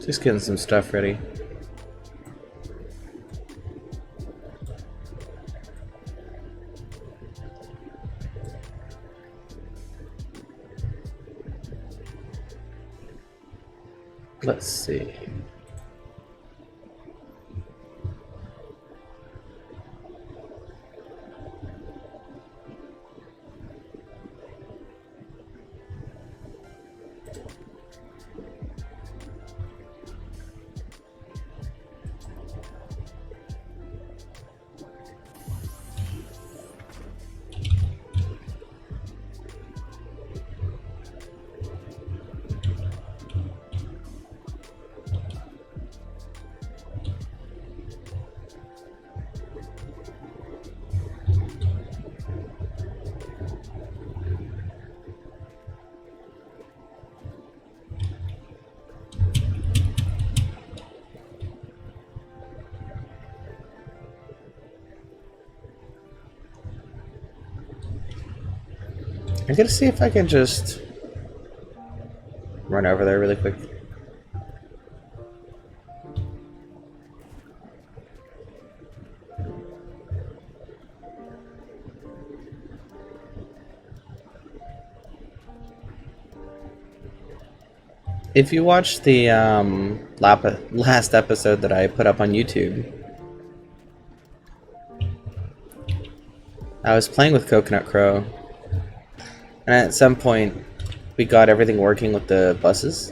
Just getting some stuff ready. Let's see. I'm gonna see if I can just run over there really quick. If you watched the last episode that I put up on YouTube, I was playing with Coconut Crow, and at some point we got everything working with the buses,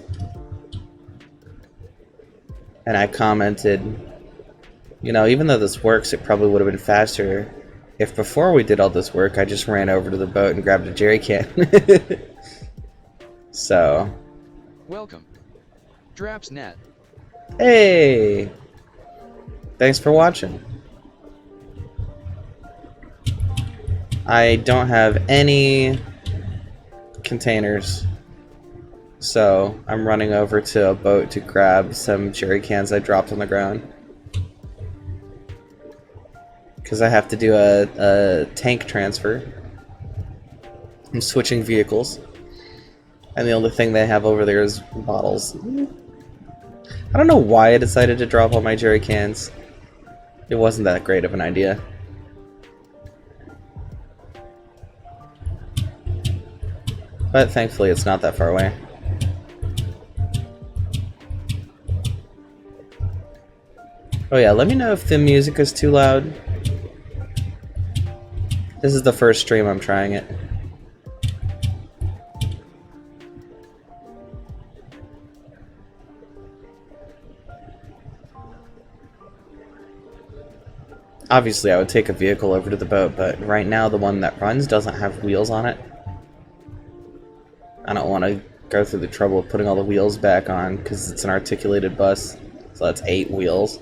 and I commented, you know, even though this works, it probably would have been faster if before we did all this work I just ran over to the boat and grabbed a jerry can. So welcome, DrapsNet. Hey! Thanks for watching. I don't have any containers, so I'm running over to a boat to grab some jerry cans I dropped on the ground. Because I have to do a tank transfer. I'm switching vehicles. And the only thing they have over there is bottles. I don't know why I decided to drop all my jerry cans. It wasn't that great of an idea. But thankfully it's not that far away. Oh yeah, let me know if the music is too loud. This is the first stream I'm trying it. Obviously I would take a vehicle over to the boat, but right now the one that runs doesn't have wheels on it. I don't want to go through the trouble of putting all the wheels back on because it's an articulated bus, so that's 8 wheels.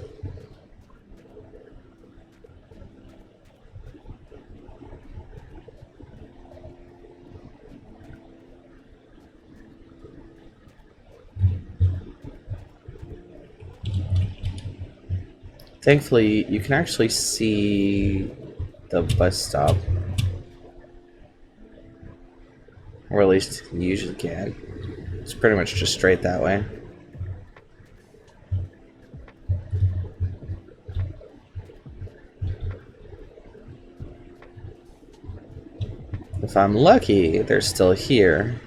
Thankfully, you can actually see the bus stop. Or at least you usually can. It's pretty much just straight that way. If I'm lucky, they're still here.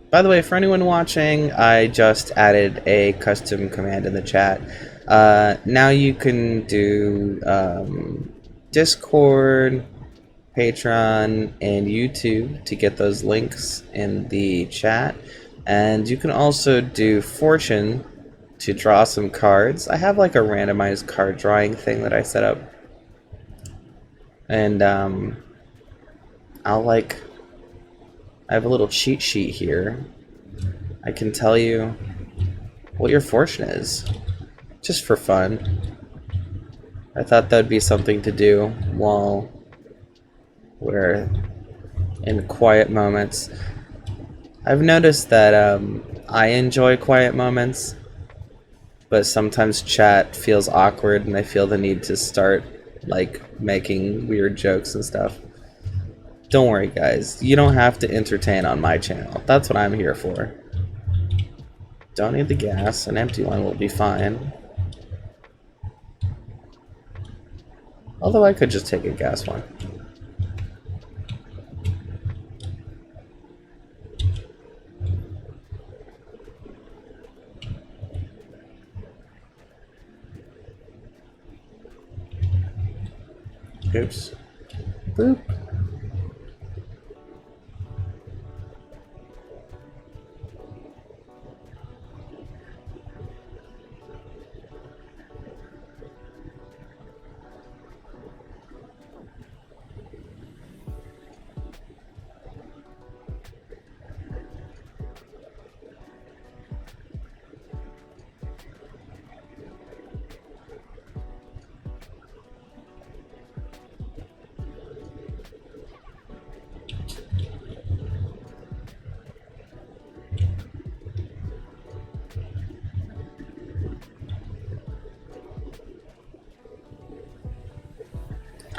By the way, for anyone watching, I just added a custom command in the chat. Now you can do Discord, Patreon, and YouTube to get those links in the chat. And you can also do Fortune to draw some cards. I have like a randomized card drawing thing that I set up. And I have a little cheat sheet here. I can tell you what your fortune is, just for fun. I thought that'd be something to do while we're in quiet moments. I've noticed that I enjoy quiet moments, but sometimes chat feels awkward and I feel the need to start like making weird jokes and stuff. Don't worry, guys. You don't have to entertain on my channel. That's what I'm here for. Don't need the gas. An empty one will be fine. Although I could just take a gas one. Oops. Boop.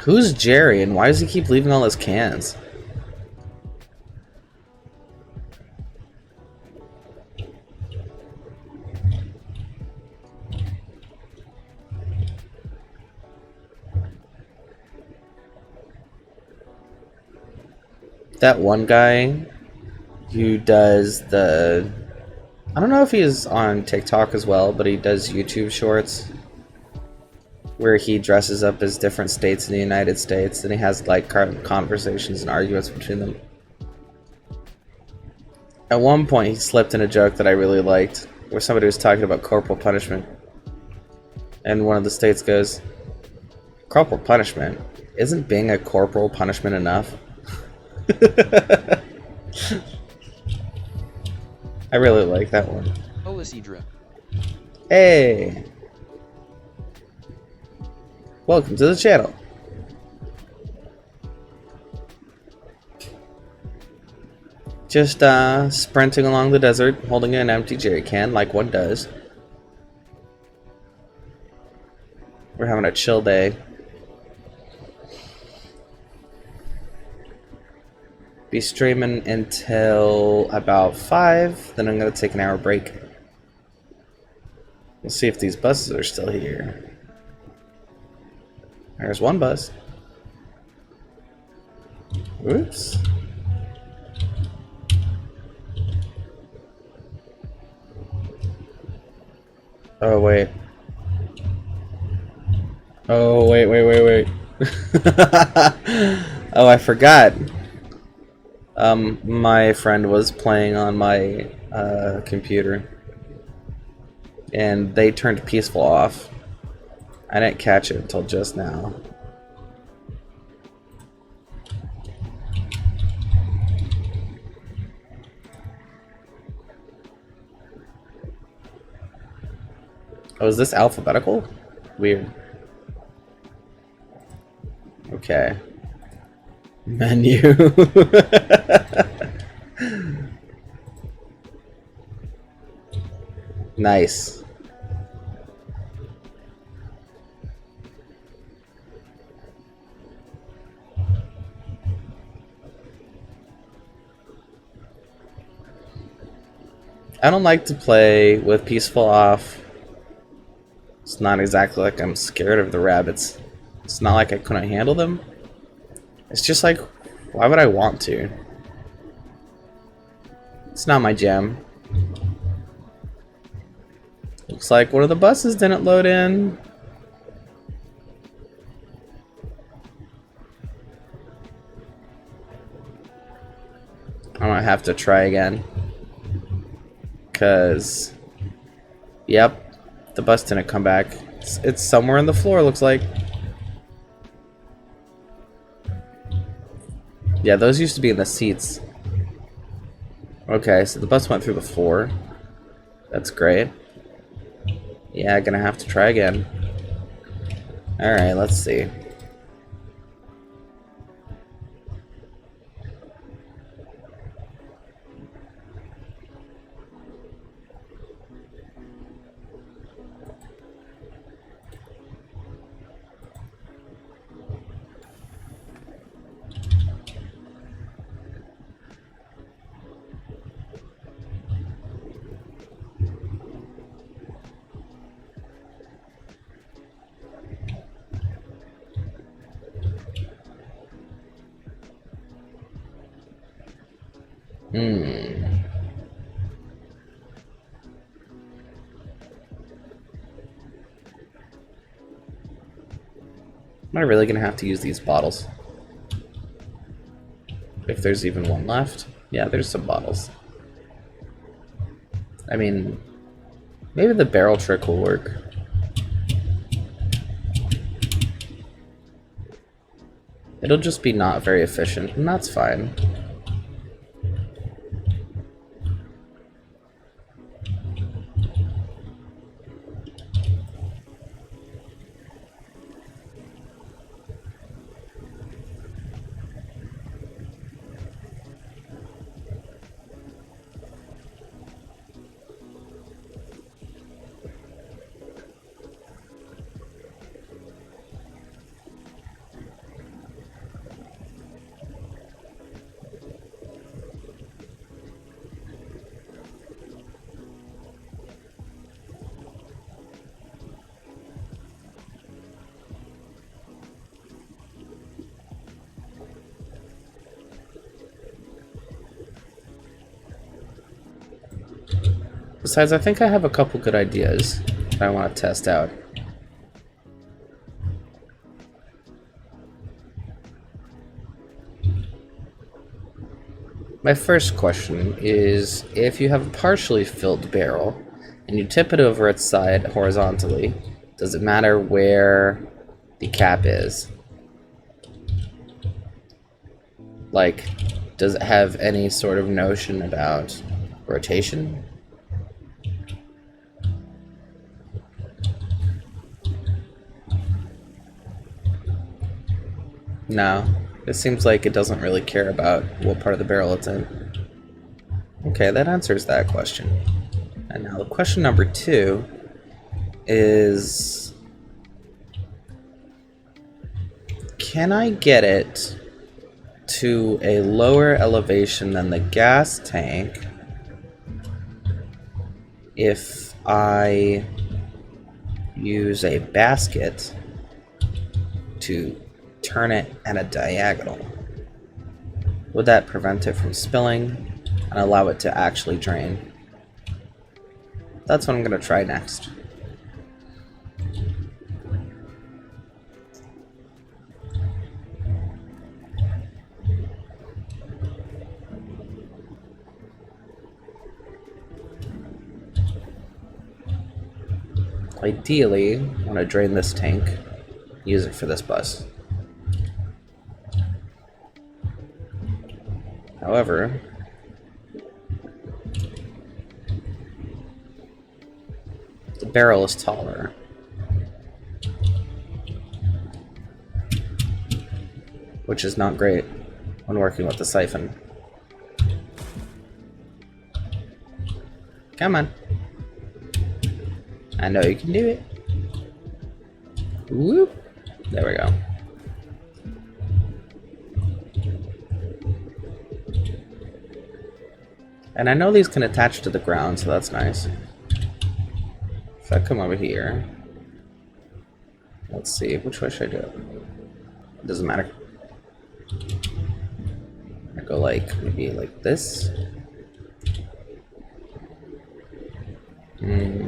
Who's Jerry and why does he keep leaving all his cans? That one guy who does the... I don't know if he is on TikTok as well, but he does YouTube shorts where he dresses up as different states in the United States and he has like conversations and arguments between them. At one point he slipped in a joke that I really liked where somebody was talking about corporal punishment and one of the states goes, "Corporal punishment? Isn't being a corporal punishment enough?" I really like that one. Olisidra. Hey! Welcome to the channel. Just sprinting along the desert, holding an empty jerry can like one does. We're having a chill day. Be streaming until about 5, then I'm gonna take an hour break. We'll see if these buses are still here. There's one bus. Oops. Oh wait. Oh wait. Oh, I forgot. My friend was playing on my computer and they turned peaceful off. I didn't catch it until just now. Oh, is this alphabetical? Weird. Okay. Menu. Nice. I don't like to play with peaceful off. It's not exactly like I'm scared of the rabbits. It's not like I couldn't handle them. It's just like, why would I want to? It's not my jam. Looks like one of the buses didn't load in. I might have to try again. Cause, yep, the bus didn't come back. It's somewhere on the floor, looks like. Yeah, those used to be in the seats. Okay, so the bus went through the floor. That's great. Yeah, gonna have to try again. Alright, let's see. Hmm. Am I really gonna have to use these bottles? If there's even one left? Yeah, there's some bottles. I mean, maybe the barrel trick will work. It'll just be not very efficient, and that's fine. Besides, I think I have a couple good ideas that I want to test out. My first question is, if you have a partially filled barrel and you tip it over its side horizontally, does it matter where the cap is? Like, does it have any sort of notion about rotation? No. It seems like it doesn't really care about what part of the barrel it's in. Okay, that answers that question. And now the question number 2 is, can I get it to a lower elevation than the gas tank if I use a basket to turn it at a diagonal? Would that prevent it from spilling and allow it to actually drain? That's what I'm going to try next. Ideally, I want to drain this tank, use it for this bus. However, the barrel is taller. Which is not great when working with the siphon. Come on. I know you can do it. Whoop. There we go. And I know these can attach to the ground, so that's nice. If I come over here, let's see, which way should I do it? It doesn't matter. I go like, maybe like this.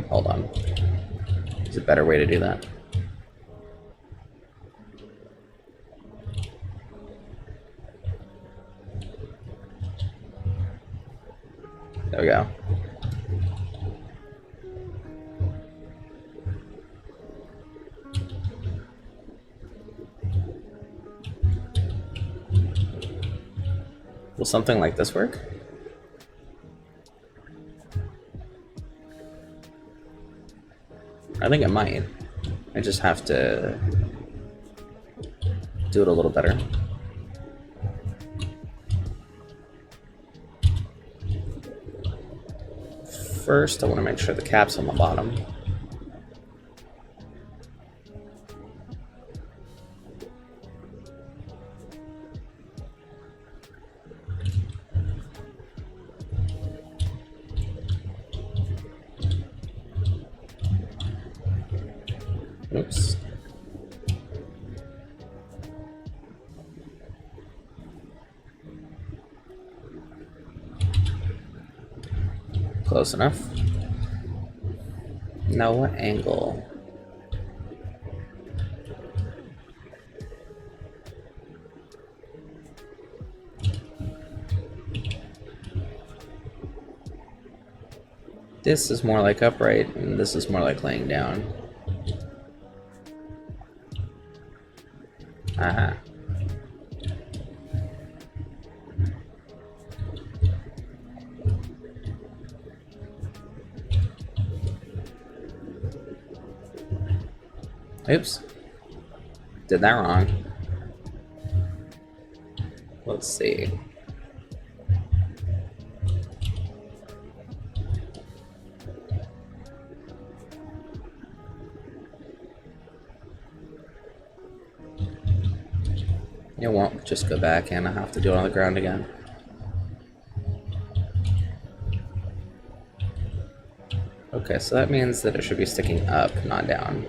Hold on. There's a better way to do that. There we go. Will something like this work? I think it might. I just have to do it a little better. First, I want to make sure the cap's on the bottom. Oops. close enough. Now what angle? This is more like upright, and this is more like laying down. Aha. Oops. Did that wrong. Let's see. It won't just go back and I'll have to do it on the ground again. Okay, so that means that it should be sticking up, not down.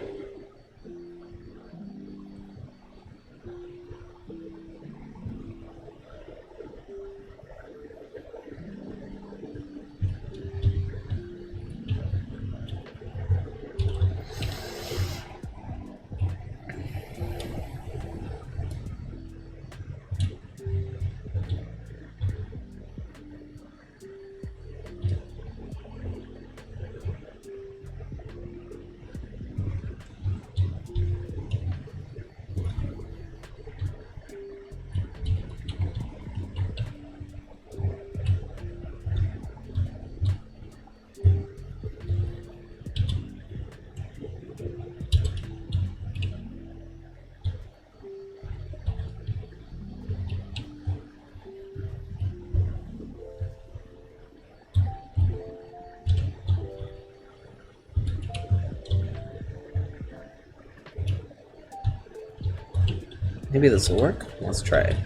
Maybe this will work. Let's try it.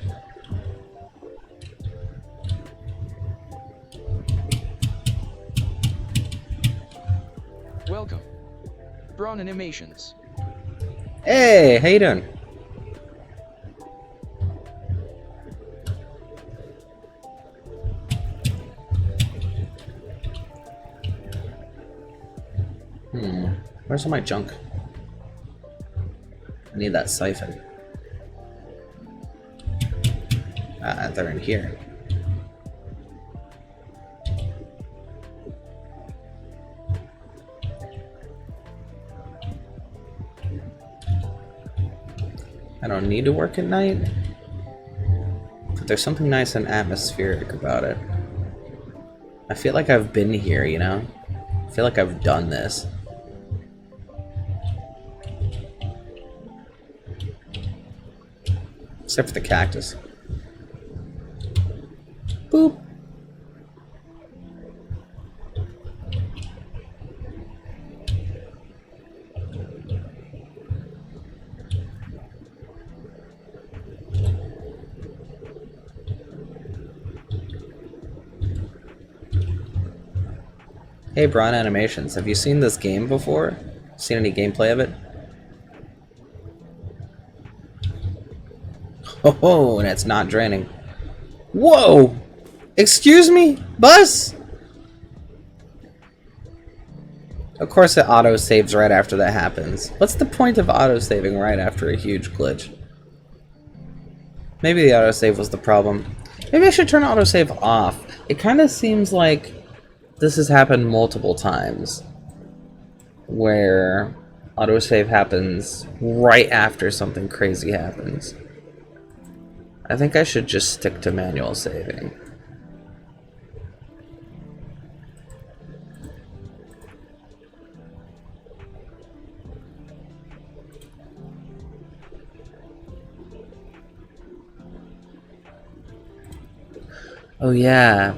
Welcome. Braun Animations. Hey, how you doing? Where's all my junk? I need that siphon. They're in here. I don't need to work at night, but there's something nice and atmospheric about it. I feel like I've been here, you know? I feel like I've done this. Except for the cactus. Boop. Hey, Braun Animations, have you seen this game before? Seen any gameplay of it? Oh, and it's not draining. Whoa! Excuse me? Bus? Of course it auto-saves right after that happens. What's the point of auto-saving right after a huge glitch? Maybe the autosave was the problem. Maybe I should turn autosave off. It kind of seems like this has happened multiple times, where autosave happens right after something crazy happens. I think I should just stick to manual saving. Oh yeah,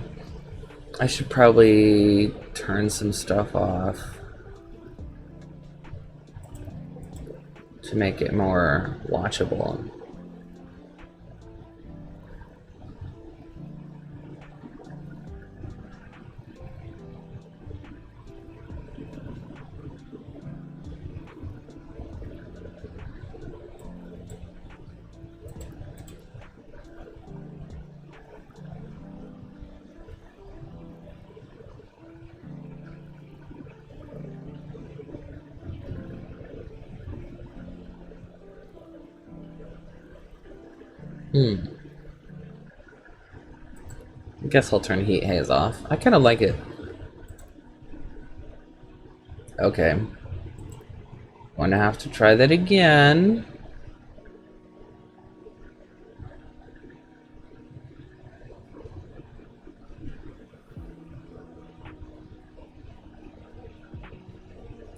I should probably turn some stuff off to make it more watchable. I guess I'll turn heat haze off. I kind of like it. Okay. Gonna have to try that again.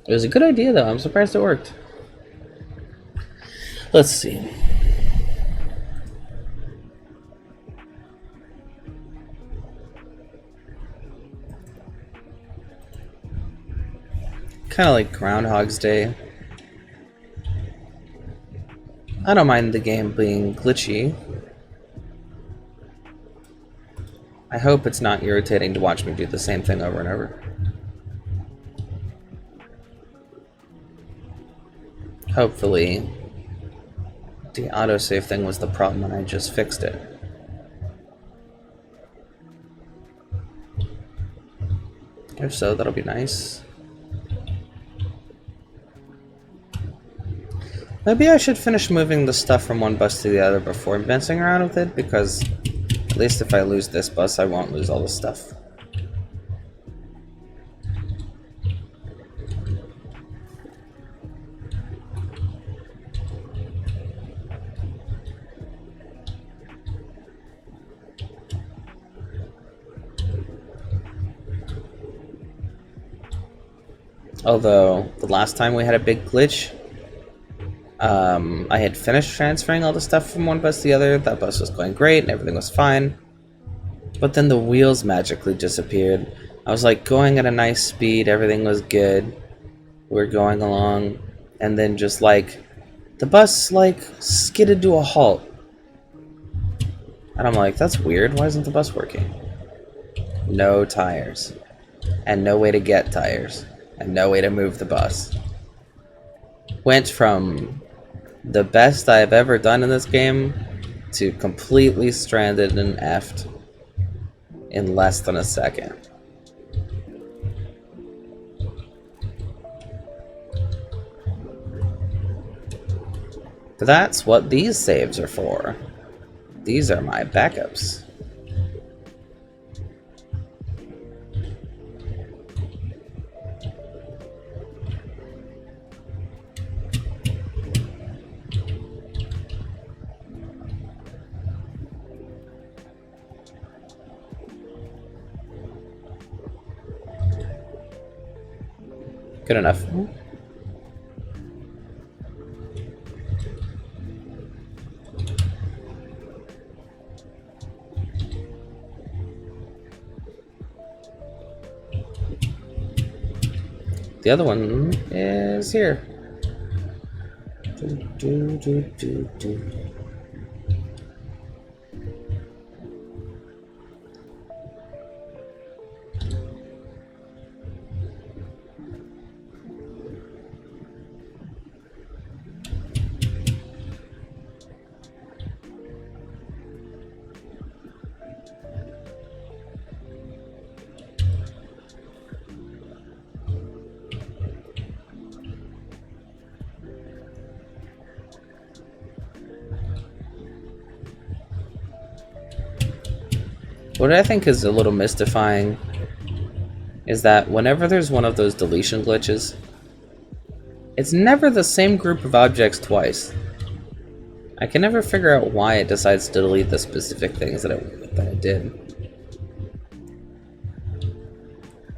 It was a good idea though. I'm surprised it worked. Let's see. Kind of like Groundhog's Day. I don't mind the game being glitchy. I hope it's not irritating to watch me do the same thing over and over. Hopefully, the autosave thing was the problem and I just fixed it. If so, that'll be nice. Maybe I should finish moving the stuff from one bus to the other before messing around with it, because at least if I lose this bus, I won't lose all the stuff. Although, the last time we had a big glitch, I had finished transferring all the stuff from one bus to the other. That bus was going great and everything was fine. But then the wheels magically disappeared. I was like going at a nice speed, everything was good. We're going along, and then just like, the bus like skidded to a halt. And I'm like, that's weird, why isn't the bus working? No tires. And no way to get tires. And no way to move the bus. Went from the best I've ever done in this game to completely stranded and effed in less than a second. But that's what these saves are for. These are my backups. Good enough. The other one is here. What I think is a little mystifying is that whenever there's one of those deletion glitches, it's never the same group of objects twice. I can never figure out why it decides to delete the specific things that it did.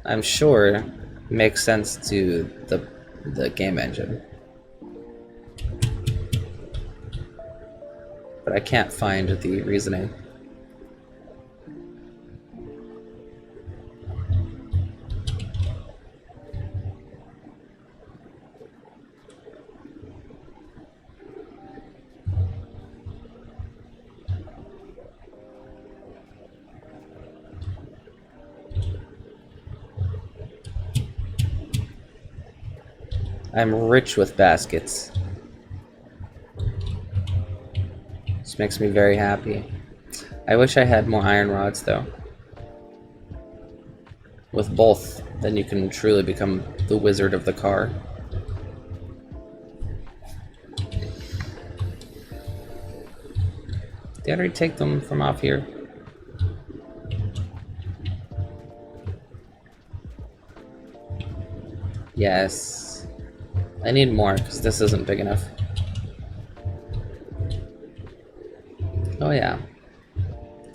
I'm sure it makes sense to the game engine, but I can't find the reasoning. I'm rich with baskets. This makes me very happy. I wish I had more iron rods though. With both, then you can truly become the wizard of the car. Did I already take them from off here? Yes. I need more, because this isn't big enough. Oh yeah.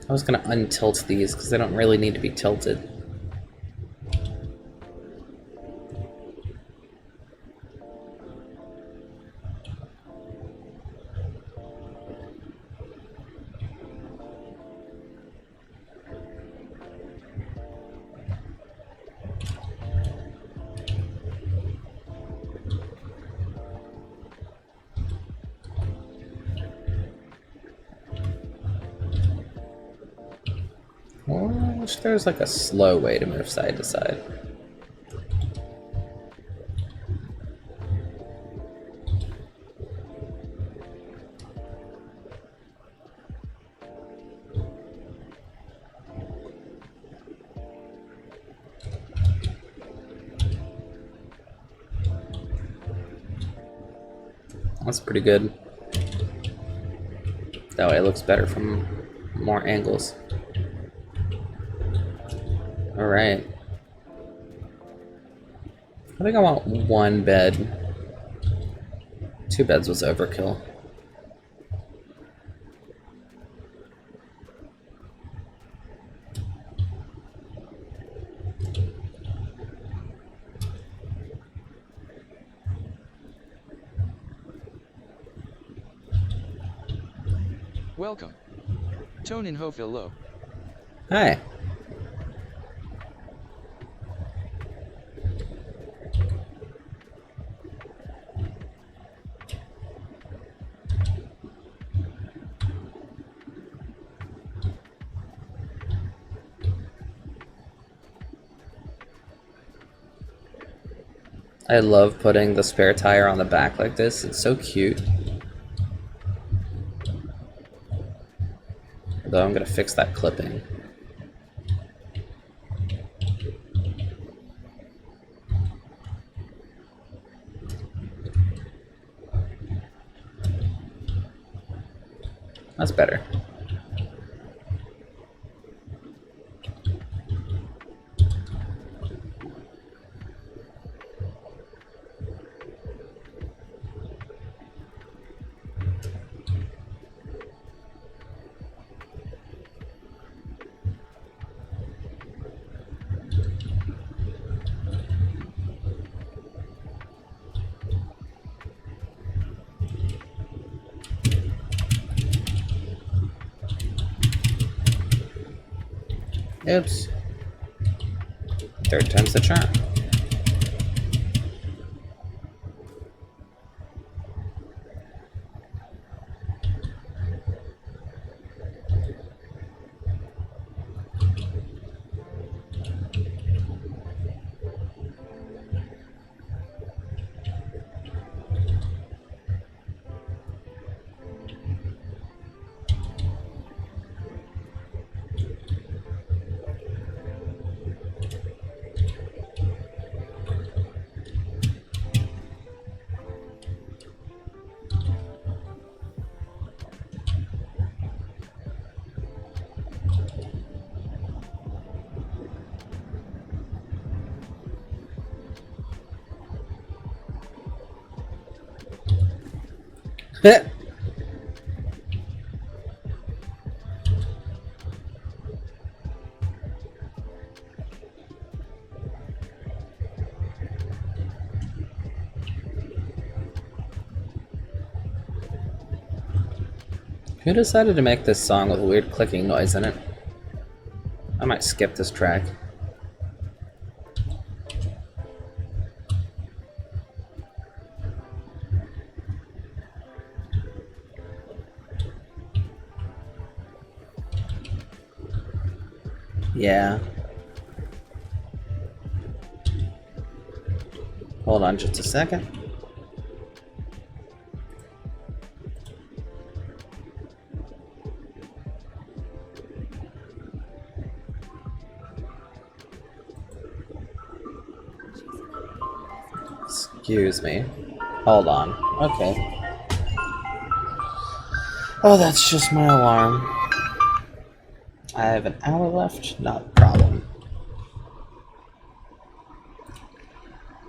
I was gonna untilt these, because they don't really need to be tilted. I wish there was like a slow way to move side to side. That's pretty good. That way it looks better from more angles. Alright. I think I want one bed. 2 beds was overkill. Welcome. Tone in Hofil Low. Hi. I love putting the spare tire on the back like this. It's so cute. Although I'm gonna fix that clipping. That's better. Oops. 3rd time's the charm. Who decided to make this song with a weird clicking noise in it? I might skip this track. Yeah. Hold on just a second. Excuse me. Hold on. Okay. Oh, that's just my alarm. I have an hour left, not a problem.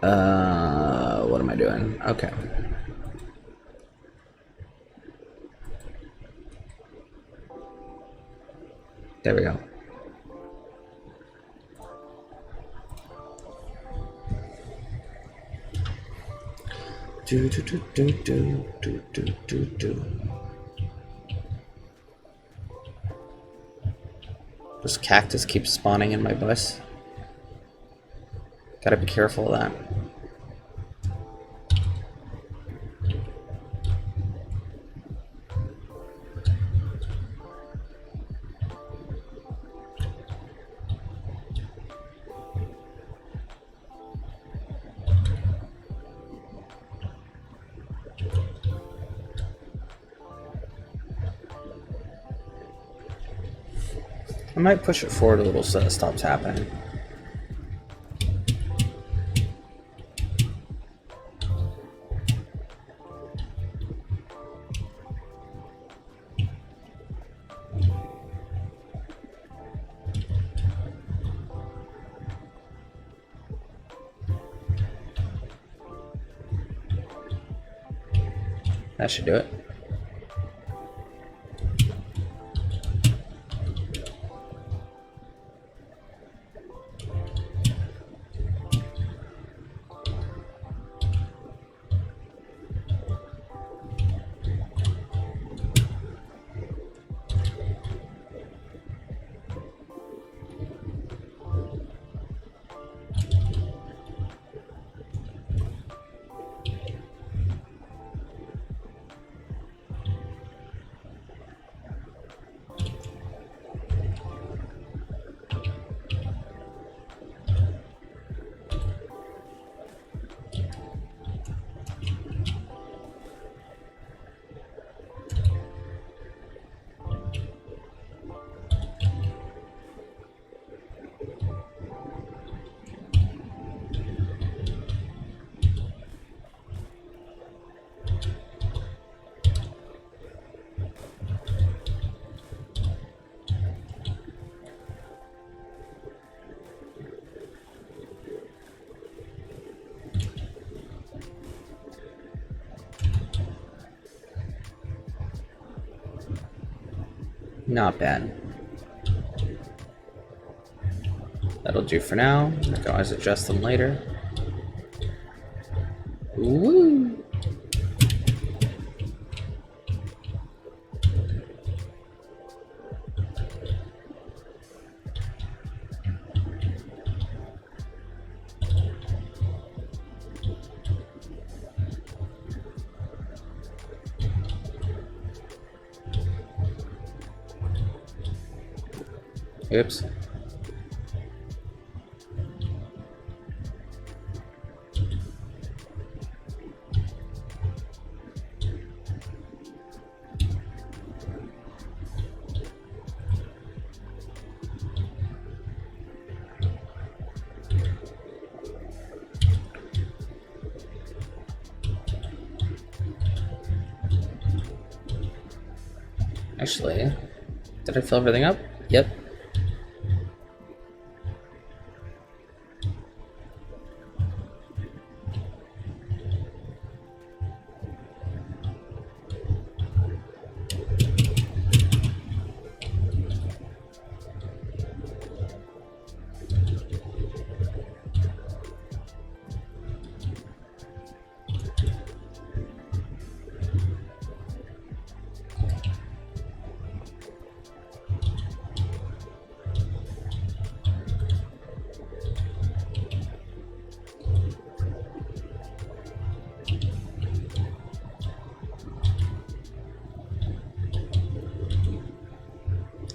What am I doing? Okay. There we go. Do do do do do do do do do. This cactus keeps spawning in my bus. Gotta be careful of that. I might push it forward a little so it stops happening. That should do it. Not bad. That'll do for now. I can always adjust them later. Woo! Oops. Actually, did I fill everything up? Yep.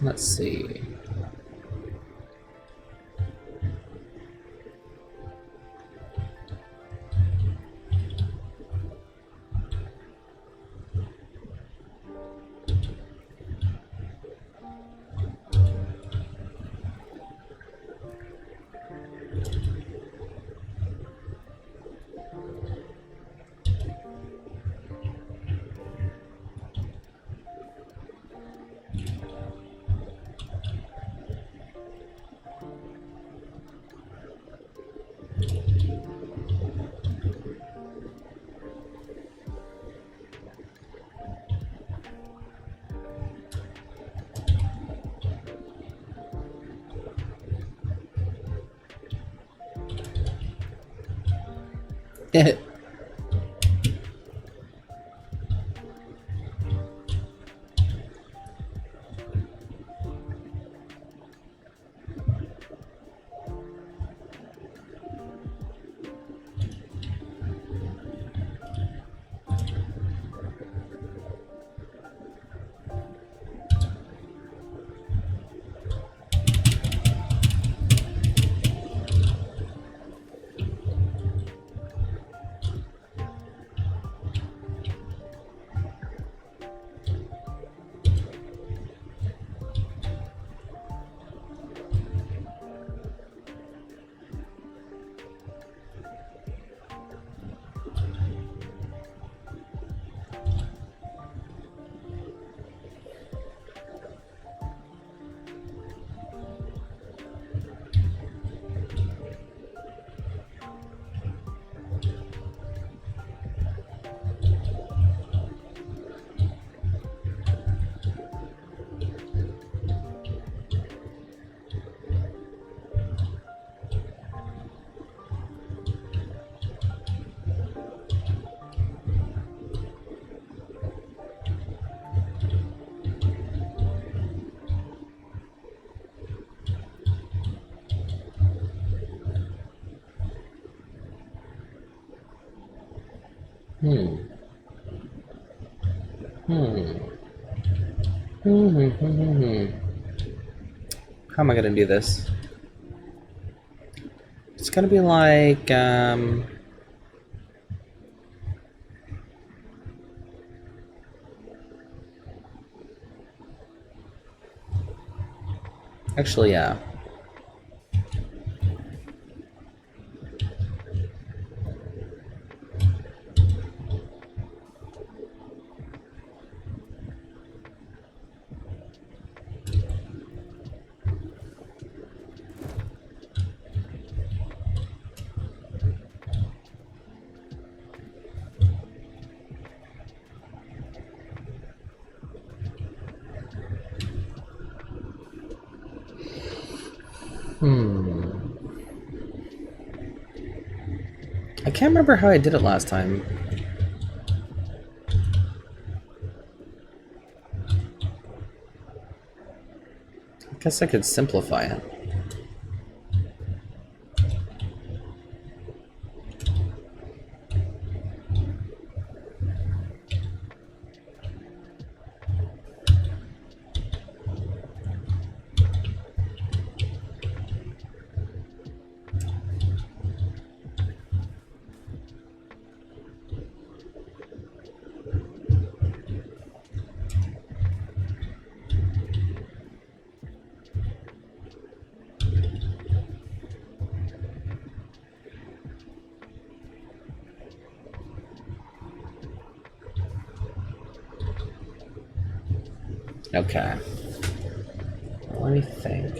Let's see. Hmm. Hmm. Hmm. How am I gonna do this? It's gonna be like, actually, yeah. Hmm. I can't remember how I did it last time. I guess I could simplify it. Okay. Let me think.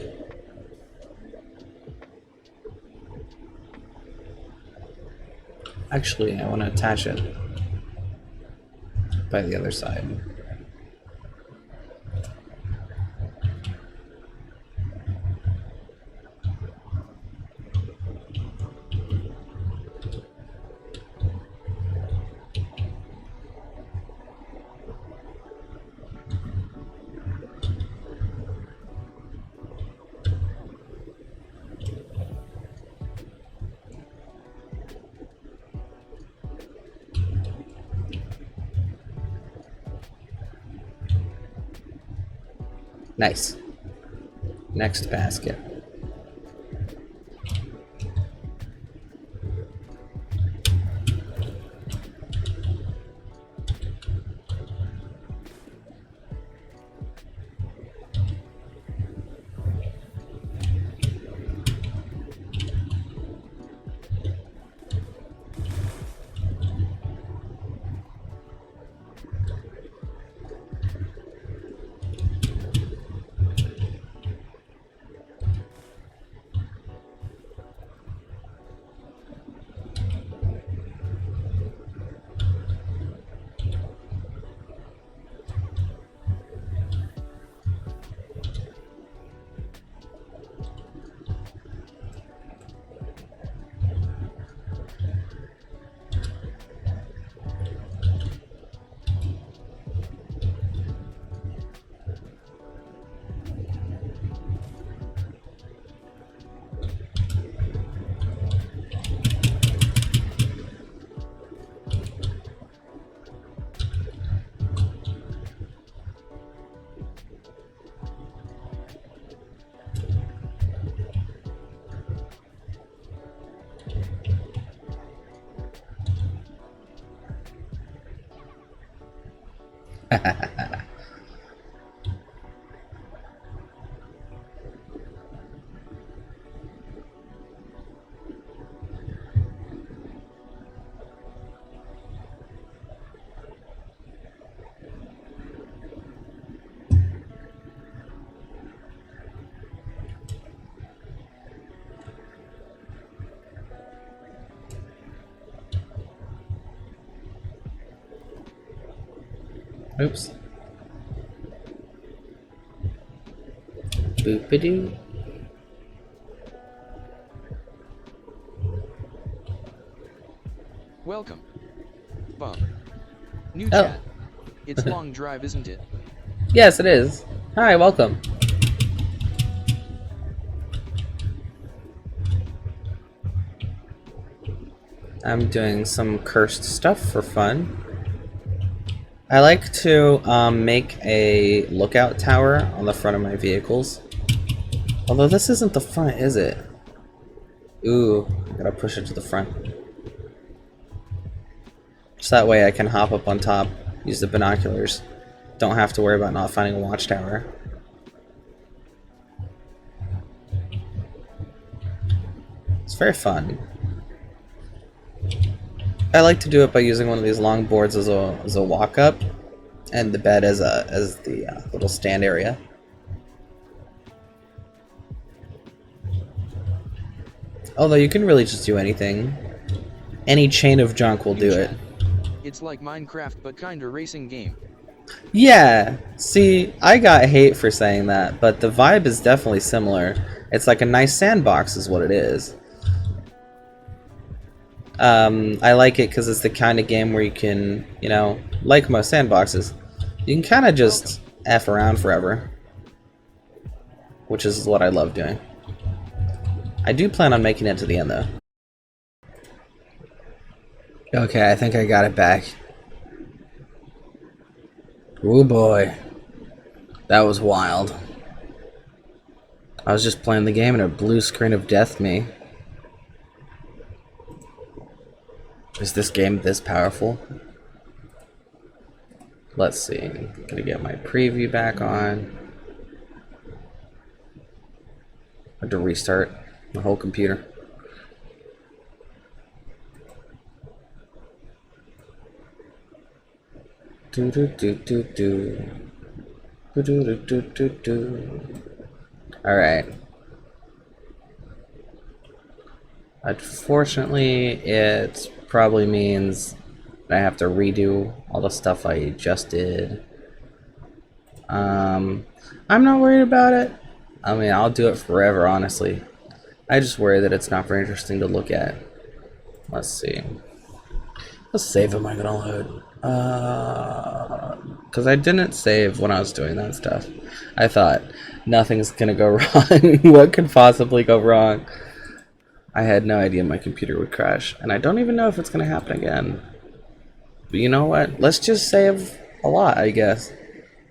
Actually, I want to attach it by the other side. Nice. Next basket. Oops. Boop-a-doo. Welcome. Bob. New Oh. chat. It's long drive, isn't it? Yes, it is. Hi, welcome. I'm doing some cursed stuff for fun. I like to make a lookout tower on the front of my vehicles. Although this isn't the front, is it? Ooh, I gotta push it to the front. So that way I can hop up on top, use the binoculars. Don't have to worry about not finding a watchtower. It's very fun. I like to do it by using one of these long boards as a walk-up, and the bed as the little stand area. Although you can really just do anything. Any chain of junk will do it. It's like Minecraft but kinda racing game. Yeah, see, I got hate for saying that, but the vibe is definitely similar. It's like a nice sandbox is what it is. I like it because it's the kind of game where you can, you know, like most sandboxes, you can kind of just F around forever. Which is what I love doing. I do plan on making it to the end, though. Okay, I think I got it back. Oh boy. That was wild. I was just playing the game and a blue screen of death me. Is this game this powerful? Let's see. I'm gonna get my preview back on. I had to restart my whole computer. Do do do do do. Do do do do do. Alright. Unfortunately, it probably means I have to redo all the stuff I just did. I'm not worried about it. I mean, I'll do it forever, honestly. I just worry that it's not very interesting to look at. Let's see. What save am I gonna load? Because I didn't save when I was doing that stuff. I thought, nothing's gonna go wrong. What could possibly go wrong? I had no idea my computer would crash, and I don't even know if it's gonna happen again. But you know what? Let's just save a lot, I guess.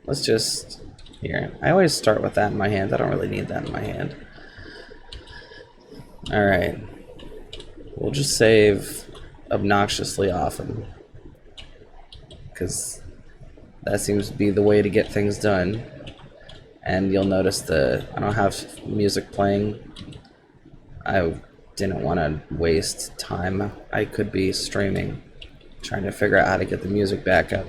Let's just... Here. I always start with that in my hand. I don't really need that in my hand. Alright. We'll just save obnoxiously often. Because that seems to be the way to get things done. And you'll notice that I don't have music playing. I didn't want to waste time. I could be streaming, trying to figure out how to get the music back up.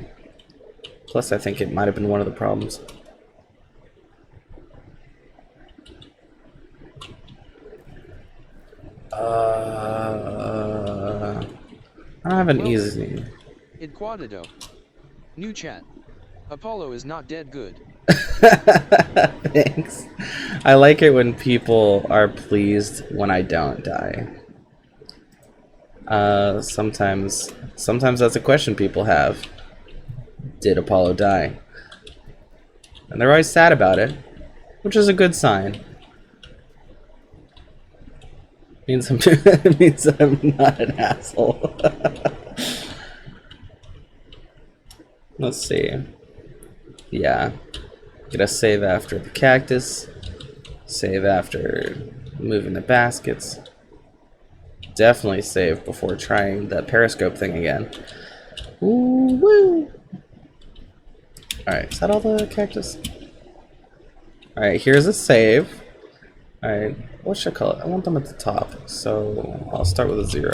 Plus, I think it might have been one of the problems. I don't have an easy... It quadado. New chat. Apollo is not dead good. Thanks. I like it when people are pleased when I don't die. Sometimes that's a question people have. Did Apollo die? And they're always sad about it, which is a good sign. Means I'm means I'm not an asshole. Let's see. Yeah. Gonna save after the cactus. Save after moving the baskets. Definitely save before trying the periscope thing again. Ooh, woo! Alright, is that all the cactus? Alright, here's a save. Alright, what should I call it? I want them at the top, so I'll start with a 0.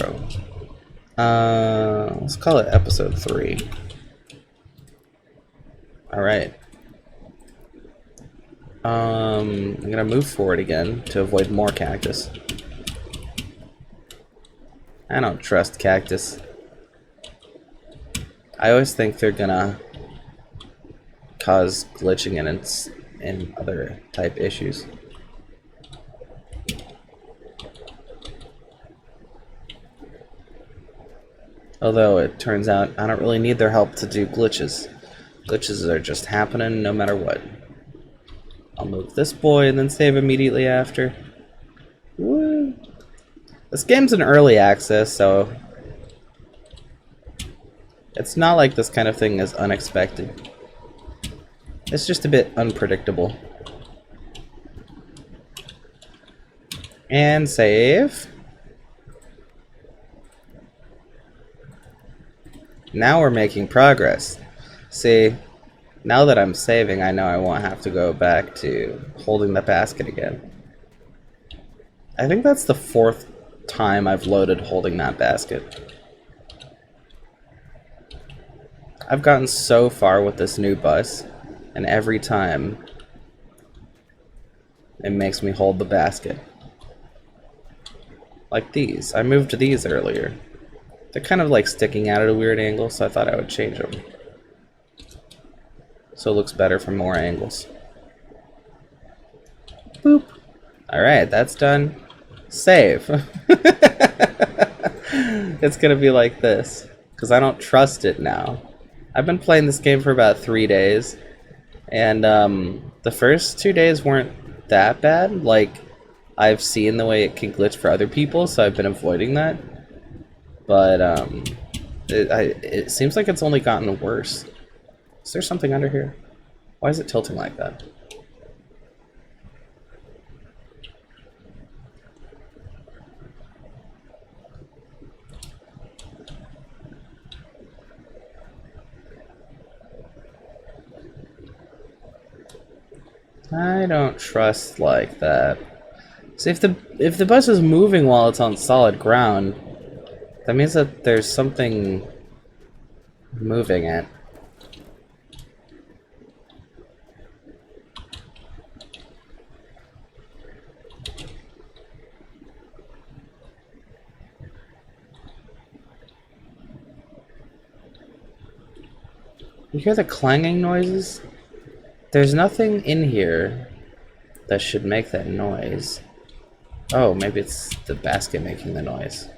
Let's call it episode 3. Alright. I'm gonna move forward again to avoid more cactus. I don't trust cactus. I always think they're gonna cause glitching and other type issues. Although it turns out I don't really need their help to do glitches. Glitches are just happening no matter what. I'll move this boy and then save immediately after. Woo. This game's in early access, so it's not like this kind of thing is unexpected. It's just a bit unpredictable. And save. Now we're making progress. See, now that I'm saving, I know I won't have to go back to holding the basket again. I think that's the 4th time I've loaded holding that basket. I've gotten so far with this new bus, and every time it makes me hold the basket. Like these. I moved these earlier. They're kind of like sticking out at a weird angle, so I thought I would change them. So it looks better from more angles. Boop. Alright, that's done. Save. It's gonna be like this, because I don't trust it now. I've been playing this game for about 3 days, and the first 2 days weren't that bad. Like, I've seen the way it can glitch for other people, so I've been avoiding that. But it seems like it's only gotten worse. Is there something under here? Why is it tilting like that? I don't trust like that. See, if the bus is moving while it's on solid ground, that means that there's something moving it. You hear the clanging noises? There's nothing in here that should make that noise. Oh, maybe it's the basket making the noise.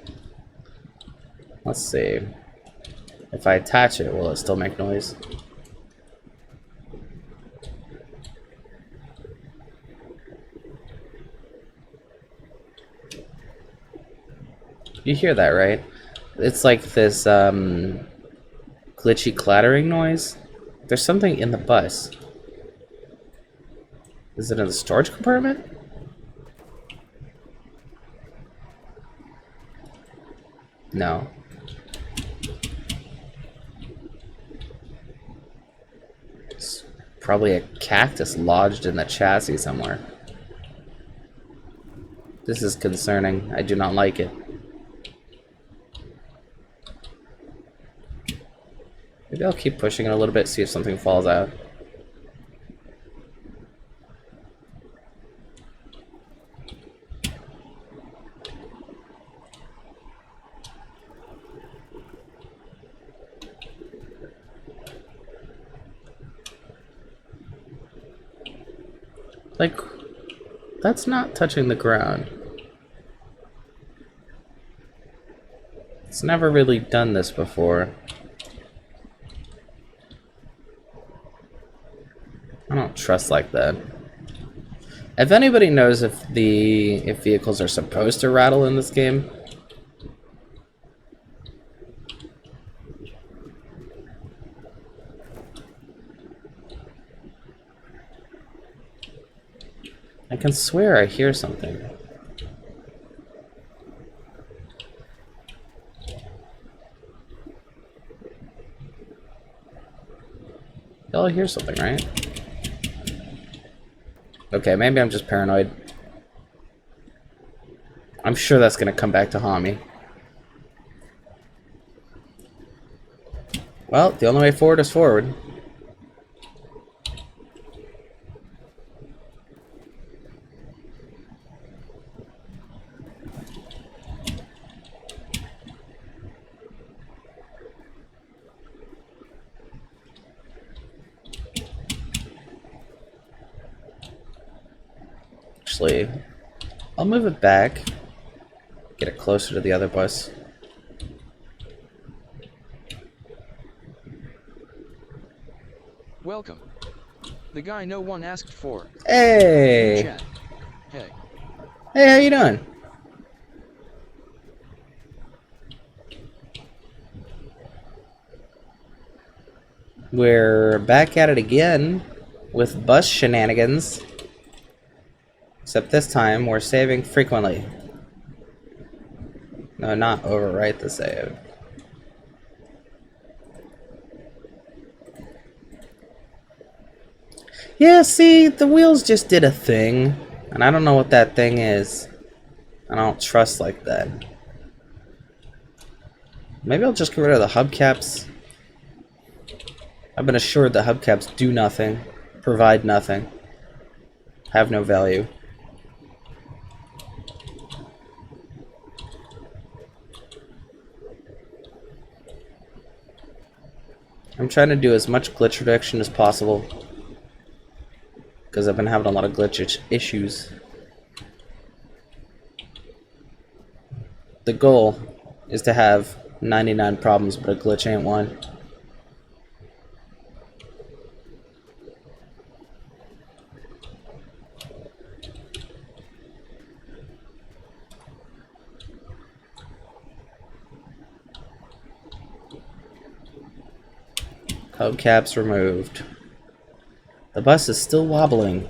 Let's see. If I attach it, will it still make noise? You hear that, right? It's like this glitchy clattering noise. There's something in the bus. Is it in the storage compartment? No. It's probably a cactus lodged in the chassis somewhere. This is concerning. I do not like it. Maybe I'll keep pushing it a little bit, see if something falls out. Like, that's not touching the ground. It's never really done this before. I don't trust like that. If anybody knows if vehicles are supposed to rattle in this game, I can swear I hear something. Y'all hear something, right? Okay, maybe I'm just paranoid. I'm sure that's gonna come back to haunt me. Well, the only way forward is forward. Actually, I'll move it back. Get it closer to the other bus. Welcome. The guy no one asked for. New Hey! chat. Hey. Hey, how you doing? We're back at it again with bus shenanigans. Except this time we're saving frequently. No, not overwrite the save. Yeah, see, the wheels just did a thing, and I don't know what that thing is. I don't trust like that. Maybe I'll just get rid of the hubcaps. I've been assured that hubcaps do nothing, provide nothing, have no value. I'm trying to do as much glitch reduction as possible, because I've been having a lot of glitch issues. The goal is to have 99 problems, but a glitch ain't one. Hubcaps removed. The bus is still wobbling.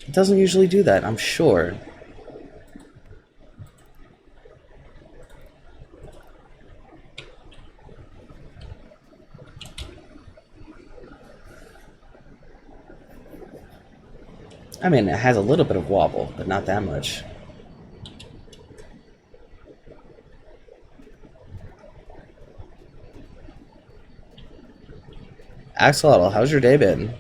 It doesn't usually do that, I'm sure. I mean, it has a little bit of wobble, but not that much. Axolotl, how's your day been?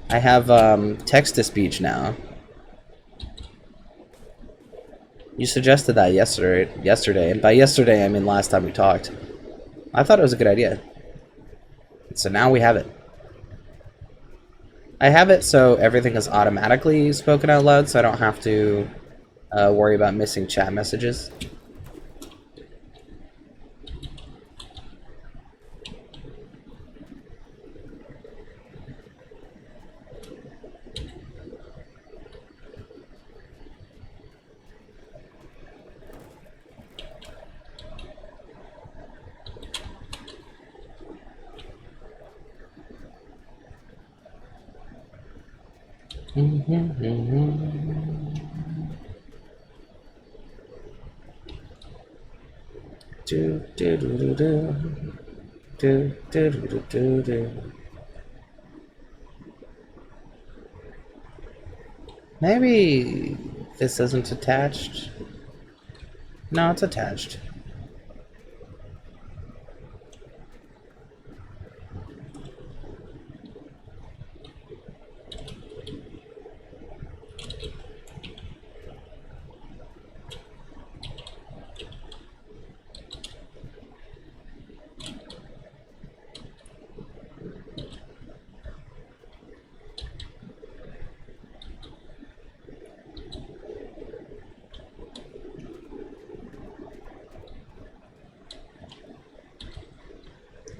I have text-to-speech now. You suggested that yesterday, and by yesterday I mean last time we talked. I thought it was a good idea. So now we have it. I have it so everything is automatically spoken out loud, so I don't have to worry about missing chat messages. Do do do do do do do do do do. Maybe this isn't attached. No, it's attached.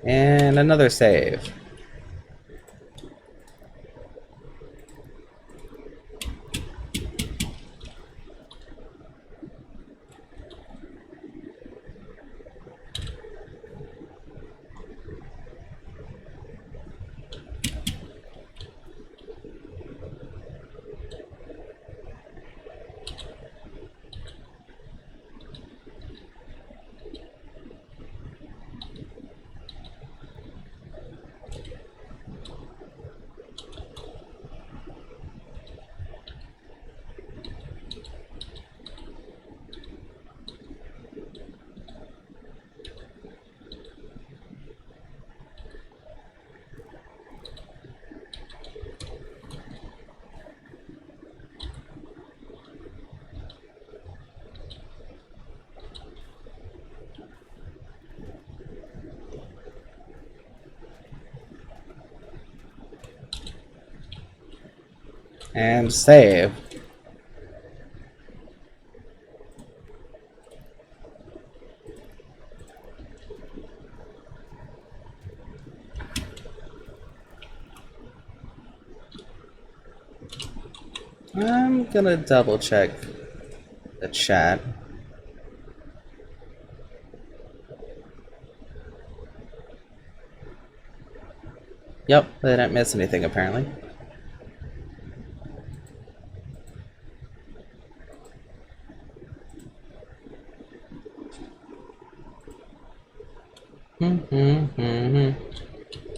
And another save. And save. I'm gonna double check the chat. Yep, they didn't miss anything apparently.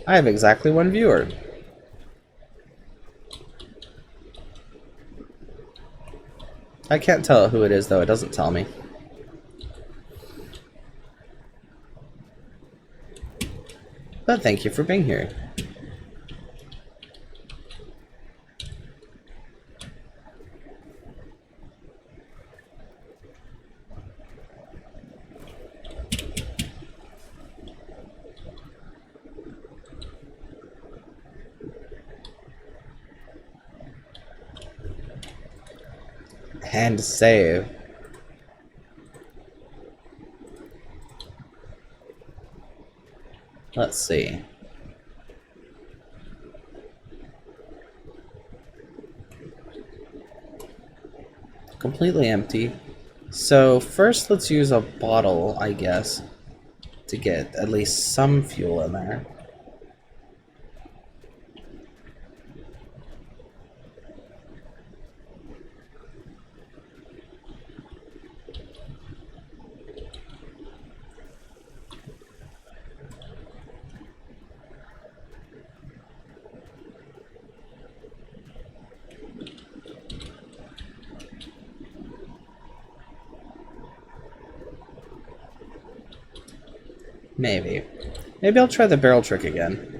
I have exactly one viewer. I can't tell who it is though, it doesn't tell me. But thank you for being here. And save. Let's see. Completely empty. So first let's use a bottle, I guess, to get at least some fuel in there. Maybe. Maybe I'll try the barrel trick again.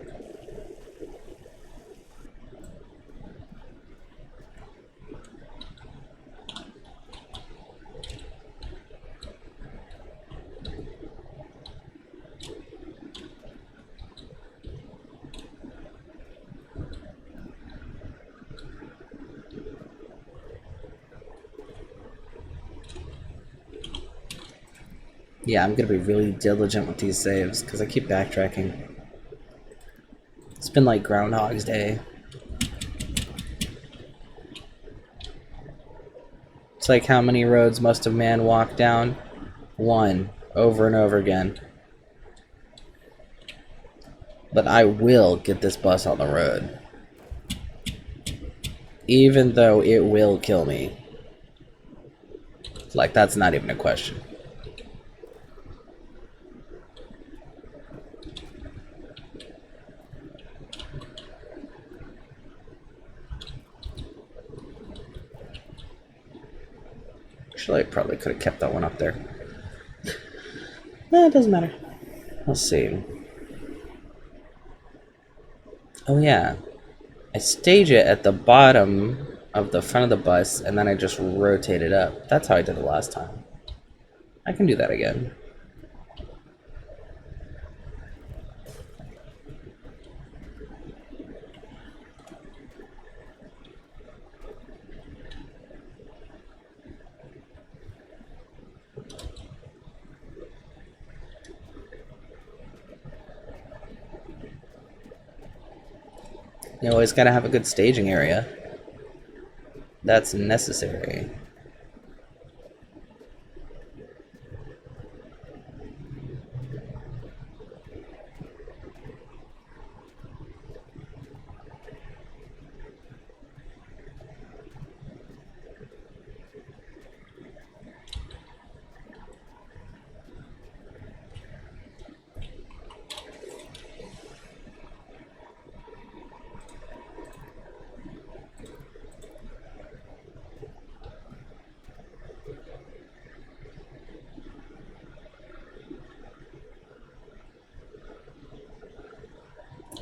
Yeah, I'm gonna be really diligent with these saves because I keep backtracking. It's been like Groundhog's Day. It's like how many roads must a man walk down? One, over and over again. But I will get this bus on the road. Even though it will kill me. Like, that's not even a question. Actually, I probably could have kept that one up there. No, it doesn't matter. Let's see. Oh yeah. I stage it at the bottom of the front of the bus, and then I just rotate it up. That's how I did it last time. I can do that again. You always gotta have a good staging area. That's necessary.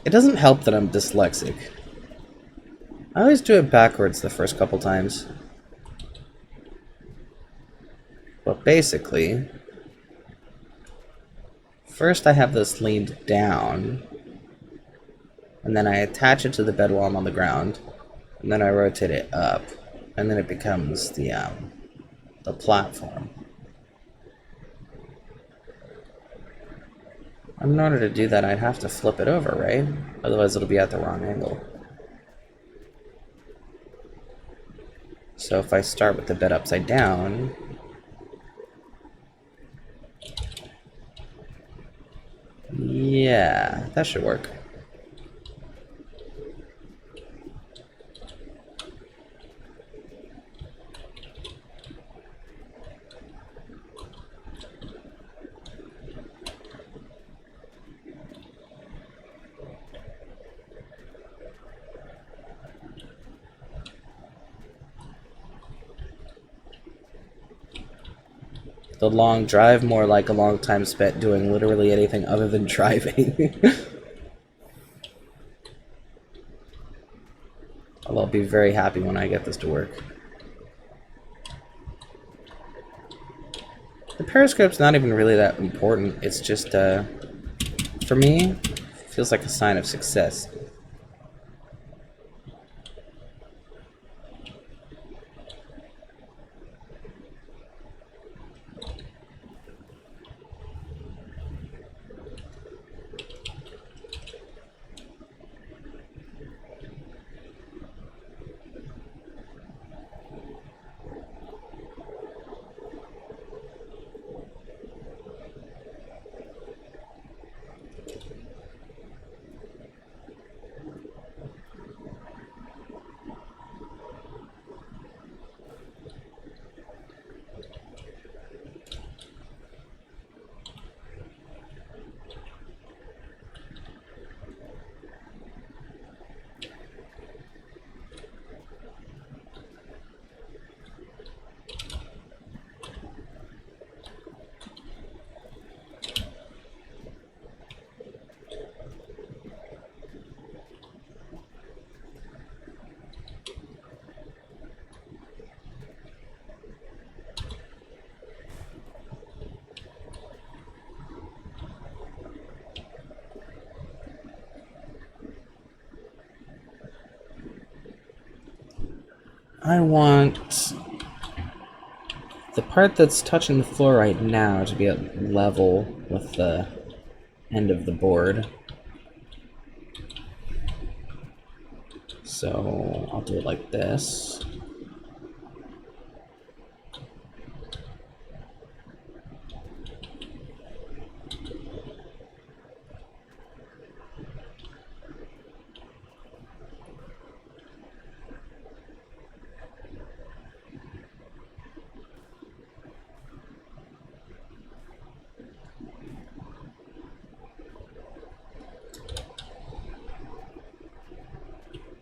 It doesn't help that I'm dyslexic. I always do it backwards the first couple times. But basically, first I have this leaned down, and then I attach it to the bed while I'm on the ground, and then I rotate it up, and then it becomes the platform. In order to do that, I'd have to flip it over, right? Otherwise, it'll be at the wrong angle. So if I start with the bed upside down, yeah, that should work. The long drive more like a long time spent doing literally anything other than driving. I'll be very happy when I get this to work. The periscope's not even really that important. It's just, for me, it feels like a sign of success. I want the part that's touching the floor right now to be at level with the end of the board. So I'll do it like this.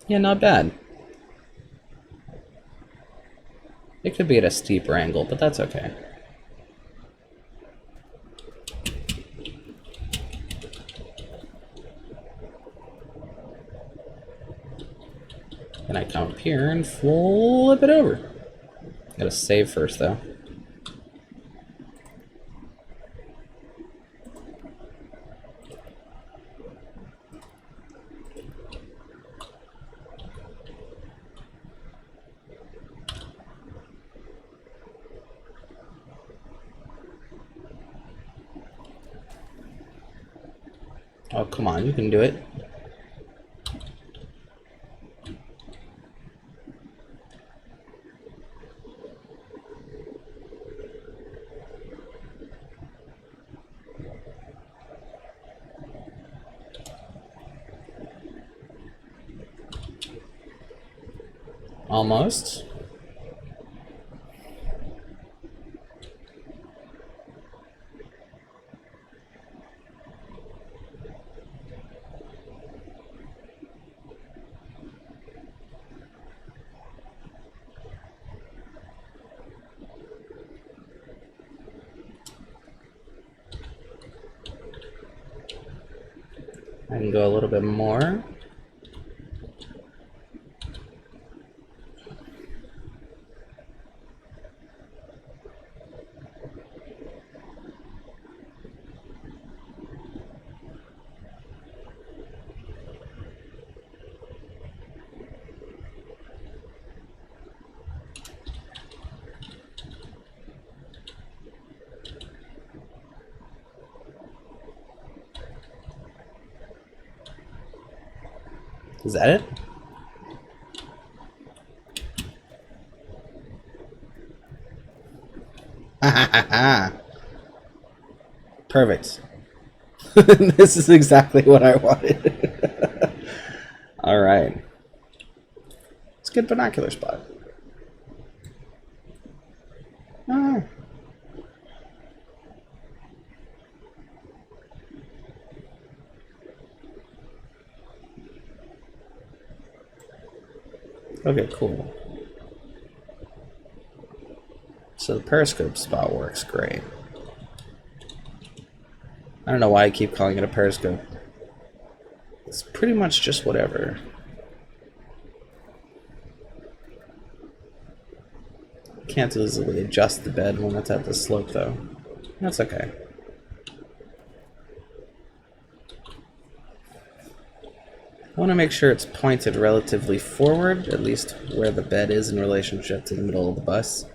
Yeah, not bad. It could be at a steeper angle, but that's okay. Then I come up here and flip it over. Gotta save first, though. Oh, come on, you can do it. Almost. I can go a little bit more. Is that it? Ha ha ha ha. Perfect. This is exactly what I wanted. Alright. It's a good binocular spot. Ah. Okay, cool. So the periscope spot works great. I don't know why I keep calling it a periscope. It's pretty much just whatever. Can't easily adjust the bed when it's at this slope though. That's okay. I want to make sure it's pointed relatively forward, at least where the bed is in relationship to the middle of the bus.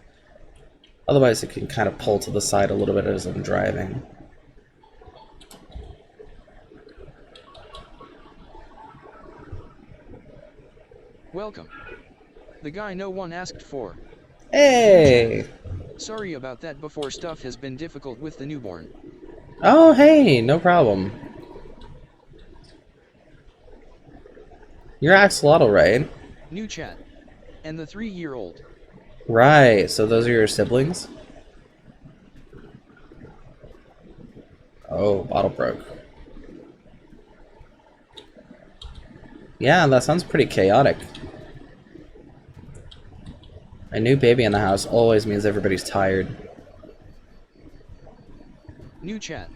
Otherwise it can kind of pull to the side a little bit as I'm driving. Welcome. The guy no one asked for. Hey! Sorry about that before, stuff has been difficult with the newborn. Oh, hey, no problem. You're Axolotl, right? New chat. And the 3-year-old. Right, so those are your siblings? Oh, bottle broke. Yeah, that sounds pretty chaotic. A new baby in the house always means everybody's tired. New chat.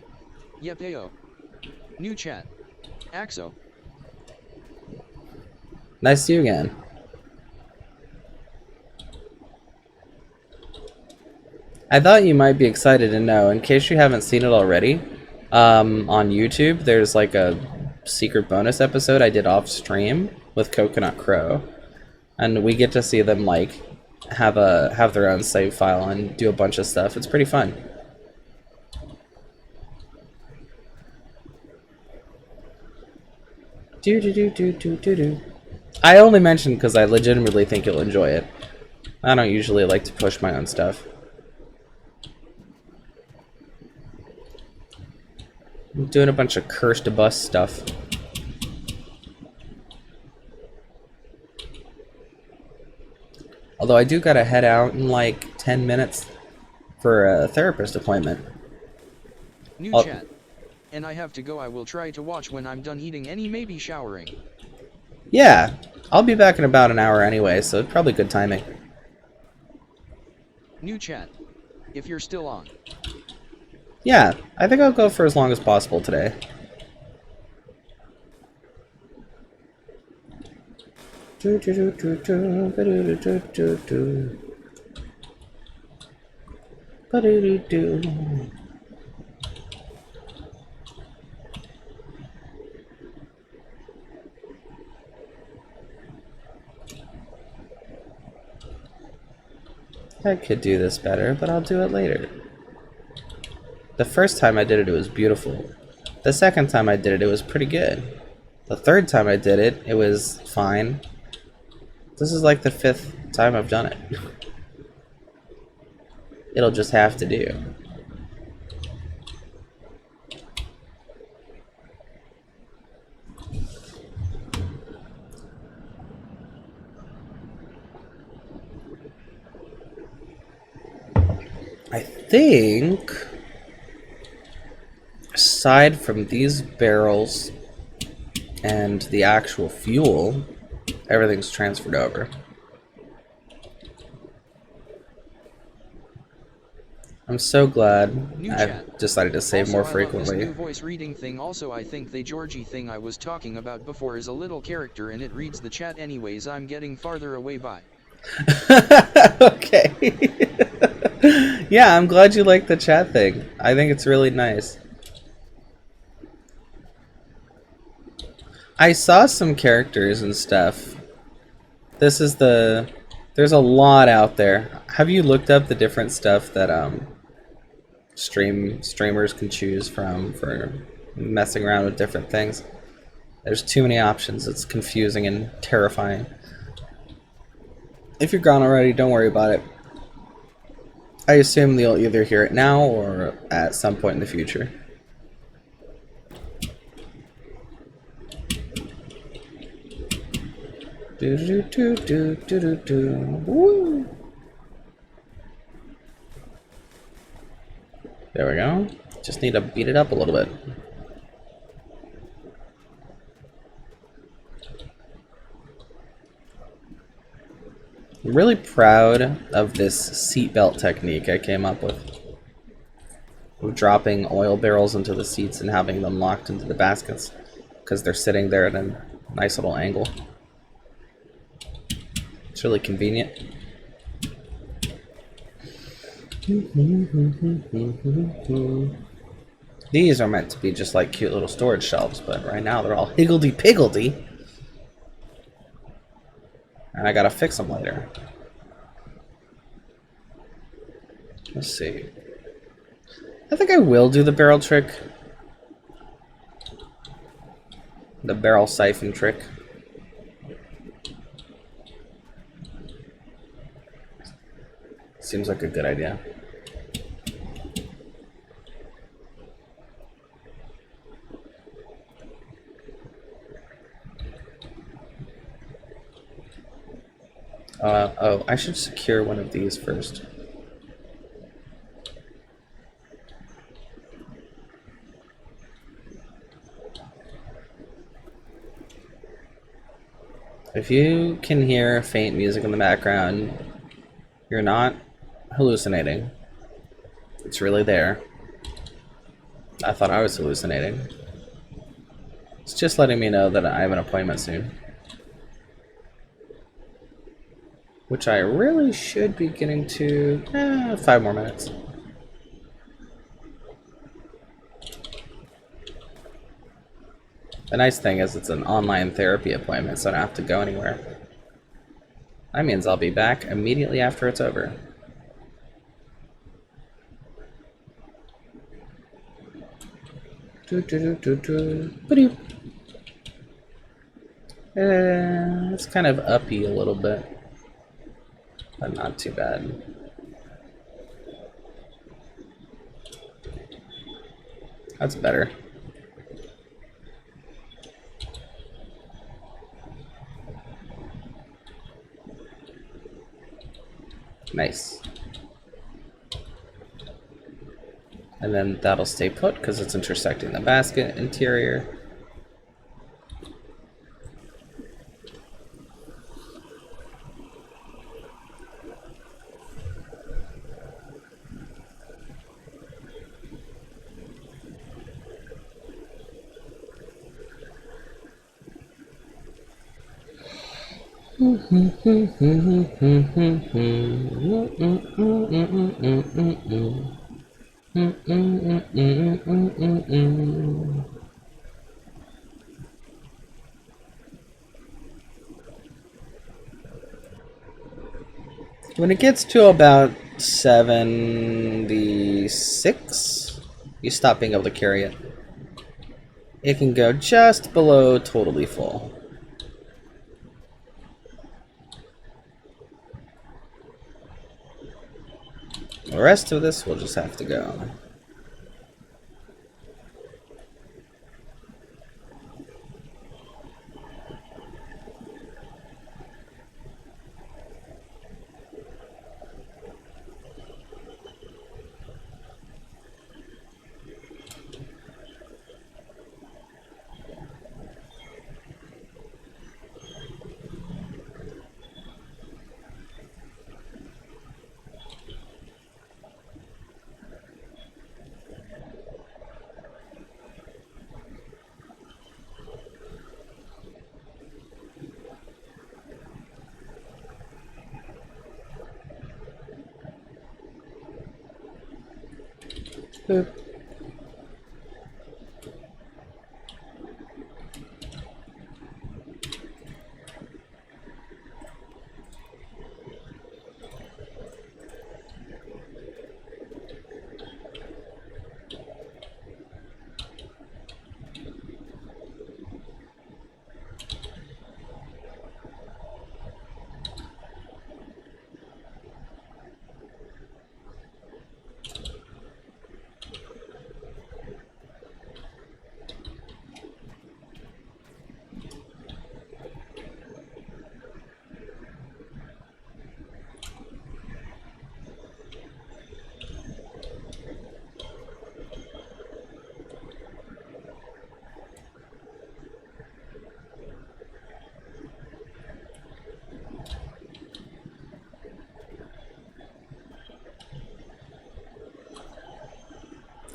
Yep, ayo. New chat. Axo. Nice to see you again. I thought you might be excited to know, in case you haven't seen it already, on YouTube, there's like a secret bonus episode I did off stream with Coconut Crow. And we get to see them like have their own save file and do a bunch of stuff. It's pretty fun. Do do do do do do do. I only mention because I legitimately think you'll enjoy it. I don't usually like to push my own stuff. I'm doing a bunch of cursed bus stuff. Although I do gotta head out in like 10 minutes for a therapist appointment. New chat. And I have to go. I will try to watch when I'm done eating any, maybe showering. Yeah, I'll be back in about an hour anyway, so it's probably good timing. New chat. If you're still on. Yeah, I think I'll go for as long as possible today. Do do do do do do do do do do do. I could do this better, but I'll do it later. The first time I did it, it was beautiful. The second time I did it, it was pretty good. The third time I did it, it was fine. This is like the 5th time I've done it. It'll just have to do. I think, aside from these barrels and the actual fuel, everything's transferred over. I'm so glad I've decided to save more frequently. This new voice reading thing. Also, I think the Georgie thing I was talking about before is a little character and it reads the chat anyways. I'm getting farther away by. Okay. Yeah, I'm glad you like the chat thing. I think it's really nice. I saw some characters and stuff. There's a lot out there. Have you looked up the different stuff that streamers can choose from for messing around with different things? There's too many options. It's confusing and terrifying. If you're gone already, don't worry about it. I assume you'll either hear it now or at some point in the future. Do do do do do do do. Woo! There we go. Just need to beat it up a little bit. I'm really proud of this seatbelt technique I came up with. Of dropping oil barrels into the seats and having them locked into the baskets because they're sitting there at a nice little angle. It's really convenient. These are meant to be just like cute little storage shelves, but right now they're all higgledy-piggledy. And I gotta fix them later. Let's see. I think I will do the barrel trick. The barrel siphon trick. Seems like a good idea. Oh, I should secure one of these first. If you can hear faint music in the background, you're not hallucinating. It's really there. I thought I was hallucinating. It's just letting me know that I have an appointment soon. Which I really should be getting to 5 more minutes. The nice thing is it's an online therapy appointment, so I don't have to go anywhere. That means I'll be back immediately after it's over. It's kind of uppy a little bit, but not too bad. That's better. Nice. And then that'll stay put because it's intersecting the basket interior. When it gets to about 76, you stop being able to carry it. It can go just below totally full. The rest of this will just have to go. Boop.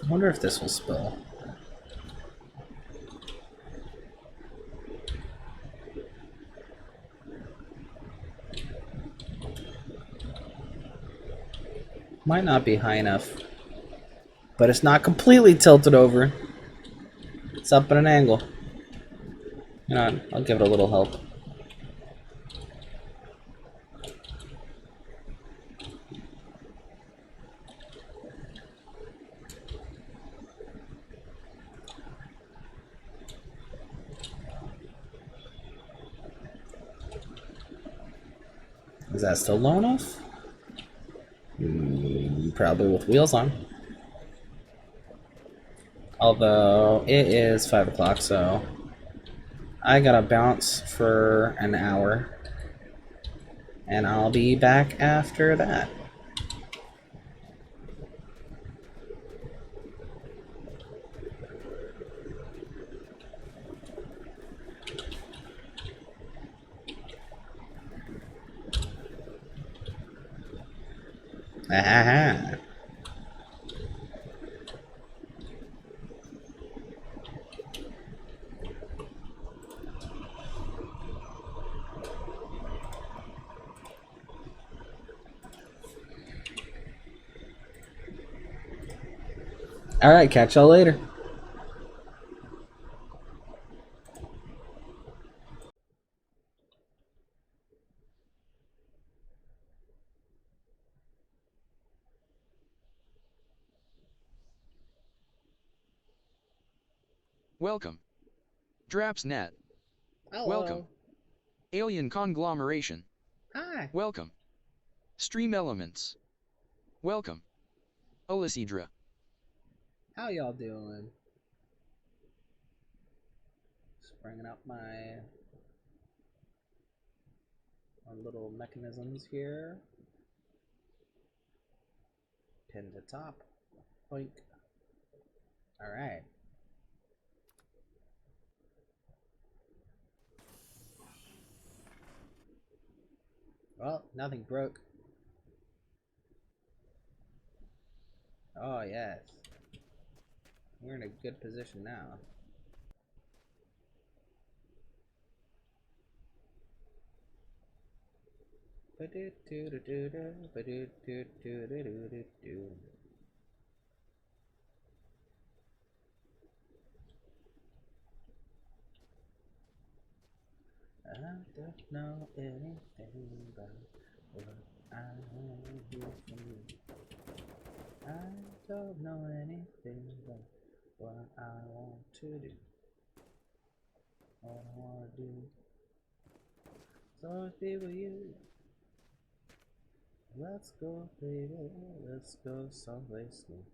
wonder if this will spill. Might not be high enough. But it's not completely tilted over. It's up at an angle. Hang on, I'll give it a little help. Is that still low enough? Probably with wheels on. Although it is 5 o'clock, so I gotta bounce for an hour. And I'll be back after that. Aha. Alright, catch y'all later. Welcome. Drapsnet. Hello. Welcome. Alien Conglomeration. Hi. Welcome. Stream Elements. Welcome. Olisidra. How y'all doing? Just bringing up my little mechanisms here. Pin to top. Boink. Alright. Well, nothing broke. Oh, yes. We're in a good position now. I don't know anything about what I want you from you. I don't know anything about what I want to do. All I want to do is always be with you. Let's go, baby. Let's go someplace new.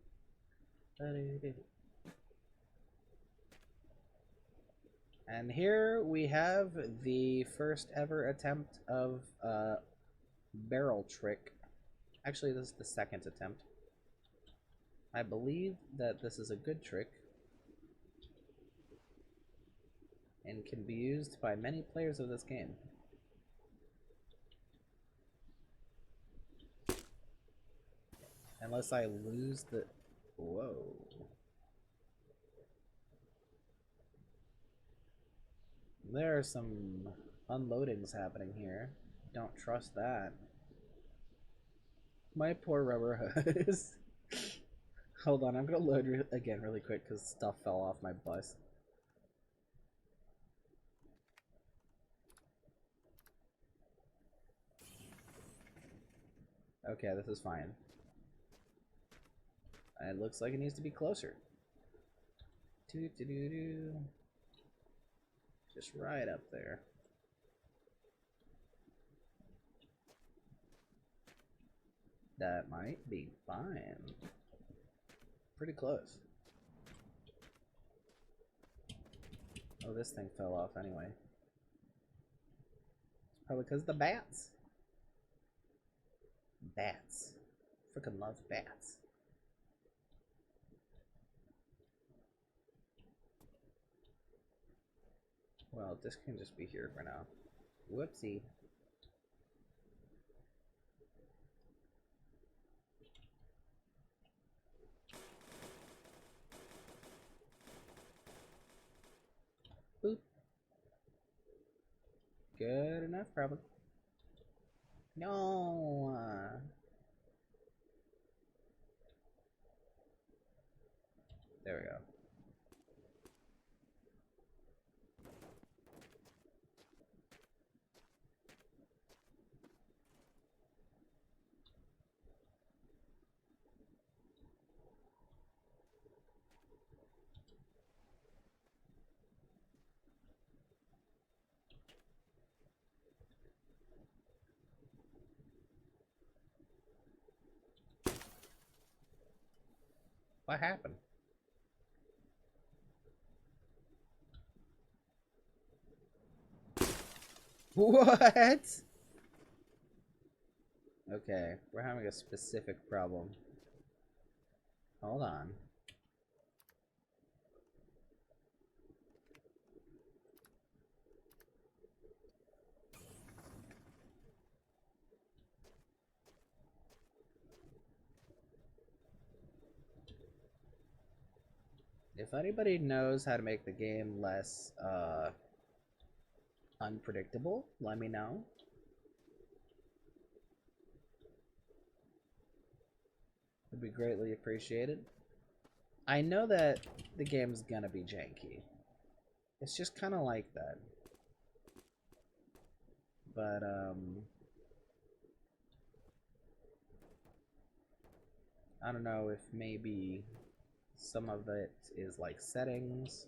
And here we have the first ever attempt of barrel trick. Actually, this is the second attempt. I believe that this is a good trick and can be used by many players of this game. Unless I lose the... Whoa. There are some unloadings happening here. Don't trust that. My poor rubber hose. Hold on, I'm gonna load again really quick because stuff fell off my bus. Okay, this is fine. It looks like it needs to be closer. Doo-doo-doo-doo. Just right up there. That might be fine. Pretty close. Oh, this thing fell off anyway. It's probably because of the bats. Bats. Freaking love bats. Well, this can just be here for now. Whoopsie. good enough, probably. No. There we go. What happened? What? Okay, we're having a specific problem. Hold on. If anybody knows how to make the game less unpredictable, let me know. Would be greatly appreciated. I know that the game's gonna be janky. It's just kind of like that. But, I don't know if maybe some of it is like settings,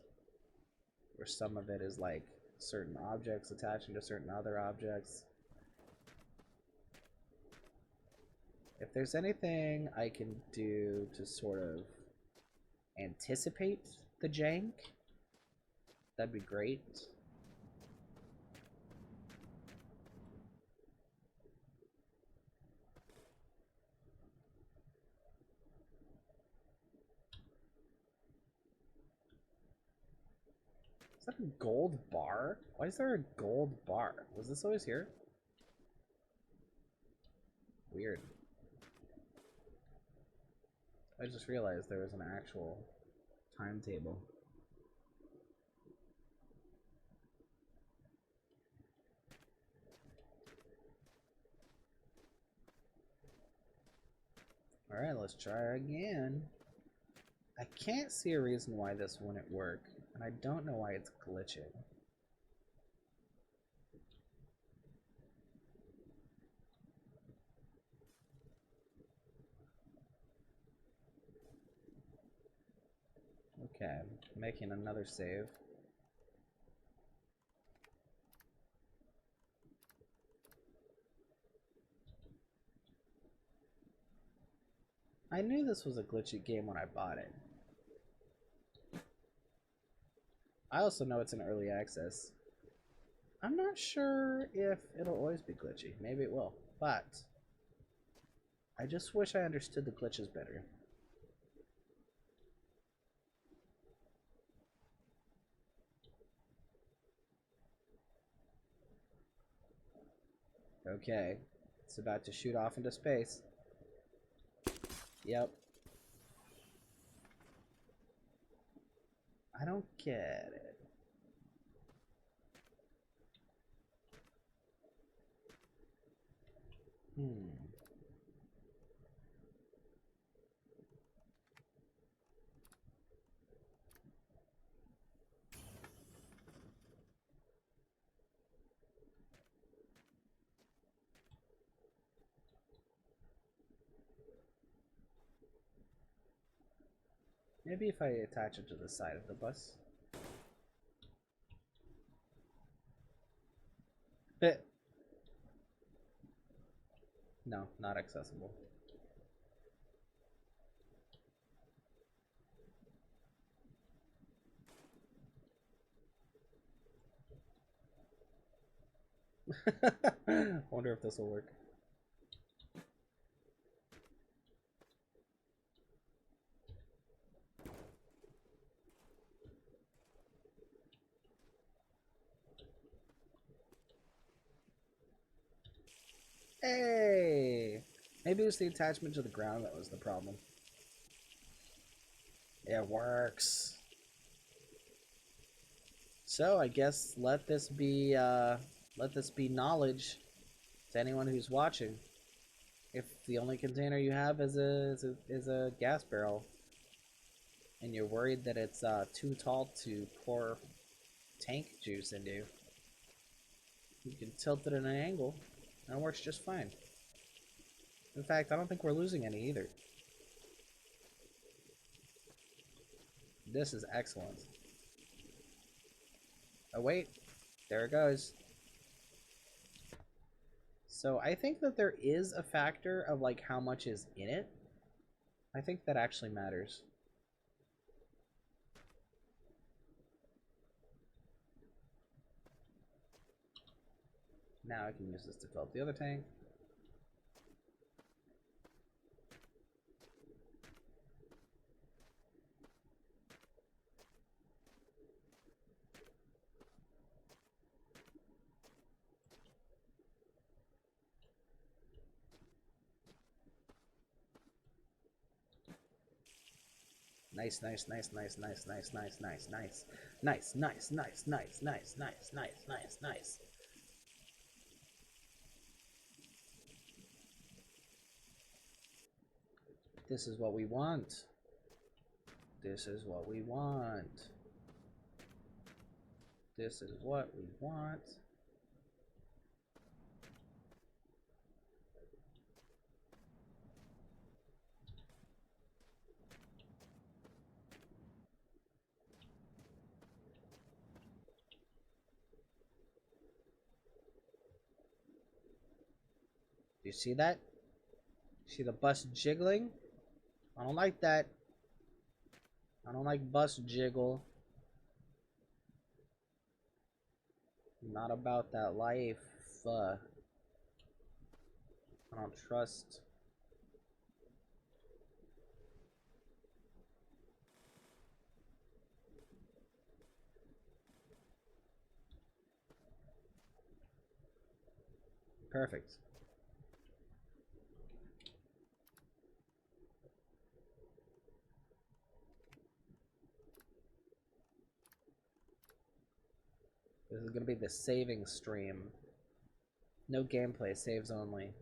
or some of it is like certain objects attaching to certain other objects. If there's anything I can do to sort of anticipate the jank, that'd be great. Is that a gold bar? Why is there a gold bar? Was this always here? Weird. I just realized there was an actual timetable. Alright, let's try again. I can't see a reason why this wouldn't work, and I don't know why it's glitching. Okay, making another save. I knew this was a glitchy game when I bought it. I also know it's in early access. I'm not sure if it'll always be glitchy. Maybe it will. But I just wish I understood the glitches better. Okay. It's about to shoot off into space. Yep. I don't get it. Maybe if I attach it to the side of the bus. But no, not accessible. Wonder if this will work. Hey! Maybe it was the attachment to the ground that was the problem. It works. So I guess let this be Let this be knowledge to anyone who's watching. If the only container you have is a gas barrel, and you're worried that it's too tall to pour tank juice into, you can tilt it at an angle, and it works just fine. In fact, I don't think we're losing any either. This is excellent. Oh wait, there it goes. So I think that there is a factor of like how much is in it. I think that actually matters. Now I can use this to fill up the other tank. Nice, nice, nice, nice, nice, nice, nice, nice, nice. Nice, nice, nice, nice, nice, nice, nice, nice, nice. This is what we want. This is what we want. This is what we want. Do you see that? See the bus jiggling? I don't like that. I don't like bus jiggle. Not about that life. I don't trust. Perfect. This is gonna be the saving stream. No gameplay, saves only.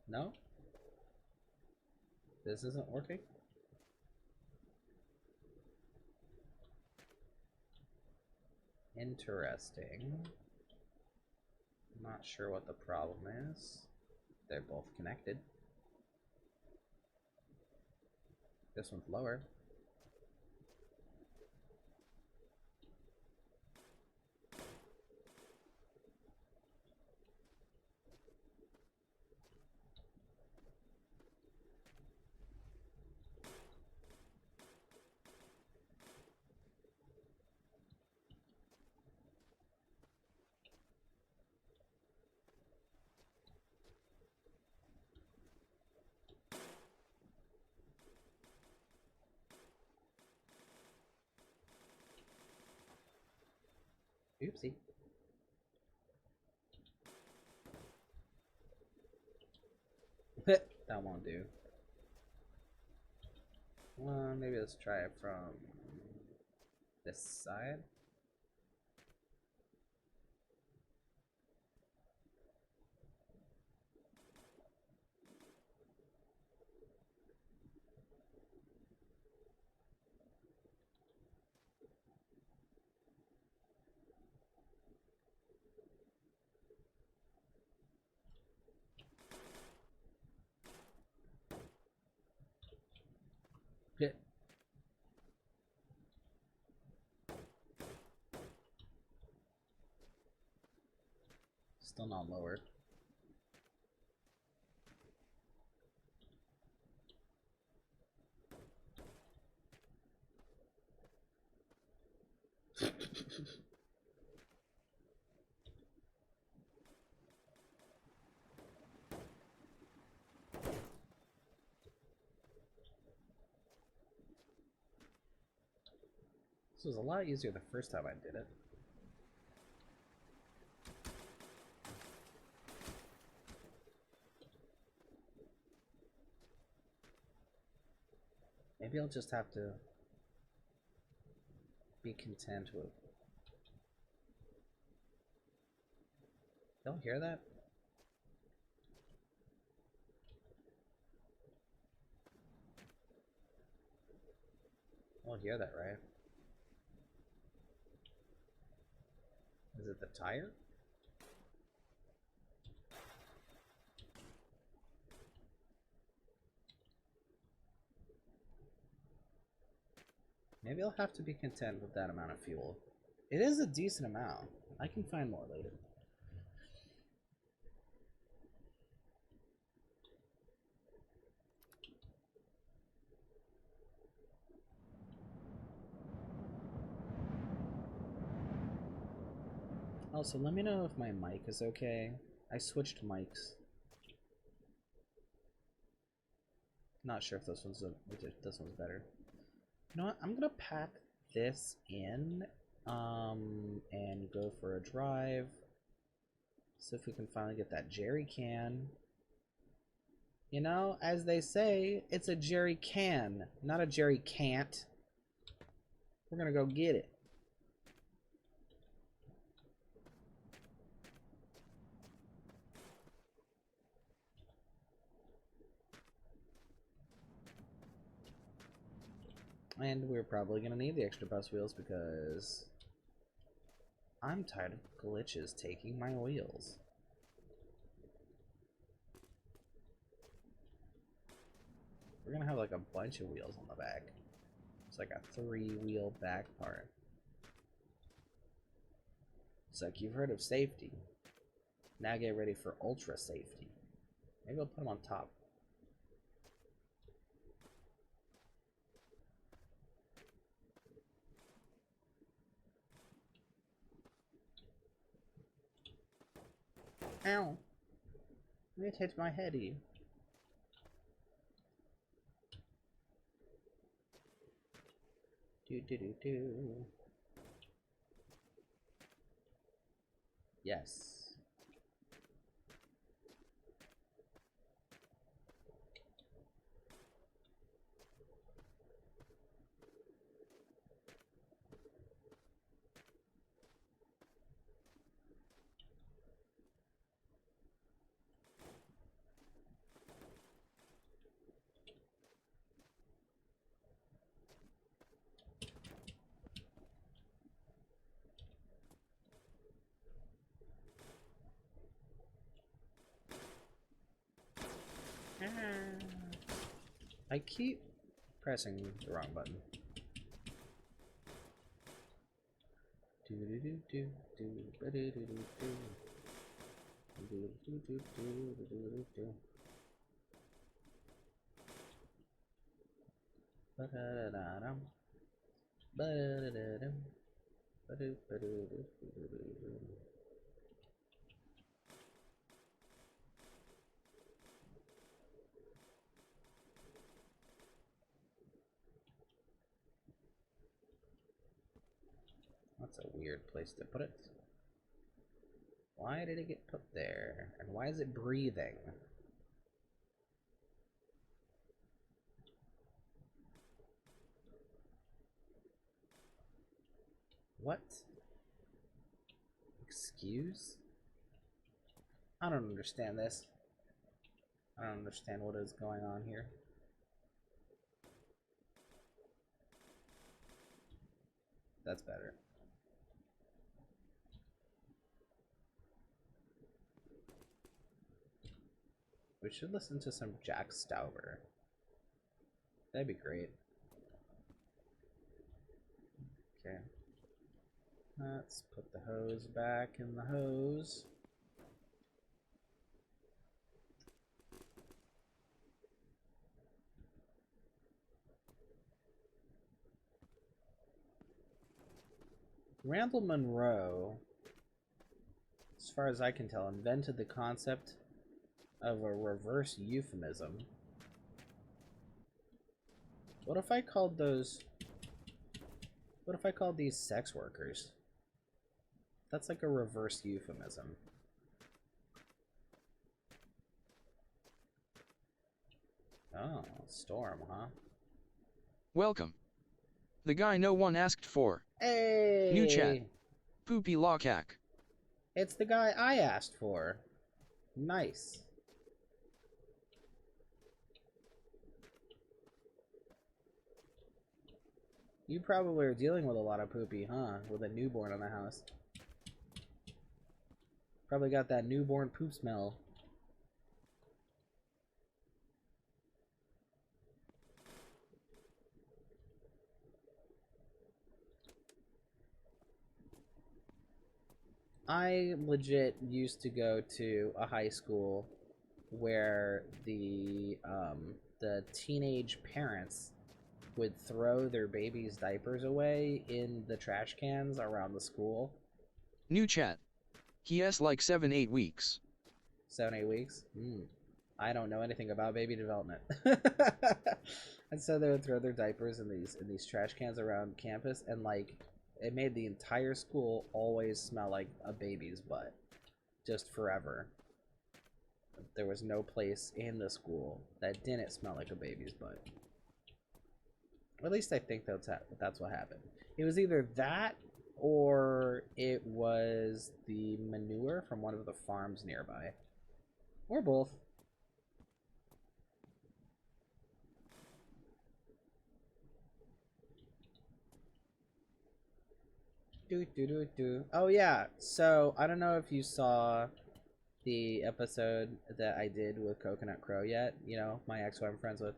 No? This isn't working? Interesting. I'm not sure what the problem is. They're both connected. This one's lower. Oopsie. That won't do. Well, maybe let's try it from this side. Hit. Still not lower. This was a lot easier the first time I did it. Maybe I'll just have to be content with... Don't hear that? Don't hear that, right? Is it the tire? Maybe I'll have to be content with that amount of fuel. It is a decent amount. I can find more later. Also, let me know if my mic is okay. I switched mics. Not sure if this one's better. You know what? I'm gonna pack this in, and go for a drive. See if we can finally get that jerry can. You know, as they say, it's a jerry can, not a jerry can't. We're gonna go get it. And we're probably gonna need the extra bus wheels because I'm tired of glitches taking my wheels. We're gonna have like a bunch of wheels on the back. It's like a 3-wheel back part. It's like, you've heard of safety. Now get ready for ultra safety. Maybe I'll put them on top. Ow! It hit my heady. Do. Yes. I keep pressing the wrong button. That's a weird place to put it. Why did it get put there? And why is it breathing? What? Excuse? I don't understand this. I don't understand what is going on here. That's better. We should listen to some Jack Stauber. That'd be great. Okay. Let's put the hose back in the hose. Randall Munro, as far as I can tell, invented the concept of a reverse euphemism. What if I called those... What if I called these sex workers? That's like a reverse euphemism. Oh, storm, huh? Welcome. The guy no one asked for. Hey! New chat. Poopy Lockhack. It's the guy I asked for. Nice. You probably are dealing with a lot of poopy, huh? With a newborn on the house. Probably got that newborn poop smell. I legit used to go to a high school where the teenage parents would throw their babies' diapers away in the trash cans around the school. New chat. He has like 7-8 weeks. 7-8 weeks? I don't know anything about baby development. And so they would throw their diapers in these trash cans around campus, and like it made the entire school always smell like a baby's butt. Just forever. There was no place in the school that didn't smell like a baby's butt. Or at least I think that's what happened. It was either that or it was the manure from one of the farms nearby. Or both. Oh yeah, so I don't know if you saw the episode that I did with Coconut Crow yet. You know, my ex who I'm friends with.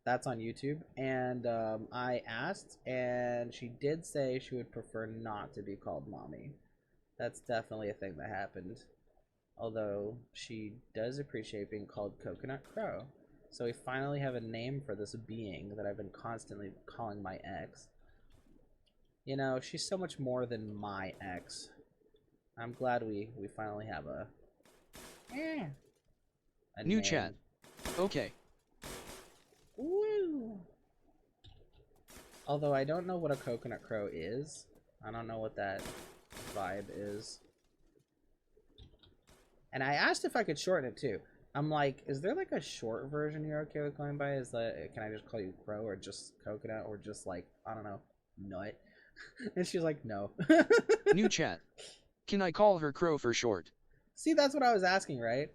That's on YouTube. And I asked, and she did say she would prefer not to be called Mommy. That's definitely a thing that happened. Although she does appreciate being called Coconut Crow. So we finally have a name for this being that I've been constantly calling my ex. You know, she's so much more than my ex. I'm glad we finally have a New name. chat. Okay. Woo! Although I don't know what a Coconut Crow is. I don't know what that vibe is. And I asked if I could shorten it too. I'm like, is there like a short version you're okay with going by? Is that, can I just call you Crow or just Coconut or just like, I don't know, Nut? And she's like, no. New chat. Can I call her Crow for short? See, that's what I was asking, right?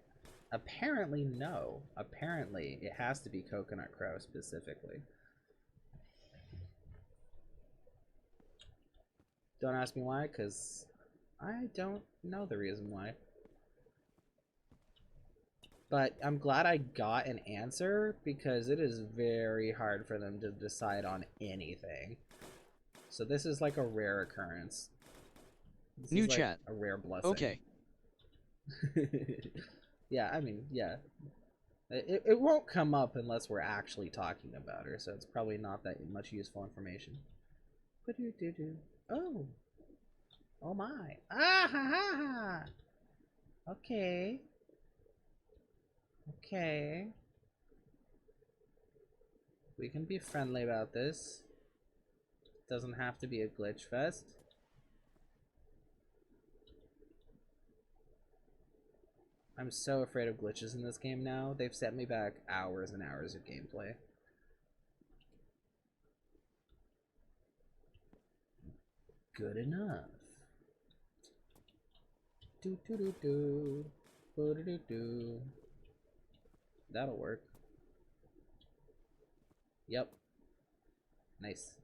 Apparently, no. Apparently, it has to be Coconut Crow specifically. Don't ask me why, because I don't know the reason why. But I'm glad I got an answer, because it is very hard for them to decide on anything. So this is like a rare occurrence. This New is like chat. a rare blessing. Okay. Yeah, I mean, yeah. It won't come up unless we're actually talking about her, so it's probably not that much useful information. Oh. Oh my. Ah ha ha ha. Okay. Okay. We can be friendly about this. Doesn't have to be a glitch fest. I'm so afraid of glitches in this game now. They've set me back hours and hours of gameplay. Good enough. Do do do do. Do do do. That'll work. Yep. Nice.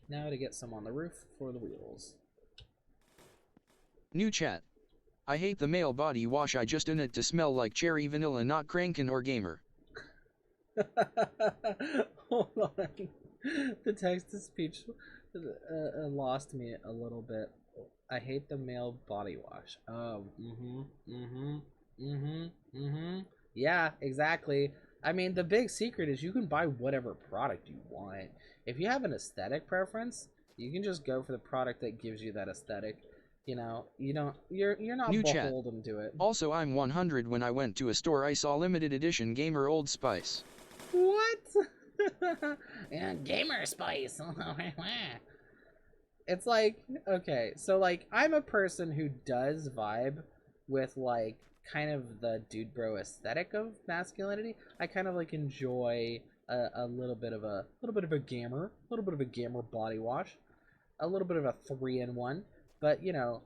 Now to get some on the roof for the wheels. New chat. I hate the male body wash. I just in it to smell like cherry vanilla, not crankin' or gamer. Hold on. The text-to-speech lost me a little bit. I hate the male body wash. Yeah, exactly. I mean, the big secret is you can buy whatever product you want. If you have an aesthetic preference, you can just go for the product that gives you that aesthetic. You know, you're not New chat. beholden to it. Also, I'm 100. When I went to a store, I saw limited edition gamer Old Spice. What? Yeah, gamer spice. It's like, okay, so like I'm a person who does vibe with like kind of the dude bro aesthetic of masculinity. I kind of like enjoy a little bit of a gamer body wash, a little bit of a 3-in-1. But you know,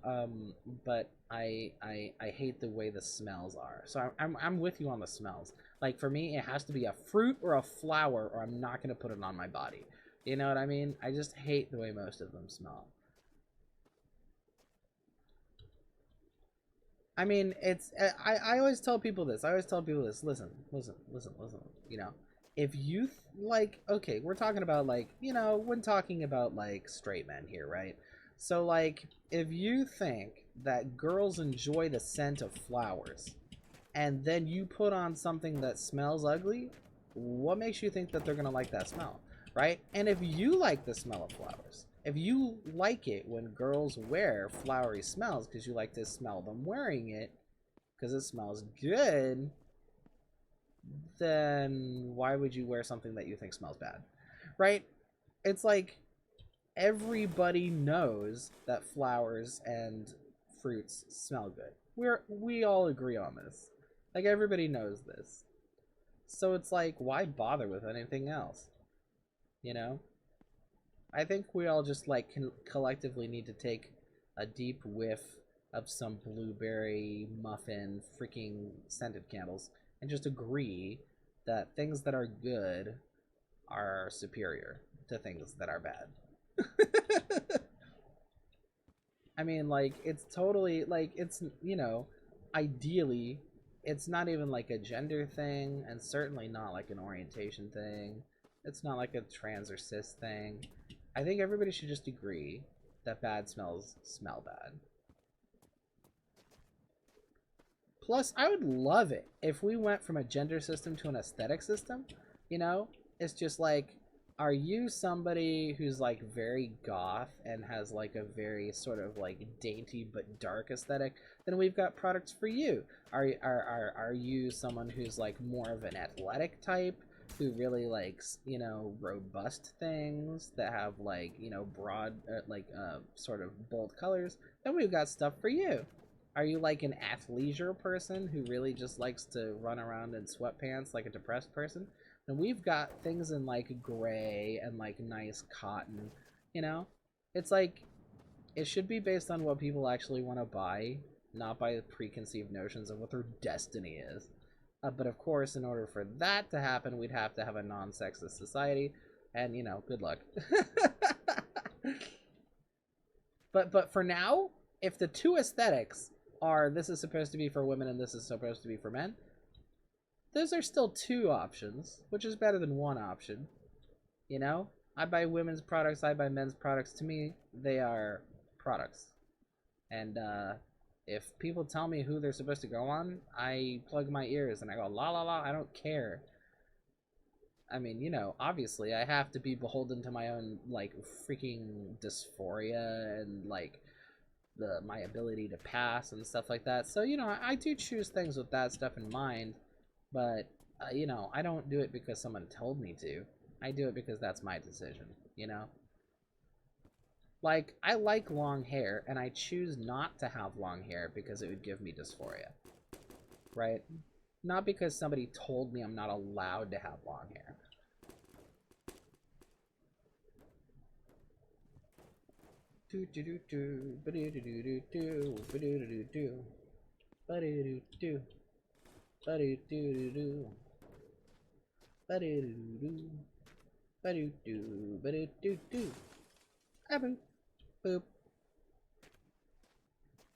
but I hate the way the smells are. So I'm with you on the smells. Like for me, it has to be a fruit or a flower, or I'm not gonna put it on my body. You know what I mean? I just hate the way most of them smell. I mean, it's I always tell people this. I always tell people this. Listen. You know, if you like, okay, we're talking about like, you know, when talking about like straight men here, right? So like, if you think that girls enjoy the scent of flowers, and then you put on something that smells ugly, what makes you think that they're gonna like that smell, right? And if you like the smell of flowers, if you like it when girls wear flowery smells because you like to smell them wearing it because it smells good, then why would you wear something that you think smells bad, right? It's like everybody knows that flowers and fruits smell good. We all agree on this. Like everybody knows this. So it's like, why bother with anything else? You know? I think we all just like collectively need to take a deep whiff of some blueberry muffin freaking scented candles and just agree that things that are good are superior to things that are bad. I mean, like, it's totally, like, it's, you know, ideally, it's not even like a gender thing, and certainly not like an orientation thing. It's not like a trans or cis thing. I think everybody should just agree that bad smells smell bad. Plus, I would love it if we went from a gender system to an aesthetic system. You know, it's just like, are you somebody who's like very goth and has like a very sort of like dainty but dark aesthetic? Then we've got products for you. Are you someone who's like more of an athletic type who really likes, you know, robust things that have like, you know, broad sort of bold colors? Then we've got stuff for you. Are you like an athleisure person who really just likes to run around in sweatpants like a depressed person? And we've got things in like gray and like nice cotton, you know? It's like, it should be based on what people actually want to buy, not by preconceived notions of what their destiny is. But of course, in order for that to happen, we'd have to have a non-sexist society, and you know, good luck. But for now, if the two aesthetics are this is supposed to be for women and this is supposed to be for men, those are still two options, which is better than one option. You know? I buy women's products, I buy men's products. To me, they are products. And if people tell me who they're supposed to go on, I plug my ears and I go, la la la, I don't care. I mean, you know, obviously I have to be beholden to my own, like, freaking dysphoria and, like, my ability to pass and stuff like that. So, you know, I do choose things with that stuff in mind, but, you know, I don't do it because someone told me to. I do it because that's my decision, you know? Like, I like long hair, and I choose not to have long hair because it would give me dysphoria, right? Not because somebody told me I'm not allowed to have long hair. Do do do do, ba do do do do do, ba do do do do, ba do do do, ba do do do do, ba do do do, ba do do, ba do do do, ah boop, boop.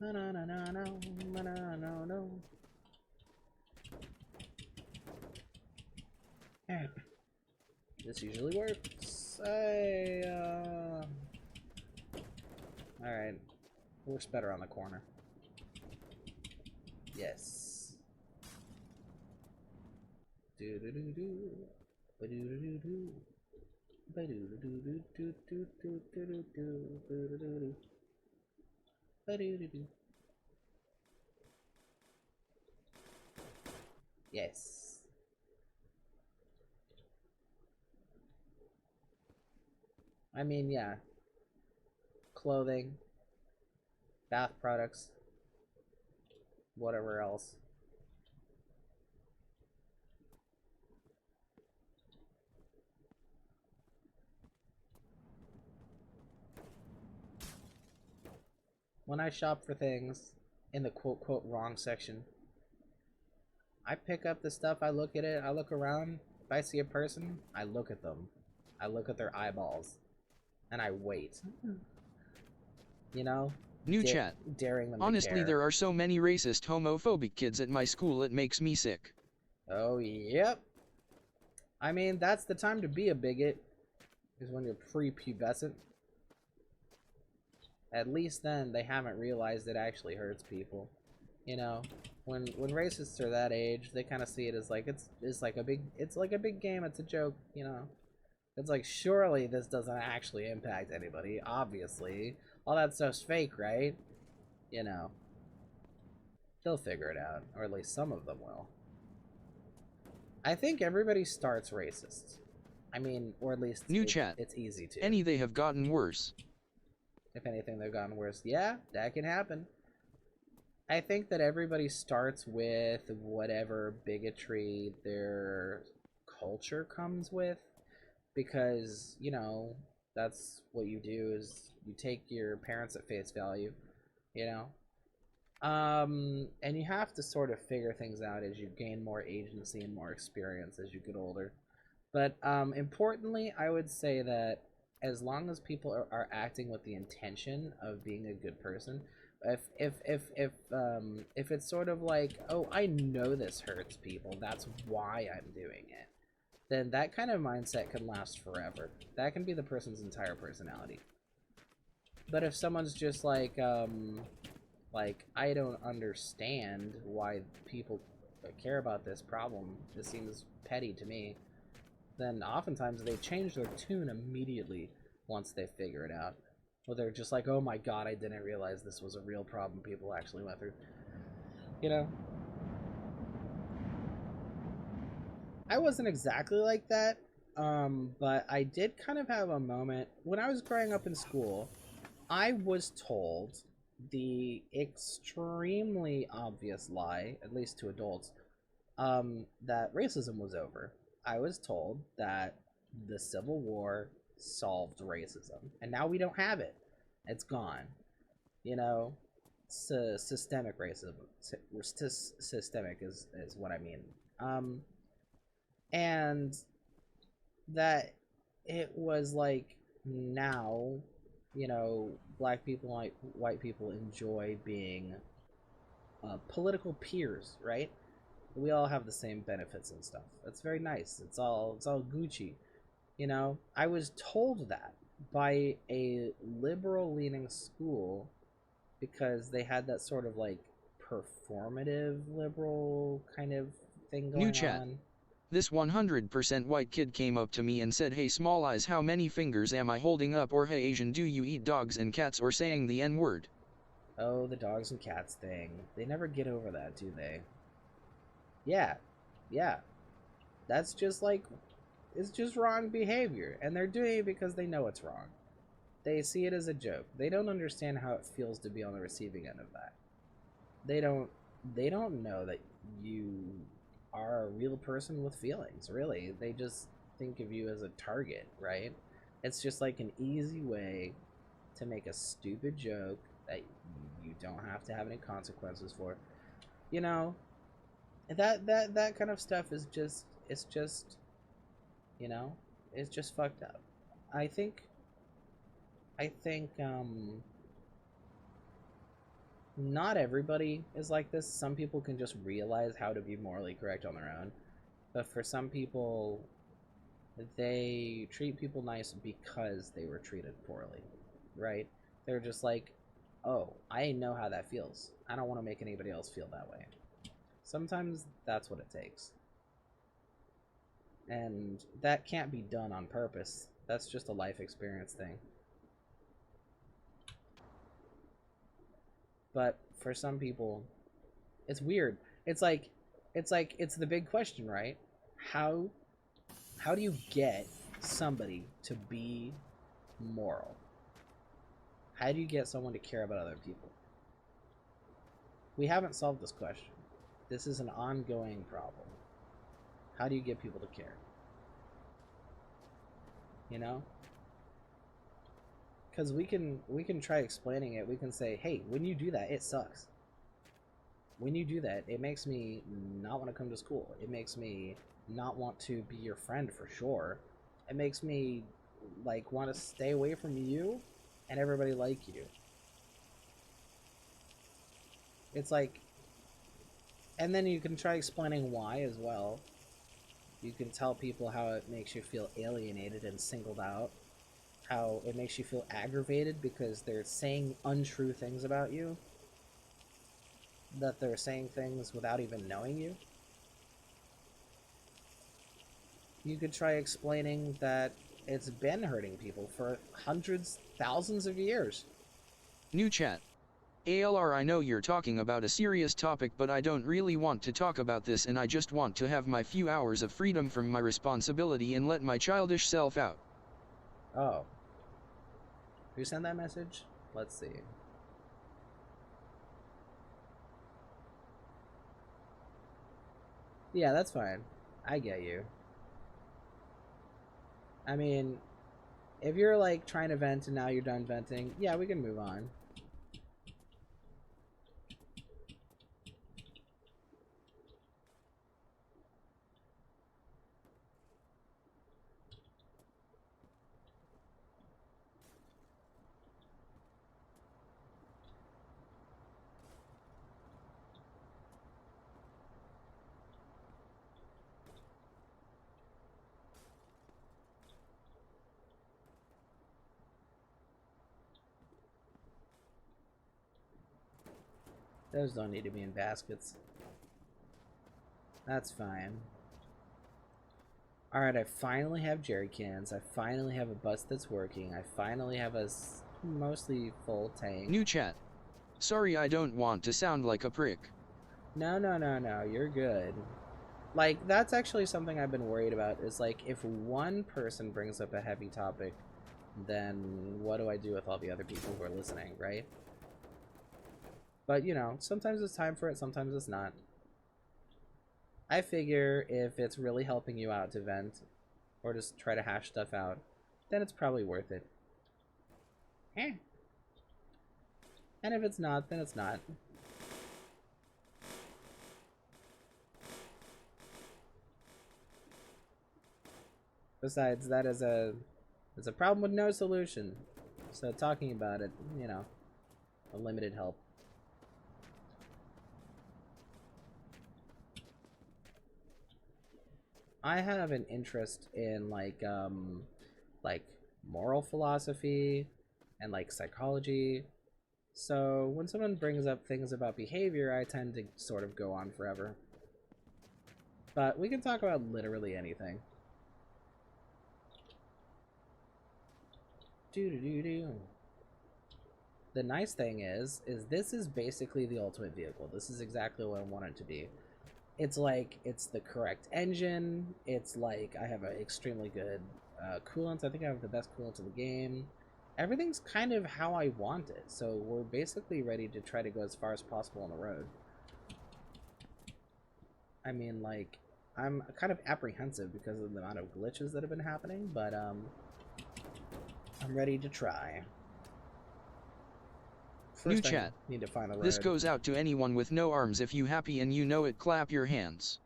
Na na na na no, na na no no. Alright. This usually works. Alright. Works better on the corner. Yes. Do do do do. Ba do do do do. Ba do do do do do do do do do. Ba do do do. Ba do do do. Yes. I mean, yeah. Clothing, bath products, whatever else. when I shop for things in the quote wrong section, I pick up the stuff, I look at it, I look around. If I see a person, I look at them. I look at their eyeballs. And I wait. You know? New chat. Daring them Honestly, to care. there are so many racist, homophobic kids at my school it makes me sick. Oh, yep. I mean, that's the time to be a bigot. Is when you're prepubescent. At least then, they haven't realized it actually hurts people. You know, when racists are that age, they kind of see it as like it's like a big game. It's a joke. You know, it's like surely this doesn't actually impact anybody. Obviously, all that stuff's fake, right? You know, they'll figure it out, or at least some of them will. I think everybody starts racist. I mean, or at least New chat. It's easy to. Any they have gotten worse. If anything, they've gotten worse. Yeah, that can happen. I think that everybody starts with whatever bigotry their culture comes with, because, you know, that's what you do, is you take your parents at face value, you know? And you have to sort of figure things out as you gain more agency and more experience as you get older. But importantly, I would say that as long as people are acting with the intention of being a good person, if it's sort of like, oh, I know this hurts people, that's why I'm doing it, then that kind of mindset can last forever. That can be the person's entire personality. But if someone's just like I don't understand why people care about this problem, this seems petty to me, then oftentimes they change their tune immediately once they figure it out. Or they're just like, oh my god, I didn't realize this was a real problem people actually went through. You know? I wasn't exactly like that, but I did kind of have a moment. When I was growing up in school, I was told the extremely obvious lie, at least to adults, that racism was over. I was told that the Civil War solved racism, and now we don't have it. It's gone. You know, systemic racism. Systemic is what I mean. And that it was like now, you know, black people and white people enjoy being political peers, right? We all have the same benefits and stuff. That's very nice. It's all Gucci. You know, I was told that by a liberal-leaning school because they had that sort of like performative liberal kind of thing going New chat. on. This 100% white kid came up to me and said, hey small eyes, how many fingers am I holding up? Or hey Asian, do you eat dogs and cats? Or saying the N-word. Oh, the dogs and cats thing. They never get over that, do they? Yeah. Yeah. That's just like, it's just wrong behavior. And they're doing it because they know it's wrong. They see it as a joke. They don't understand how it feels to be on the receiving end of that. They don't know that you are a real person with feelings, really. They just think of you as a target, right? It's just like an easy way to make a stupid joke that you don't have to have any consequences for. You know, that kind of stuff is just, it's just, you know, it's just fucked up. I think not everybody is like this. Some people can just realize how to be morally correct on their own. But for some people, they treat people nice because they were treated poorly, right? They're just like, oh, I know how that feels. I don't want to make anybody else feel that way. Sometimes that's what it takes. And that can't be done on purpose. That's just a life experience thing. But for some people, it's weird. It's the big question, right? How do you get somebody to be moral? How do you get someone to care about other people? We haven't solved this question. This is an ongoing problem. How do you get people to care? You know? Because we can try explaining it. We can say, hey, when you do that, it sucks. When you do that, it makes me not want to come to school. It makes me not want to be your friend for sure. It makes me like want to stay away from you and everybody like you. It's like, and then you can try explaining why as well. You can tell people how it makes you feel alienated and singled out. How it makes you feel aggravated because they're saying untrue things about you. That they're saying things without even knowing you. You could try explaining that it's been hurting people for hundreds, thousands of years. New chat. ALR, I know you're talking about a serious topic, but I don't really want to talk about this, and I just want to have my few hours of freedom from my responsibility and let my childish self out. Oh. Who sent that message? Let's see. Yeah, that's fine. I get you. I mean, if you're like trying to vent and now you're done venting, yeah, we can move on. Those don't need to be in baskets. That's fine. Alright, I finally have jerry cans. I finally have a bus that's working. I finally have a mostly full tank. New chat. Sorry, I don't want to sound like a prick. No, no, no, no. You're good. Like, that's actually something I've been worried about, is like, if one person brings up a heavy topic, then what do I do with all the other people who are listening, right? But, you know, sometimes it's time for it, sometimes it's not. I figure if it's really helping you out to vent, or just try to hash stuff out, then it's probably worth it. Eh. And if it's not, then it's not. Besides, that is a problem with no solution. So talking about it, you know, a limited help. I have an interest in like moral philosophy and like psychology. So when someone brings up things about behavior, I tend to sort of go on forever. But we can talk about literally anything. Do. The nice thing is this is basically the ultimate vehicle. This is exactly what I want it to be. It's like, it's the correct engine. It's like, I have an extremely good coolant. I think I have the best coolant in the game. Everything's kind of how I want it. So we're basically ready to try to go as far as possible on the road. I mean, like, I'm kind of apprehensive because of the amount of glitches that have been happening, but I'm ready to try. New First, I chat. need to find the road. This goes out to anyone with no arms. If you happy and you know it, clap your hands.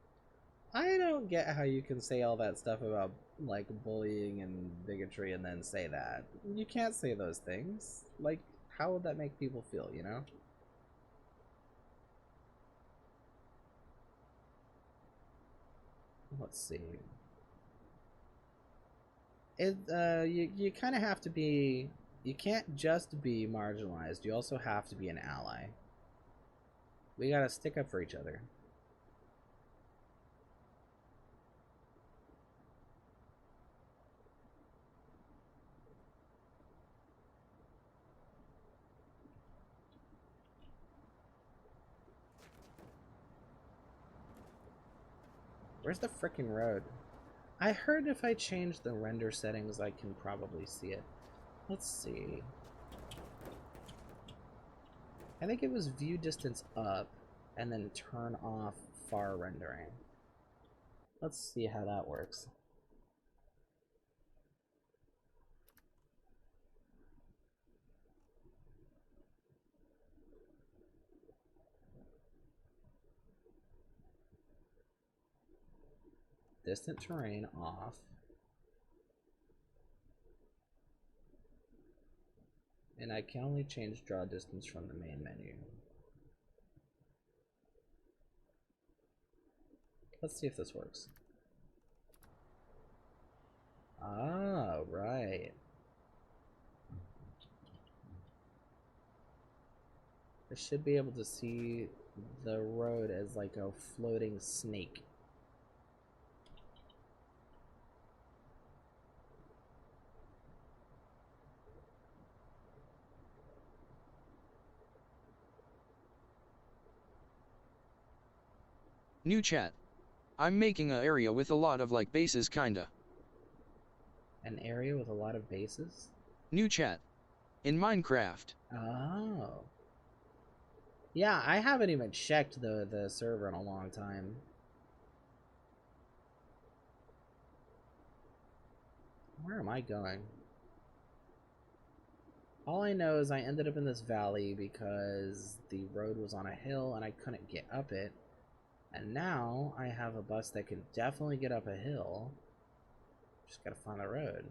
I don't get how you can say all that stuff about, like, bullying and bigotry and then say that. You can't say those things. Like, how would that make people feel, you know? Let's see. You kind of have to be... You can't just be marginalized. You also have to be an ally. We gotta stick up for each other. Where's the frickin' road? I heard if I change the render settings, I can probably see it. Let's see. I think it was view distance up, and then turn off far rendering. Let's see how that works. distant terrain off. And I can only change draw distance from the main menu. Let's see if this works. Ah, right. I should be able to see the road as like a floating snake. New chat. I'm making a area with a lot of like bases kinda. An area with a lot of bases? New chat. In Minecraft. Oh. Yeah, I haven't even checked the server in a long time. Where am I going? All I know is I ended up in this valley because the road was on a hill and I couldn't get up it. And now I have a bus that can definitely get up a hill. Just gotta find the road.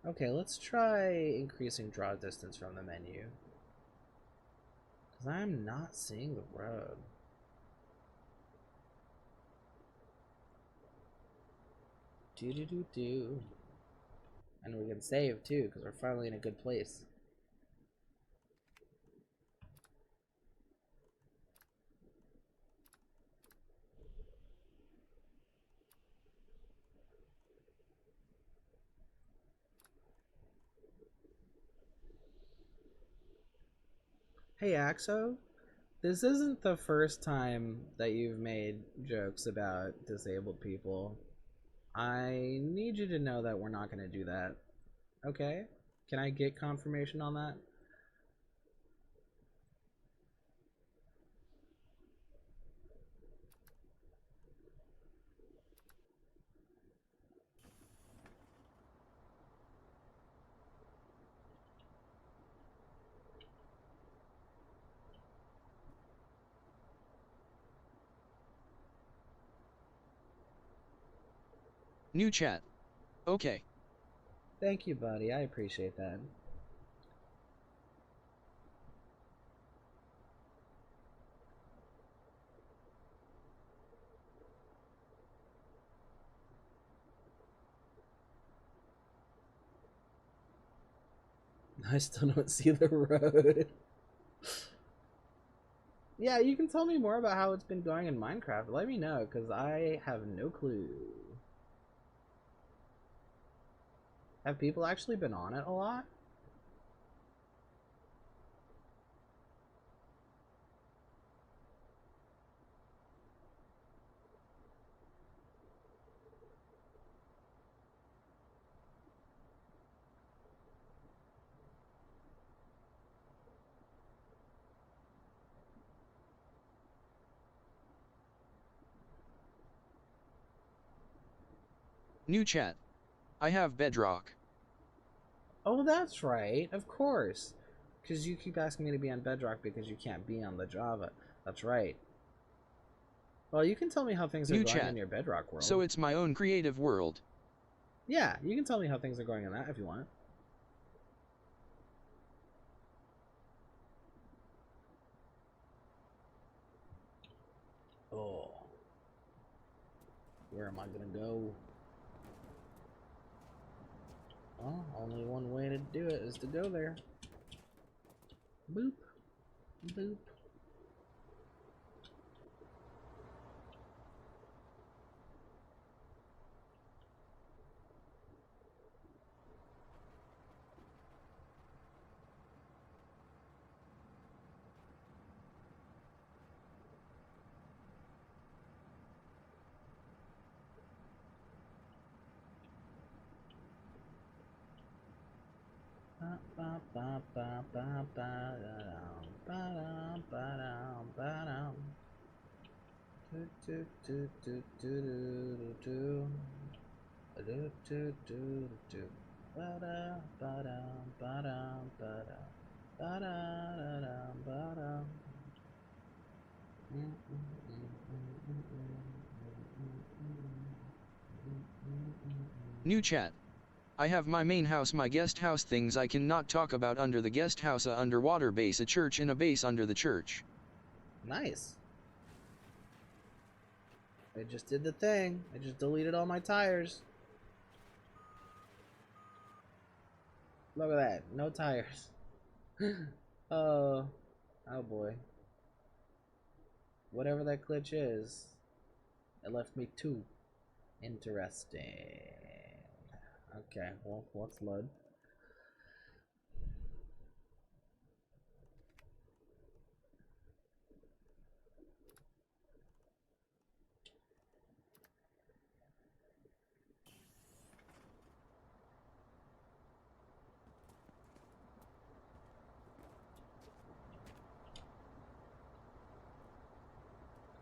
Okay, let's try increasing draw distance from the menu. Because I'm not seeing the road. Do. And we can save too, because we're finally in a good place. Hey Axo, this isn't the first time that you've made jokes about disabled people. I need you to know that we're not going to do that. Okay? Can I get confirmation on that? New chat. Okay. Thank you, buddy. I appreciate that. I still don't see the road. Yeah, you can tell me more about how it's been going in Minecraft. Let me know, because I have no clue. Have people actually been on it a lot? New chat. I have bedrock. Oh, that's right. Of course. Because you keep asking me to be on Bedrock because you can't be on the Java. That's right. Well, you can tell me how things are New going in chat. your Bedrock world. So it's my own creative world. Yeah, you can tell me how things are going in that if you want. Oh. Where am I gonna go? Well, only one way to do it is to go there. Boop. Boop. New chat. I have my main house, my guest house, things I cannot talk about under the guest house, a underwater base, a church, and a base under the church. Nice. I just did the thing. I just deleted all my tires. Look at that. No tires. Oh. Oh boy. Whatever that glitch is, it left me too. Interesting. Okay, well, let's load.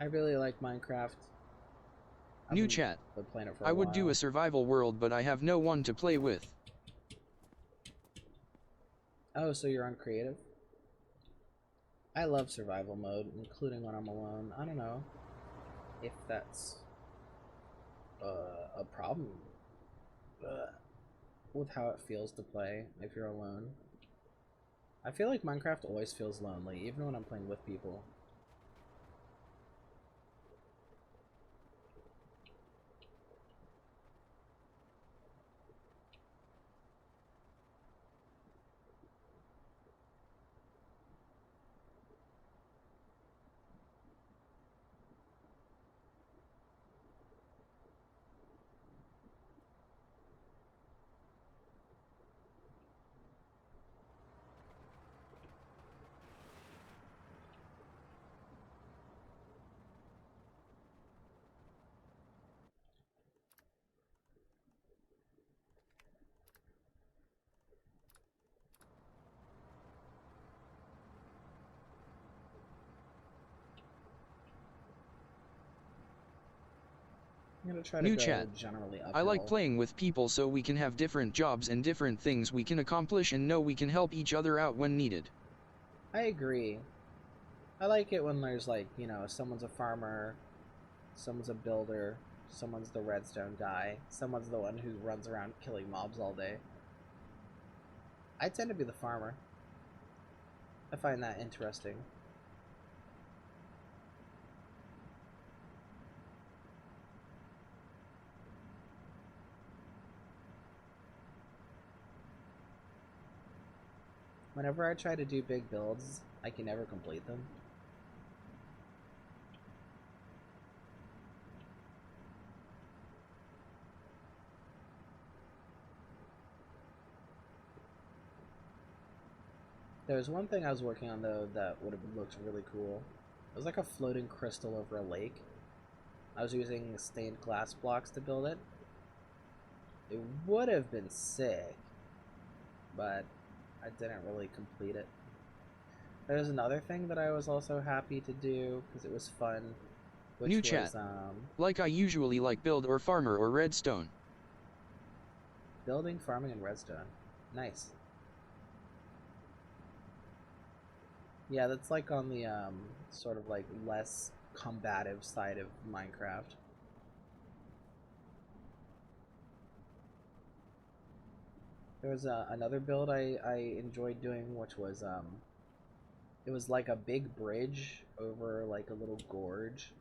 I really like Minecraft. New chat. Been playing it for I a would while. do a survival world, but I have no one to play with. Oh, so you're on creative? I love survival mode, including when I'm alone. I don't know if that's a problem with how it feels to play if you're alone. I feel like Minecraft always feels lonely, even when I'm playing with people. I'm gonna try to New go chat. generally uphill. I like playing with people so we can have different jobs and different things we can accomplish and know we can help each other out when needed. I agree. I like it when there's like, you know, someone's a farmer, someone's a builder, someone's the redstone guy, someone's the one who runs around killing mobs all day. I tend to be the farmer. I find that interesting. Whenever I try to do big builds, I can never complete them. There was one thing I was working on though that would have looked really cool. It was like a floating crystal over a lake. I was using stained glass blocks to build it. It would have been sick, but I didn't really complete it. There's another thing that I was also happy to do because it was fun, which New was chat. Like I usually like build or farmer or redstone. building, farming, and redstone. Nice. Yeah, that's like on the sort of like less combative side of Minecraft. There was another build I enjoyed doing, which was it was like a big bridge over like a little gorge,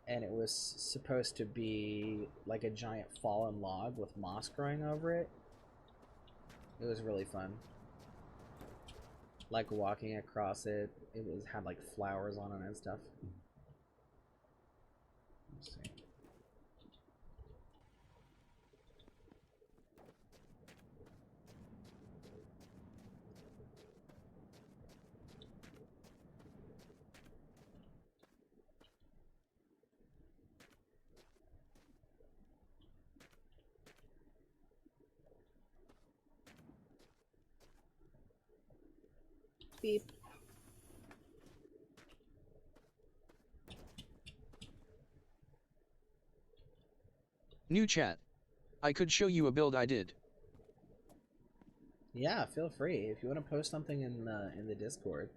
and it was supposed to be like a giant fallen log with moss growing over it. It was really fun. Like walking across it, it was had like flowers on it and stuff. Let's see. Beep. New chat. I could show you a build I did. Yeah, feel free. If you want to post something in the Discord,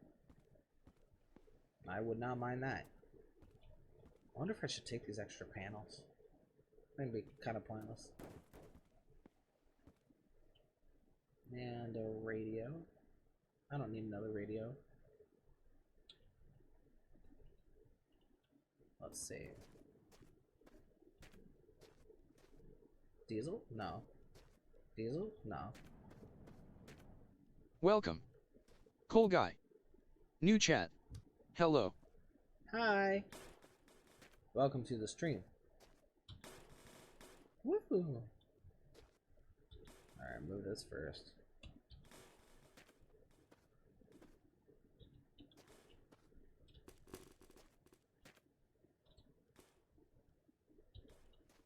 I would not mind that. I wonder if I should take these extra panels. That'd be kind of pointless. And a radio. I don't need another radio. Let's see. Diesel? No. Diesel? No. Welcome. Cool guy. New chat. Hello. Hi. Welcome to the stream. Woohoo. Alright, move this first.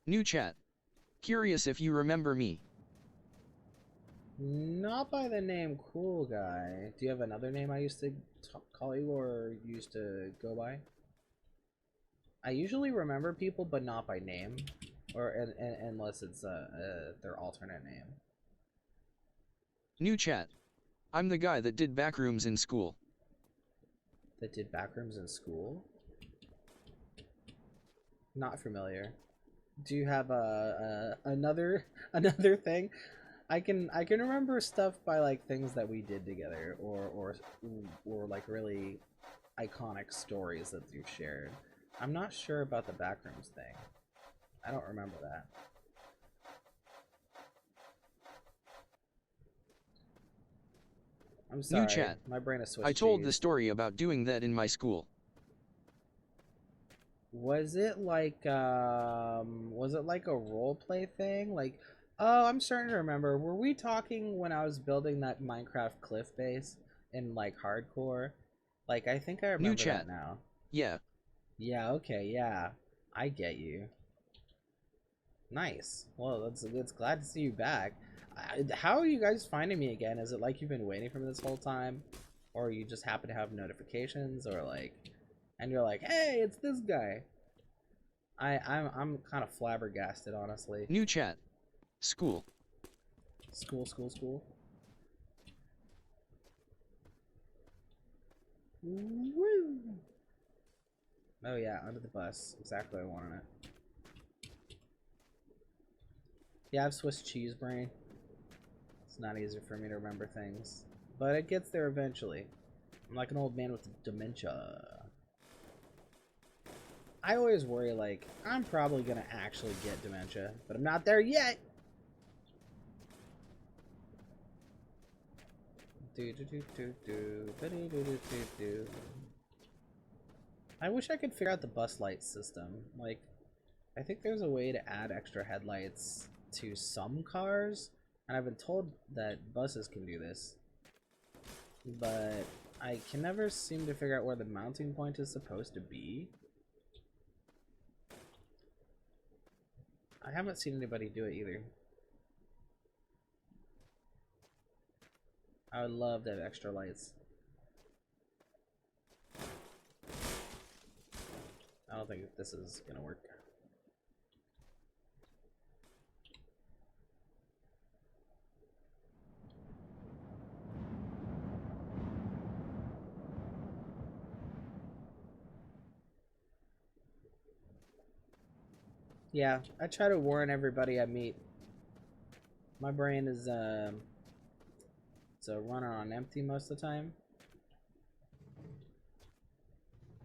New chat. Curious if you remember me. Not by the name Cool Guy. Do you have another name I used to call you or used to go by? I usually remember people, but not by name, or unless it's their alternate name. New chat. I'm the guy that did backrooms in school. That did backrooms in school? Not familiar. Do you have another thing? I can remember stuff by like things that we did together, or like really iconic stories that you've shared. I'm not sure about the backrooms thing. I don't remember that. I'm sorry. New chat. My brain is switched. I told the story about doing that in my school. Was it like a role play thing? Like, oh, I'm starting to remember. Were we talking when I was building that Minecraft cliff base in like hardcore? Like, I think I remember New chat. that now. Yeah. Yeah, okay, yeah. I get you. Nice. Well, it's glad to see you back. How are you guys finding me again? Is it like you've been waiting for me this whole time? Or you just happen to have notifications, or like, and you're like, hey, it's this guy. I'm kind of flabbergasted, honestly. New chat. School. School. Woo! Oh yeah, under the bus. Exactly what I wanted it. Yeah, I have Swiss cheese brain. It's not easy for me to remember things. But it gets there eventually. I'm like an old man with dementia. I always worry, like, I'm probably gonna actually get dementia, but I'm not there yet! I wish I could figure out the bus light system. Like, I think there's a way to add extra headlights to some cars, and I've been told that buses can do this. But I can never seem to figure out where the mounting point is supposed to be. I haven't seen anybody do it either. I would love to have extra lights. I don't think this is gonna work. Yeah, I try to warn everybody I meet. My brain is it's running on empty most of the time.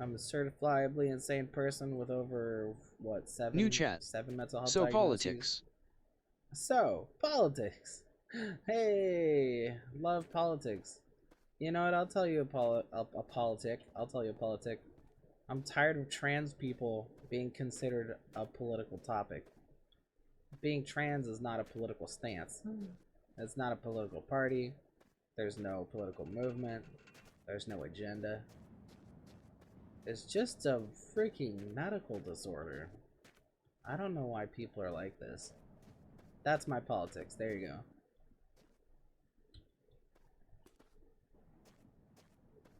I'm a certifiably insane person with over what seven mental health So diagnoses. politics. So politics. Hey, love politics. You know what? I'll tell you a politic. I'll tell you a politic. I'm tired of trans people being considered a political topic. Being trans is not a political stance. It's not a political party. There's no political movement. There's no agenda. It's just a freaking medical disorder. I don't know why people are like this. That's my politics. There you go.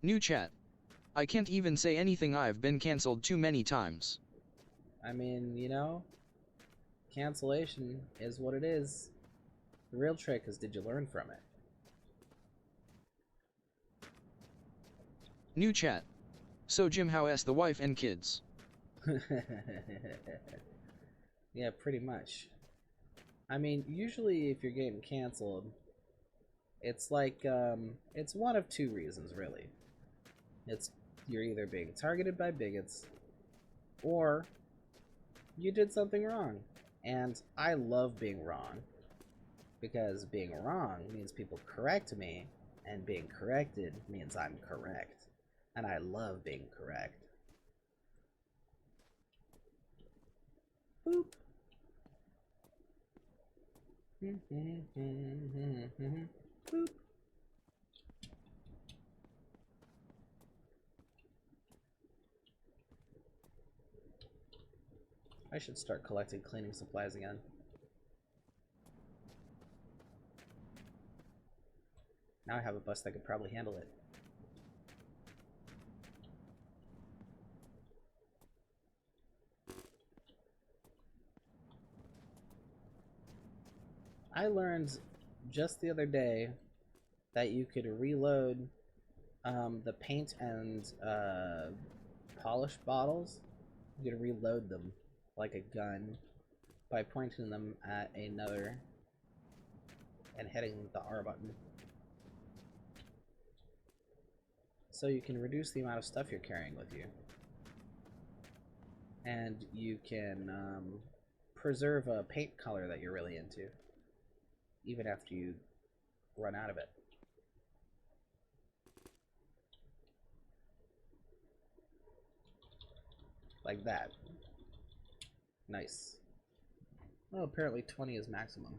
New chat. I can't even say anything, I've been cancelled too many times. I mean, you know, cancellation is what it is. The real trick is, did you learn from it? New chat. So Jim, how's the wife and kids? Yeah, pretty much. I mean, usually if you're getting canceled, It's like, it's one of two reasons, really. It's, you're either being targeted by bigots, or you did something wrong. And I love being wrong, because being wrong means people correct me, and being corrected means I'm correct. And I love being correct. Boop. Boop. I should start collecting cleaning supplies again. Now I have a bus that could probably handle it. I learned just the other day that you could reload the paint and polish bottles. You could reload them like a gun by pointing them at another and hitting the R button. So you can reduce the amount of stuff you're carrying with you. And you can preserve a paint color that you're really into, even after you run out of it. Like that. Nice. Well, apparently 20 is maximum.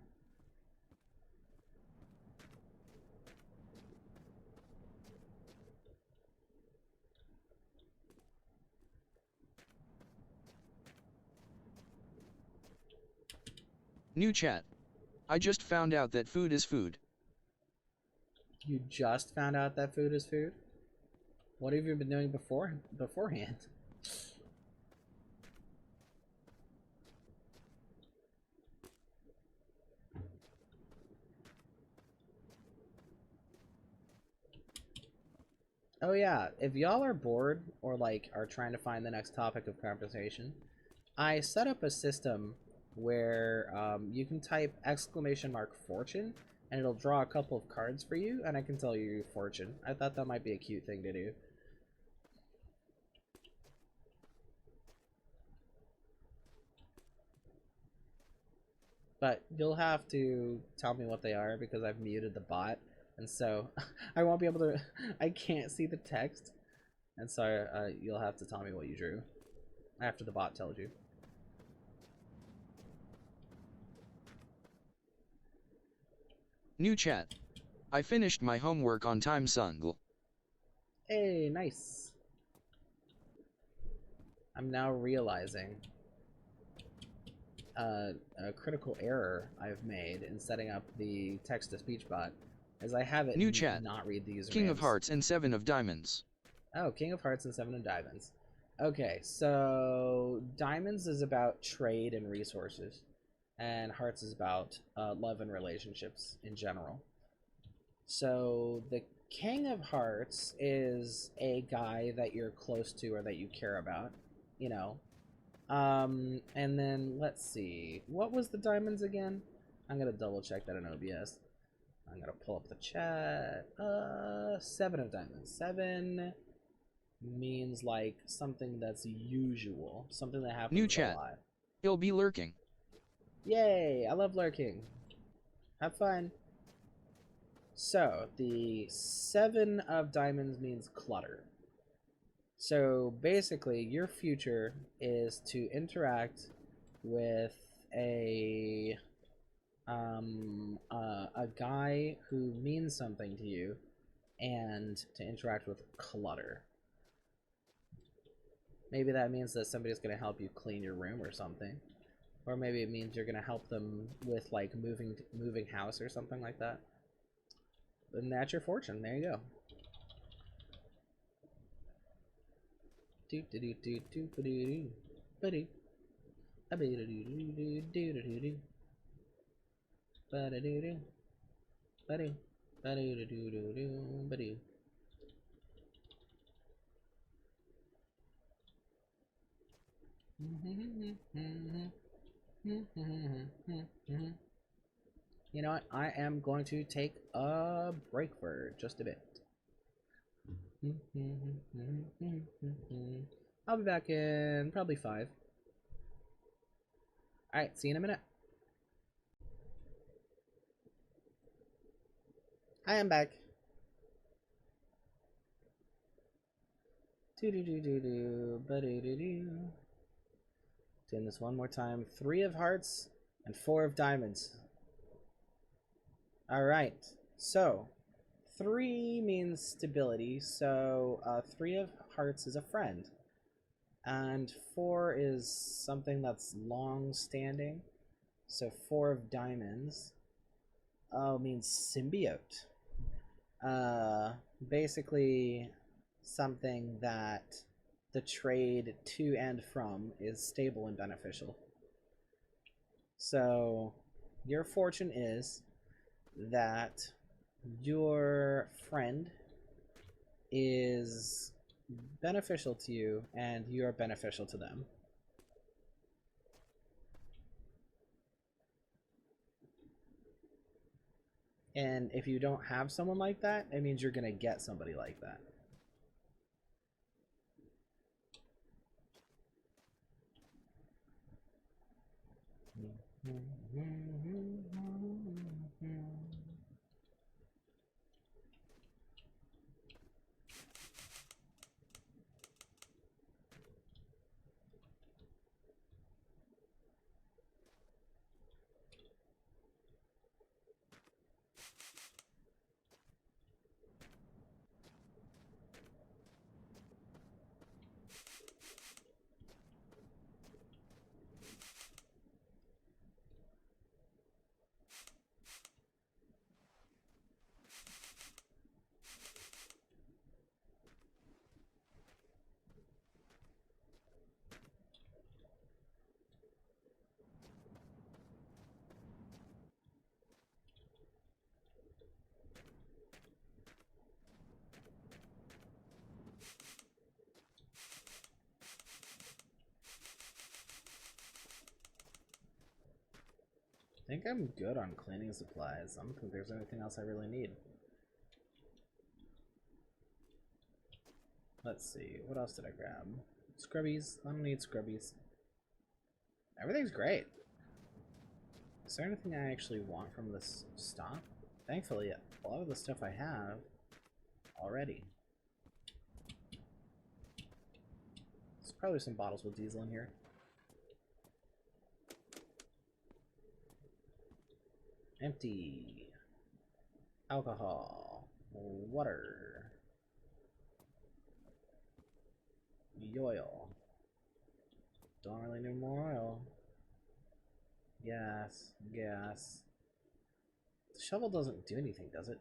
New chat. I just found out that food is food. You just found out that food is food? What have you been doing beforehand? Oh yeah, if y'all are bored or like are trying to find the next topic of conversation, I set up a system where you can type !fortune and it'll draw a couple of cards for you and I can tell you your fortune. I thought that might be a cute thing to do. But you'll have to tell me what they are because I've muted the bot, and so I won't be able to. I can't see the text, and so you'll have to tell me what you drew after the bot tells you. New chat. I finished my homework on time, Sungl. Hey, nice. I'm now realizing a critical error I've made in setting up the text-to-speech bot, as I have it New chat. not read the usernames. King of Hearts and 7 of Diamonds. Oh, King of Hearts and 7 of Diamonds. Okay, so Diamonds is about trade and resources, and Hearts is about love and relationships in general. So the King of Hearts is a guy that you're close to or that you care about, you know. And then let's see, what was the Diamonds again? I'm gonna double check that in OBS. I'm gonna pull up the chat. 7 of Diamonds. 7 means like something that's usual, something that happens New a chat. lot. He'll be lurking. Yay! I love lurking. Have fun. So the 7 of Diamonds means clutter. So basically, your future is to interact with a guy who means something to you, and to interact with clutter. Maybe that means that somebody's going to help you clean your room or something. Or maybe it means you're going to help them with, like, moving house or something like that. And that's your fortune. There you go. You know what? I am going to take a break for just a bit. I'll be back in probably 5. Alright, see you in a minute. I am back. Do-do-do-do-do, doing this one more time. 3 of hearts and 4 of diamonds. Alright, so 3 means stability, so 3 of hearts is a friend. And 4 is something that's long-standing. So 4 of diamonds means symbiote. Basically something that the trade to and from is stable and beneficial. So your fortune is that your friend is beneficial to you and you are beneficial to them. And if you don't have someone like that, it means you're going to get somebody like that. I think I'm good on cleaning supplies. I don't think there's anything else I really need. Let's see, what else did I grab? Scrubbies. I don't need scrubbies. Everything's great. Is there anything I actually want from this stop? Thankfully, a lot of the stuff I have already. There's probably some bottles with diesel in here. Empty. Alcohol. Water. Oil. Don't really need more oil. Gas. Gas. The shovel doesn't do anything, does it?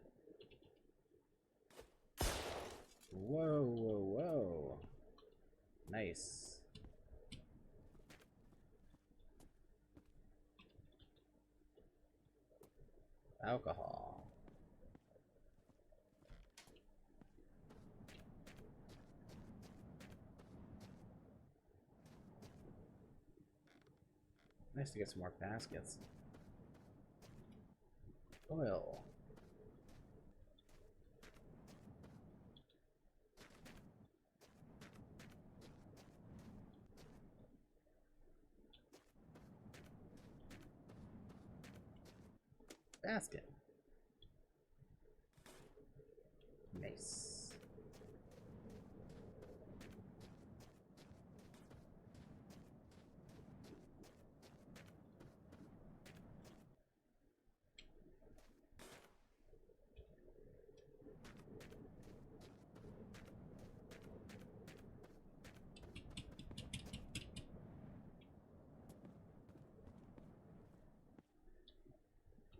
Whoa, whoa, whoa. Nice. Alcohol. Nice to get some more baskets. Oil. Basket. Nice.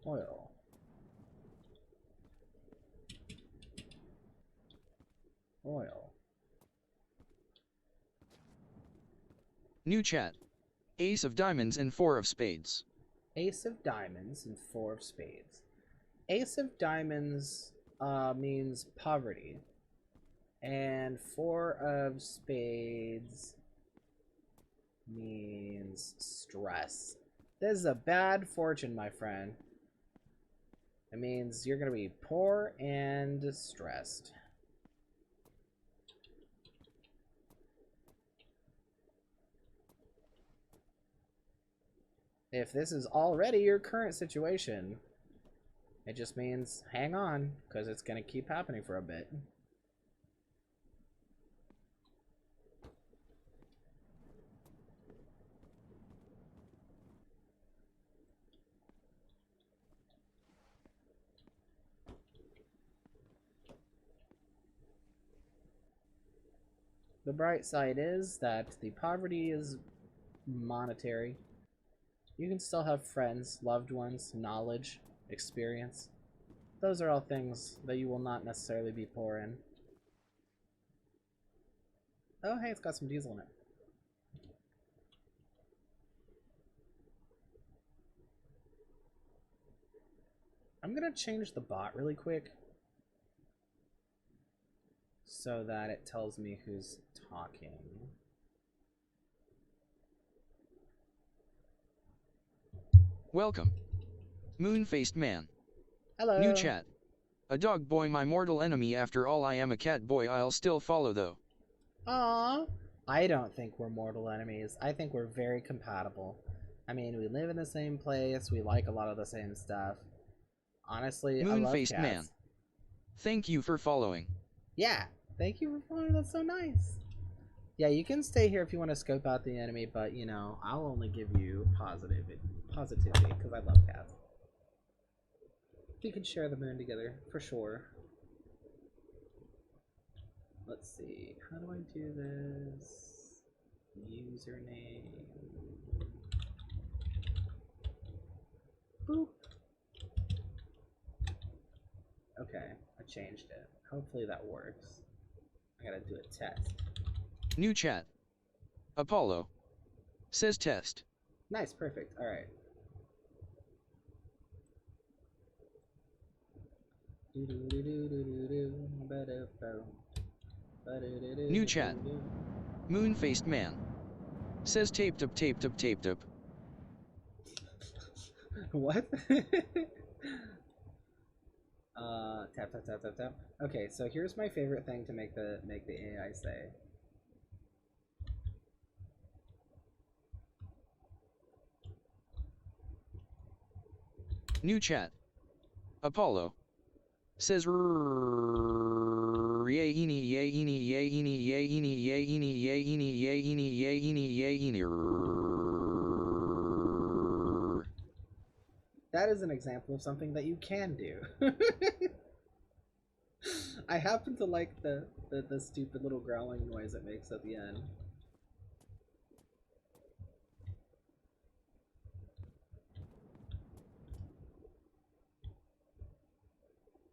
Oil. Oil. New chat. Ace of diamonds and 4 of spades. Ace of diamonds and 4 of spades. Ace of diamonds means poverty. And 4 of spades means stress. This is a bad fortune, my friend. It means you're going to be poor and stressed. If this is already your current situation, it just means hang on, because it's going to keep happening for a bit. The bright side is that the poverty is monetary. You can still have friends, loved ones, knowledge, experience. Those are all things that you will not necessarily be poor in. Oh, hey, it's got some diesel in it. I'm gonna change the bot really quick so that it tells me who's talking. Welcome. Moon-faced man. Hello. New chat. A dog boy, my mortal enemy. After all, I am a cat boy. I'll still follow though. Aww. I don't think we're mortal enemies. I think we're very compatible. I mean, we live in the same place. We like a lot of the same stuff. Honestly, I love Moon-faced cats. man. Thank you for following. Yeah, thank you for following. That's so nice. Yeah, you can stay here if you want to scope out the enemy, but you know, I'll only give you positivity because I love cats. We could share the moon together for sure. Let's see, how do I do this? Username. Boop. Okay, I changed it. Hopefully that works. I gotta do a test. New chat. Apollo. Says test. Nice, perfect. Alright. New chat. Moon-faced man. Says taped up, taped up, taped up. What? Tap tap tap tap tap. Okay, so here's my favorite thing to make the AI say. New chat. Apollo. Says That is an example of something that you can do. I happen to like the stupid little growling noise it makes at the end.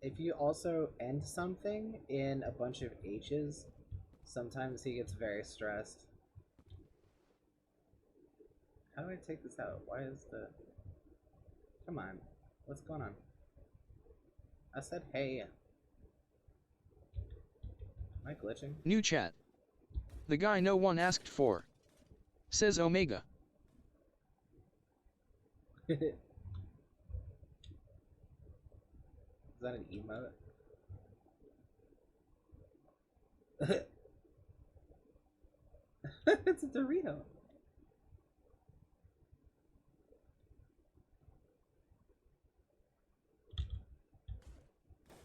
If you also end something in a bunch of H's, sometimes he gets very stressed. How do I take this out? Why is the... Come on. What's going on? I said hey. Am I glitching? New chat. The guy no one asked for. Says Omega. Is that an emote? It's a Dorito.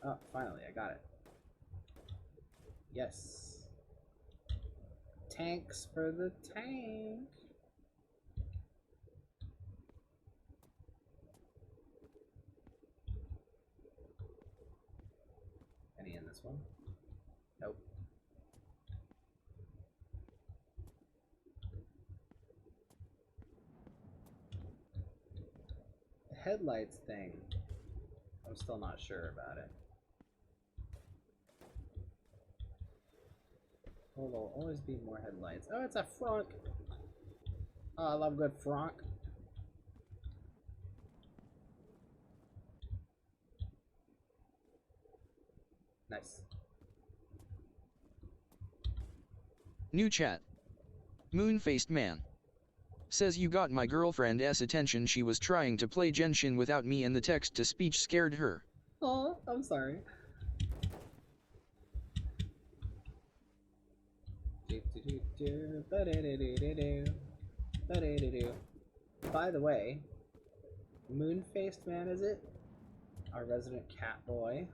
Oh, finally, I got it. Yes. Tanks for the tank. Any in this one? Nope. The headlights thing. I'm still not sure about it. Oh, there'll always be more headlights. Oh, it's a frunk. Oh, I love good frunk. Nice. New chat. Moon-faced man. Says you got my girlfriend's attention. She was trying to play Genshin without me and the text-to-speech scared her. Oh, I'm sorry. By the way, Moon-Faced Man, is it? Our resident cat boy.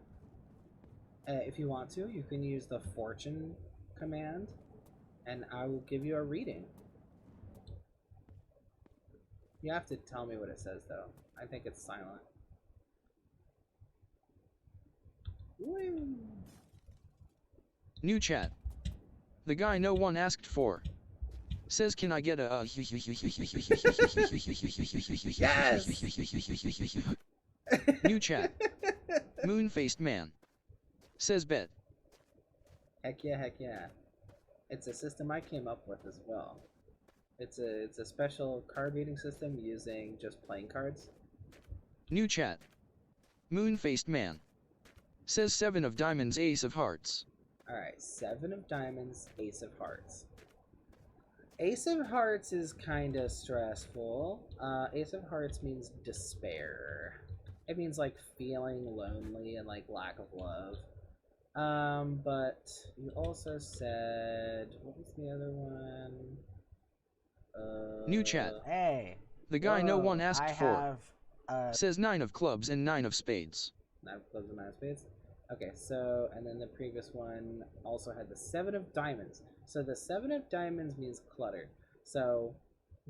If you want to, you can use the fortune command, and I will give you a reading. You have to tell me what it says, though. I think it's silent. Woo. New chat. The guy no one asked for. Says can I get a Yes! New chat. Moon-faced man. Says bet. Heck yeah, heck yeah. It's a system I came up with as well. It's a special card reading system using just playing cards. New chat. Moon-faced man. Says 7 of diamonds, ace of hearts. Alright, 7 of diamonds, ace of hearts. Ace of hearts is kind of stressful. Ace of hearts means despair. It means like feeling lonely and like lack of love. But you also said, what was the other one? New chat. Hey. The guy no one asked I for. have, Says 9 of clubs and 9 of spades. 9 of clubs and 9 of spades. Okay, so, and then the previous one also had the 7 of diamonds. So the 7 of diamonds means clutter. So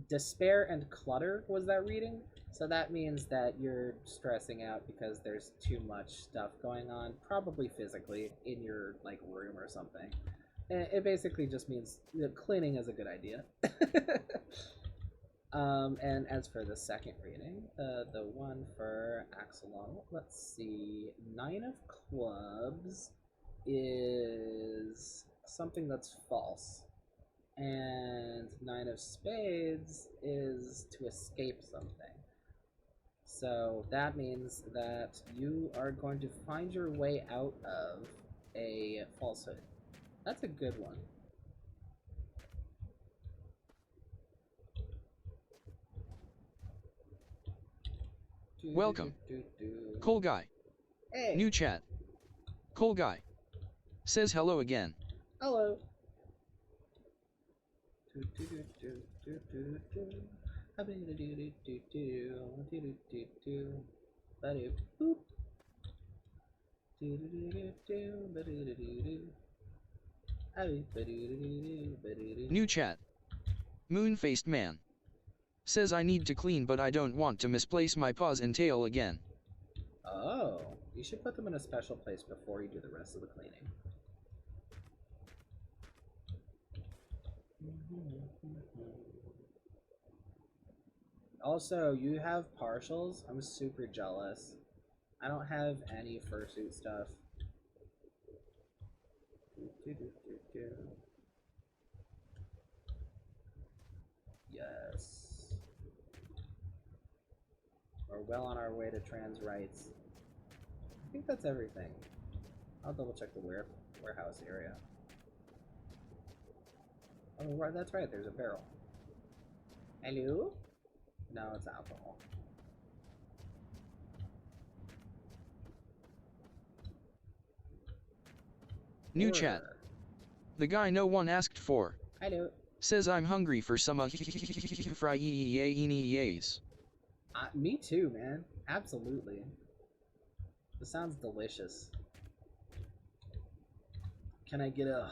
despair and clutter was that reading. So that means that you're stressing out because there's too much stuff going on, probably physically, in your like room or something. And it basically just means that cleaning is a good idea. And as for the second reading, the one for Axolotl, let's see, 9 of clubs is something that's false, and 9 of spades is to escape something. So that means that you are going to find your way out of a falsehood. That's a good one. Welcome. Cole guy. Hey. New chat. Cole guy. Says hello again. Hello. New chat. Moon-faced man. Says I need to clean but I don't want to misplace my paws and tail again. Oh, you should put them in a special place before you do the rest of the cleaning. Also, you have partials. I'm super jealous. I don't have any fursuit stuff. Yes. We're well on our way to trans rights. I think that's everything. I'll double check the warehouse area. Oh, right, that's right, there's a barrel. Hello? No, it's alcohol. New chat. The guy no one asked for. Hello. Says I'm hungry for some fries. Me too, man. Absolutely. This sounds delicious. Can I get a...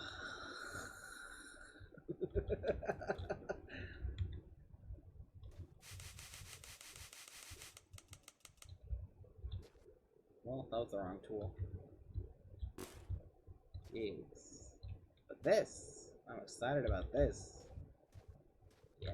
Well, that was the wrong tool. Yes. But this, I'm excited about this. Yes.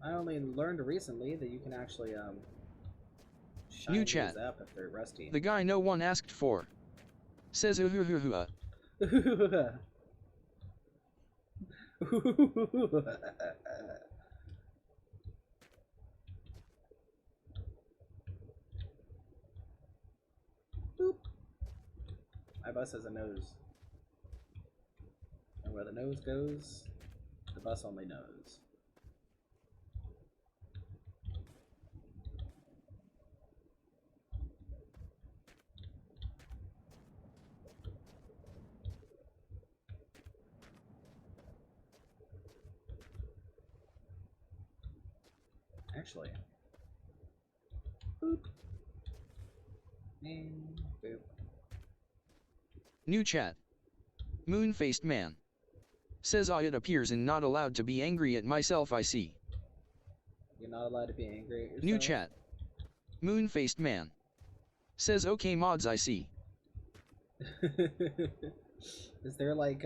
I only learned recently that you can actually shine New these chat. up if they're rusty. The guy no one asked for. Says Boop. My bus has a nose. And where the nose goes, the bus only knows. Actually. Boop. And boop. New chat. Moon-faced man. Says it appears and not allowed to be angry at myself I see. You're not allowed to be angry at yourself? New chat. Moon-faced man. Says okay mods I see. Is there like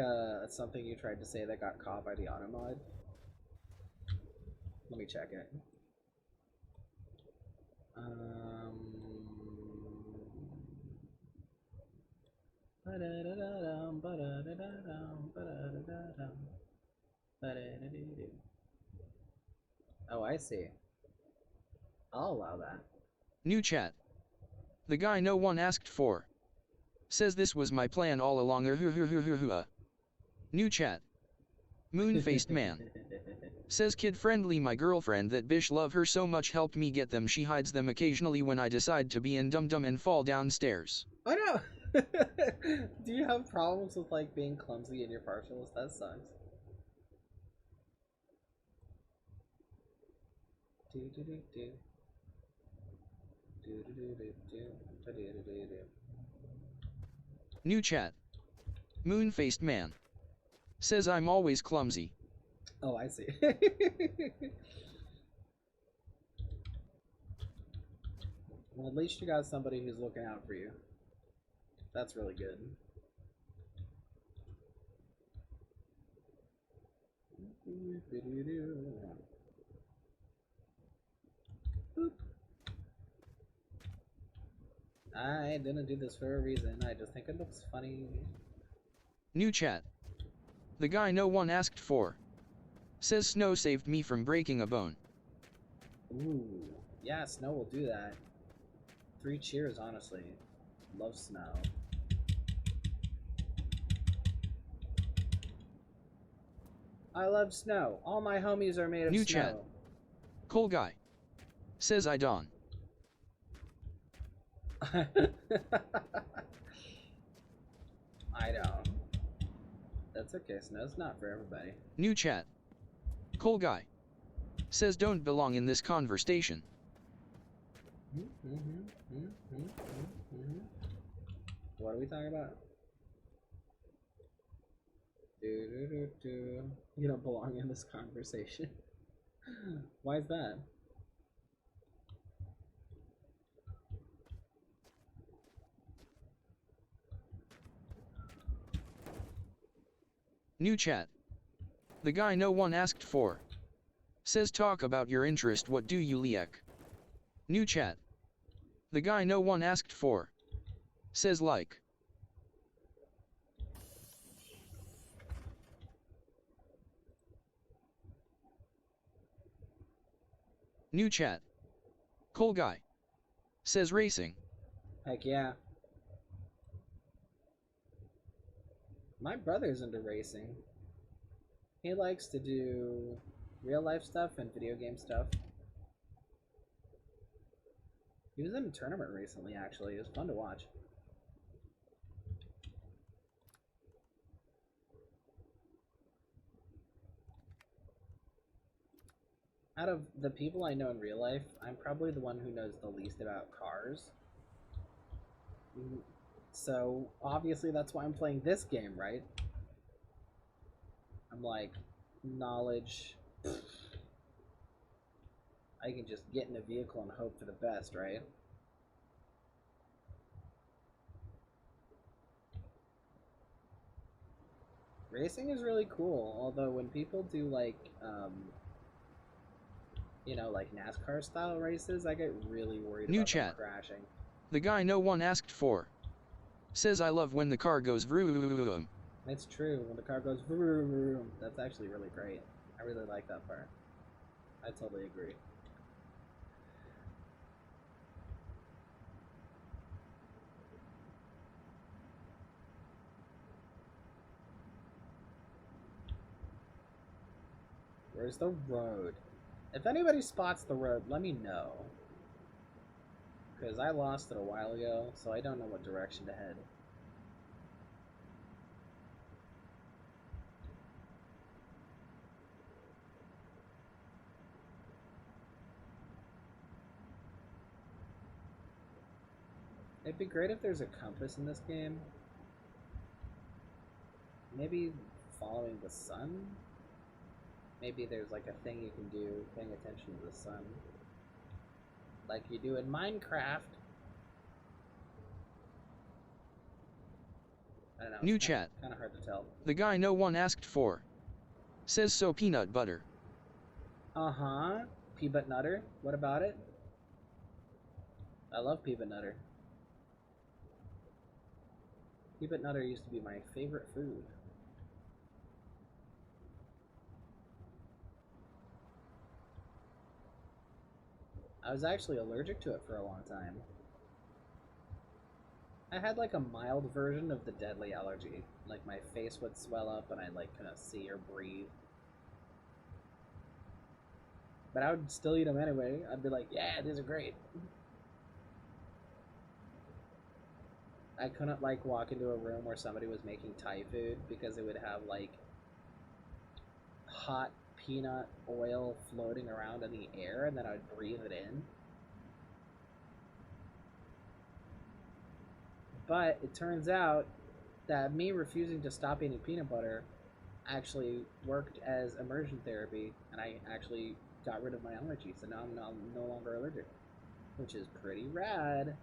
something you tried to say that got caught by the auto mod? Let me check it. Oh, I see. I'll allow that. New chat. The guy no one asked for. Says this was my plan all along. New chat. Moon-faced man. Says kid-friendly my girlfriend that bish love her so much helped me get them. She hides them occasionally when I decide to be in dum-dum and fall downstairs. Oh no! Do you have problems with like being clumsy in your partials? That sucks. Do do do do. Do do do do do. Do do do do. New chat. Moon-faced man. Says I'm always clumsy. Oh, I see. Well, at least you got somebody who's looking out for you. That's really good. Boop. I didn't do this for a reason. I just think it looks funny. New chat. The guy no one asked for. Says snow saved me from breaking a bone. Ooh. Yeah, snow will do that. 3 cheers, honestly. Love snow. I love snow. All my homies are made of New snow. chat. Cool guy. Says I don. I don't. That's okay, snow's not for everybody. New chat. Cool guy. Says don't belong in this conversation. What are we talking about? You don't belong in this conversation. Why is that? New chat. The guy no one asked for. Says talk about your interest what do you liek. New chat. The guy no one asked for. Says like. New chat. Cool guy. Says racing. Heck yeah. My brother's into racing. He likes to do real life stuff and video game stuff. He was in a tournament recently, actually. It was fun to watch. Out of the people I know in real life, I'm probably the one who knows the least about cars. So, obviously that's why I'm playing this game, right? I'm like, knowledge. I can just get in a vehicle and hope for the best, right? Racing is really cool, although when people do like, you know, like NASCAR style races, I get really worried New about chat. them crashing. The guy no one asked for. Says I love when the car goes vroom. It's true, when the car goes vroom, vroom, that's actually really great. I really like that part. I totally agree. Where's the road? If anybody spots the road, let me know. Because I lost it a while ago, so I don't know what direction to head. It'd be great if there's a compass in this game. Maybe following the sun? Maybe there's like a thing you can do paying attention to the sun. Like you do in Minecraft. I don't know. New chat. Kind of hard to tell. The guy no one asked for. Says so peanut butter. Uh-huh. Peanut Nutter. What about it? I love Peanut Nutter. Peanut Nutter used to be my favorite food. I was actually allergic to it for a long time. I had like a mild version of the deadly allergy. Like my face would swell up and I like couldn't see or breathe. But I would still eat them anyway. I'd be like, yeah, these are great. I couldn't like walk into a room where somebody was making Thai food because it would have like hot peanut oil floating around in the air and then I would breathe it in. But it turns out that me refusing to stop eating peanut butter actually worked as immersion therapy and I actually got rid of my allergy, so now I'm no longer allergic, which is pretty rad.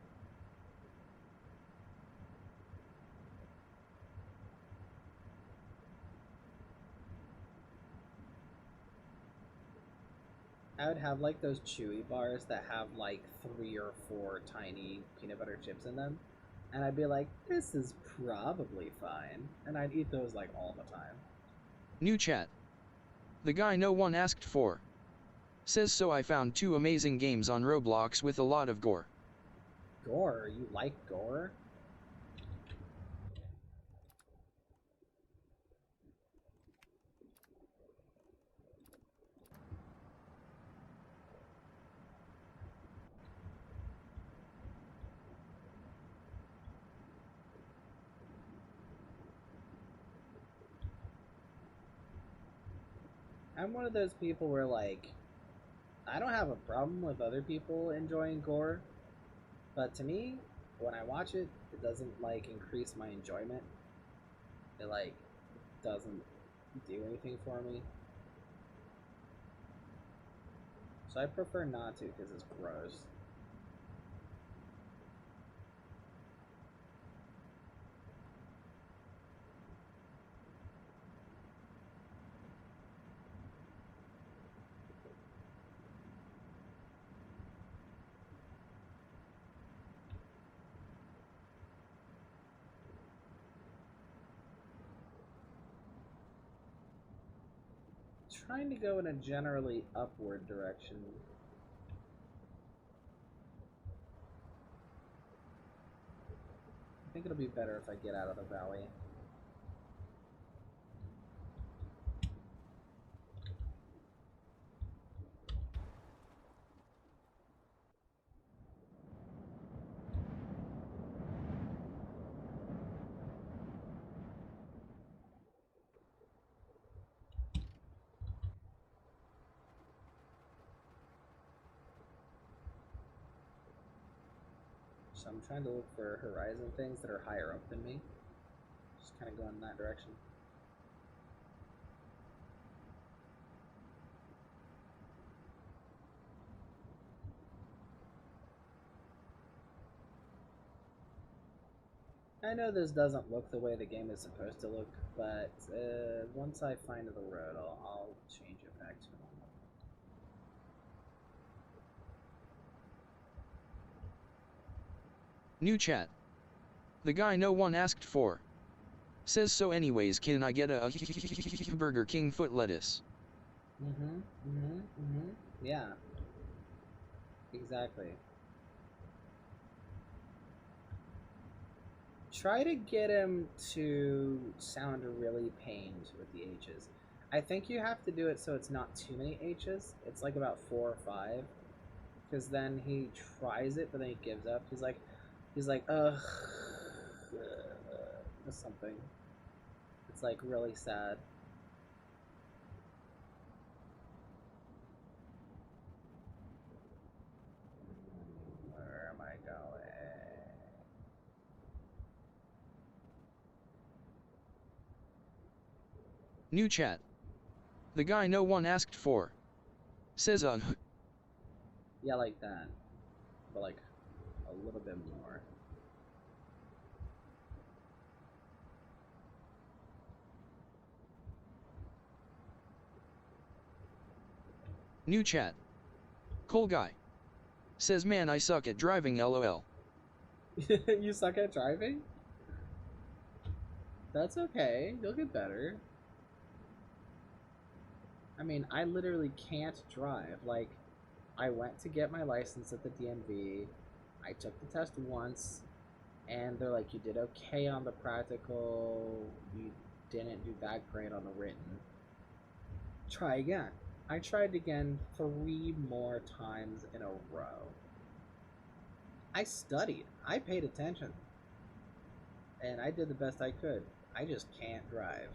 I would have like those chewy bars that have like 3 or 4 tiny peanut butter chips in them, and I'd be like, this is probably fine, and I'd eat those like all the time. New chat. The guy no one asked for. Says so I found 2 amazing games on Roblox with a lot of gore. Gore? You like gore? I'm one of those people where, like, I don't have a problem with other people enjoying gore, but to me, when I watch it, it doesn't, like, increase my enjoyment. It, like, doesn't do anything for me. So I prefer not to because it's gross. Trying to go in a generally upward direction. I think it'll be better if I get out of the valley. So I'm trying to look for horizon things that are higher up than me. Just kind of going in that direction. I know this doesn't look the way the game is supposed to look, but once I find the road, I'll change it back to normal. New chat. The guy no one asked for. Says so anyways, can I get a Burger King foot lettuce? Yeah. Exactly. Try to get him to sound really pained with the H's. I think you have to do it so it's not too many H's. It's like about 4 or 5. Because then he tries it, but then he gives up. He's like, ugh, or something. It's like really sad. Where am I going? New chat. The guy no one asked for. Says Yeah, like that. But like a little bit more. New chat. Cool guy. Says man I suck at driving lol. You suck at driving? That's okay. You'll get better. I mean, I literally can't drive. Like, I went to get my license at the DMV. I took the test once, and they're like, you did okay on the practical. You didn't do that great on the written. Try again. I tried again 3 more times in a row. I studied. I paid attention. And I did the best I could. I just can't drive.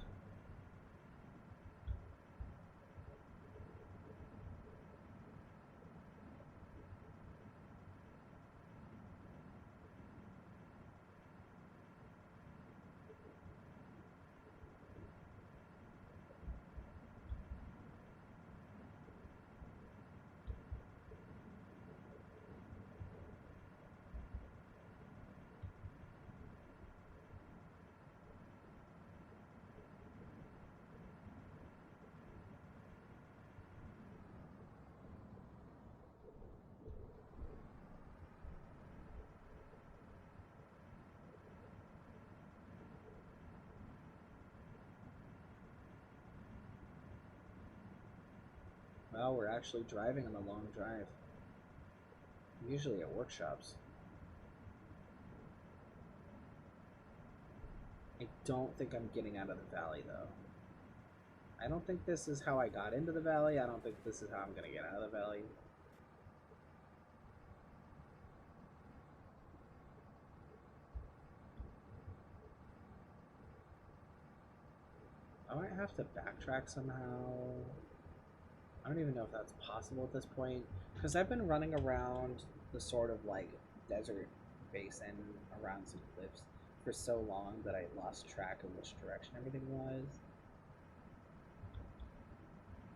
Well, we're actually driving on a long drive. Usually at workshops. I don't think I'm getting out of the valley, though. I don't think this is how I got into the valley. I don't think this is how I'm going to get out of the valley. I might have to backtrack somehow. I don't even know if that's possible at this point. Because I've been running around the sort of like desert basin around some cliffs for so long that I lost track of which direction everything was.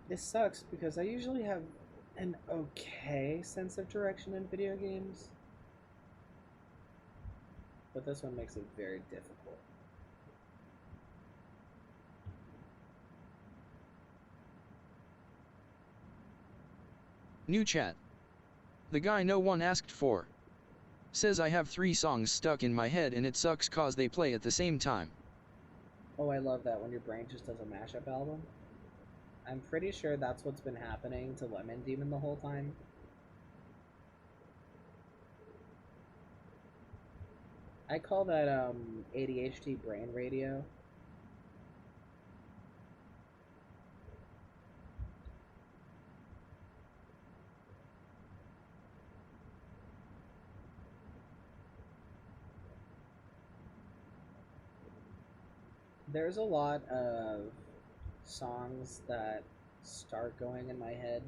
This sucks because I usually have an okay sense of direction in video games. But this one makes it very difficult. New chat. The guy no one asked for. Says I have 3 songs stuck in my head and it sucks cause they play at the same time. Oh, I love that when your brain just does a mashup album. I'm pretty sure that's what's been happening to Lemon Demon the whole time. I call that ADHD brain radio. There's a lot of songs that start going in my head,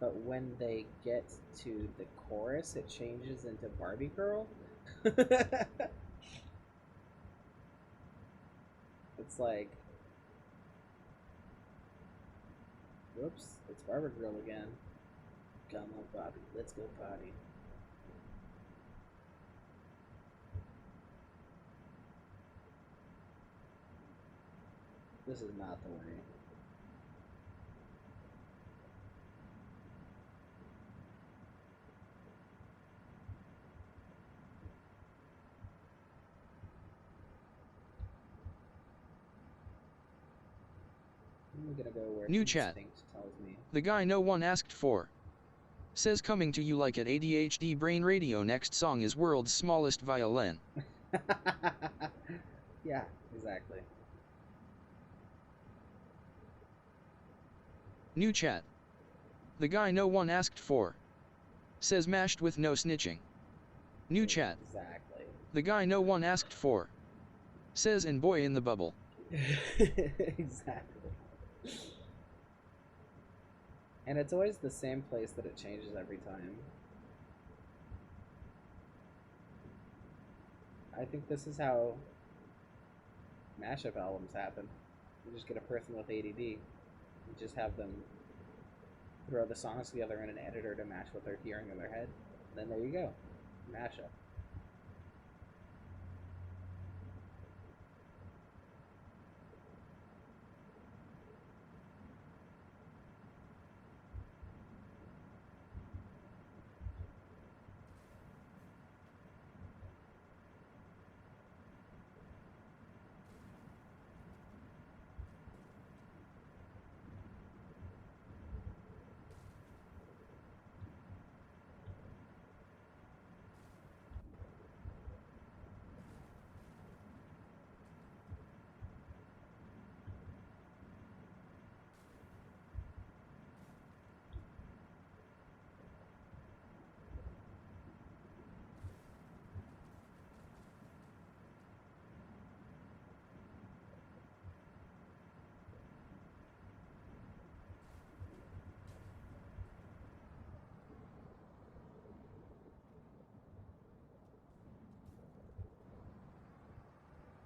but when they get to the chorus, it changes into Barbie Girl. It's like, whoops, it's Barbie Girl again. Come on, Bobby, let's go party. This is not the way. I'm gonna go where New chat. instinct tells me. The guy no one asked for. Says coming to you like at ADHD Brain Radio. Next song is World's Smallest Violin. Yeah, exactly. New chat. The guy no one asked for. Says mashed with no snitching. New chat. Exactly. The guy no one asked for. Says and boy in the bubble. Exactly. And it's always the same place that it changes every time. I think this is how mashup albums happen. You just get a person with ADD. You just have them throw the songs together in an editor to match what they're hearing in their head. And then there you go. Mashup.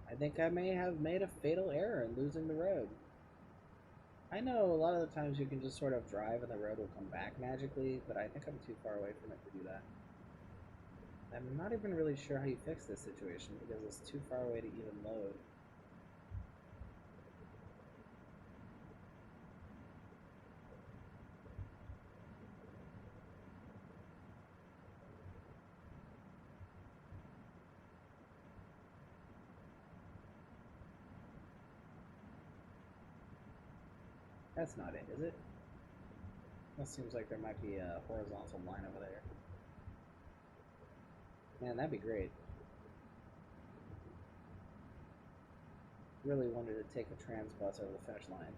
I think I may have made a fatal error in losing the road. I know a lot of the times you can just sort of drive and the road will come back magically, but I think I'm too far away from it to do that. I'm not even really sure how you fix this situation because it's too far away to even load. That's not it, is it? That seems like there might be a horizontal line over there. Man, that'd be great. Really wanted to take a trans bus over the finish line.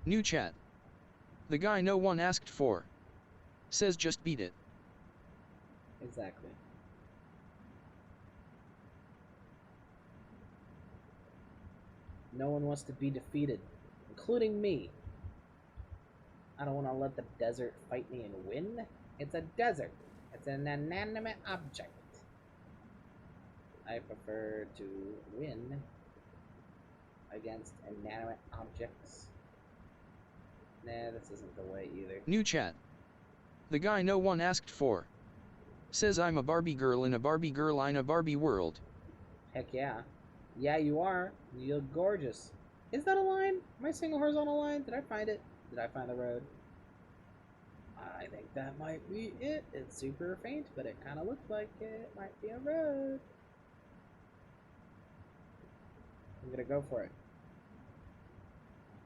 New chat. The guy no one asked for. Says just beat it. Exactly. No one wants to be defeated, including me. I don't want to let the desert fight me and win. It's a desert. It's an inanimate object. I prefer to win against inanimate objects. Nah, this isn't the way either. New chat. The guy no one asked for. Says I'm a Barbie girl in a Barbie girl in a Barbie world. Heck yeah. Yeah, you are. You look gorgeous. Is that a line? Am I seeing a horizontal line? Did I find it? Did I find the road? I think that might be it. It's super faint, but it kind of looks like it might be a road. I'm gonna go for it.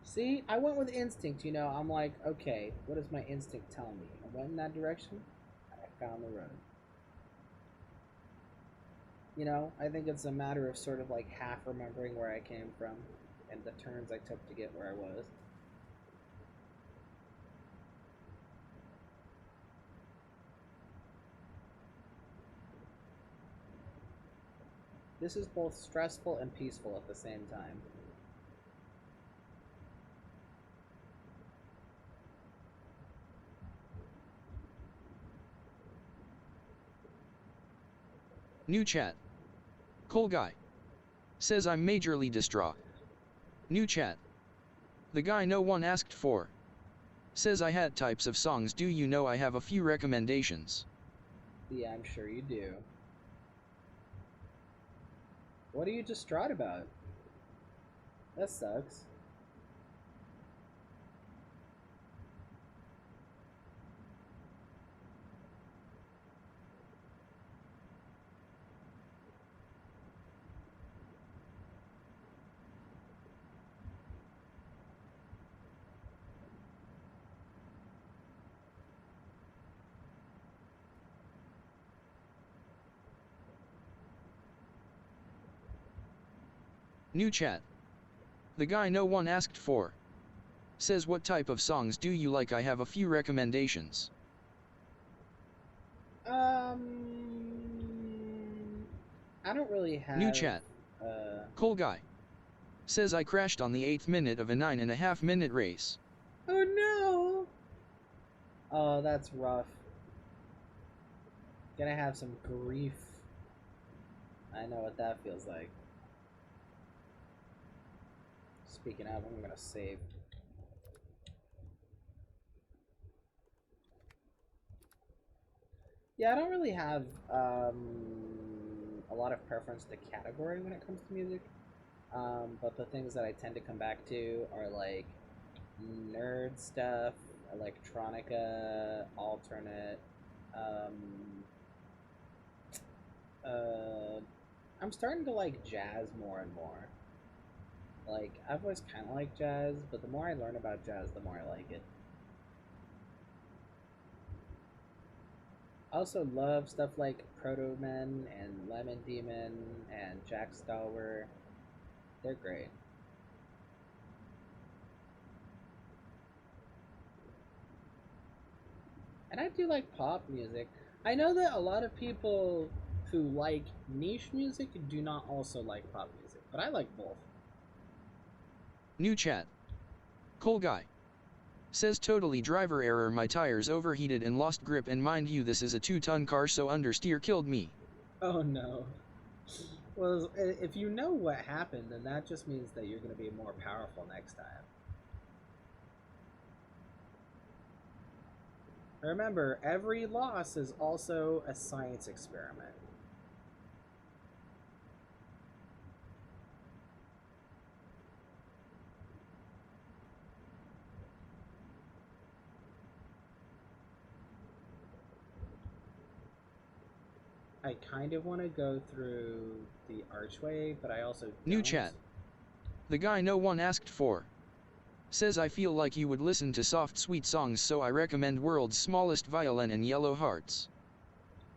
See, I went with instinct, you know. I'm like, okay, what does my instinct tell me? I went in that direction. I found the road. You know, I think it's a matter of sort of like half remembering where I came from and the turns I took to get where I was. This is both stressful and peaceful at the same time. New chat. Cool guy. Says I'm majorly distraught. New chat. The guy no one asked for. Says I had types of songs. Do you know I have a few recommendations? Yeah, I'm sure you do. What are you distraught about? That sucks. New chat. The guy no one asked for. Says what type of songs do you like? I have a few recommendations. I don't really New have, chat. Cool guy. Says I crashed on the 8th minute of a 9.5-minute race. Oh no! Oh, that's rough. Gonna have some grief. I know what that feels like. Speaking of, I'm gonna save. Yeah, I don't really have a lot of preference to category when it comes to music. But the things that I tend to come back to are like nerd stuff, electronica, alternate. Um, I'm starting to like jazz more and more. Like, I've always kind of liked jazz, but the more I learn about jazz, the more I like it. I also love stuff like Proto Men and Lemon Demon and Jack Stalwer. They're great. And I do like pop music. I know that a lot of people who like niche music do not also like pop music, but I like both. New chat. Cool guy. Says totally driver error, my tires overheated and lost grip, and mind you this is a 2-ton car, so understeer killed me. Oh no. Well, if you know what happened, then that just means that you're going to be more powerful next time. Remember, every loss is also a science experiment. I kind of want to go through the archway, but I also don't. New chat. The guy no one asked for. Says I feel like you would listen to soft sweet songs, so I recommend World's Smallest Violin and Yellow Hearts.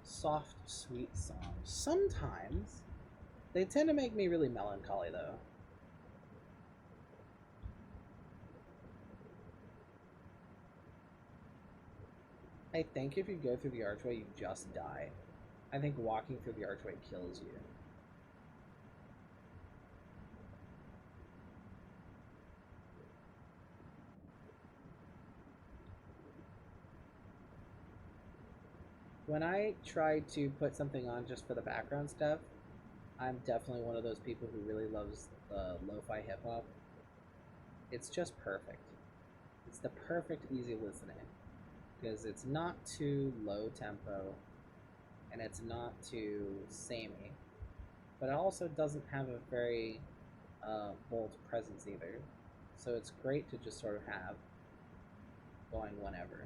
Soft, sweet songs. Sometimes. They tend to make me really melancholy, though. I think if you go through the archway, you just die. I think walking through the archway kills you. When I try to put something on just for the background stuff, I'm definitely one of those people who really loves the lo-fi hip-hop. It's just perfect. It's the perfect easy listening. Because it's not too low tempo, and it's not too samey. But it also doesn't have a very bold presence either. So it's great to just sort of have going whenever.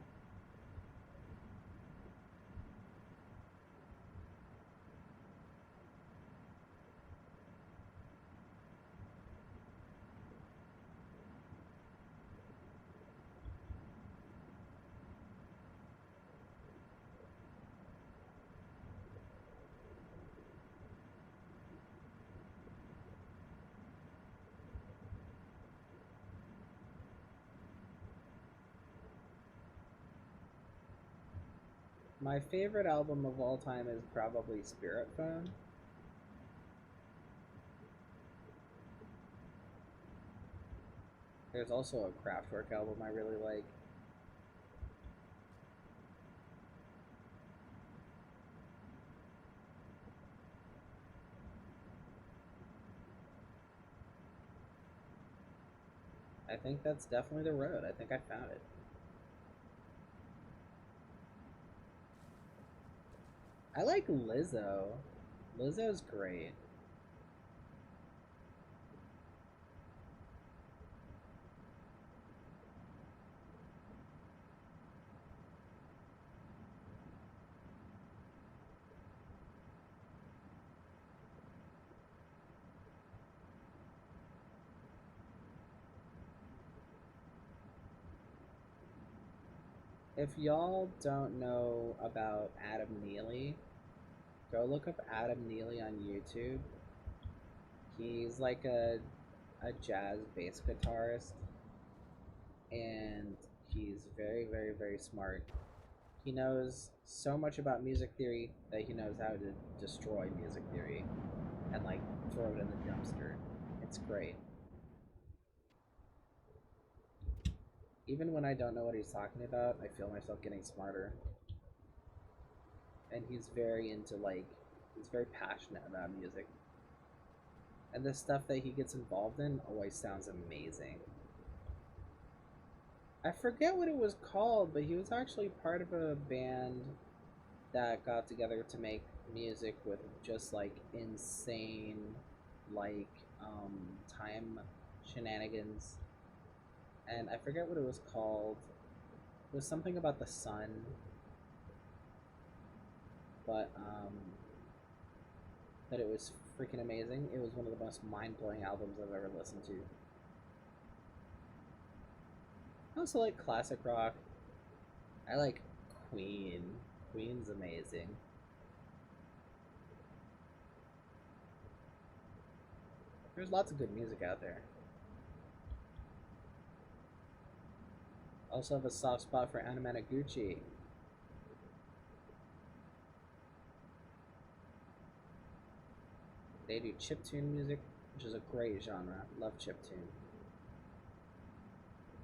My favorite album of all time is probably Spirit Phone. There's also a Kraftwerk album I really like. I think that's definitely the road. I think I found it. I like Lizzo. Lizzo's great. If y'all don't know about Adam Neely, go look up Adam Neely on YouTube. He's like a jazz bass guitarist, and he's very, very, very smart. He knows so much about music theory that he knows how to destroy music theory and like throw it in the dumpster. It's great. Even when I don't know what he's talking about, I feel myself getting smarter. And he's very into like, he's very passionate about music. And the stuff that he gets involved in always sounds amazing. I forget what it was called, but he was actually part of a band that got together to make music with just like insane like time shenanigans, and I forget what it was called. It was something about the sun, but it was freaking amazing. It was one of the most mind-blowing albums I've ever listened to. I also like classic rock. I like Queen. Queen's amazing. There's lots of good music out there. Also have a soft spot for Anamanaguchi. They do chiptune music, which is a great genre. Love chiptune.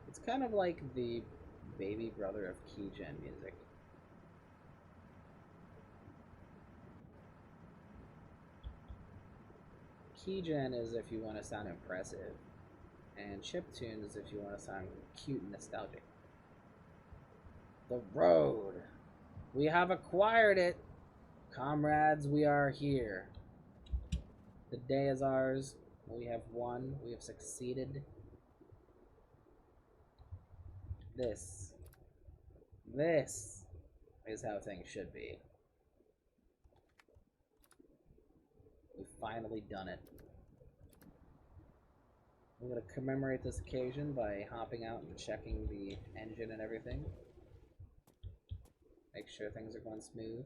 It's kind of like the baby brother of keygen music. Keygen is if you want to sound impressive, and chiptune is if you want to sound cute and nostalgic. The road. We have acquired it. Comrades, we are here. The day is ours. We have won. We have succeeded. This is how things should be. We've finally done it. I'm going to commemorate this occasion by hopping out and checking the engine and everything. Make sure things are going smooth.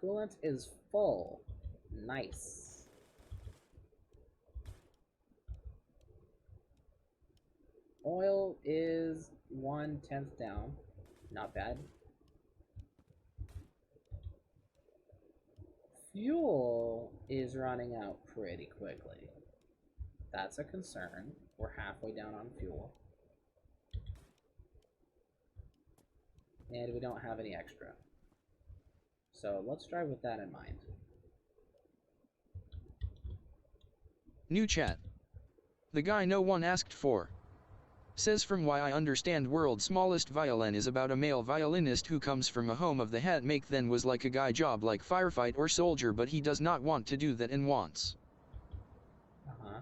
Coolant is full. Nice. Oil is 1/10 down. Not bad. Fuel is running out pretty quickly. That's a concern. We're halfway down on fuel. And we don't have any extra. So let's drive with that in mind. New chat. The guy no one asked for. Says from why I understand world's smallest violin is about a male violinist who comes from a home of the hat make then was like a guy job like firefight or soldier but he does not want to do that and wants. Uh-huh.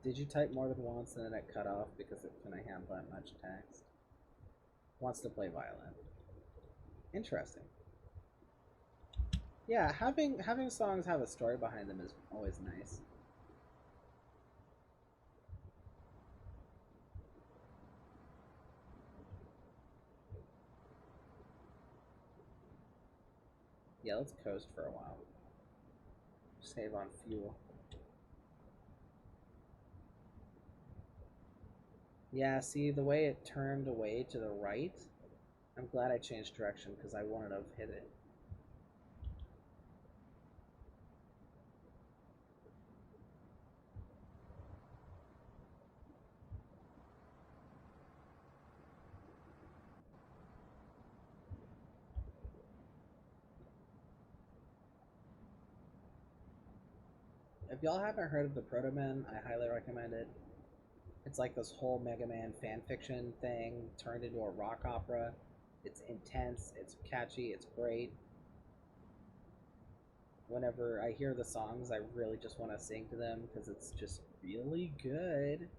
Did you type more than once and then it cut off because it couldn't handle that much text? Wants to play violin. Interesting. Yeah, having songs have a story behind them is always nice. Yeah, let's coast for a while. Save on fuel. Yeah, see, the way it turned away to the right, I'm glad I changed direction because I wouldn't have hit it. If y'all haven't heard of the Proto Men, I highly recommend it. It's like this whole Mega Man fan fiction thing turned into a rock opera. It's intense, it's catchy, it's great. Whenever I hear the songs, I really just want to sing to them because it's just really good.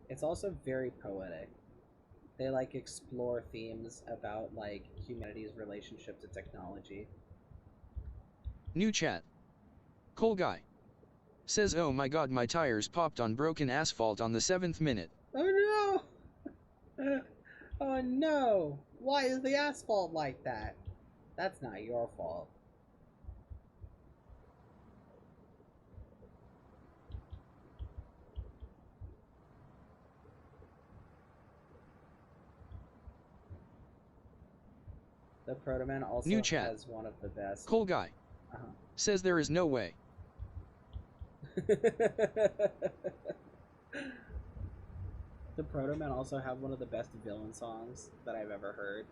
It's also very poetic. They like explore themes about like humanity's relationship to technology. New chat. Cole guy. Says oh my god my tires popped on broken asphalt on the 7th minute. Oh no! Oh no! Why is the asphalt like that? That's not your fault. The Protoman New also chat. has one of the best. Cole guy. Uh-huh. Says there is no way. The Protomen also have one of the best villain songs that I've ever heard.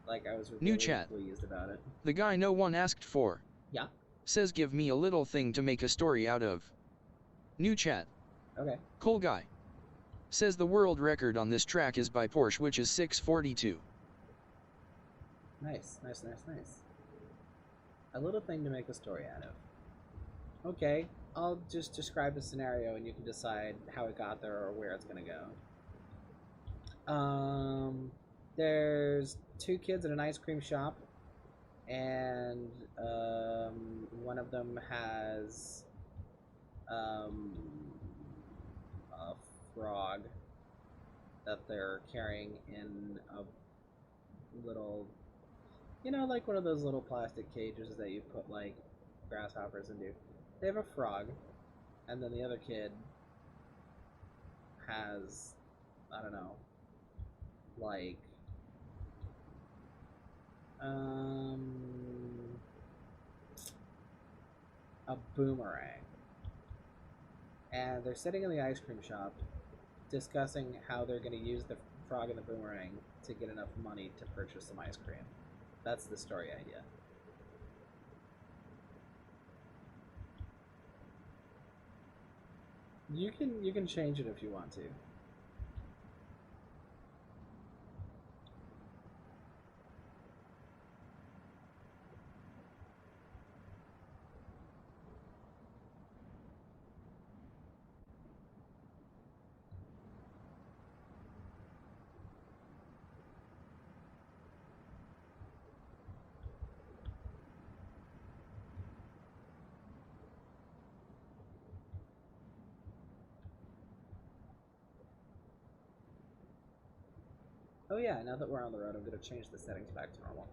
Like, I was New really chat. pleased about it. The guy no one asked for. Yeah. Says give me a little thing to make a story out of. New chat. Okay. Cole guy. Says the world record on this track is by Porsche, which is 642. Nice, nice, nice, nice. A little thing to make a story out of. Okay, I'll just describe a scenario and you can decide how it got there or where it's gonna go. There's two kids at an ice cream shop, and one of them has a frog that they're carrying in a little, you know, like one of those little plastic cages that you put like grasshoppers into. They have a frog, and then the other kid has, I don't know, like a boomerang. And they're sitting in the ice cream shop discussing how they're going to use the frog and the boomerang to get enough money to purchase some ice cream. That's the story idea. You can change it if you want to. Oh yeah, now that we're on the road, I'm going to change the settings back to normal.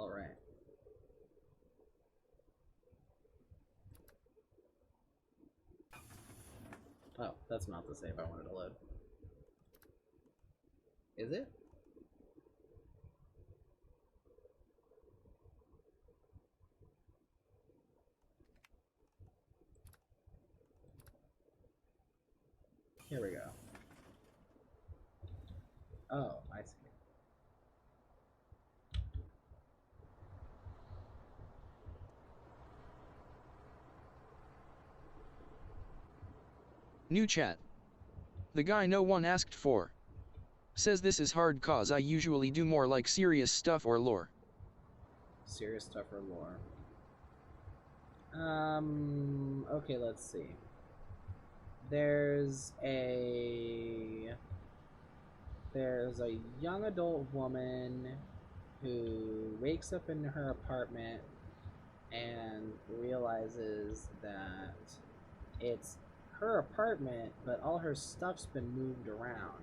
Alright. Oh, that's not the save I wanted to load. Is it? Here we go. Oh, I see. New chat. The guy no one asked for. Says this is hard cause I usually do more like serious stuff or lore. Serious stuff or lore. Okay, let's see. There's a young adult woman who wakes up in her apartment and realizes that it's her apartment, but all her stuff's been moved around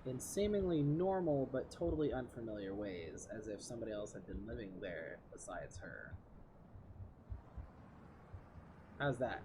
in seemingly normal but totally unfamiliar ways, as if somebody else had been living there besides her. How's that?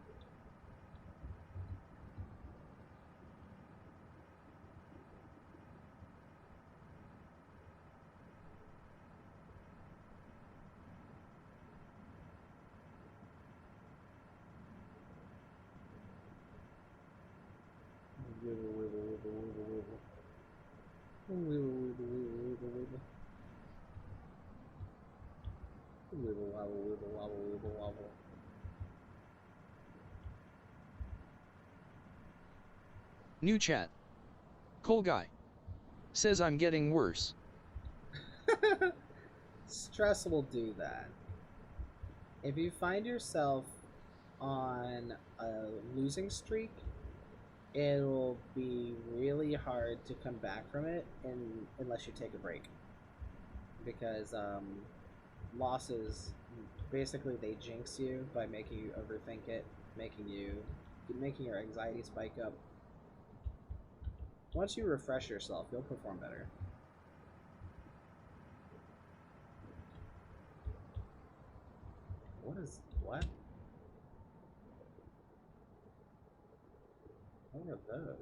New chat. Cool guy. Says I'm getting worse. Stress will do that. If you find yourself on a losing streak, it'll be really hard to come back from it unless you take a break. Because losses, basically they jinx you by making you overthink it, making your anxiety spike up. Once you refresh yourself, you'll perform better. What? What are those?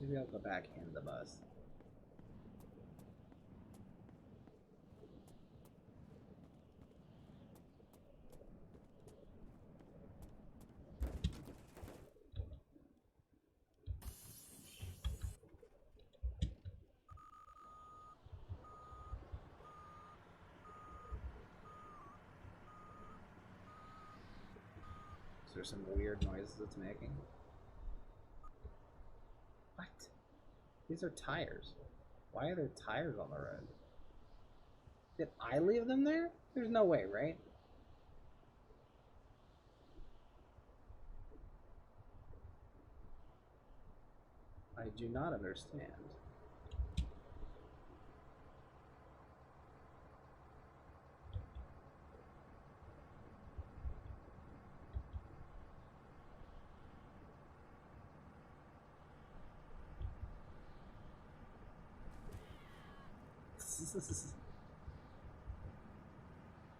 Maybe I'll go back in the bus. Is there some weird noises it's making? What? These are tires. Why are there tires on the road? Did I leave them there? There's no way, right? I do not understand.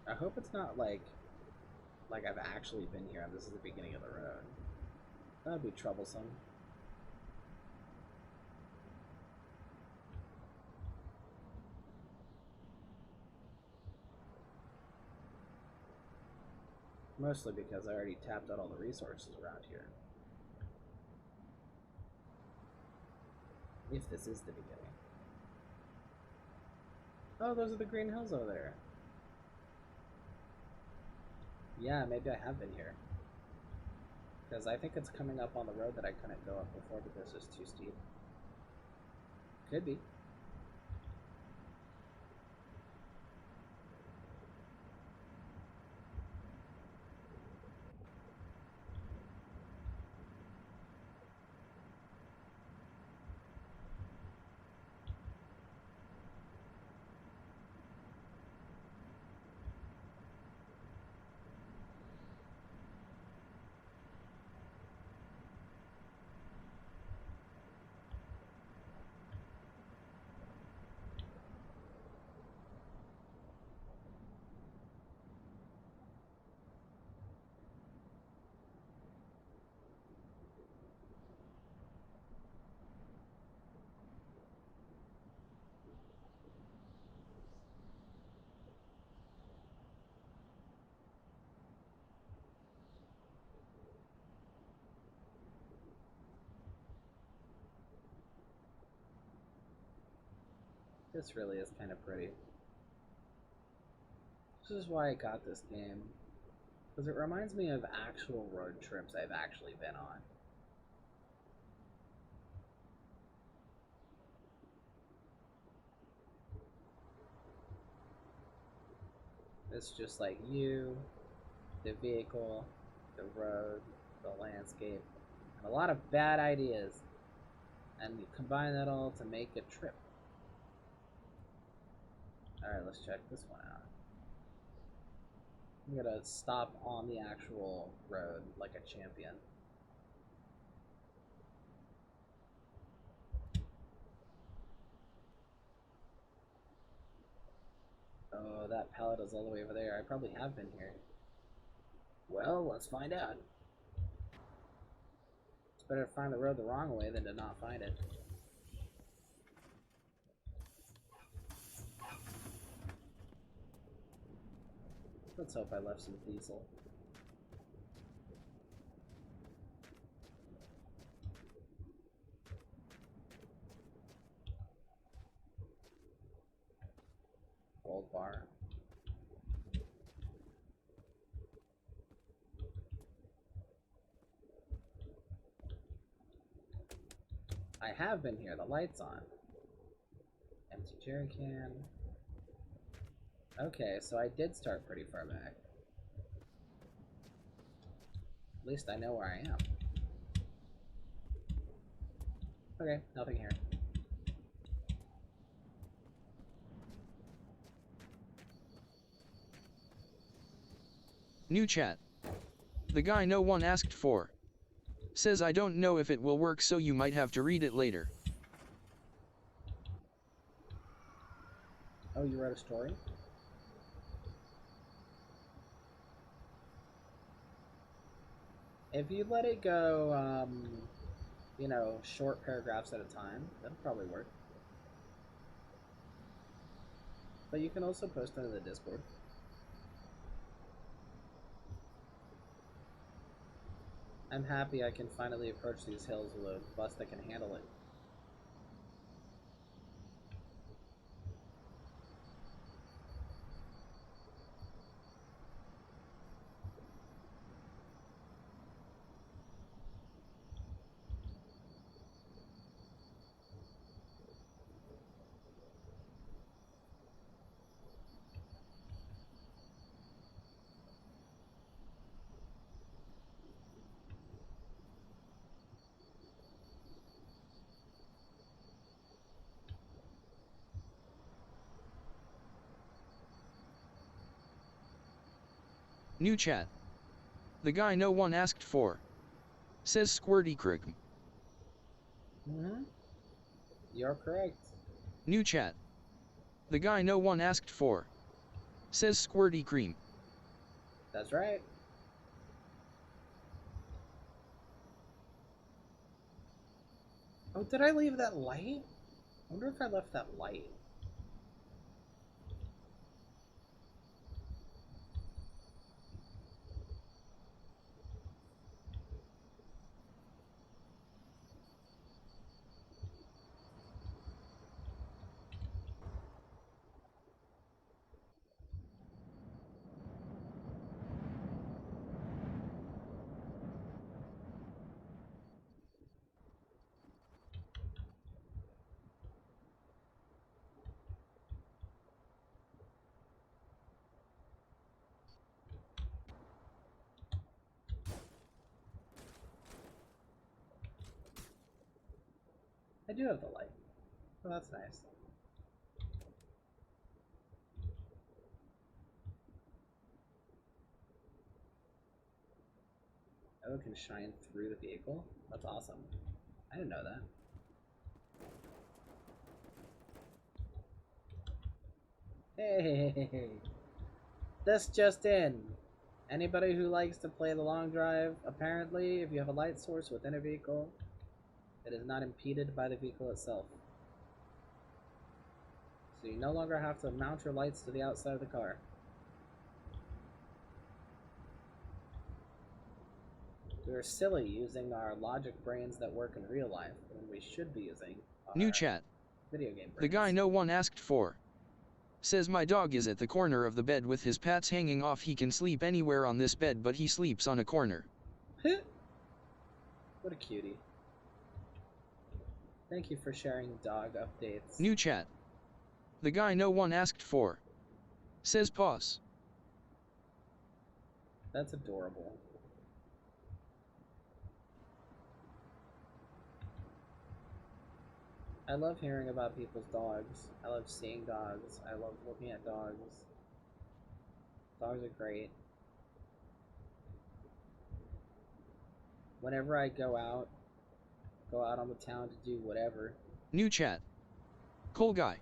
I hope it's not like I've actually been here and this is the beginning of the road. That'd be troublesome. Mostly because I already tapped out all the resources around here. If this is the beginning. Oh, those are the green hills over there. Yeah, maybe I have been here. Because I think it's coming up on the road that I couldn't go up before because it's too steep. Could be. This really is kind of pretty. This is why I got this game. Because it reminds me of actual road trips I've actually been on. It's just like you, the vehicle, the road, the landscape, and a lot of bad ideas. And you combine that all to make a trip. Alright, let's check this one out. I'm gonna stop on the actual road like a champion. Oh, that pallet is all the way over there. I probably have been here. Well, let's find out. It's better to find the road the wrong way than to not find it. Let's hope I left some diesel. Gold bar. I have been here. The light's on. Empty jerry can. Okay, so I did start pretty far back. At least I know where I am. Okay, nothing here. New chat. The guy no one asked for. Says I don't know if it will work, so you might have to read it later. Oh, you wrote a story? If you let it go, you know, short paragraphs at a time, that'll probably work. But you can also post under the Discord. I'm happy I can finally approach these hills with a bus that can handle it. New chat. The guy no one asked for. Says Squirty Crick. You're correct. New chat. The guy no one asked for. Says Squirty Cream. That's right. Oh, did I leave that light? I wonder if I left that light. I do have the light. Oh, that's nice. Oh, it can shine through the vehicle? That's awesome. I didn't know that. Hey! This just in. Anybody who likes to play the long drive, apparently, if you have a light source within a vehicle, it is not impeded by the vehicle itself. So you no longer have to mount your lights to the outside of the car. We are silly using our logic brains that work in real life when we should be using our New chat. video game brains. The guy no one asked for. Says my dog is at the corner of the bed with his pats hanging off. He can sleep anywhere on this bed, but he sleeps on a corner. What a cutie. Thank you for sharing dog updates. New chat. The guy no one asked for. Says pause. That's adorable. I love hearing about people's dogs. I love seeing dogs. I love looking at dogs. Dogs are great. Whenever I go out on the town to do whatever. New chat. Cool guy.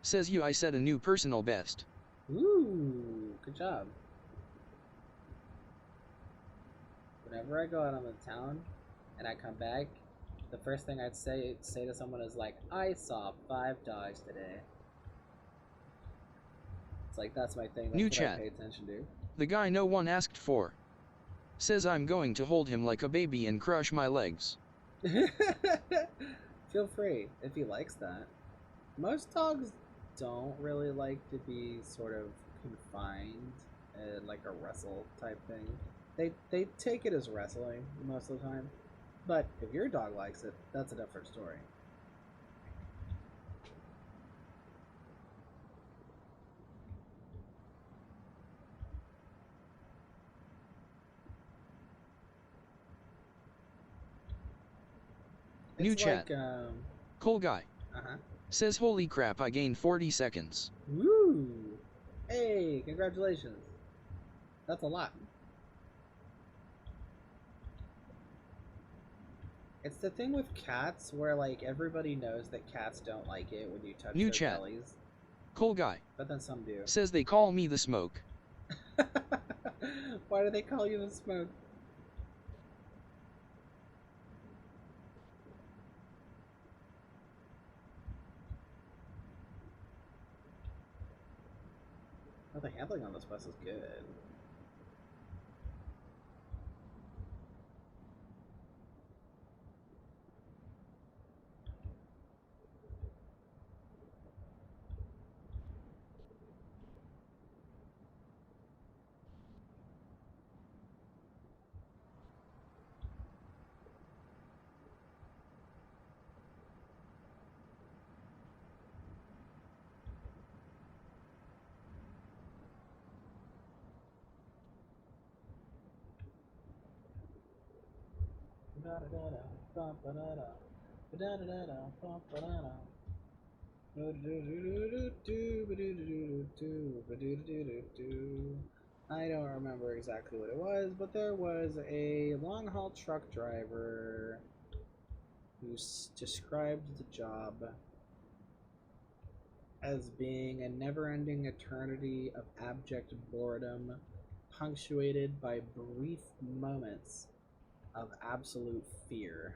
Says you I set a new personal best. Ooh, good job. Whenever I go out on the town and I come back, the first thing I'd say to someone is like, I saw 5 dogs today. It's like, that's my thing. That's New what chat. I pay attention to. The guy no one asked for. Says I'm going to hold him like a baby and crush my legs. Feel free, if he likes that. Most dogs don't really like to be sort of confined, like a wrestle type thing. They take it as wrestling most of the time. But if your dog likes it, that's a different story. New It's chat. like, Cool guy. uh-huh. Says holy crap I gained 40 seconds. Woo! Hey, congratulations. That's a lot. It's the thing with cats where, like, everybody knows that cats don't like it when you touch New their chat. bellies. Cool guy. But then some do. Says they call me the smoke. Why do they call you the smoke? Oh, the handling on this bus is good. I don't remember exactly what it was, but there was a long haul truck driver who described the job as being a never ending eternity of abject boredom, punctuated by brief moments of absolute fear.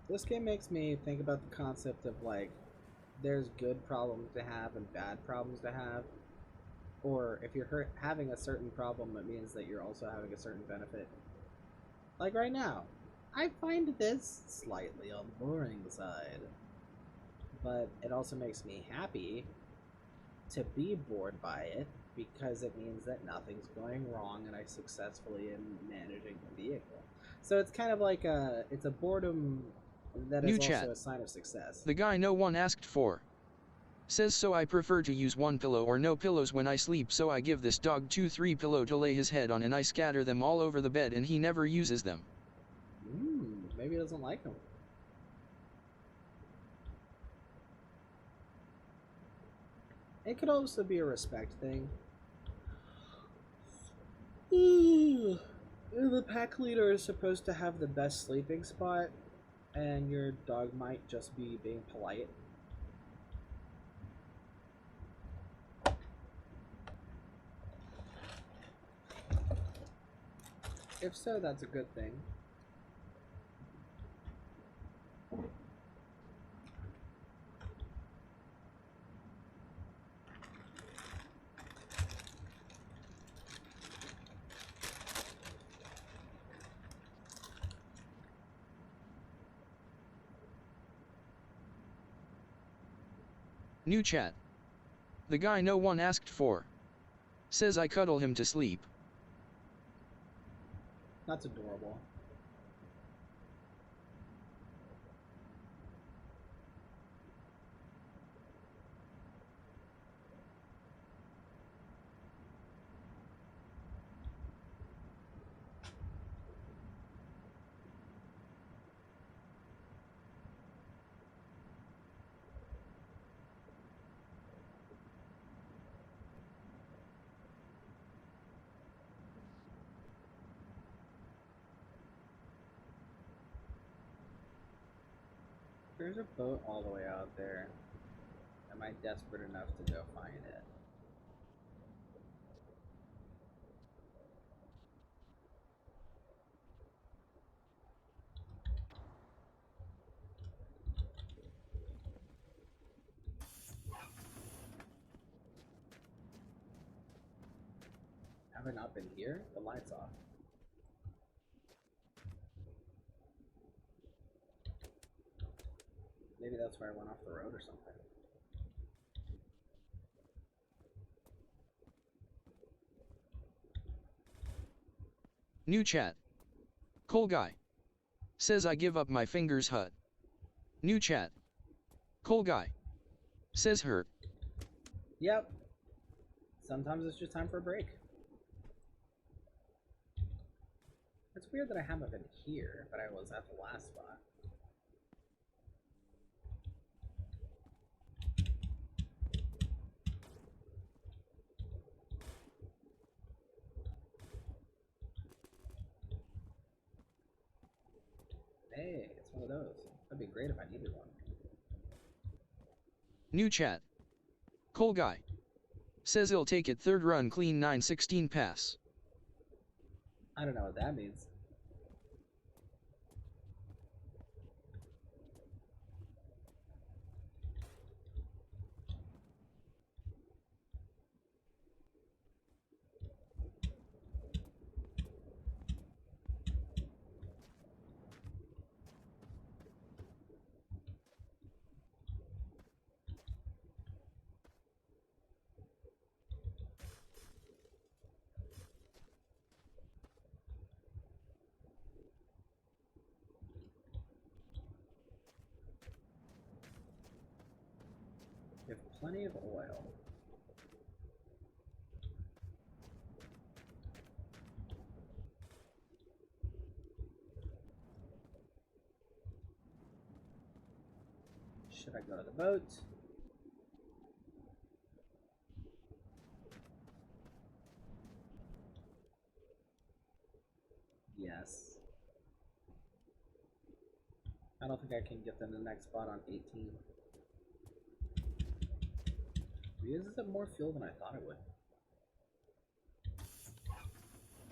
This game makes me think about the concept of, like, there's good problems to have and bad problems to have. Or if you're having a certain problem, it means that you're also having a certain benefit. Like right now, I find this slightly on the boring side. But it also makes me happy to be bored by it because it means that nothing's going wrong and I successfully am managing the vehicle. So it's kind of like it's a boredom that is New also chat. a sign of success. The guy no one asked for. Says so I prefer to use one pillow or no pillows when I sleep, so I give this dog 2-3 pillow to lay his head on and I scatter them all over the bed and he never uses them. Maybe he doesn't like them. It could also be a respect thing. The pack leader is supposed to have the best sleeping spot, and your dog might just be being polite. If so, that's a good thing. New chat. The guy no one asked for. Says I cuddle him to sleep. That's adorable. there's a boat all the way out there. Am I desperate enough to go find it? Have I not been here? The light's off. Maybe that's where I went off the road or something. New chat. Cool guy. Says I give up my fingers hut. New chat. Cool guy. Says hurt. Yep. Sometimes it's just time for a break. It's weird that I haven't been here, but I was at the last spot. Hey, it's one of those. That'd be great if I needed one. New chat. Cool guy. Says he'll take it third run clean 916 pass. I don't know what that means. You have plenty of oil. Should I go to the boat? Yes. I don't think I can get them the next spot on 18. It uses up more fuel than I thought it would.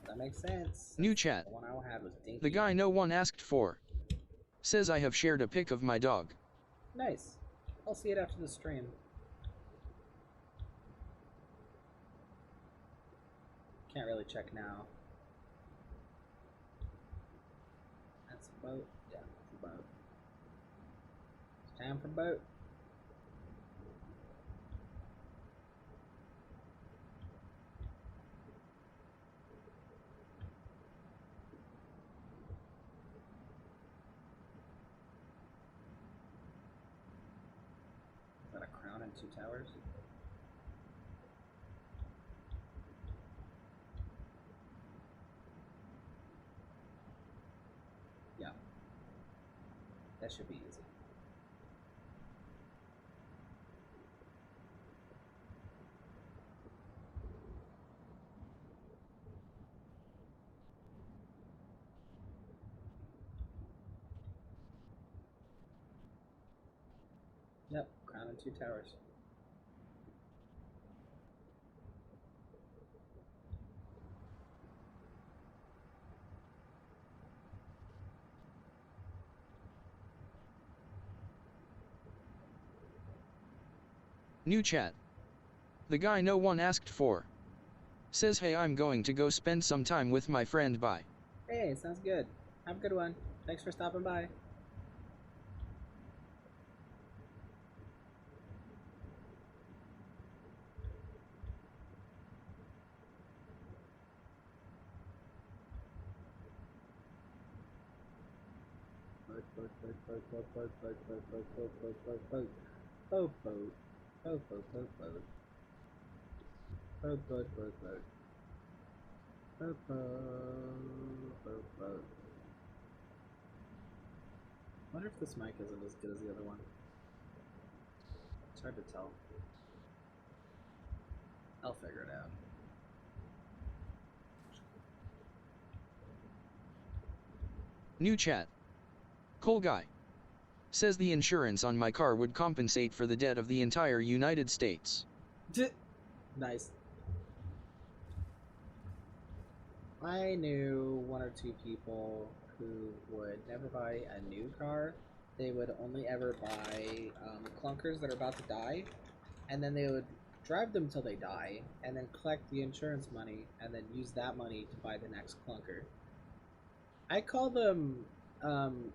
That makes sense. New chat. The one I had was dinky. The guy no one asked for. Says I have shared a pic of my dog. Nice. I'll see it after the stream. Can't really check now. That's a boat. Yeah, that's a boat. It's time for boat. Is that a crown and 2 towers? Yeah. That should be easy. Yep, crown and 2 towers. New chat. The guy no one asked for. Says hey, I'm going to go spend some time with my friend, bye. Hey, sounds good. Have a good one. Thanks for stopping by. Wonder if this mic isn't as good as the other one. It's hard to tell. I'll figure it out. New chat. Cool guy. Says the insurance on my car would compensate for the debt of the entire United States. Nice. I knew one or two people who would never buy a new car. They would only ever buy clunkers that are about to die, and then they would drive them till they die, and then collect the insurance money, and then use that money to buy the next clunker. I call them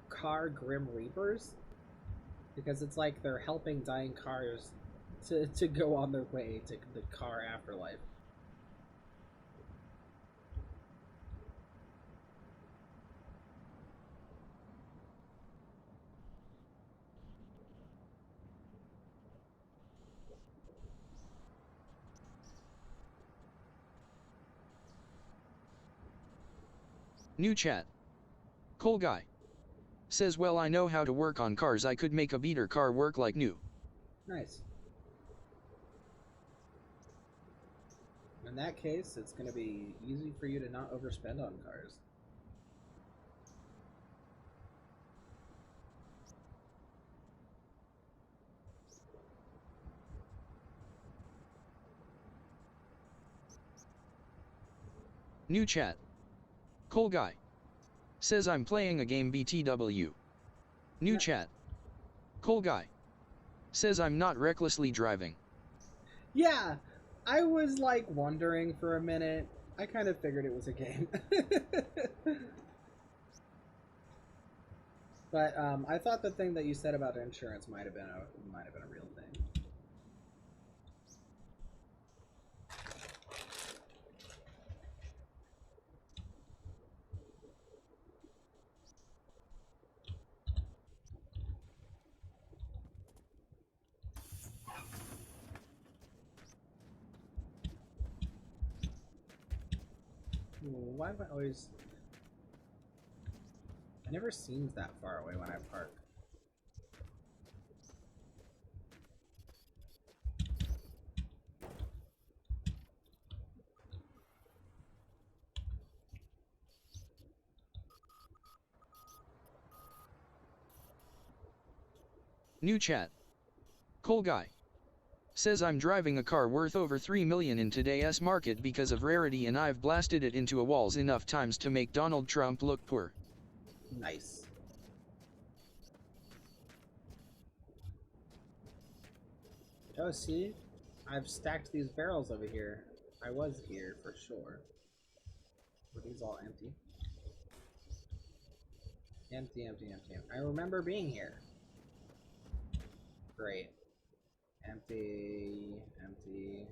car grim reapers, because it's like they're helping dying cars to go on their way to the car afterlife. New chat. Cool guy. Says well I know how to work on cars, I could make a beater car work like new. Nice. In that case, it's going to be easy for you to not overspend on cars. New chat. Cool guy. Says I'm playing a game BTW. New No. chat. Cool guy. Says I'm not recklessly driving. Yeah, I was like wondering for a minute. I kind of figured it was a game. But I thought the thing that you said about insurance might have been a real thing. Why have I always... It never seems that far away when I park. New chat. Cool guy. Says I'm driving a car worth over 3 million in today's market because of rarity, and I've blasted it into a walls enough times to make Donald Trump look poor. Nice. Oh, see? I've stacked these barrels over here. I was here for sure. Were these all empty? Empty, empty, empty. I remember being here. Great. Empty, empty.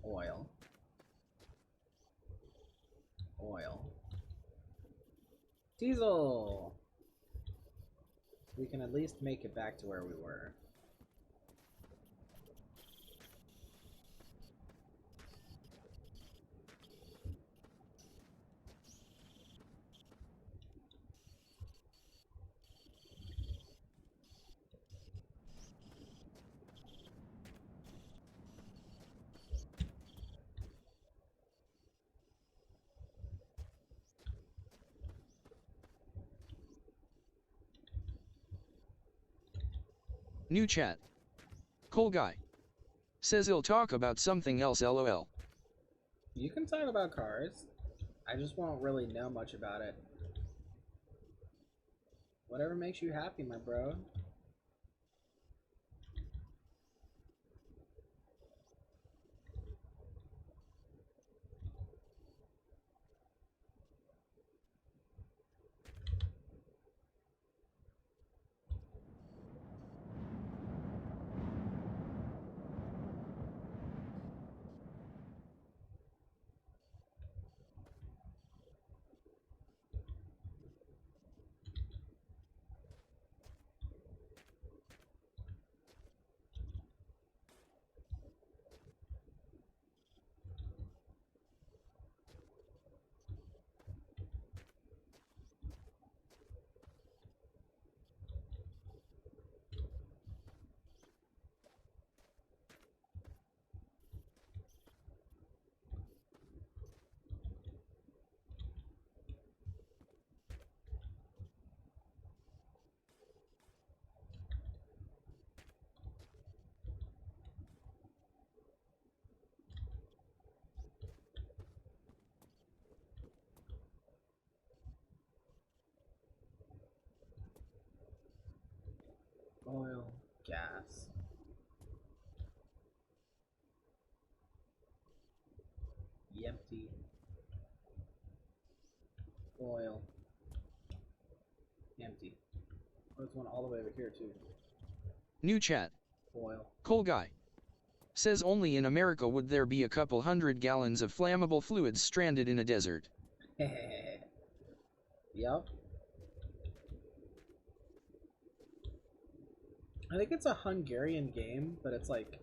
Oil. Oil. Diesel! We can at least make it back to where we were. New chat. Cool guy. Says he'll talk about something else lol. You can talk about cars. I just won't really know much about it. Whatever makes you happy, my bro. Oil, gas. Empty. Oil. Empty. There's one all the way over here too. New chat. Oil. Coal guy. Says only in America would there be a couple 100 gallons of flammable fluids stranded in a desert. Yup. I think it's a Hungarian game, but it's like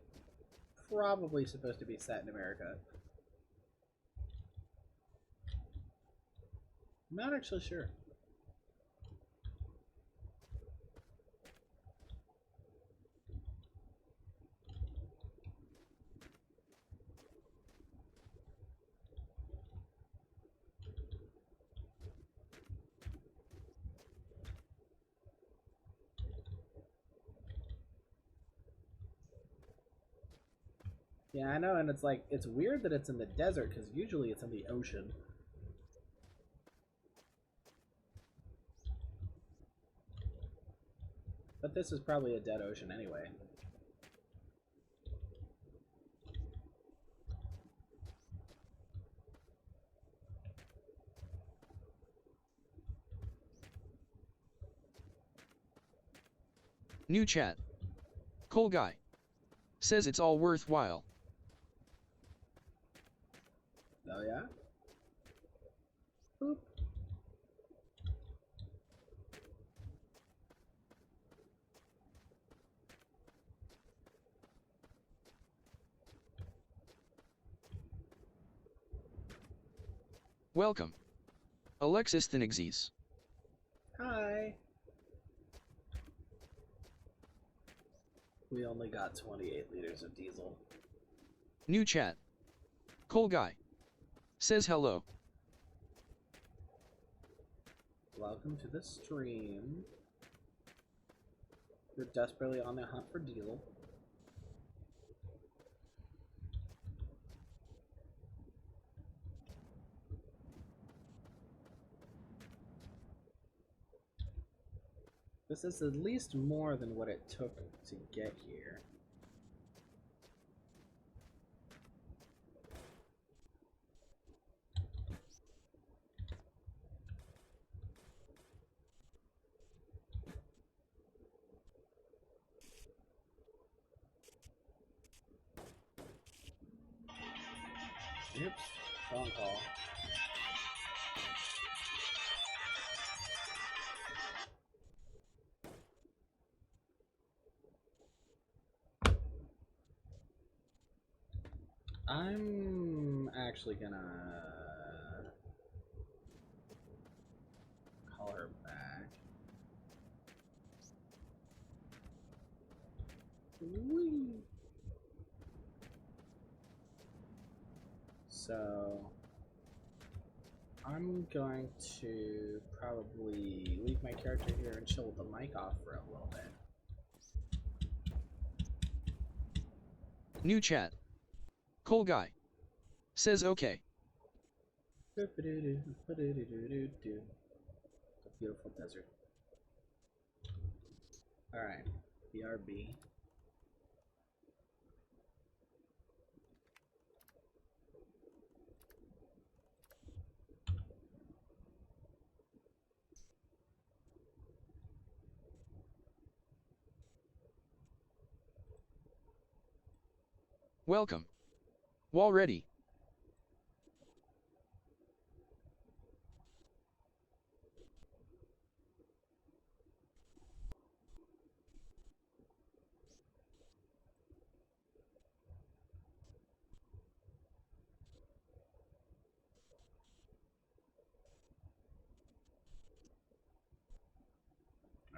probably supposed to be set in America. I'm not actually sure. Yeah, I know, and it's like, it's weird that it's in the desert, because usually it's in the ocean. But this is probably a dead ocean anyway. New chat. Coal guy. Says it's all worthwhile. Oh yeah? Boop. Welcome. Alexis Thinixes. Hi. We only got 28 liters of diesel. New chat. Coal guy. Says hello. Welcome to the stream. We're desperately on the hunt for diesel. This is at least more than what it took to get here. Oops, phone call. I'm actually gonna call her back. Whee! So I'm going to probably leave my character here and chill with the mic off for a little bit. New chat. Coal guy. Says okay. The beautiful desert. Alright, BRB. Welcome. Wall ready.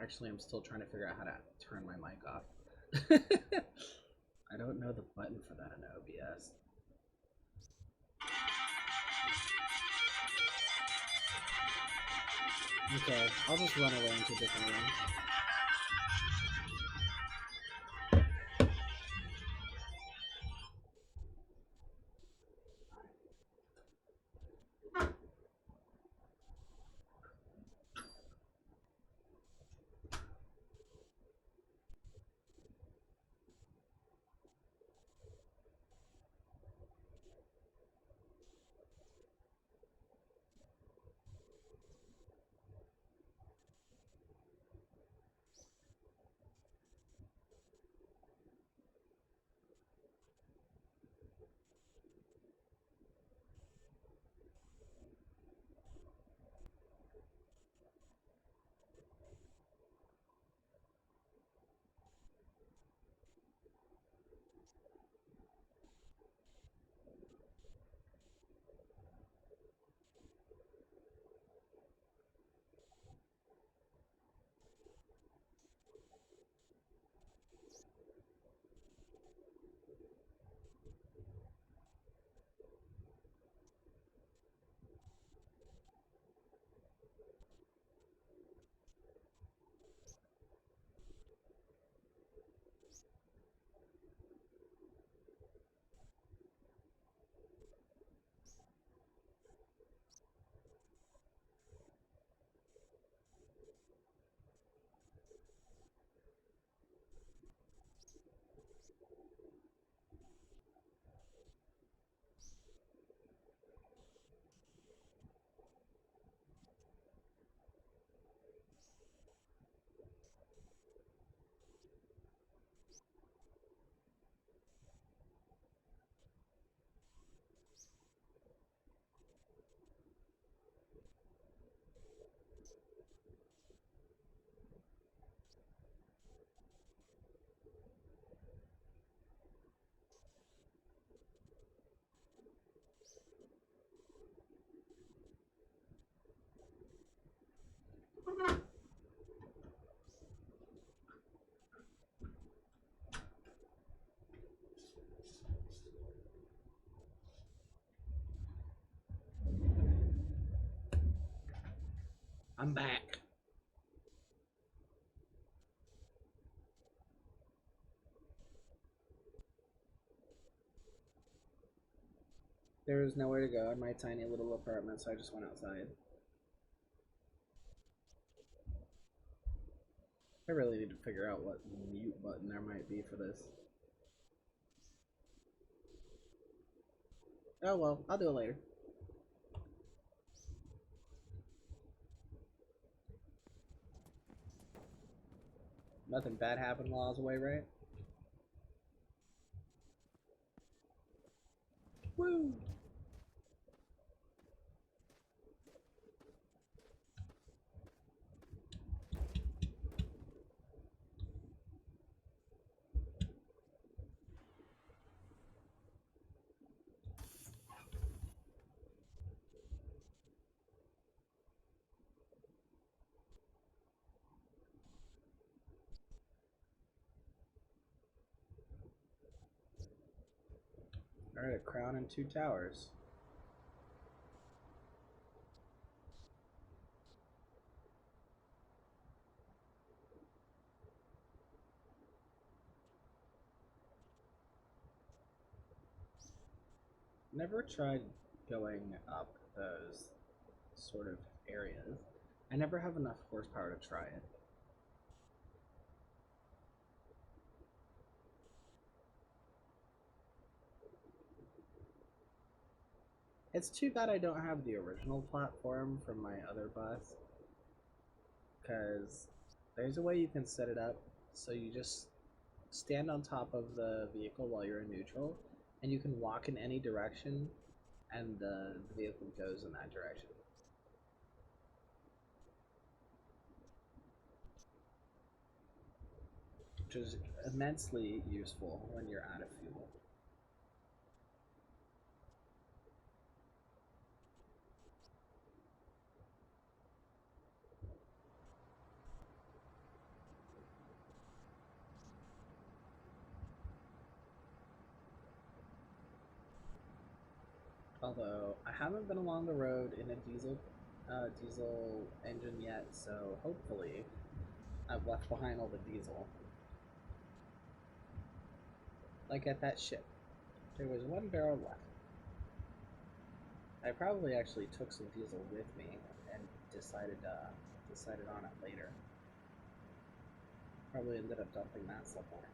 Actually, I'm still trying to figure out how to turn my mic off. I don't know the button for that in OBS. Okay, I'll just run away into a different room. I'm back. There was nowhere to go in my tiny little apartment, so I just went outside. I really need to figure out what mute button there might be for this. Oh well, I'll do it later. Nothing bad happened while I was away, right? Woo! Alright, a crown and 2 towers. Never tried going up those sort of areas. I never have enough horsepower to try it. It's too bad I don't have the original platform from my other bus, because there's a way you can set it up so you just stand on top of the vehicle while you're in neutral, and you can walk in any direction, and the vehicle goes in that direction. Which is immensely useful when you're out of fuel. Although I haven't been along the road in a diesel engine yet, so hopefully I've left behind all the diesel. Like at that ship, there was 1 barrel left. I probably actually took some diesel with me and decided on it later. Probably ended up dumping that somewhere.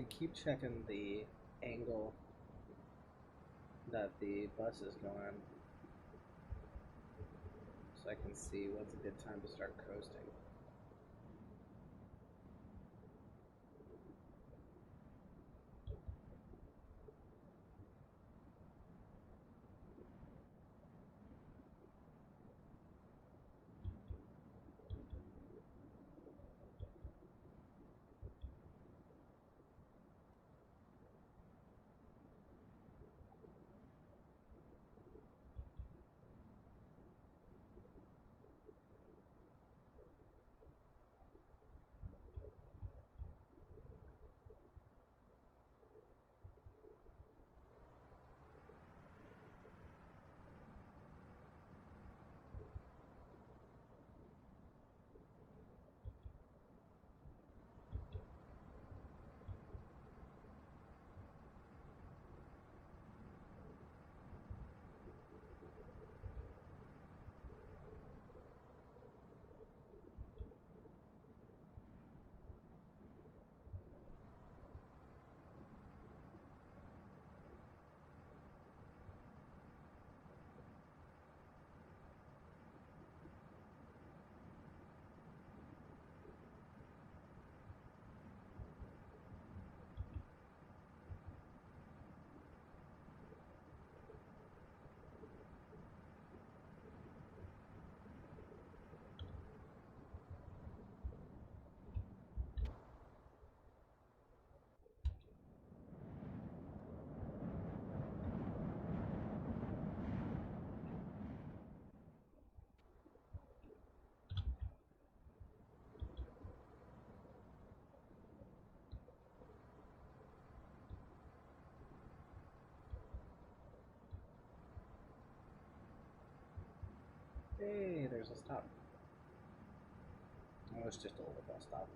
I keep checking the angle that the bus is going so I can see what's a good time to start coasting. Hey, there's a stop. Oh, it's just a little bus stop.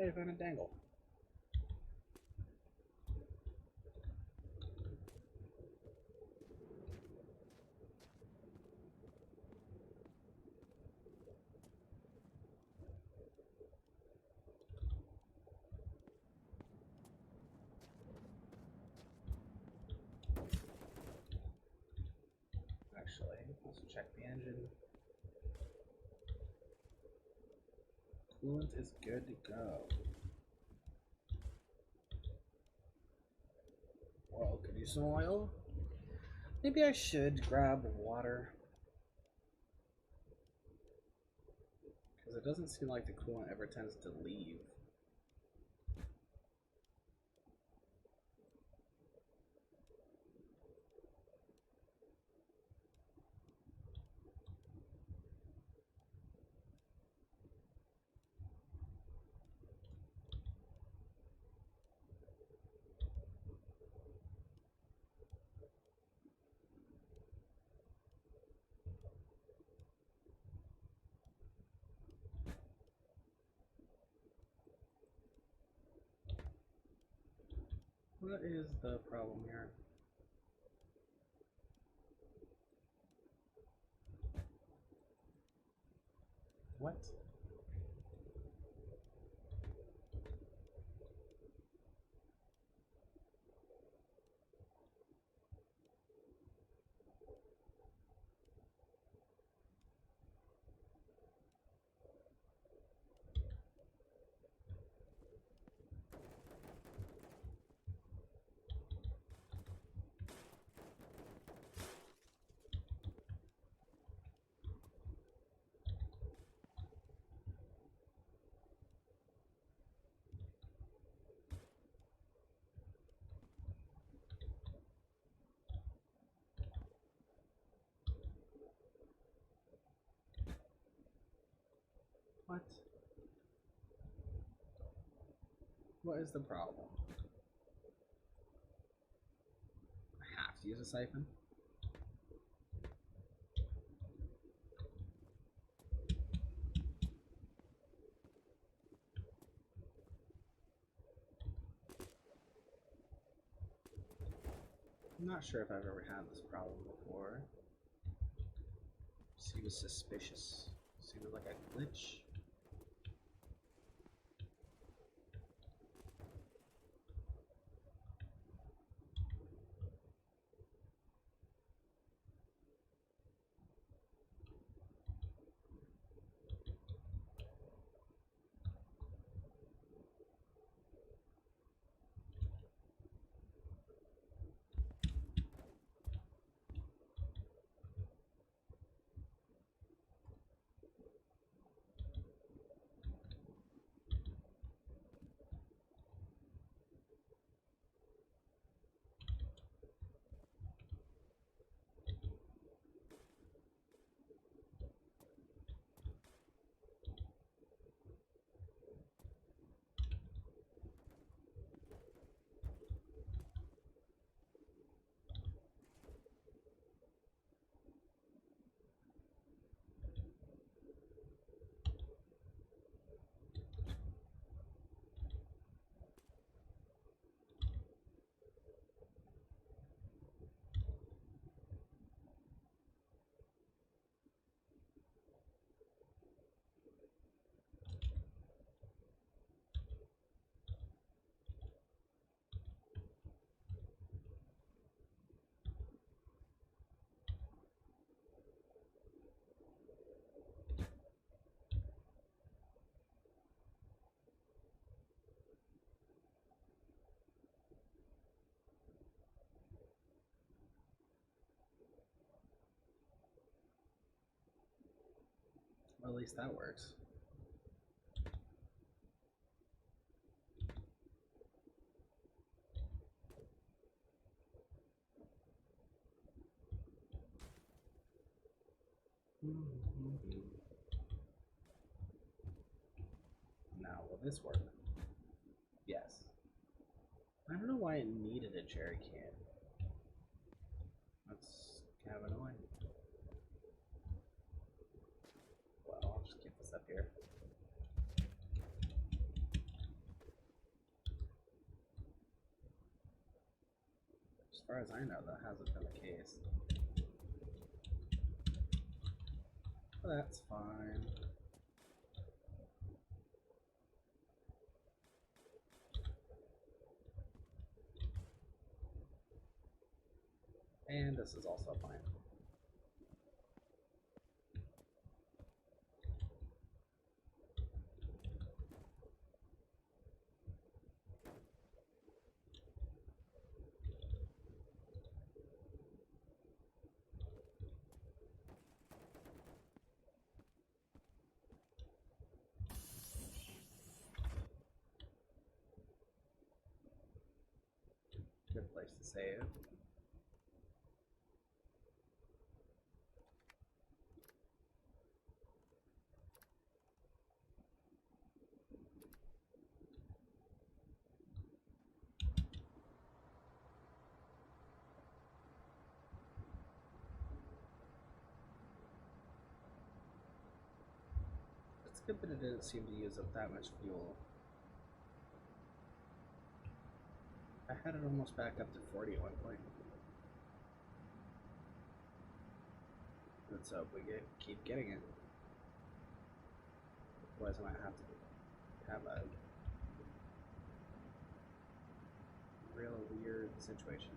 Hey, I found a dangle. Actually, let's check the engine. Coolant is good to go. Well, could use some oil. Maybe I should grab water. Because it doesn't seem like the coolant ever tends to leave. What is the problem here? What? What? What is the problem? I have to use a siphon? I'm not sure if I've ever had this problem before. Seems suspicious. Seems like a glitch. Well, at least that works. Now, will this work? Yes. I don't know why it needed a jerry can. That's kind of annoying. Well, I'll just get this up here. far as I know, that hasn't been the case. But that's fine. And this is also fine. Good place to save. It's good that it didn't seem to use up that much fuel. I had it almost back up to 40 at one point. Let's hope we keep getting it. Otherwise I might have to have a real weird situation.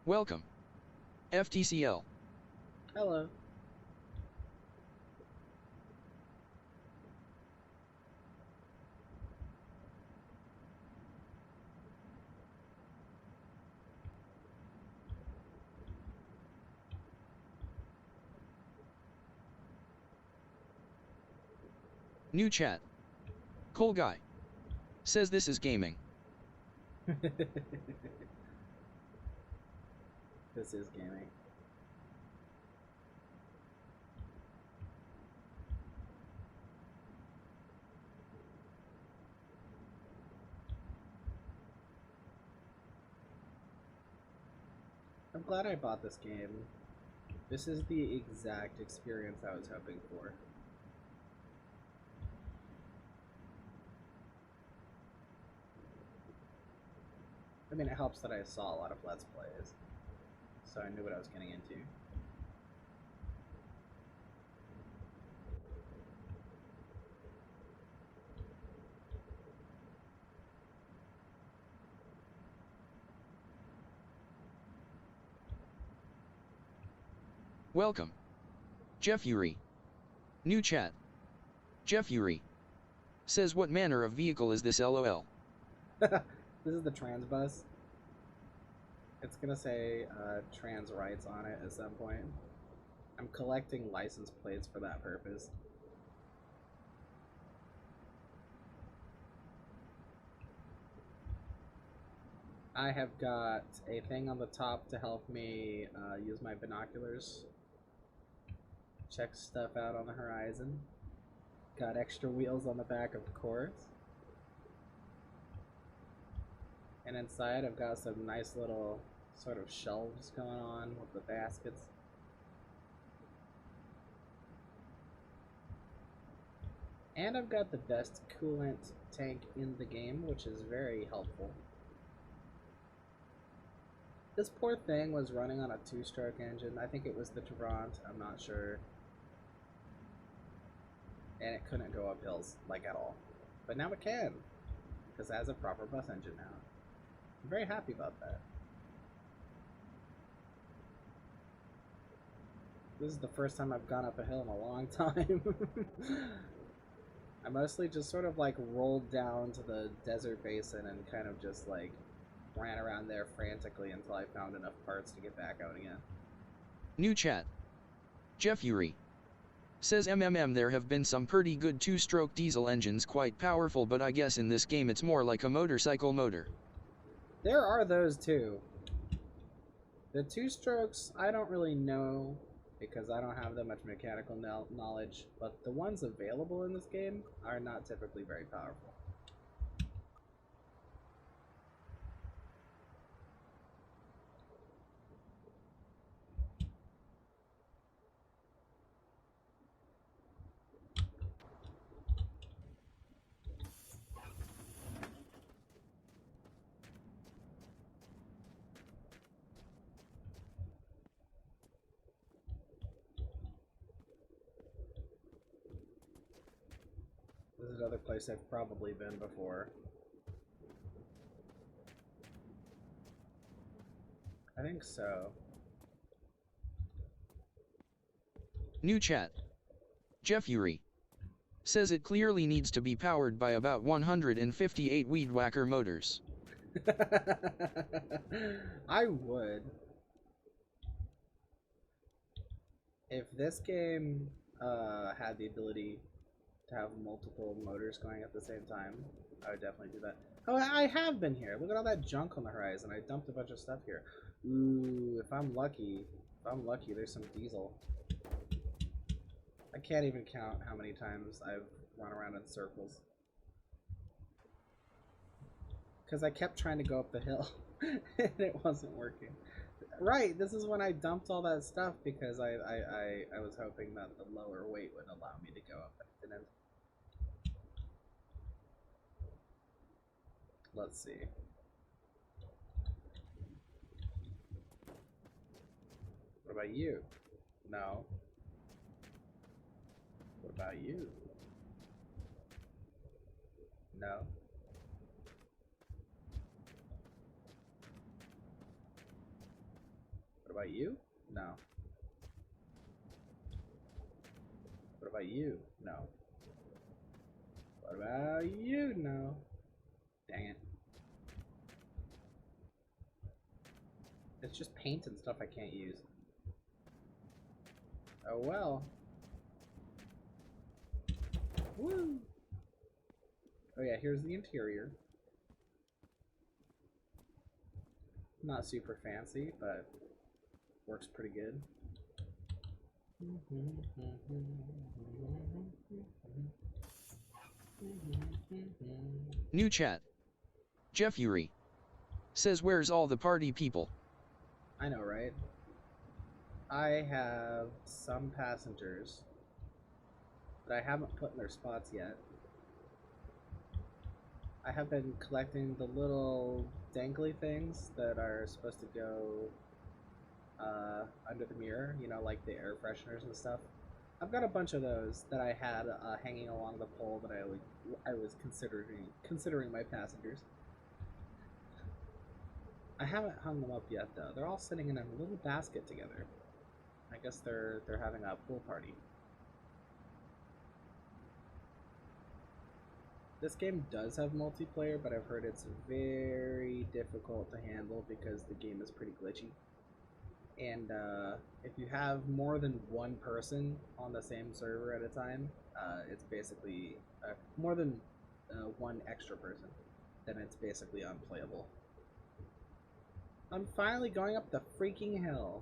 Welcome. FTCL. Hello. New chat. Cool guy. Says this is gaming. This is gaming. I'm glad I bought this game. This is the exact experience I was hoping for. I mean, it helps that I saw a lot of Let's Plays, so I knew what I was getting into. Welcome. Jeff Uri. New chat. Jeff Uri. Says what manner of vehicle is this LOL? This is the trans bus. It's gonna say trans rights on it at some point. I'm collecting license plates for that purpose. I have got a thing on the top to help me use my binoculars. Check stuff out on the horizon. Got extra wheels on the back, of course. And inside I've got some nice little sort of shelves going on with the baskets. And I've got the best coolant tank in the game, which is very helpful. This poor thing was running on a two-stroke engine. I think it was the Tarrant, I'm not sure. And it couldn't go up hills, like, at all. But now it can, because it has a proper bus engine now. I'm very happy about that. This is the first time I've gone up a hill in a long time. I mostly just sort of like rolled down to the desert basin and kind of just like ran around there frantically until I found enough parts to get back out again. New chat. Jeff Uri. Says there have been some pretty good two-stroke diesel engines, quite powerful, but I guess in this game it's more like a motorcycle motor. There are those too. The two strokes, I don't really know because I don't have that much mechanical knowledge, but the ones available in this game are not typically very powerful. This is another place I've probably been before. I think so. New chat. Jeff Uri says it clearly needs to be powered by about 158 Weed Whacker motors. I would. If this game had the ability to have multiple motors going at the same time, I would definitely do that. Oh, I have been here. Look at all that junk on the horizon. I dumped a bunch of stuff here. Ooh, if I'm lucky, there's some diesel. I can't even count how many times I've run around in circles. Because I kept trying to go up the hill, and it wasn't working. Right, this is when I dumped all that stuff because I was hoping that the lower weight would allow me to go up, but it didn't. Let's see. What about you? No. What about you? No. What about you? No. What about you? No. What about you? No. Dang it. It's just paint and stuff I can't use. Oh well. Woo! Oh yeah, here's the interior. Not super fancy, but works pretty good. New chat. Jeff Uri says where's all the party people? I know, right? I have some passengers that I haven't put in their spots yet. I have been collecting the little dangly things that are supposed to go under the mirror, you know, like the air fresheners and stuff. I've got a bunch of those that I had hanging along the pole that I was considering my passengers. I haven't hung them up yet though. They're all sitting in a little basket together. I guess they're having a pool party. This game does have multiplayer, but I've heard it's very difficult to handle because the game is pretty glitchy. And if you have more than one person on the same server at a time, it's basically more than one extra person, then it's basically unplayable. I'm finally going up the freaking hill.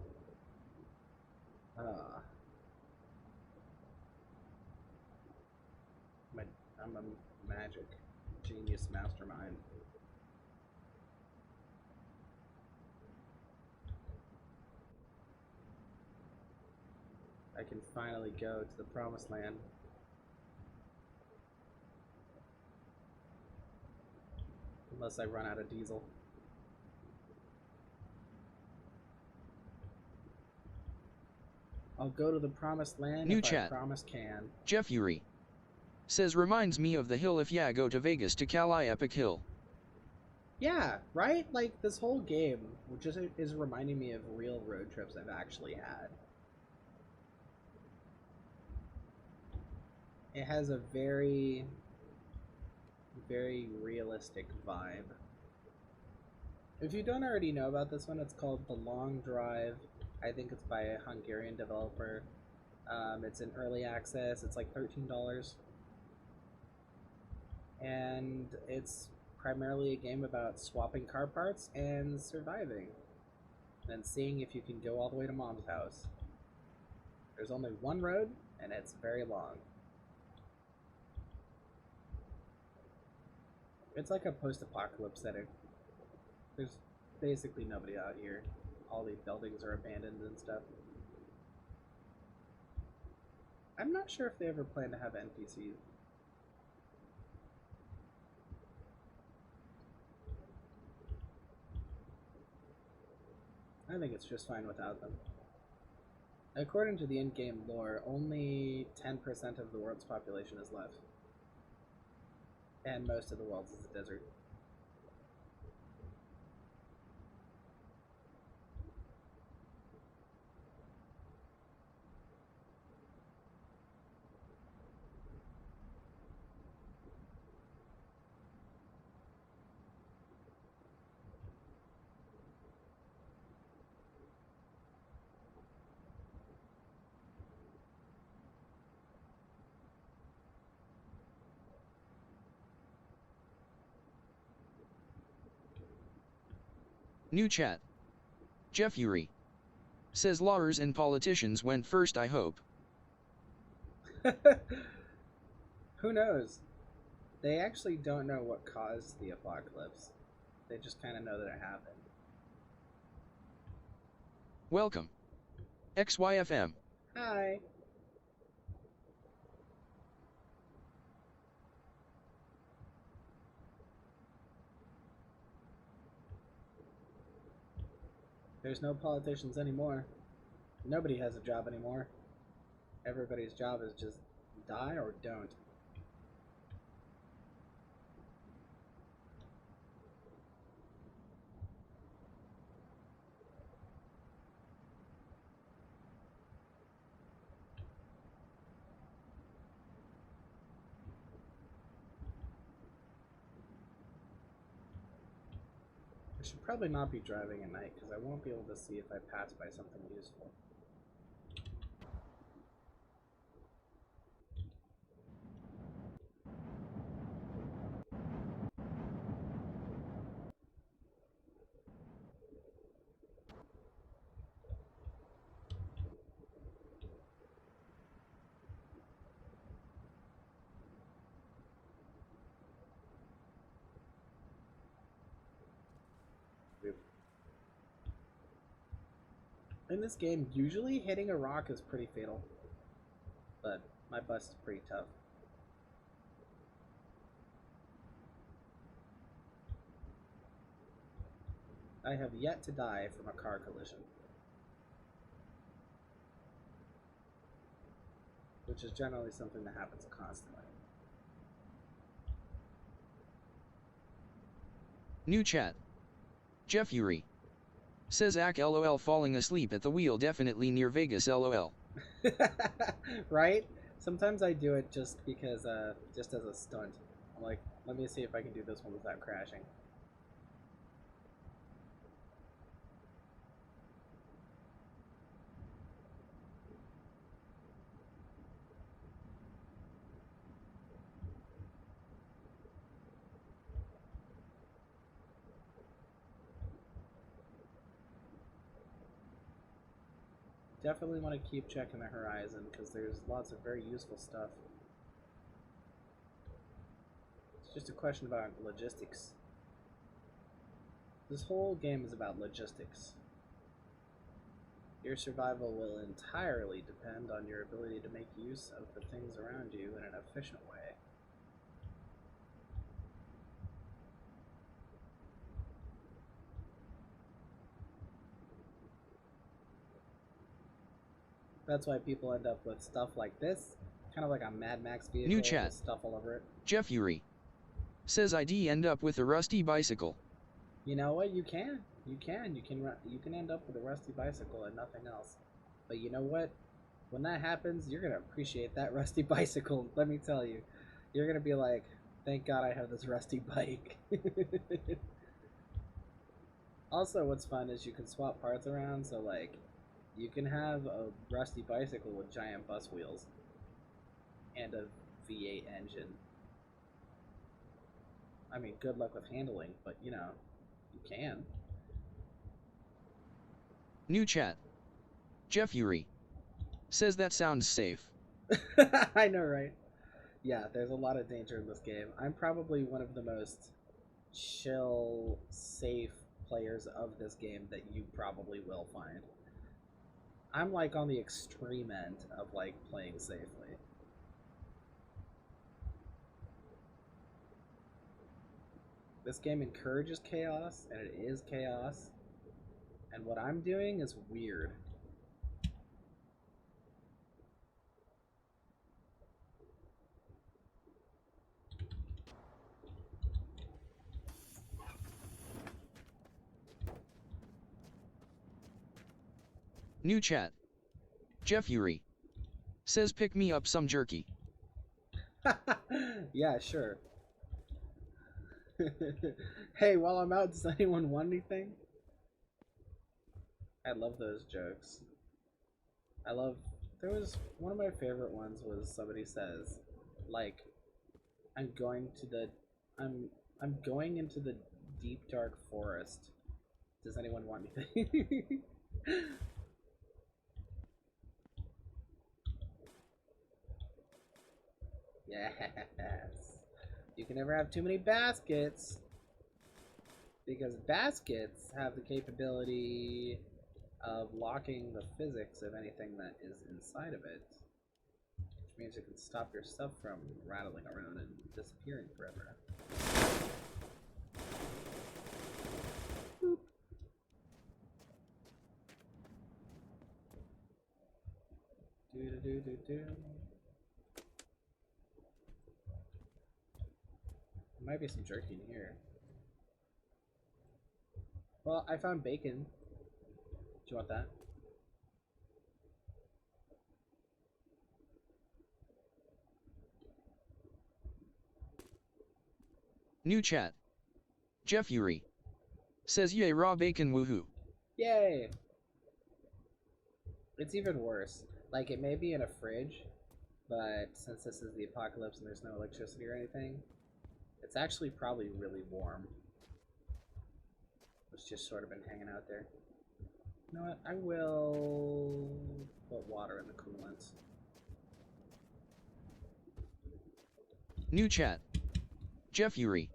I'm a magic genius mastermind. I can finally go to the promised land. Unless I run out of diesel. I'll go to the promised land New if chat. I promise can. Jeff Uri says reminds me of the hill if ya go to Vegas to Cali Epic Hill. Yeah, right? Like, this whole game just is reminding me of real road trips I've actually had. It has a very, very realistic vibe. If you don't already know about this one, it's called The Long Drive. I think it's by a Hungarian developer. It's in early access. It's like $13. And it's primarily a game about swapping car parts and surviving. And seeing if you can go all the way to Mom's house. There's only one road, and it's very long. It's like a post-apocalypse setting. There's basically nobody out here. All the buildings are abandoned and stuff. I'm not sure if they ever plan to have NPCs. I think it's just fine without them. According to the in-game lore, only 10% of the world's population is left. And most of the world is a desert. New chat. Jeff Uri. Says lawyers and politicians went first, I hope. Who knows? They actually don't know what caused the apocalypse. They just kind of know that it happened. Welcome. XYFM. Hi. There's no politicians anymore. Nobody has a job anymore. Everybody's job is just die or don't. I should probably not be driving at night because I won't be able to see if I pass by something useful. In this game, usually hitting a rock is pretty fatal, but my bus is pretty tough. I have yet to die from a car collision, which is generally something that happens constantly. New chat. Jeff Uri. Says Ak LOL falling asleep at the wheel definitely near Vegas LOL. Right? Sometimes I do it just because, just as a stunt. I'm like, let me see if I can do this one without crashing. Definitely want to keep checking the horizon because there's lots of very useful stuff. It's just a question about logistics. This whole game is about logistics. Your survival will entirely depend on your ability to make use of the things around you in an efficient way. That's why people end up with stuff like this, kind of like a Mad Max vehicle New chat. with stuff all over it. Jeff Uri. Says ID end up with a rusty bicycle. You know what? You can. You can end up with a rusty bicycle and nothing else. But you know what? When that happens, you're gonna appreciate that rusty bicycle. Let me tell you, you're gonna be like, "Thank God I have this rusty bike." Also, what's fun is you can swap parts around. So like, you can have a rusty bicycle with giant bus wheels and a V8 engine. I mean, good luck with handling, but you know, you can. New chat. Jeff Uri. Says that sounds safe. I know, right? Yeah, there's a lot of danger in this game. I'm probably one of the most chill, safe players of this game that you probably will find. I'm like on the extreme end of like playing safely. This game encourages chaos, and it is chaos. And what I'm doing is weird. New chat. Jeff Uri says pick me up some jerky. Yeah, sure. Hey, while I'm out, does anyone want anything? I love those jokes. I love. There was one of my favorite ones was somebody says, like, I'm going to the, I'm I'm going into the deep dark forest. Does anyone want anything? Yes. You can never have too many baskets because baskets have the capability of locking the physics of anything that is inside of it, which means it can stop your stuff from rattling around and disappearing forever. Boop. Do. There might be some jerky in here. Well, I found bacon. Do you want that? New chat. Jeff Uri says yay raw bacon woohoo. Yay! It's even worse. Like, it may be in a fridge, but since this is the apocalypse and there's no electricity or anything, it's actually probably really warm. It's just sort of been hanging out there. You know what? I will put water in the coolant. New chat. Jeff Uri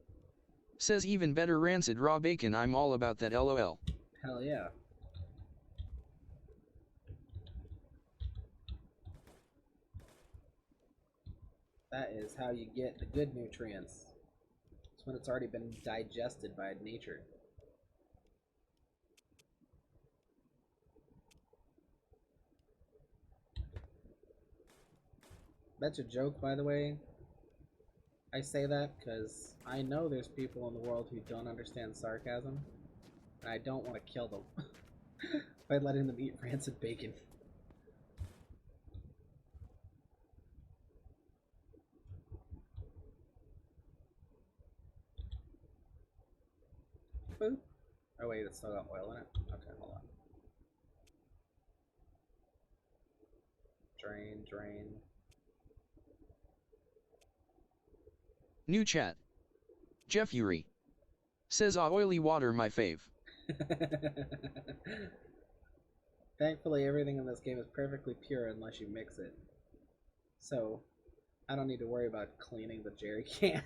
says even better rancid raw bacon. I'm all about that lol. Hell yeah. That is how you get the good nutrients. It's when it's already been digested by nature. That's a joke, by the way. I say that because I know there's people in the world who don't understand sarcasm, and I don't want to kill them by letting them eat rancid bacon. Boop. Oh wait, it's still got oil in it? Okay, hold on. Drain. New chat. Jeff Uri says oily water my fave. Thankfully, everything in this game is perfectly pure unless you mix it. So, I don't need to worry about cleaning the jerry can.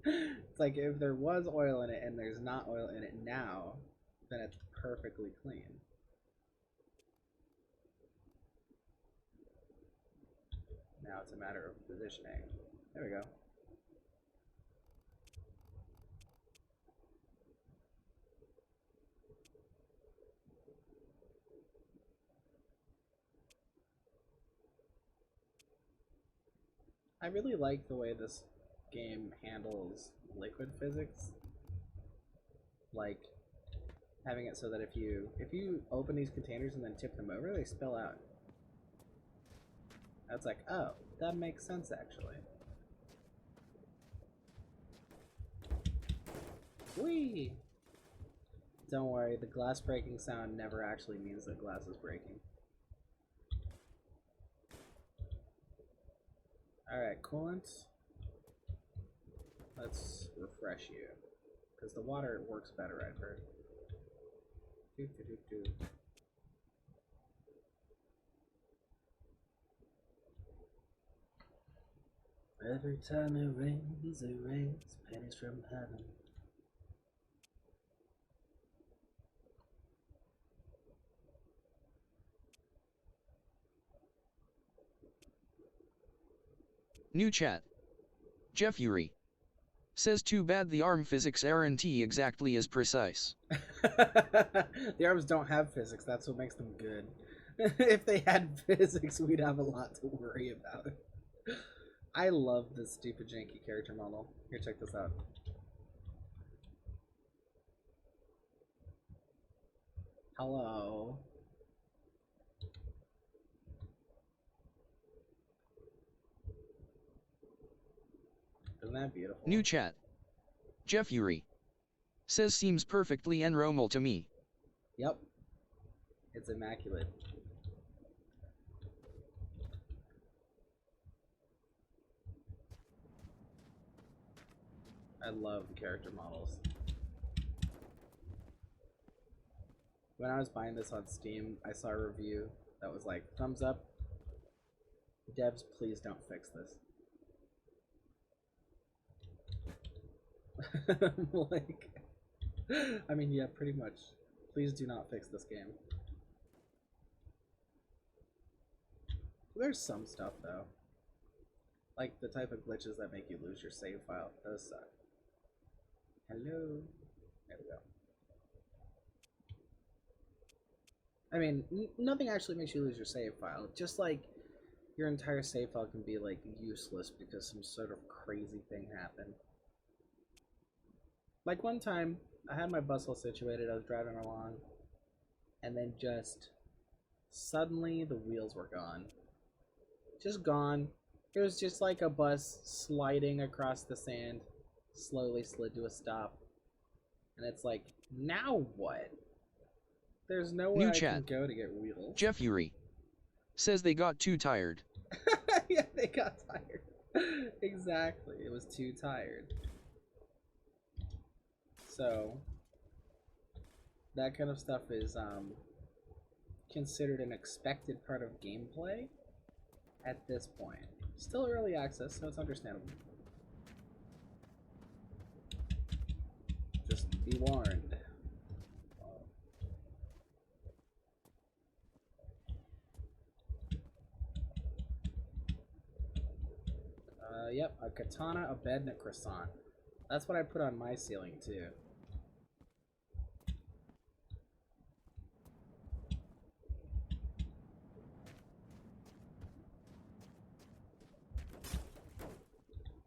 It's like if there was oil in it and there's not oil in it now, then it's perfectly clean. Now it's a matter of positioning. There we go. I really like the way this game handles liquid physics. Like having it so that if you open these containers and then tip them over, they spill out. That's like, oh, that makes sense actually. Whee! Don't worry, the glass breaking sound never actually means that glass is breaking. Alright, coolant. Let's refresh you. Because the water works better, I've heard. Every time it rains pennies from heaven. New chat. Jeff Uri says too bad the arm physics aren't exactly as precise. The arms don't have physics, that's what makes them good. If they had physics, we'd have a lot to worry about. I love this stupid janky character model. Here, check this out. Hello. Isn't that beautiful? New chat. Jeff Uri. Says seems perfectly normal to me. Yep. It's immaculate. I love the character models. When I was buying this on Steam, I saw a review that was like, thumbs up. Devs, please don't fix this. Like, I mean, yeah, pretty much. Please do not fix this game. There's some stuff though, like the type of glitches that make you lose your save file. Those suck. Hello. There we go. I mean, nothing actually makes you lose your save file. Just like your entire save file can be like useless because some sort of crazy thing happened. Like one time, I had my bus all situated. I was driving along, and then just suddenly the wheels were gone. Just gone. It was just like a bus sliding across the sand, slowly slid to a stop. And it's like, now what? There's nowhere I can go to get wheels. Jeff Uri. Says they got too tired. Yeah, they got tired. Exactly. It was too tired. So, that kind of stuff is considered an expected part of gameplay at this point. Still early access, so it's understandable. Just be warned. Yep, a katana, a bed, and a croissant. That's what I put on my ceiling, too.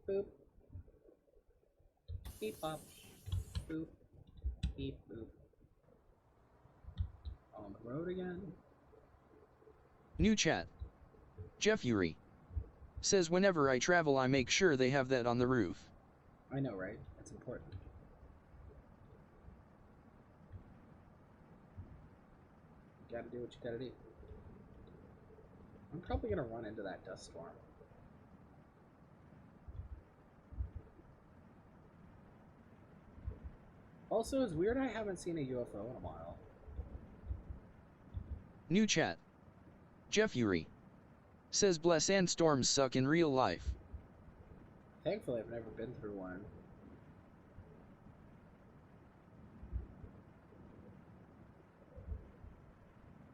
Boop. Beep bop. Boop. Beep boop. On the road again. New chat. Jeff Uri. Says whenever I travel I make sure they have that on the roof. I know, right? That's important. You gotta do what you gotta do. I'm probably gonna run into that dust storm. Also, it's weird I haven't seen a UFO in a while. New chat. Jeff Uri. Says bless sandstorms suck in real life. Thankfully, I've never been through one.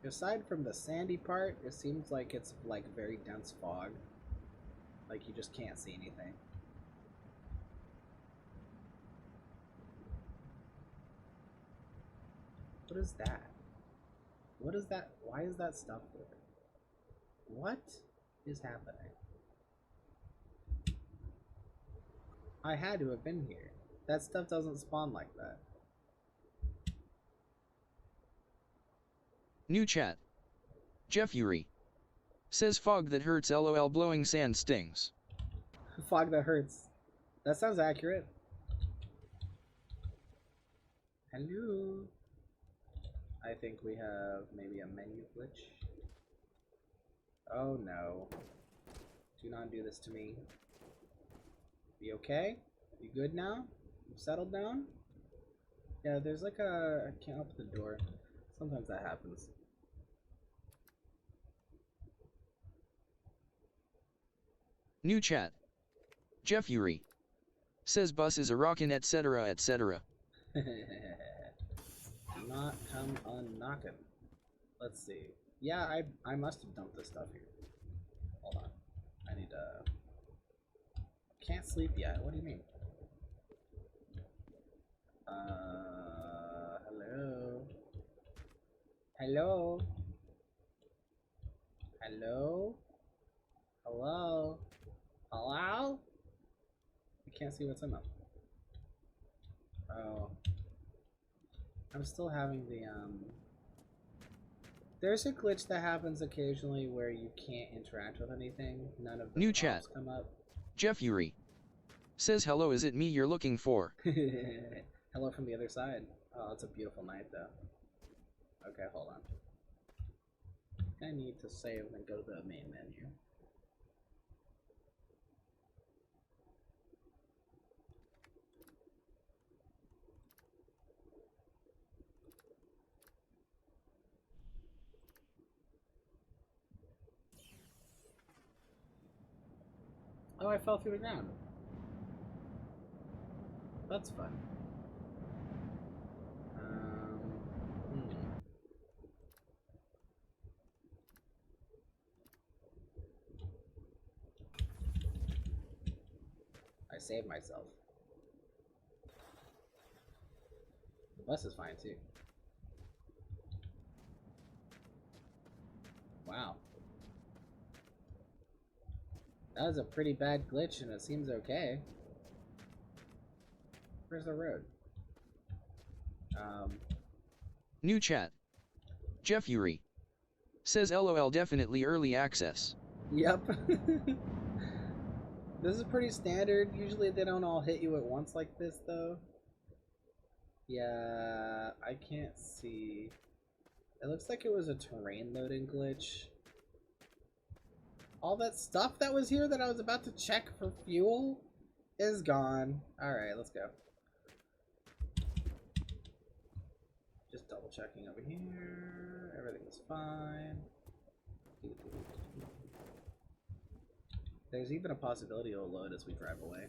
Aside from the sandy part, it seems like it's like very dense fog. Like you just can't see anything. What is that? What is that? Why is that stuff there? What is happening? I had to have been here. That stuff doesn't spawn like that. New chat. Jeff Uri. Says fog that hurts lol blowing sand stings. Fog that hurts. That sounds accurate. Hello. I think we have maybe a menu glitch. Oh no. Do not do this to me. You okay? You good now? You settled down? Yeah, there's like a... I can't open the door. Sometimes that happens. New chat. Jeff Uri. Says bus is a rockin' etc etc. Do not come unknockin'. Let's see. Yeah, I must have dumped this stuff here. Hold on. I need to... Can't sleep yet. What do you mean? Hello? Hello? Hello? Hello? Hello? I can't see what's in them. Oh. I'm still having the, There's a glitch that happens occasionally where you can't interact with anything. None of the New prompts chat. come up. Jeff Uri. Says hello, is it me you're looking for? Hello from the other side. Oh, it's a beautiful night though. Okay, hold on. I need to save and go to the main menu. Oh, I fell through the ground. That's fun. Hmm. I saved myself. The bus is fine too. Wow. That was a pretty bad glitch and it seems okay. Where's the road? New chat. Jeff Uri. Says LOL, definitely early access. Yep. This is pretty standard. Usually they don't all hit you at once like this though. Yeah, I can't see. It looks like it was a terrain loading glitch. All that stuff that was here that I was about to check for fuel is gone. Alright, let's go. Just double checking over here. Everything's fine. There's even a possibility it'll load as we drive away.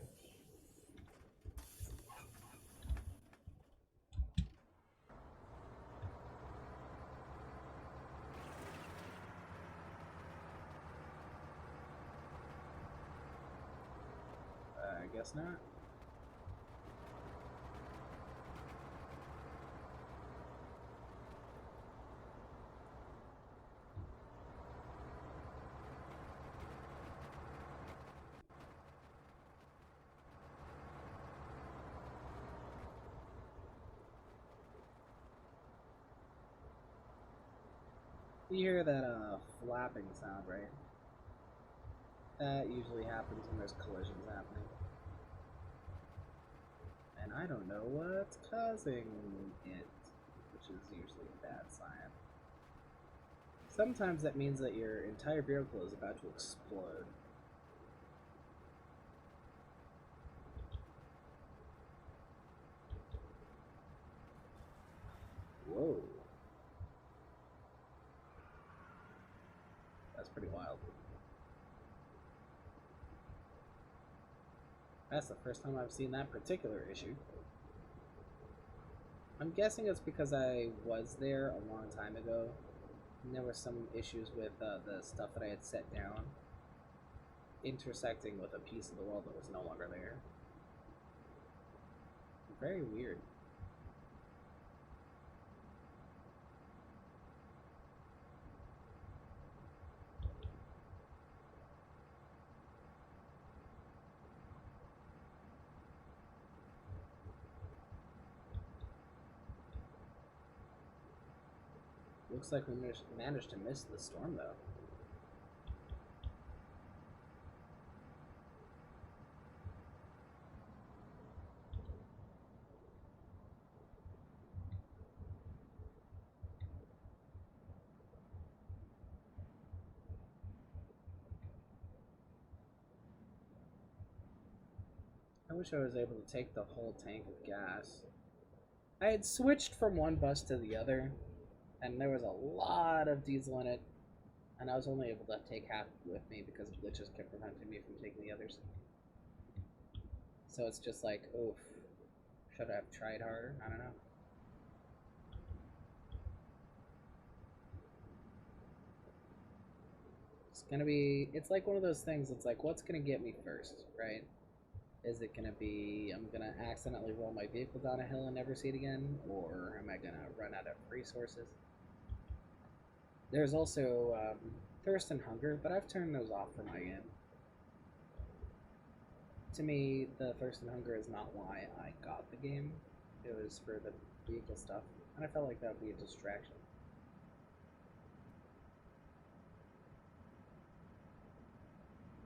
I guess not. You hear that flapping sound, right? That usually happens when there's collisions happening. And I don't know what's causing it, which is usually a bad sign. Sometimes that means that your entire vehicle is about to explode. Whoa. That's pretty wild. That's the first time I've seen that particular issue. I'm guessing it's because I was there a long time ago, and there were some issues with the stuff that I had set down, intersecting with a piece of the world that was no longer there. Very weird. Looks like we managed to miss the storm, though. I wish I was able to take the whole tank of gas. I had switched from one bus to the other, and there was a lot of diesel in it, and I was only able to take half with me because glitches kept preventing me from taking the others. So it's just like, oof, should I have tried harder? I don't know. It's gonna be, it's like one of those things, it's like, what's gonna get me first, right? Is it gonna be, I'm gonna accidentally roll my vehicle down a hill and never see it again? Or am I gonna run out of resources? There's also thirst and hunger, but I've turned those off for my game. To me, the thirst and hunger is not why I got the game. It was for the vehicle stuff, and I felt like that would be a distraction.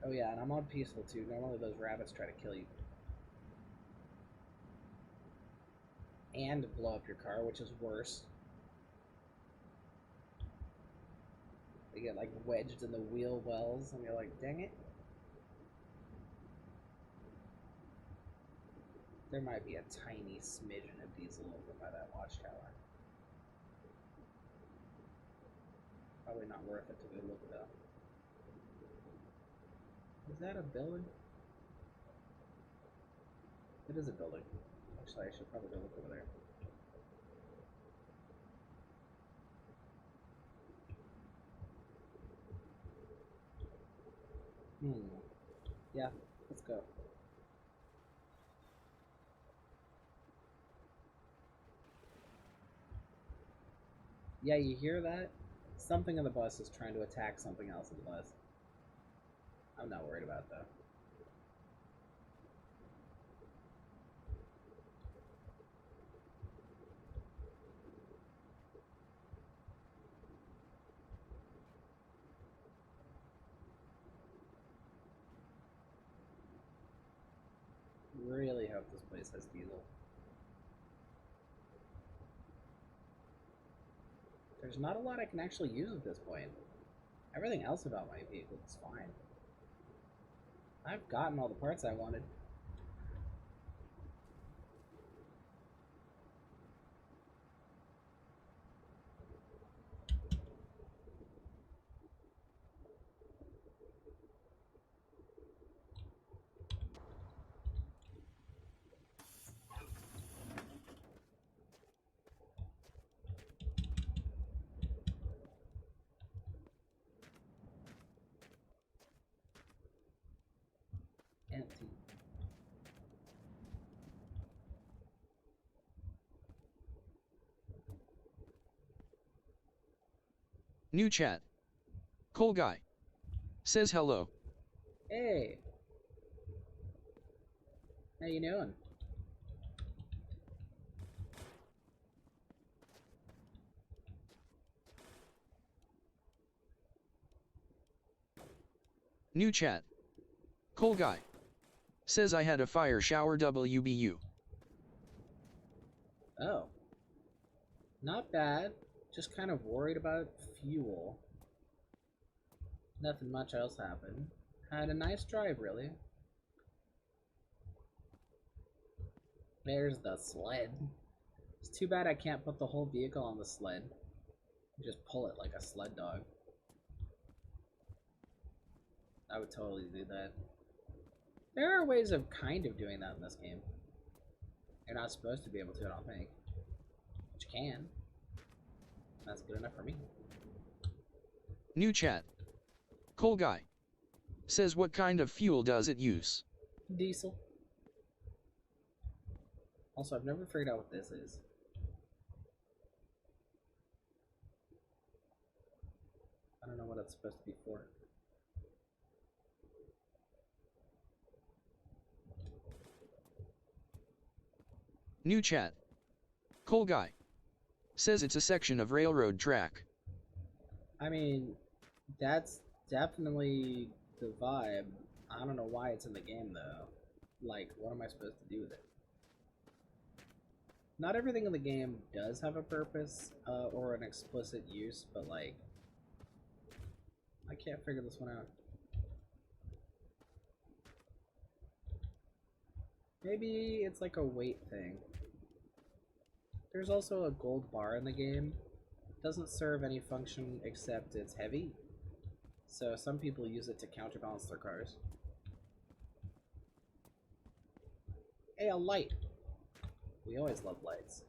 Oh yeah, and I'm on peaceful too. Normally those rabbits try to kill you. and blow up your car, which is worse. They get like wedged in the wheel wells, and you're like, dang it. There might be a tiny smidgen of diesel over by that watchtower. Probably not worth it to go look though. Is that a building? It is a building. Actually, I should probably go look over there. Yeah, let's go. Yeah, you hear that? Something on the bus is trying to attack something else on the bus. I'm not worried about it, though. Really hope this place has diesel. There's not a lot I can actually use at this point. Everything else about my vehicle is fine. I've gotten all the parts I wanted. Empty. New chat. Cole guy. Says hello. Hey! How you doing? New chat. Cole guy. Says I had a fire shower WBU. Oh. Not bad. Just kind of worried about fuel. Nothing much else happened. Had a nice drive, really. There's the sled. It's too bad I can't put the whole vehicle on the sled. Just pull it like a sled dog. I would totally do that. There are ways of kind of doing that in this game. You're not supposed to be able to, I don't think. But you can. That's good enough for me. New chat. Cole guy. Says what kind of fuel does it use? Diesel. Also, I've never figured out what this is. I don't know what it's supposed to be for. New chat. Cole guy. Says it's a section of railroad track. I mean, that's definitely the vibe. I don't know why it's in the game, though. Like, what am I supposed to do with it? Not everything in the game does have a purpose or an explicit use, but, like, I can't figure this one out. Maybe it's like a weight thing. There's also a gold bar in the game. It doesn't serve any function except it's heavy. So some people use it to counterbalance their cars. Hey, a light! We always love lights.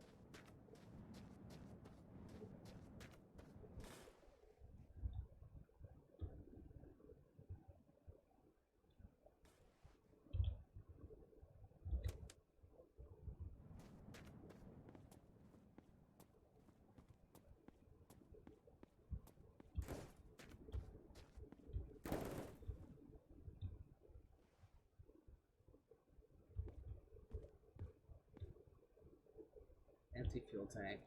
Empty fuel tank.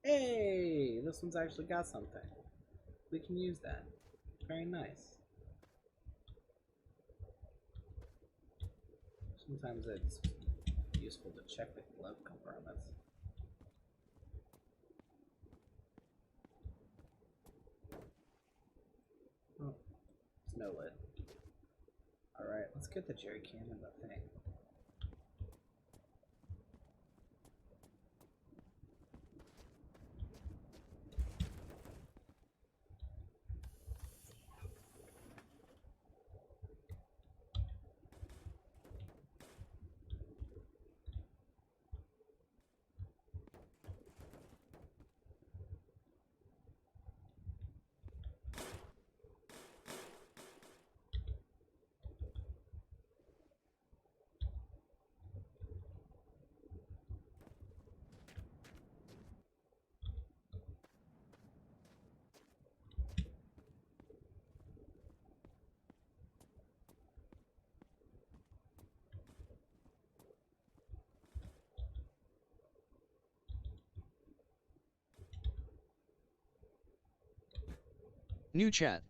Hey! This one's actually got something. We can use that. Very nice. Sometimes it's useful Love compartments. Oh, it's no lid. Alright, let's get the jerry can in the thing. New chat.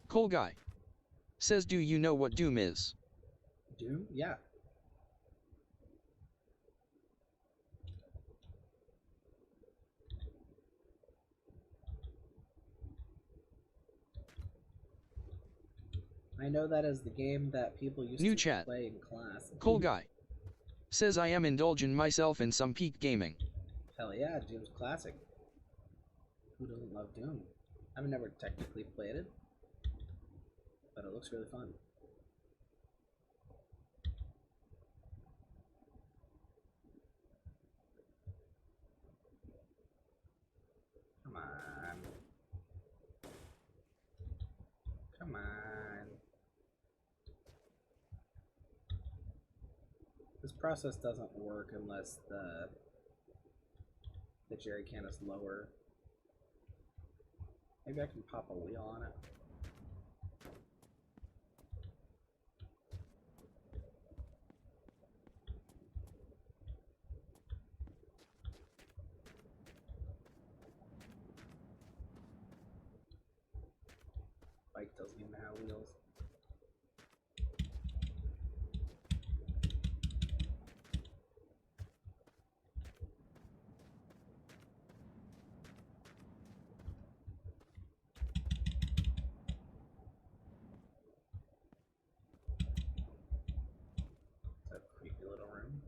Cole guy. Says do you know what Doom is? Doom? Yeah. I know that is the game that people used New to chat. play in class. Cole guy. Says I am indulging myself in some peak gaming. Hell yeah, Doom's classic. Who doesn't love Doom? I've never technically played it, but it looks really fun. Come on. Come on. This process doesn't work unless the jerry can is lower. Maybe I can pop a wheel on it. Bike doesn't even have wheels. It's a creepy little room.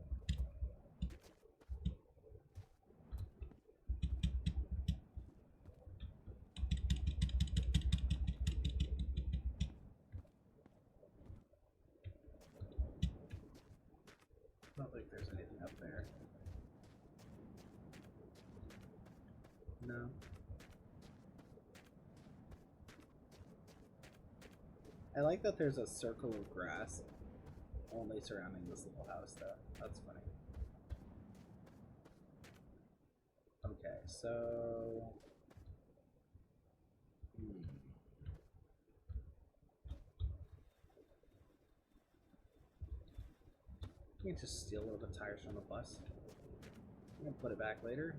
I don't think there's anything up there. No. I like that there's a circle of grass only surrounding this little house, though. That's funny. Okay, so... Can you just steal a little bit of tires from the bus? I'm gonna put it back later.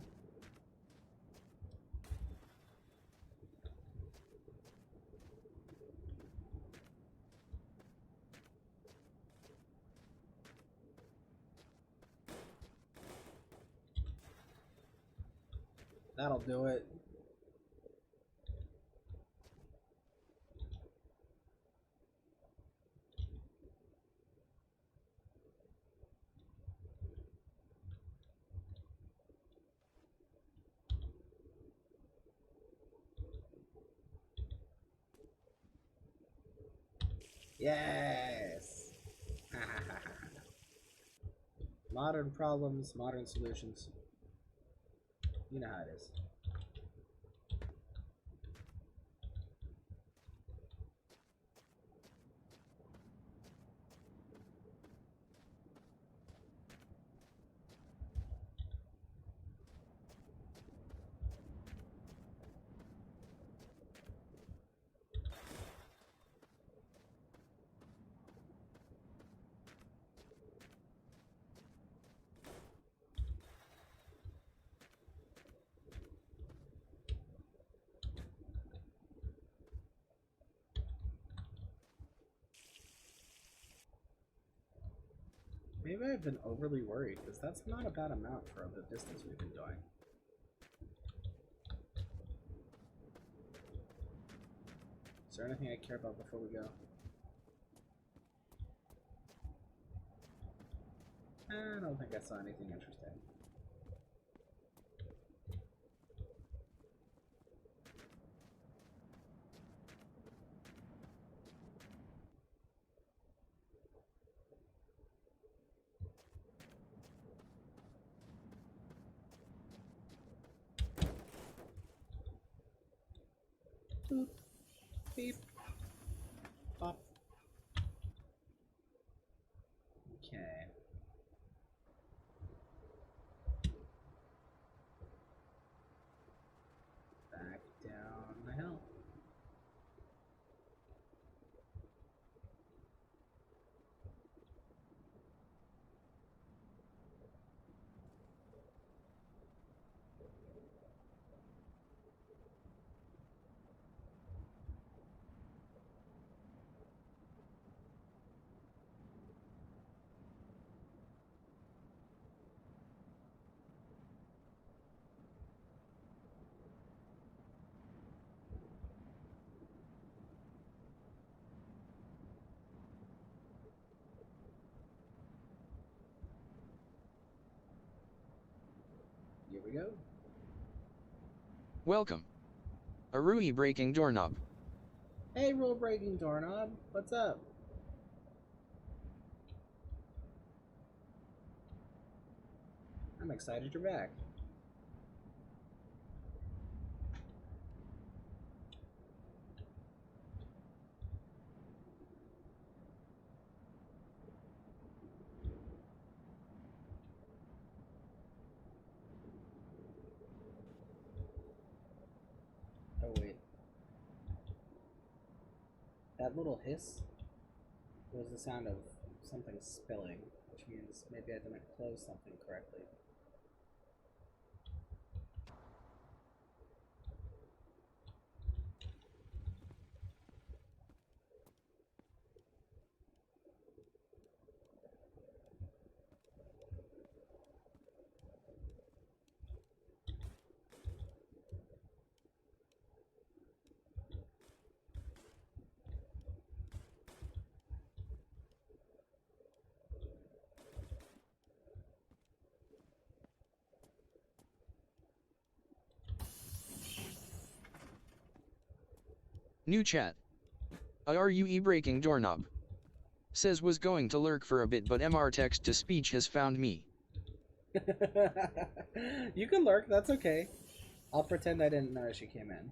That'll do it. Yes! Modern problems, modern solutions. You know how it is. Maybe I've been overly worried, because that's not a bad amount for the distance we've been doing. Is there anything I care about before we go? I don't think I saw anything interesting. Boop. Beep. Pop. Okay. Back down the hill. Here we go. Welcome. A Rui breaking doorknob. Hey, rule breaking doorknob. What's up? I'm excited you're back. Oh, wait. That little hiss was the sound of something spilling, which means maybe I didn't close something correctly. New chat. A RUE breaking doorknob. Says was going to lurk for a bit but MR text to speech has found me. You can lurk, that's okay. I'll pretend I didn't notice you came in.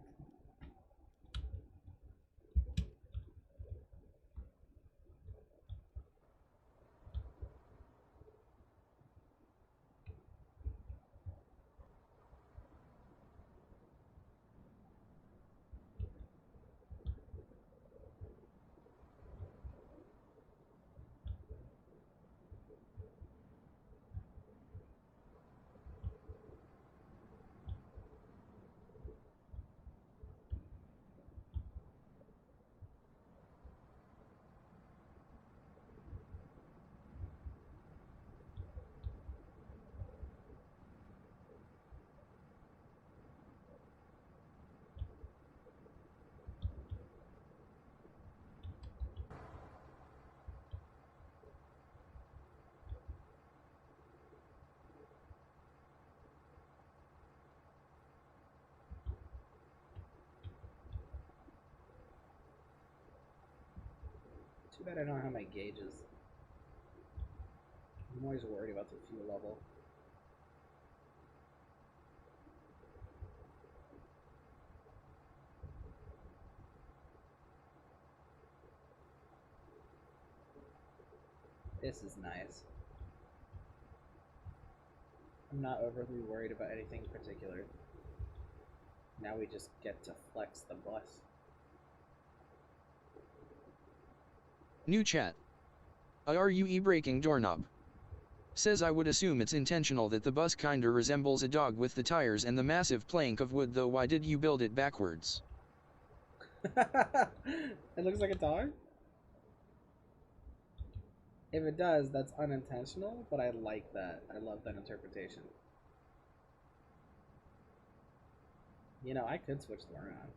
Too bad I don't have my gauges. I'm always worried about the fuel level. This is nice. I'm not overly worried about anything in particular. Now we just get to flex the bus. New chat. A RUE breaking doorknob. Says I would assume it's intentional that the bus kinda resembles a dog with the tires and the massive plank of wood, though why did you build it backwards? It looks like a dog? If it does, that's unintentional, but I like that. I love that interpretation. You know, I could switch them around.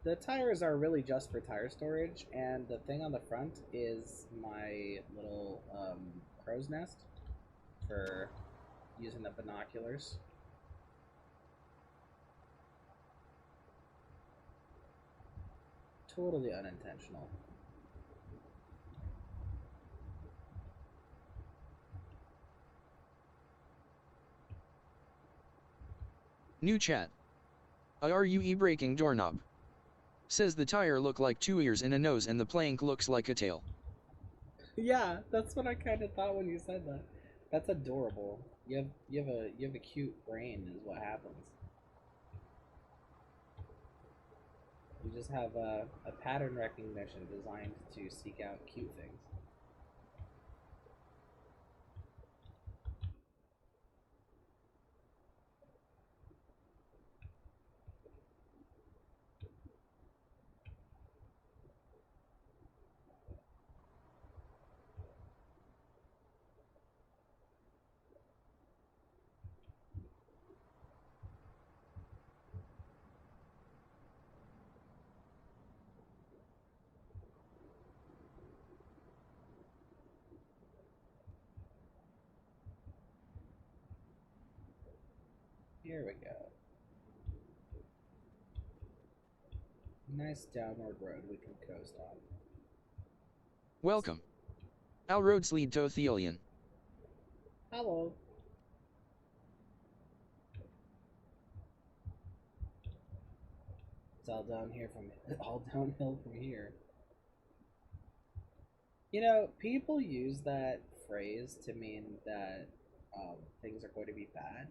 The tires are really just for tire storage, and the thing on the front is my little crow's nest for using the binoculars. Totally unintentional. New chat. Are you e-braking doorknob? Says the tire look like 2 ears and a nose and the plank looks like a tail. Yeah, that's what I kind of thought when you said that. That's adorable. You have a cute brain, is what happens. You just have a pattern recognition designed to seek out cute things. Here we go. Nice downward road we can coast on. Welcome. Our roads lead to Othelian. Hello. It's all down here from all downhill from here. You know, people use that phrase to mean that things are going to be bad,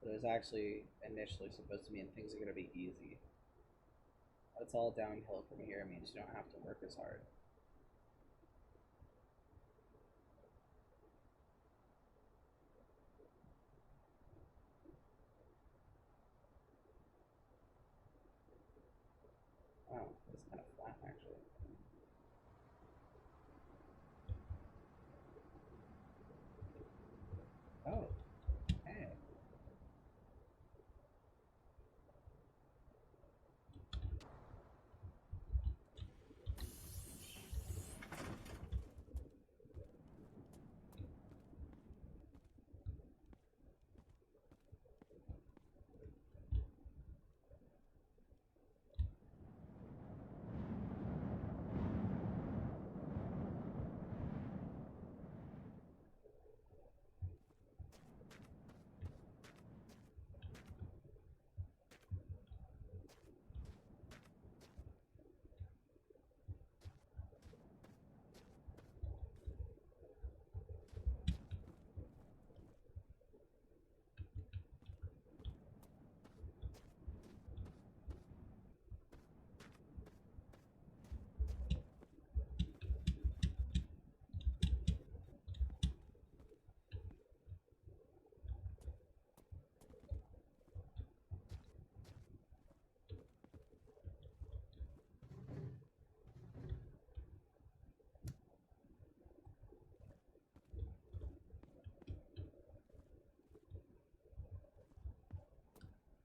but it was actually initially supposed to mean things are going to be easy. It's all downhill from here means you don't have to work as hard. Wow, it's kind of flat actually. Oh, hey.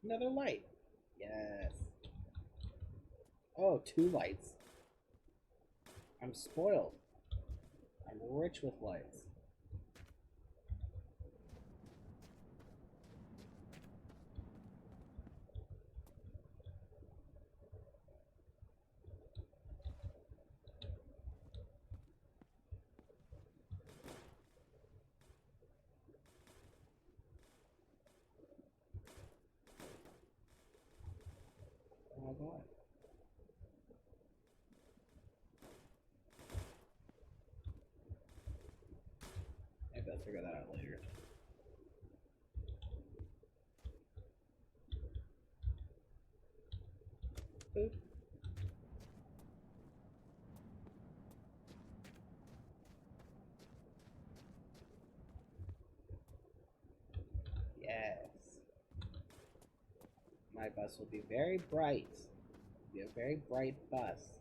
Another light. Yes. Oh, two lights. I'm spoiled. I'm rich with lights. Oh my god. Maybe I'll figure that out later. Boop. Yes. My bus will be very bright. It'll be a very bright bus.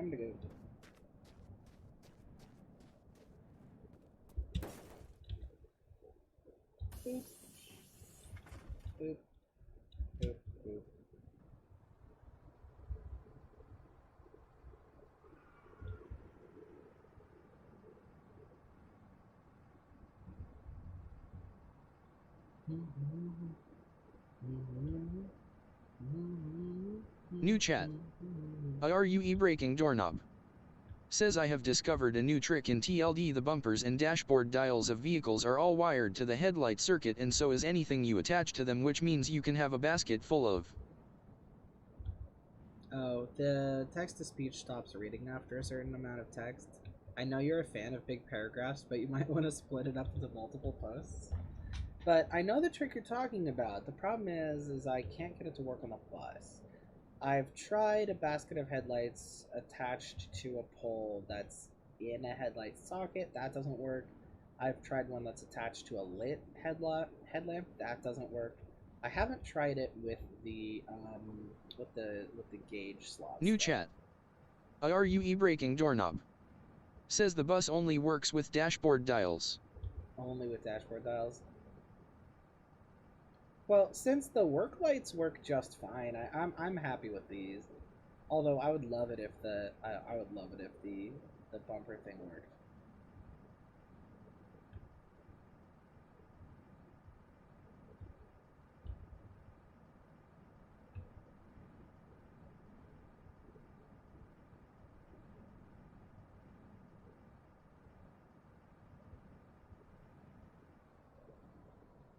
Time to go. Boop. Boop. Boop. Boop. New chat. Are you e-braking doorknob? Says I have discovered a new trick in TLD. The bumpers and dashboard dials of vehicles are all wired to the headlight circuit, and so is anything you attach to them, which means you can have a basket full of. Oh, the text-to-speech stops reading after a certain amount of text. I know you're a fan of big paragraphs, but you might want to split it up into multiple posts. But I know the trick you're talking about. The problem is I can't get it to work on the bus. I've tried a basket of headlights attached to a pole that's in a headlight socket. That doesn't work. I've tried one that's attached to a lit headlamp. That doesn't work. I haven't tried it with the gauge slots. New though. chat. Are you e-braking doorknob? Says the bus only works with dashboard dials. Only with dashboard dials. Well, since the work lights work just fine, I'm happy with these. Although I would love it if the bumper thing worked.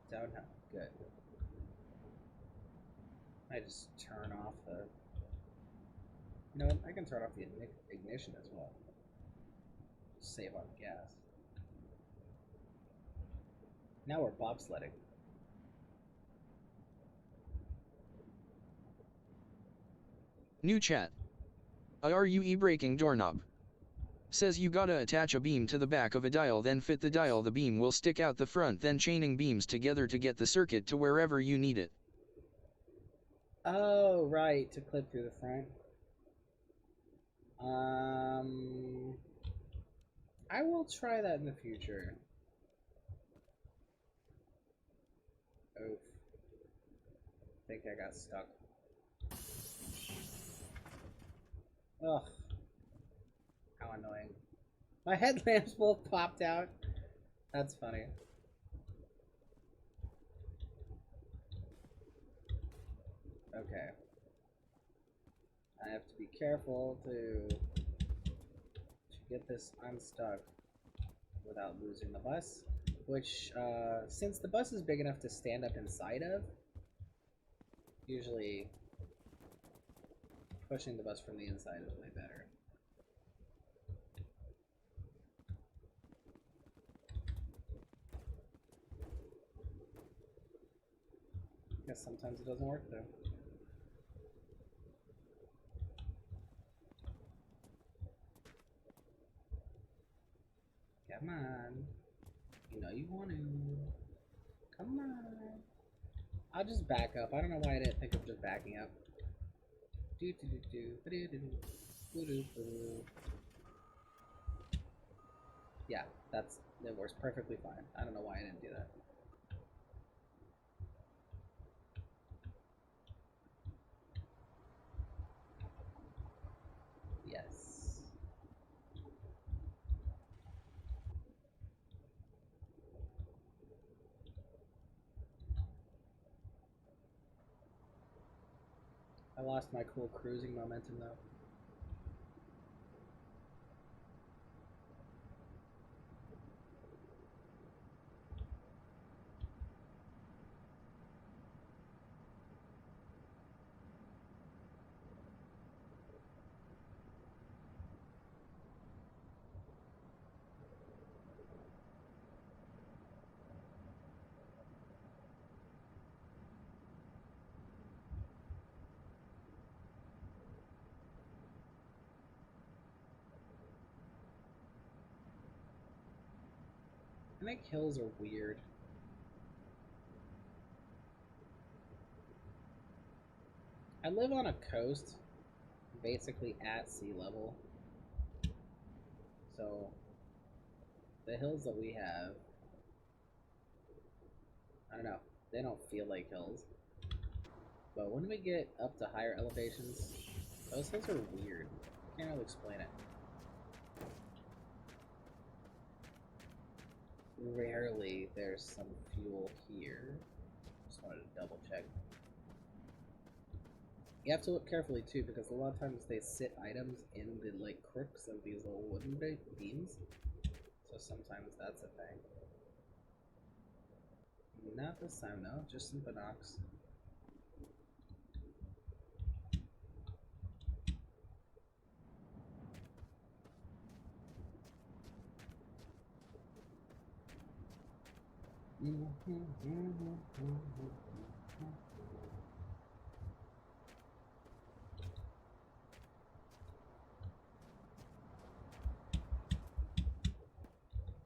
Downhill, good. I just turn off the. You know what? I can turn off the ignition as well. Save on gas. Now we're bobsledding. New chat. Are you e-braking doorknob? Says you gotta attach a beam to the back of a dial, then fit the dial. The beam will stick out the front, then chaining beams together to get the circuit to wherever you need it. Oh, right, to clip through the front. I will try that in the future. Oof. I think I got stuck. Ugh. How annoying. My headlamps both popped out. That's funny. Okay. I have to be careful to get this unstuck without losing the bus. Which, since the bus is big enough to stand up inside of, usually pushing the bus from the inside is way better. Guess sometimes it doesn't work though. Come on. You know you want to. Come on. I'll just back up. I don't know why I didn't think of just backing up. Yeah, that works perfectly fine. I don't know why I didn't do that. Yes. I lost my cool cruising momentum though. I think hills are weird. I live on a coast, basically at sea level. So the hills that we have, I don't know, they don't feel like hills. But when we get up to higher elevations, those hills are weird. Can't really explain it. Rarely there's some fuel here. Just wanted to double check. You have to look carefully too, because a lot of times they sit items in the like crooks of these little wooden beams. So sometimes that's a thing. Not this time, no. Just some binocs.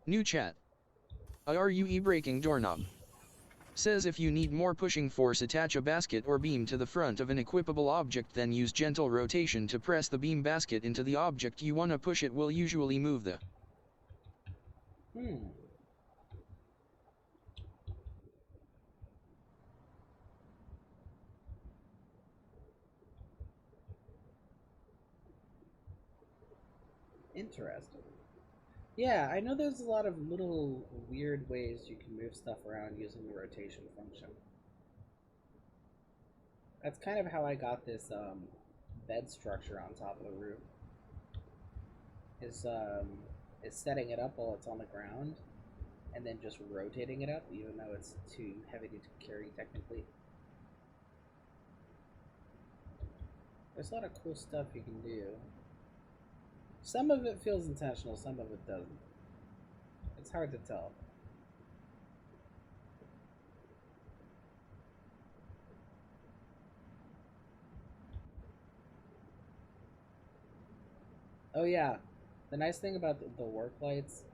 New chat. Are you e-braking doorknob? Says if you need more pushing force, attach a basket or beam to the front of an equipable object, then use gentle rotation to press the beam basket into the object you wanna push. It will usually move the Interesting. Yeah, I know there's a lot of little weird ways you can move stuff around using the rotation function. That's kind of how I got this bed structure on top of the roof. Is setting it up while it's on the ground, and then just rotating it up, even though it's too heavy to carry technically. There's a lot of cool stuff you can do. Some of it feels intentional, some of it doesn't. It's hard to tell. Oh yeah, the nice thing about the work lights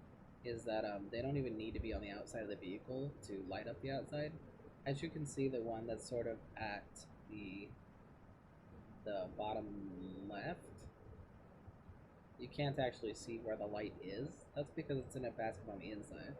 is that they don't even need to be on the outside of the vehicle to light up the outside. As you can see, the one that's sort of at the bottom left, you can't actually see where the light is. That's because it's in a basket on the inside.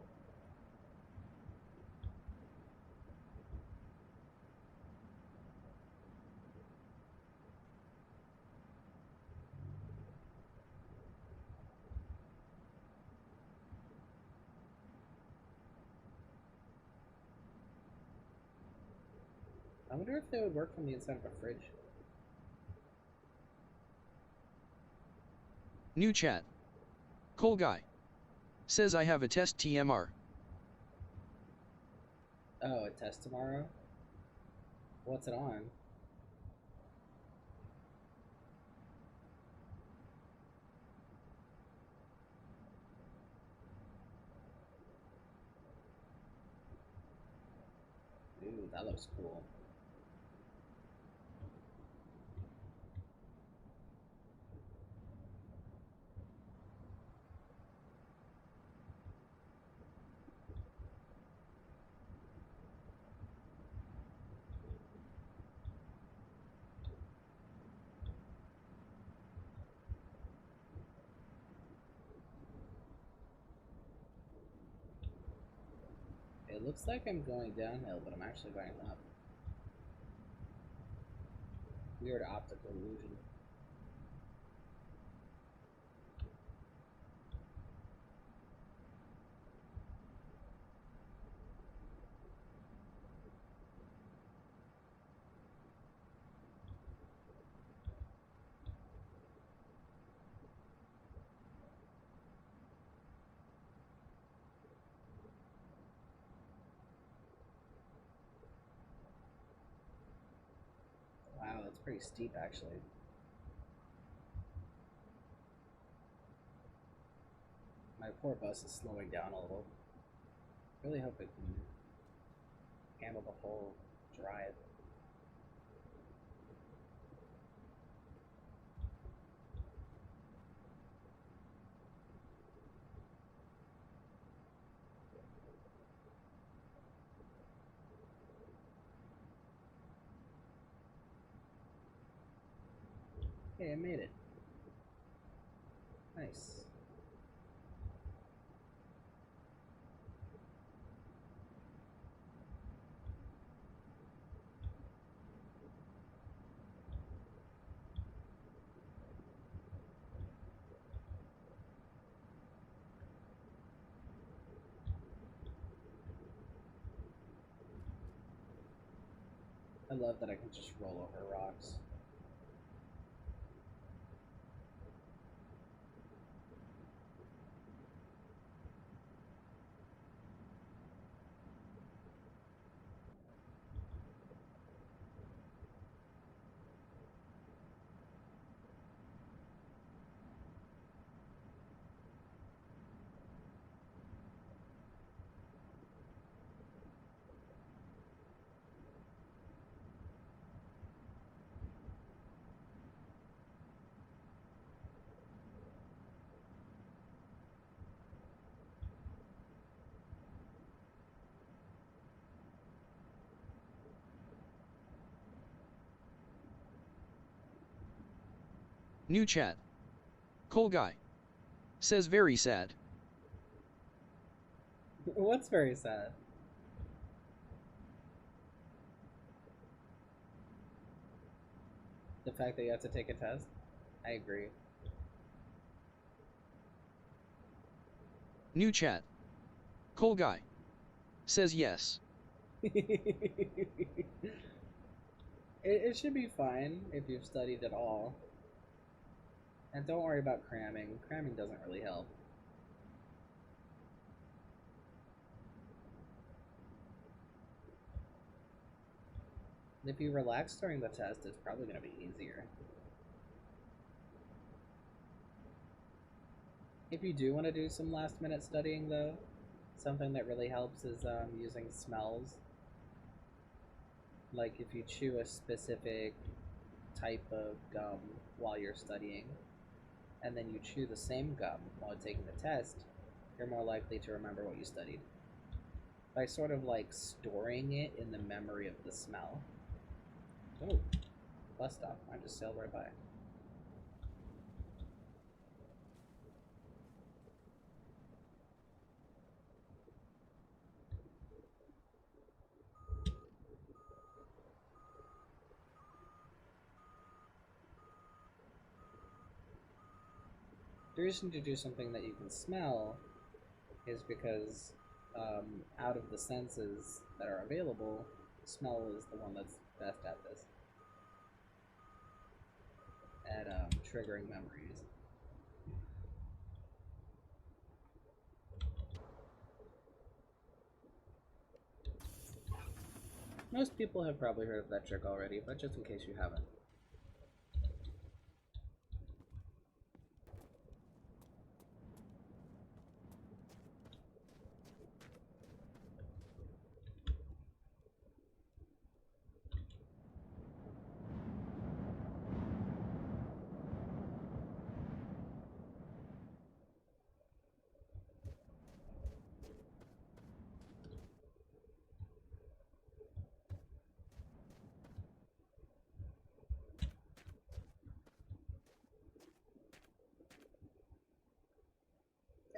I wonder if they would work from the inside of a fridge. new chat. Cool guy. Says I have a test TMR. Oh, a test tomorrow? What's it on? Ooh, that looks cool. It looks like I'm going downhill, but I'm actually going up. Weird optical illusion. Wow, that's pretty steep actually. My poor bus is slowing down a little. Really hope it can handle the whole drive. Hey, I made it. Nice. I love that I can just roll over rocks. New chat. Cool guy. Says very sad. What's very sad? The fact that you have to take a test? I agree. New chat. Cool guy. Says yes. It should be fine if you've studied at all. And don't worry about cramming. Cramming doesn't really help. If you relax during the test, it's probably going to be easier. If you do want to do some last minute studying though, something that really helps is using smells. Like if you chew a specific type of gum while you're studying, and then you chew the same gum while taking the test, you're more likely to remember what you studied. By sort of like storing it in the memory of the smell. Oh, bus stop. I just sailed right by. The reason to do something that you can smell is because out of the senses that are available, smell is the one that's best at this. At triggering memories. Most people have probably heard of that trick already, but just in case you haven't.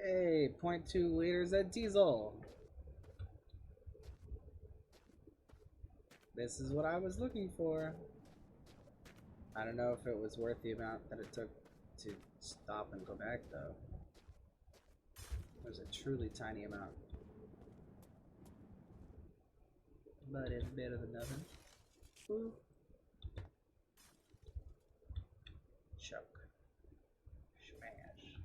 Hey, 0.2 liters of diesel. This is what I was looking for. I don't know if it was worth the amount that it took to stop and go back, though. There's a truly tiny amount. But it's better than nothing. Ooh. Choke. Smash.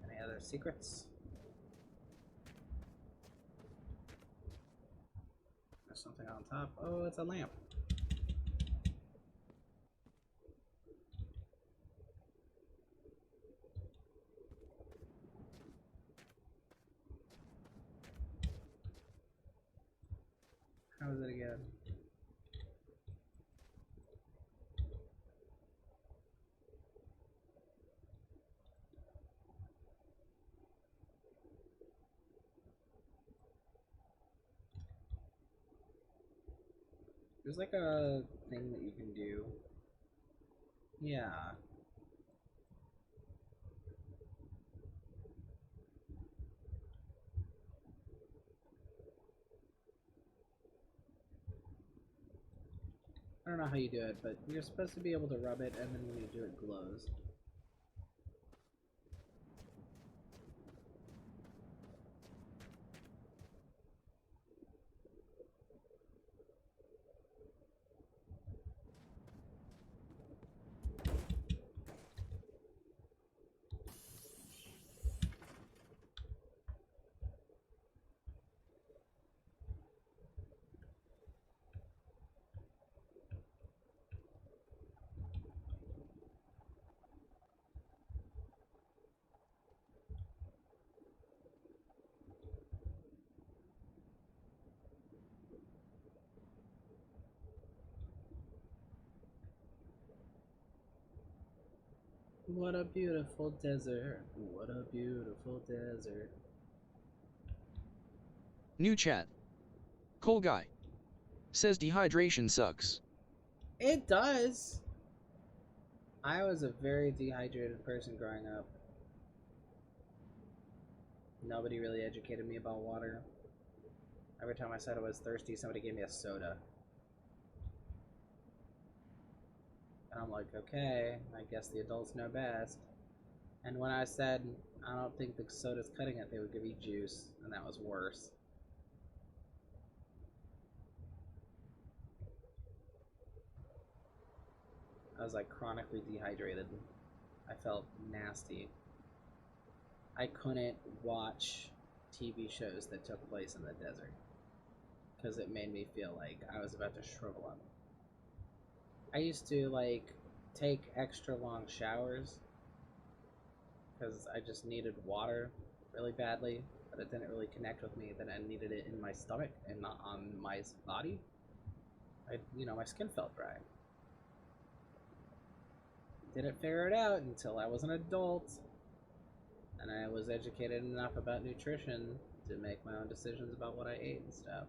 Any other secrets? There's something on top. Oh, it's a lamp. How is it again? There's like a thing that you can do. Yeah. I don't know how you do it, but you're supposed to be able to rub it, and then when you do it, glows. What a beautiful desert. What a beautiful desert. New chat. Cool guy. Says dehydration sucks. It does. I was a very dehydrated person growing up. Nobody really educated me about water. Every time I said I was thirsty, somebody gave me a soda. And I'm like, okay, I guess the adults know best. And when I said, I don't think the soda's cutting it, they would give me juice, and that was worse. I was like chronically dehydrated. I felt nasty. I couldn't watch TV shows that took place in the desert because it made me feel like I was about to shrivel up. I used to like take extra long showers because I just needed water really badly, but it didn't really connect with me that I needed it in my stomach and not on my body. My skin felt dry. Didn't figure it out until I was an adult and I was educated enough about nutrition to make my own decisions about what I ate and stuff.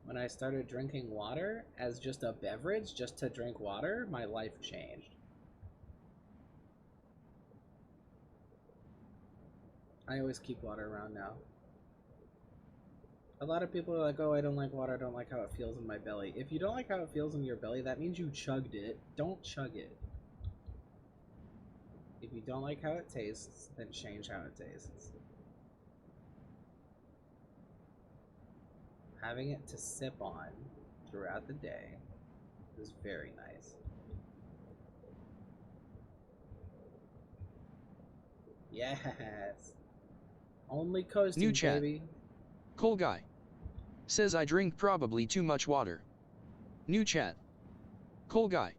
When I started drinking water as just a beverage, just to drink water, my life changed. I always keep water around now. A lot of people are like, oh, I don't like water, I don't like how it feels in my belly. If you don't like how it feels in your belly, that means you chugged it. Don't chug it. If you don't like how it tastes, then change how it tastes. Having it to sip on throughout the day is very nice. Yes. Only coasting, New chat. baby. Cool guy. Says I drink probably too much water. New chat. Cool guy.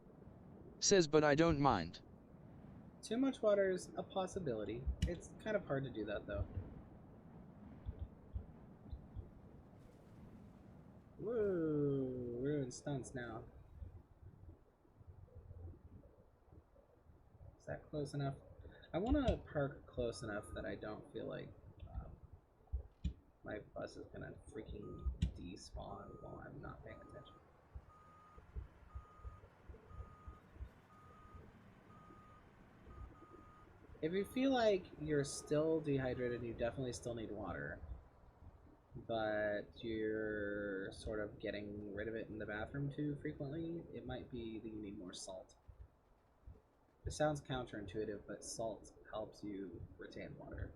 Says but I don't mind. Too much water is a possibility. It's kind of hard to do that, though. Woo! We're in stunts now. Is that close enough? I want to park close enough that I don't feel like my bus is gonna freaking despawn while I'm not paying attention. If you feel like you're still dehydrated, you definitely still need water, but you're sort of getting rid of it in the bathroom too frequently, it might be that you need more salt. It sounds counterintuitive, but salt helps you retain water.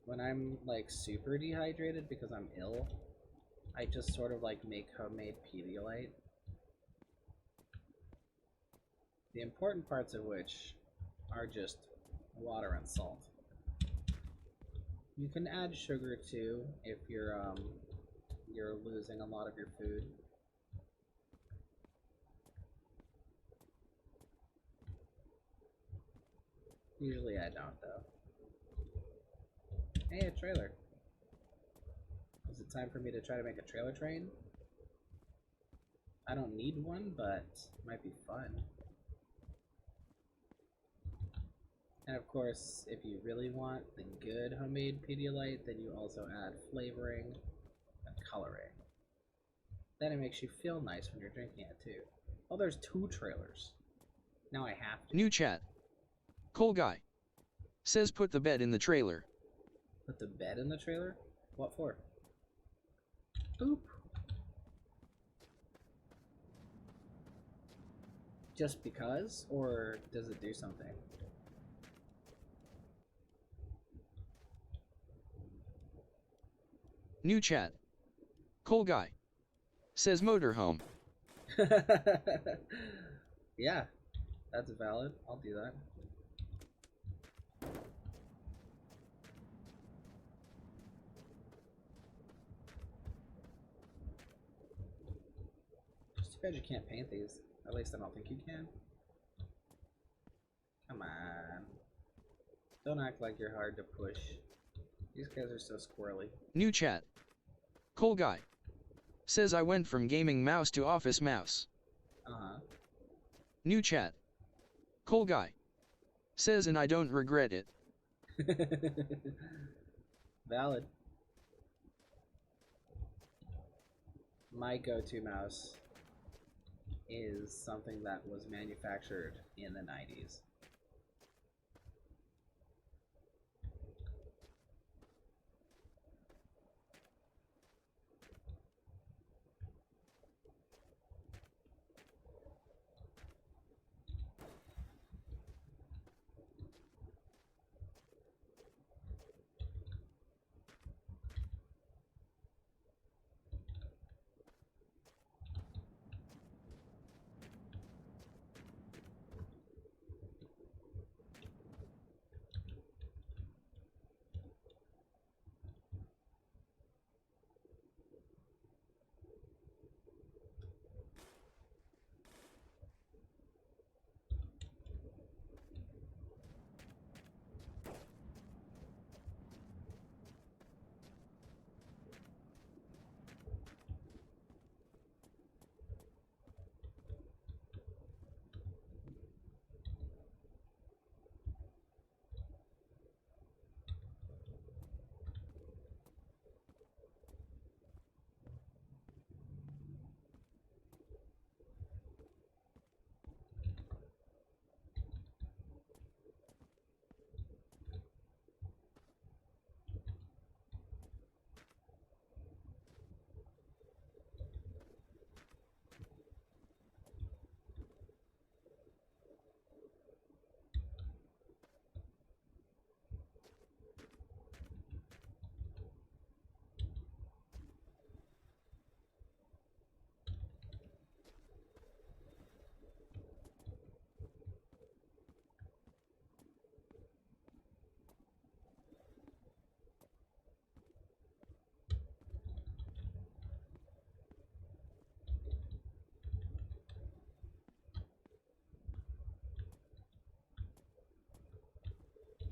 When I'm like super dehydrated because I'm ill, I just sort of like make homemade Pedialyte. The important parts of which are just water and salt. You can add sugar too if you're losing a lot of your food. Usually I don't though. Hey, a trailer. Is it time for me to try to make a trailer train? I don't need one, but it might be fun. And of course, if you really want the good homemade Pedialyte, then you also add flavoring and coloring. Then it makes you feel nice when you're drinking it too. Oh, there's 2 trailers. Now I have to. New chat. Cool guy. Says put the bed in the trailer. Put the bed in the trailer? What for? Boop. Just because? Or does it do something? New chat. Cool guy. Says motorhome. Yeah, that's valid. I'll do that. Just too bad you can't paint these. At least I don't think you can. Come on. Don't act like you're hard to push. These guys are so squirrely. New chat. Cool guy. Says I went from gaming mouse to office mouse. Uh-huh. New chat. Cool guy. Says and I don't regret it. Valid. My go-to mouse is something that was manufactured in the 90s.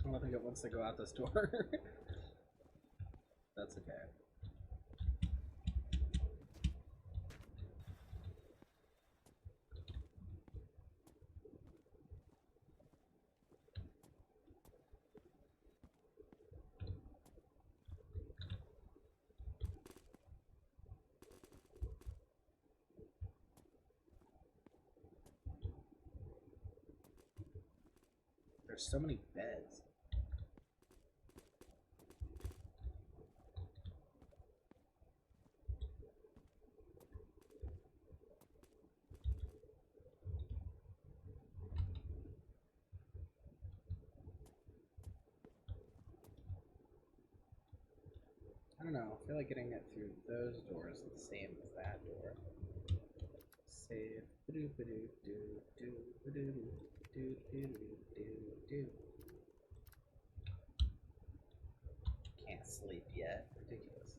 I don't think it wants to go out this door. That's okay. There's so many beds. I don't know. I feel like getting it through those doors is the same as that door. Save. Can't sleep yet. Ridiculous.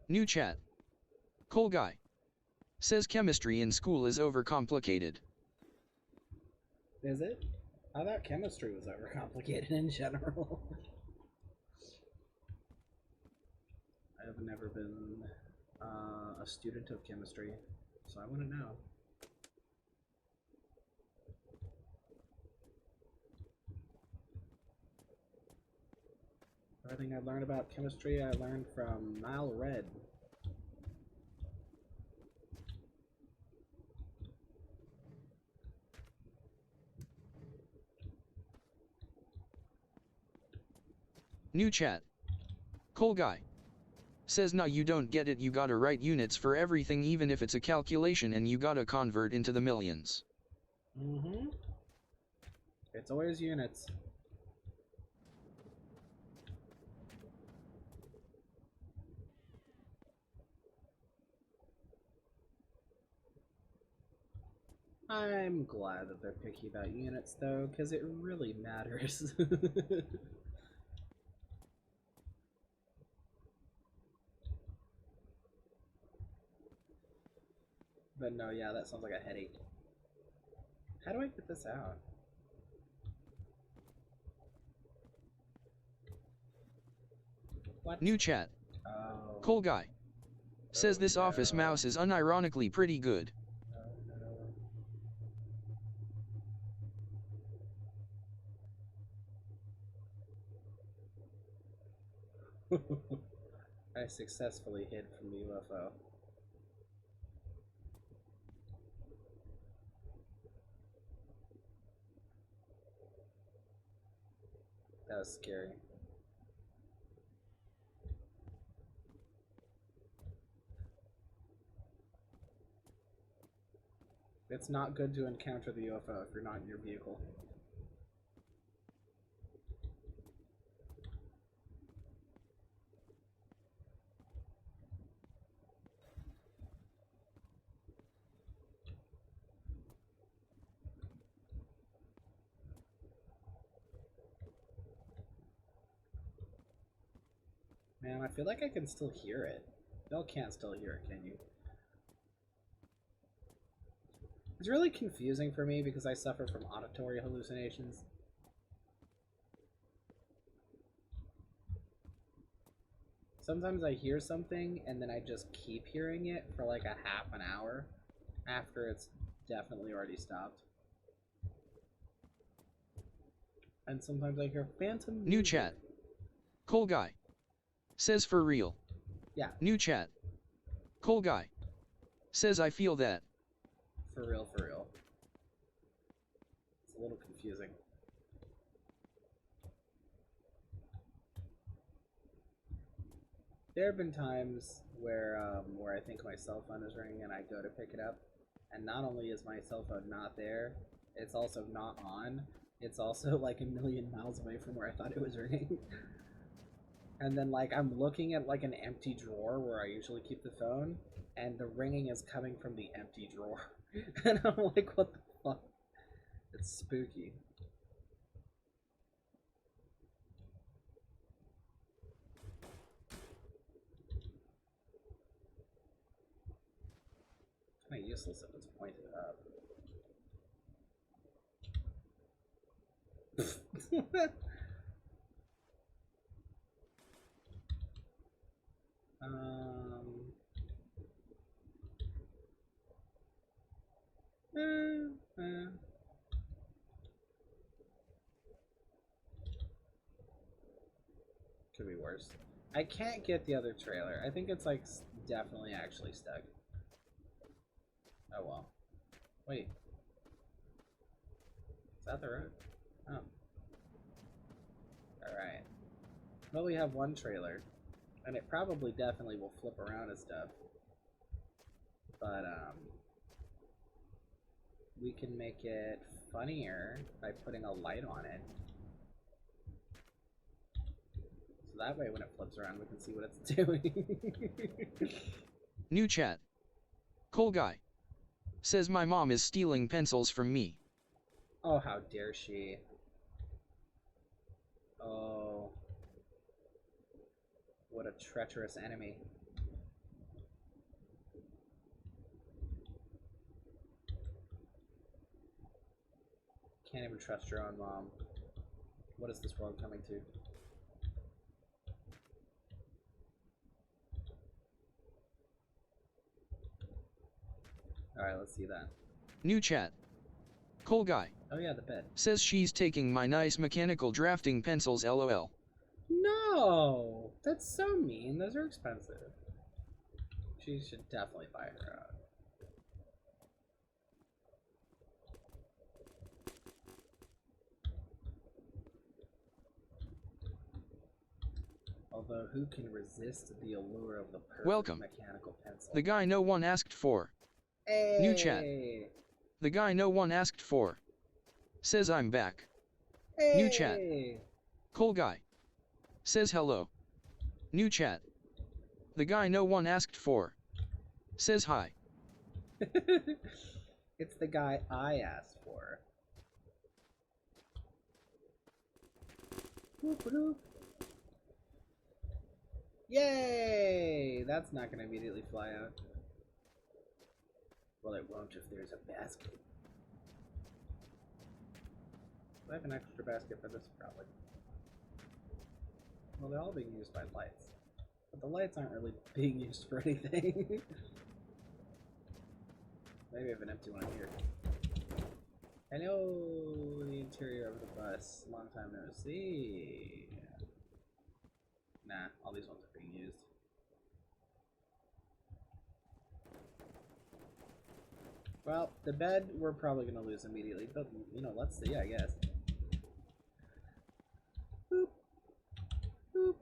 New chat. Cool guy. Says chemistry in school is overcomplicated. Is it? I thought chemistry was overcomplicated in general. I have never been a student of chemistry, so I wouldn't know. Everything I learned about chemistry, I learned from Nile Red. New chat. Cool guy. Says nah, you don't get it, you gotta write units for everything even if it's a calculation and you gotta convert into the millions. Mm-hmm. It's always units. I'm glad that they're picky about units, though, because it really matters. But no, yeah, that sounds like a headache. How do I get this out? What? New chat. Oh. Cole guy. Says this office no. mouse is unironically pretty good. Oh, no. I successfully hid from the UFO. That was scary. It's not good to encounter the UFO if you're not in your vehicle. Man, I feel like I can still hear it. Y'all can't still hear it, can you? It's really confusing for me because I suffer from auditory hallucinations. Sometimes I hear something and then I just keep hearing it for like a half an hour after it's definitely already stopped. And sometimes I hear phantom music. New chat. Cole guy. Says for real. Yeah. New chat. Cole guy. Says I feel that. For real, for real. It's a little confusing. There have been times where I think my cell phone is ringing and I go to pick it up, and not only is my cell phone not there, it's also not on. It's also like a million miles away from where I thought it was ringing. And then like I'm looking at like an empty drawer where I usually keep the phone, and the ringing is coming from the empty drawer. And I'm like, what the fuck? It's spooky. Kind of useless if it's pointed up. Eh. Could be worse. I can't get the other trailer. I think it's like definitely actually stuck. Oh well. Wait. Is that the road? Oh. Alright. Well, we have one trailer. And it probably definitely will flip around and stuff. But, we can make it funnier by putting a light on it. So that way when it flips around we can see what it's doing. New chat. Cole guy. Says my mom is stealing pencils from me. Oh, how dare she. Oh. What a treacherous enemy. Can't even trust your own mom. What is this world coming to? Alright, let's see that. New chat. Cole guy. Oh yeah, the bed. Says she's taking my nice mechanical drafting pencils lol. No! That's so mean. Those are expensive. She should definitely buy her out. Although, who can resist the allure of the perfect Welcome. mechanical pencil? The guy no one asked for. Hey! New chat. The guy no one asked for. Says I'm back. Hey! New chat. Cool guy. Says hello. New chat. The guy no one asked for. Says hi. It's the guy I asked for. Whoop-a-doop. Yay! That's not gonna immediately fly out. Well, it won't if there's a basket. Do I have an extra basket for this? Probably. Well, they're all being used by lights. But the lights aren't really being used for anything. Maybe I have an empty one here. Hello, the interior of the bus. Long time no see. Nah, all these ones are being used. Well, the bed we're probably gonna lose immediately, but you know, let's see, I guess. Boop. Boop.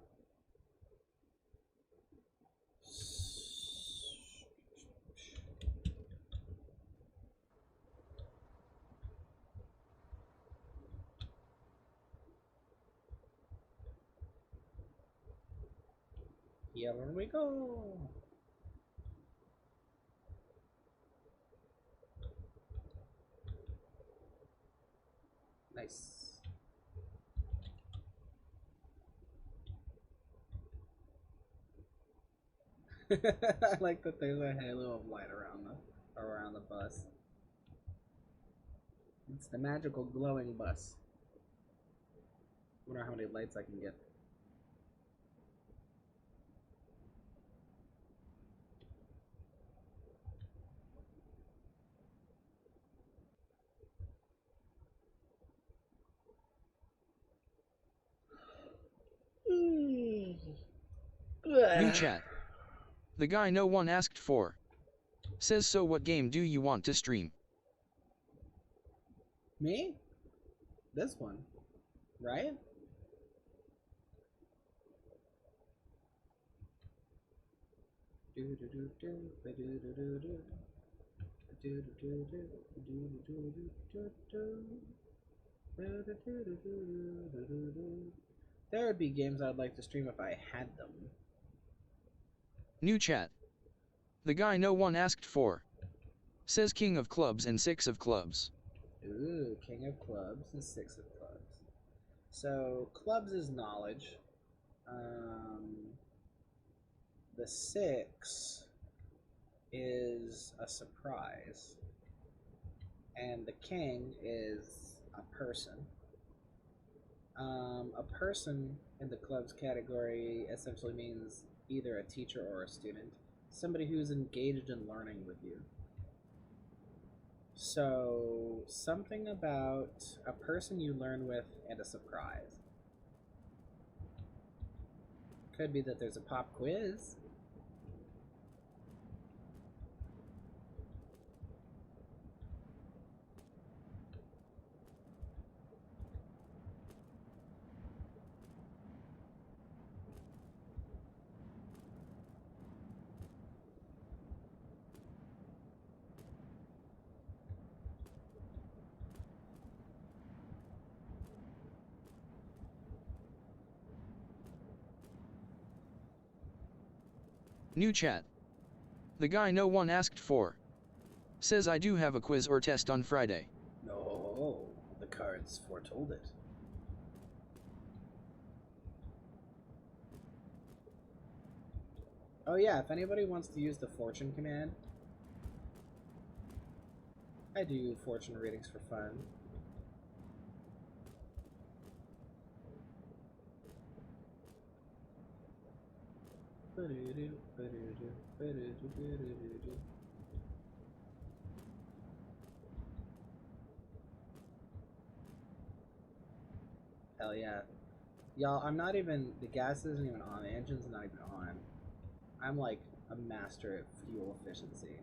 Here we go. Nice. I like that there's a halo of light around the bus. It's the magical glowing bus. Wonder how many lights I can get. New chat. The guy no one asked for. Says so what game do you want to stream? Me? This one. Right? There would be games I'd like to stream if I had them. New chat. The guy no one asked for. Says King of Clubs and Six of Clubs. Ooh, King of Clubs and Six of Clubs. So, clubs is knowledge. The six is a surprise. And the king is a person. A person in the clubs category essentially means either a teacher or a student. Somebody who's engaged in learning with you. So, something about a person you learn with and a surprise. Could be that there's a pop quiz. New chat. The guy no one asked for. Says I do have a quiz or test on Friday. No, the cards foretold it. Oh yeah, if anybody wants to use the fortune command, I do fortune readings for fun. Hell yeah. Y'all, I'm not even, the gas isn't even on, the engine's not even on. I'm like a master at fuel efficiency.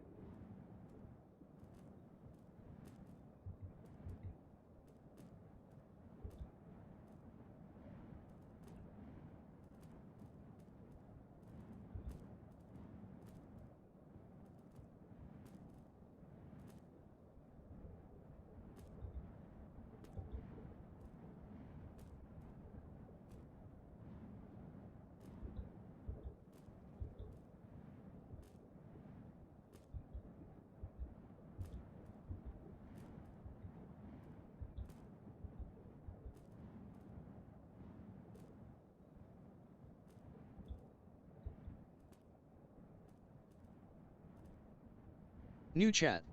New chat.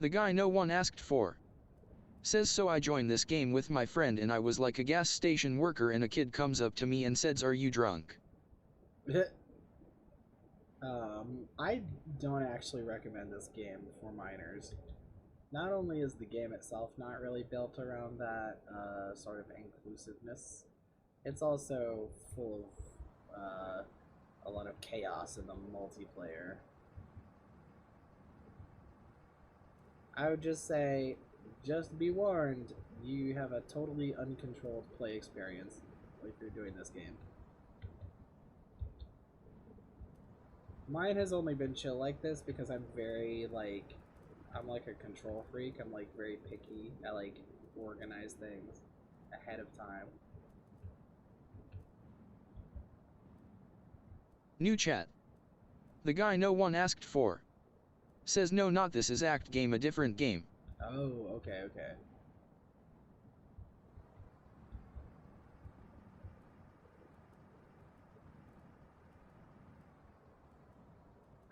The guy no one asked for. Says so I joined this game with my friend and I was like a gas station worker and a kid comes up to me and says are you drunk? I don't actually recommend this game for minors. Not only is the game itself not really built around that sort of inclusiveness, it's also full of a lot of chaos in the multiplayer. I would just say, just be warned, you have a totally uncontrolled play experience if you're doing this game. Mine has only been chill like this because I'm very, like, I'm like a control freak. I'm, like, very picky. I, like, organize things ahead of time. New chat. The guy no one asked for. Says no not this is act game a different game. Oh, okay, okay.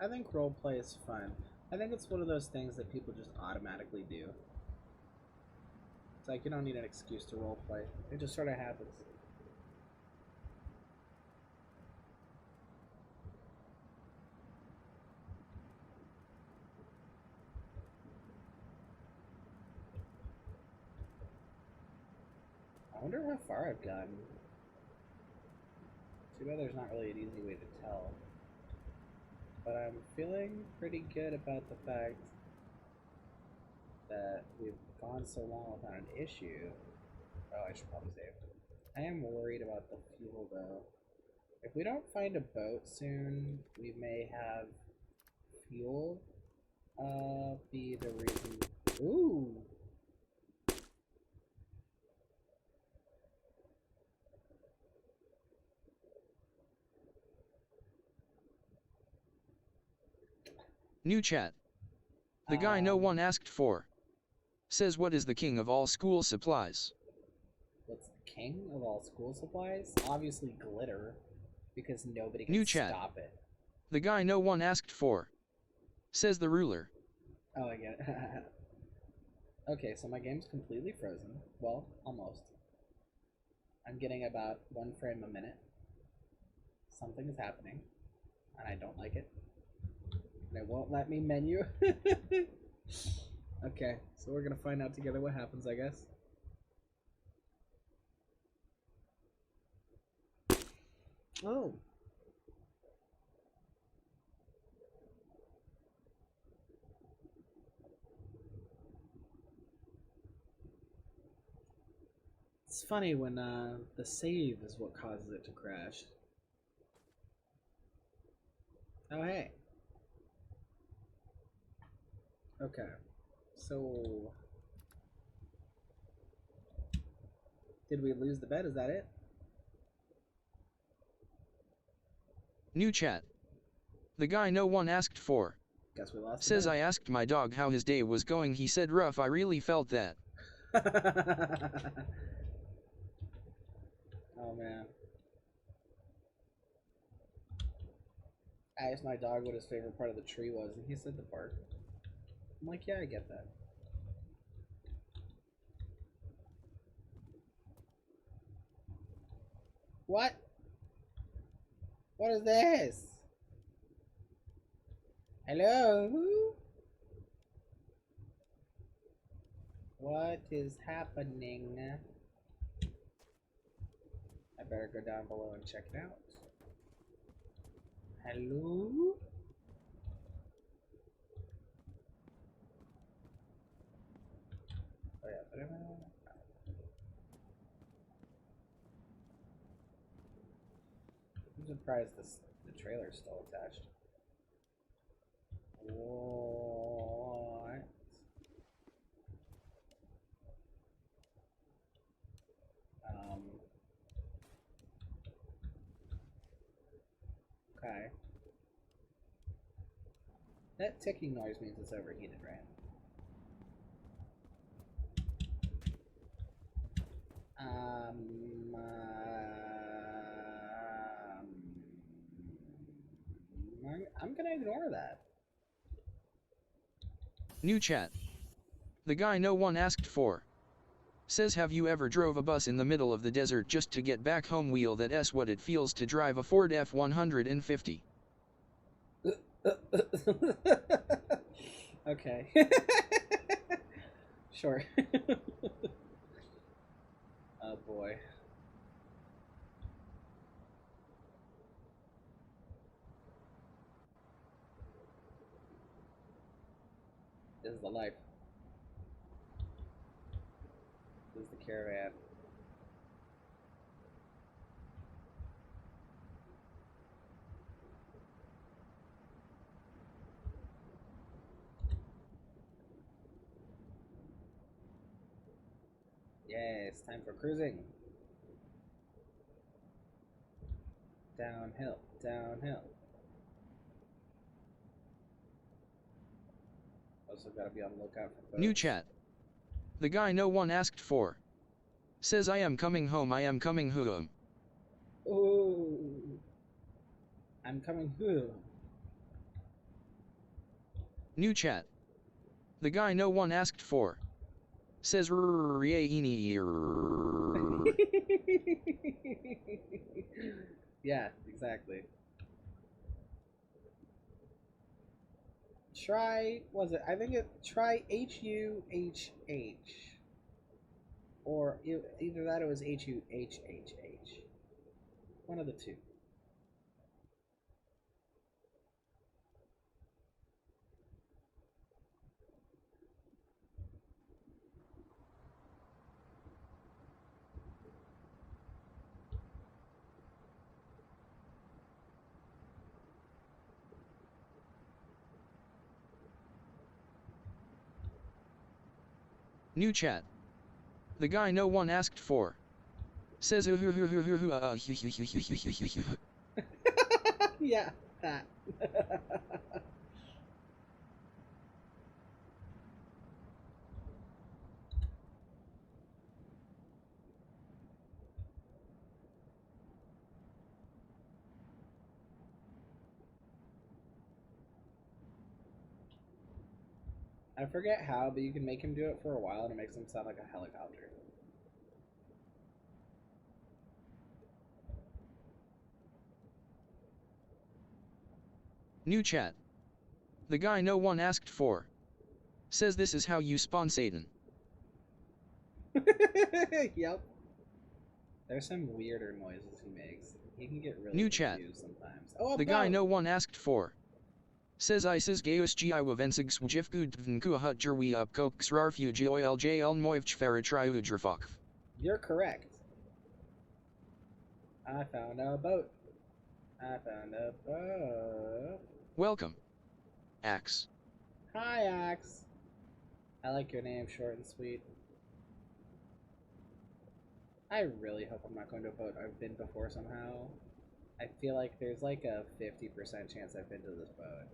I think roleplay is fun. I think it's one of those things that people just automatically do. It's like you don't need an excuse to roleplay. It just sort of happens. I wonder how far I've gotten. Too bad there's not really an easy way to tell. But I'm feeling pretty good about the fact that we've gone so long without an issue. Oh, I should probably save. I am worried about the fuel though. If we don't find a boat soon, we may have fuel be the reason. Ooh! New chat. The guy no one asked for. Says what is the king of all school supplies? What's the king of all school supplies? Obviously glitter, because nobody can New chat. stop it. The guy no one asked for. Says the ruler. Oh, I get it. Okay, so my game's completely frozen. Well, almost. I'm getting about 1 frame a minute. Something is happening, and I don't like it. And it won't let me menu. Okay, so we're gonna find out together what happens, I guess. Oh. It's funny when the save is what causes it to crash. Oh, hey. Okay. So, did we lose the bet? Is that it? New chat. The guy no one asked for. Guess we lost. Says I asked my dog how his day was going. He said rough. I really felt that. Oh man. I asked my dog what his favorite part of the tree was, and he said the bark. I'm like, yeah, I get that. What? What is this? Hello? What is happening? I better go down below and check it out. Hello? Oh yeah, but I'm surprised the trailer's still attached. What? Okay. That ticking noise means it's overheated, right? Um, I'm gonna ignore that. New chat. The guy no one asked for. Says, have you ever drove a bus in the middle of the desert just to get back home? Wheel that s what it feels to drive a Ford F-150. Okay. Sure. Oh boy. This is the life. This is the caravan. Yes, time for cruising. Downhill, downhill. Also gotta be on the lookout for boats. New chat. The guy no one asked for. Says, I am coming home, I am coming home. Ooh. I'm coming home. New chat. The guy no one asked for. Says, Yeah, exactly. Try, was it? I think it, try H-U-H-H. Or either that or it was H-U-H-H-H. One of the two. New chat. The guy no one asked for. Says, Yeah, that. I forget how, but you can make him do it for a while and it makes him sound like a helicopter. New chat. The guy no one asked for. Says, this is how you spawn Satan. Yep. There's some weirder noises he makes. He can get really New chat. confused sometimes. Oh, The guy no one asked for. Says, Isis Gaius Gi Wavensig Swjifgud Vnku Hut Jerwi up Kokes Rarfuge Oil JL Moivch Feritriudrafok. You're correct. I found a boat. I found a boat. Welcome. Axe. Hi, Axe. I like your name, short and sweet. I really hope I'm not going to a boat I've been before somehow. I feel like there's like a 50% chance I've been to this boat.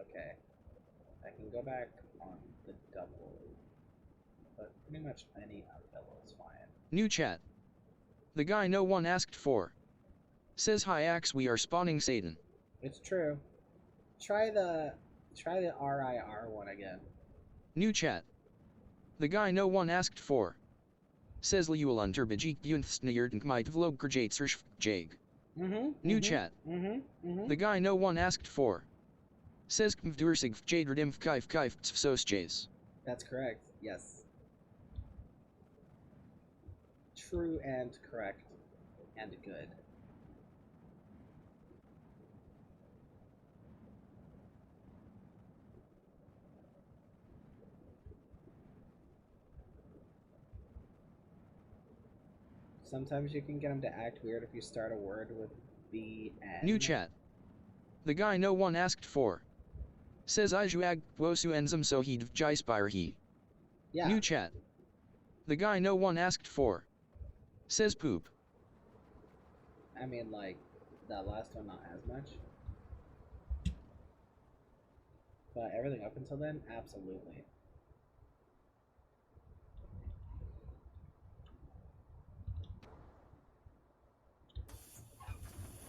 Okay. I can go back on the double. But pretty much any double is fine. New chat. The guy no one asked for. Says, hi Axe, we are spawning Satan. It's true. Try the RIR one again. New chat. The guy no one asked for. Says, Liul unter Bijik Yunthsnayert might vlog Kerjatsersh Jag. New chat. The guy no one asked for. Says, Kmvdursig Jadredim Kaif Sos Jays. That's correct. Yes. True and correct. And good. Sometimes you can get them to act weird if you start a word with BN. New chat. The guy no one asked for. Says, Ijuag Wosu Enzum Sohid Jaispire he. Yeah. New chat. The guy no one asked for. Says poop. I mean, like, that last one not as much. But everything up until then, absolutely.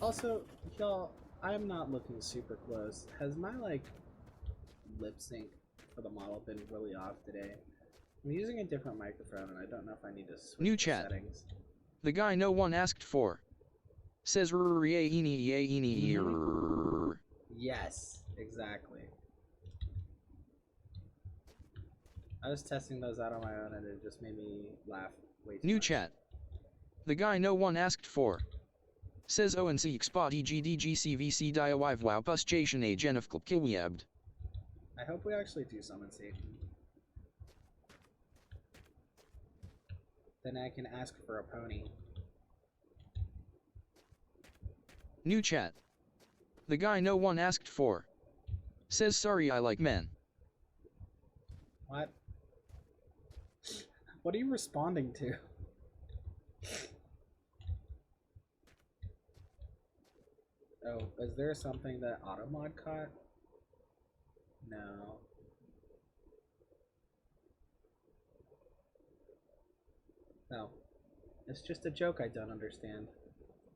Also, y'all, I'm not looking super close. Has my like lip sync for the model been really off today? I'm using a different microphone and I don't know if I need to switch New the chat. settings. The guy no one asked for. Says Yes, exactly. I was testing those out on my own and it just made me laugh way too New much. chat. The guy no one asked for. Says ONC spot EGDGCVC DIY wow pus Jation a Jenifklp Kiwiabd. I hope we actually do summon Satan. Then I can ask for a pony. New chat. The guy no one asked for. Says sorry I like men. What? What are you responding to? Oh, is there something that Automod caught? No. No. It's just a joke I don't understand.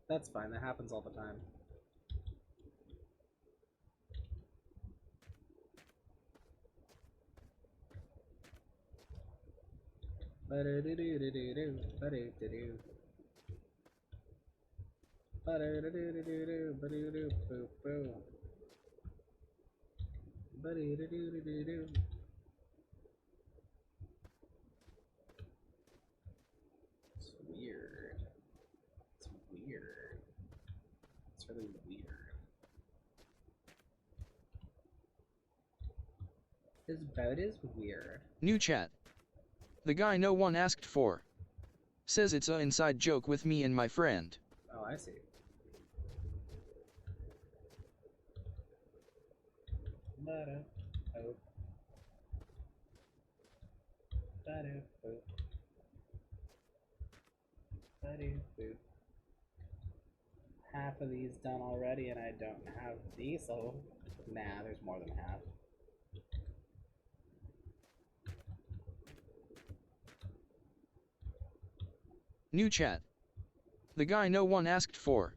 That's fine, that happens all the time. Ba-do-do-do-do-do-do, ba-do-do-do. Ba-do-do-do-do-do, ba-do-do-boo-boo. Ba-do-do-do-do-do. It's weird. It's weird. It's really weird. This boat is weird. New chat. The guy no one asked for. Says it's a inside joke with me and my friend. Oh, I see. Ba-da, oh. Ba-do, boo. Ba-do, boo. Half of these done already and I don't have diesel. Nah, there's more than half. New chat. The guy no one asked for.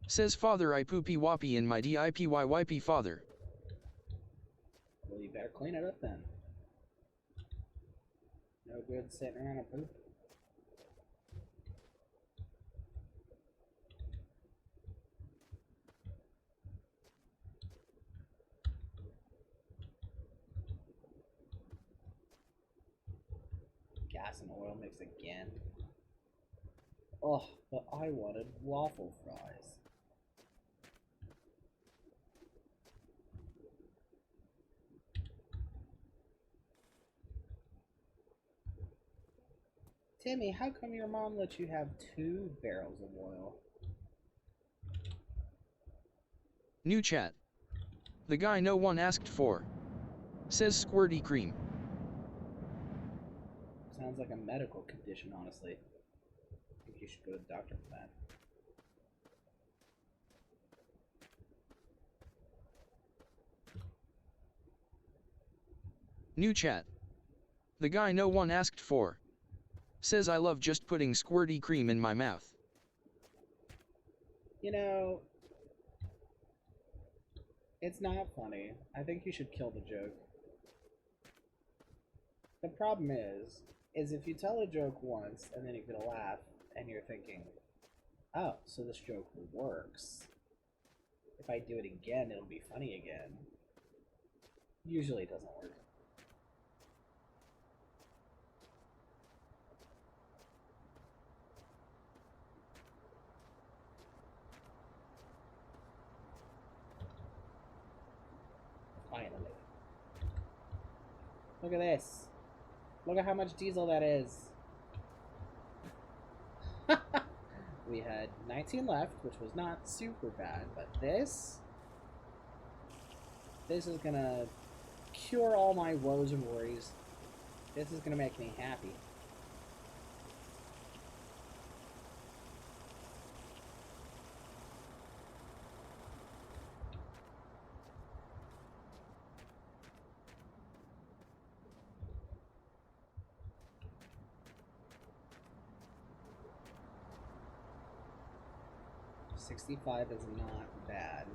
Says father I poopy woppy in my DIPYYP father. Well, you better clean it up then. No good sitting around and poop. Gas and oil mix again. Oh, but I wanted waffle fries. Timmy, how come your mom let you have 2 barrels of oil? New chat. The guy no one asked for. Says squirty cream. Sounds like a medical condition, honestly. I think you should go to the doctor for that. New chat. The guy no one asked for. Says I love just putting squirty cream in my mouth. You know, it's not funny. I think you should kill the joke. The problem is if you tell a joke once and then you get a laugh and you're thinking, oh, so this joke works. If I do it again, it'll be funny again. Usually it doesn't work. Finally. Look at this. Look at how much diesel that is. We had 19 left, which was not super bad, but this is gonna cure all my woes and worries. This is gonna make me happy. 65 is not bad.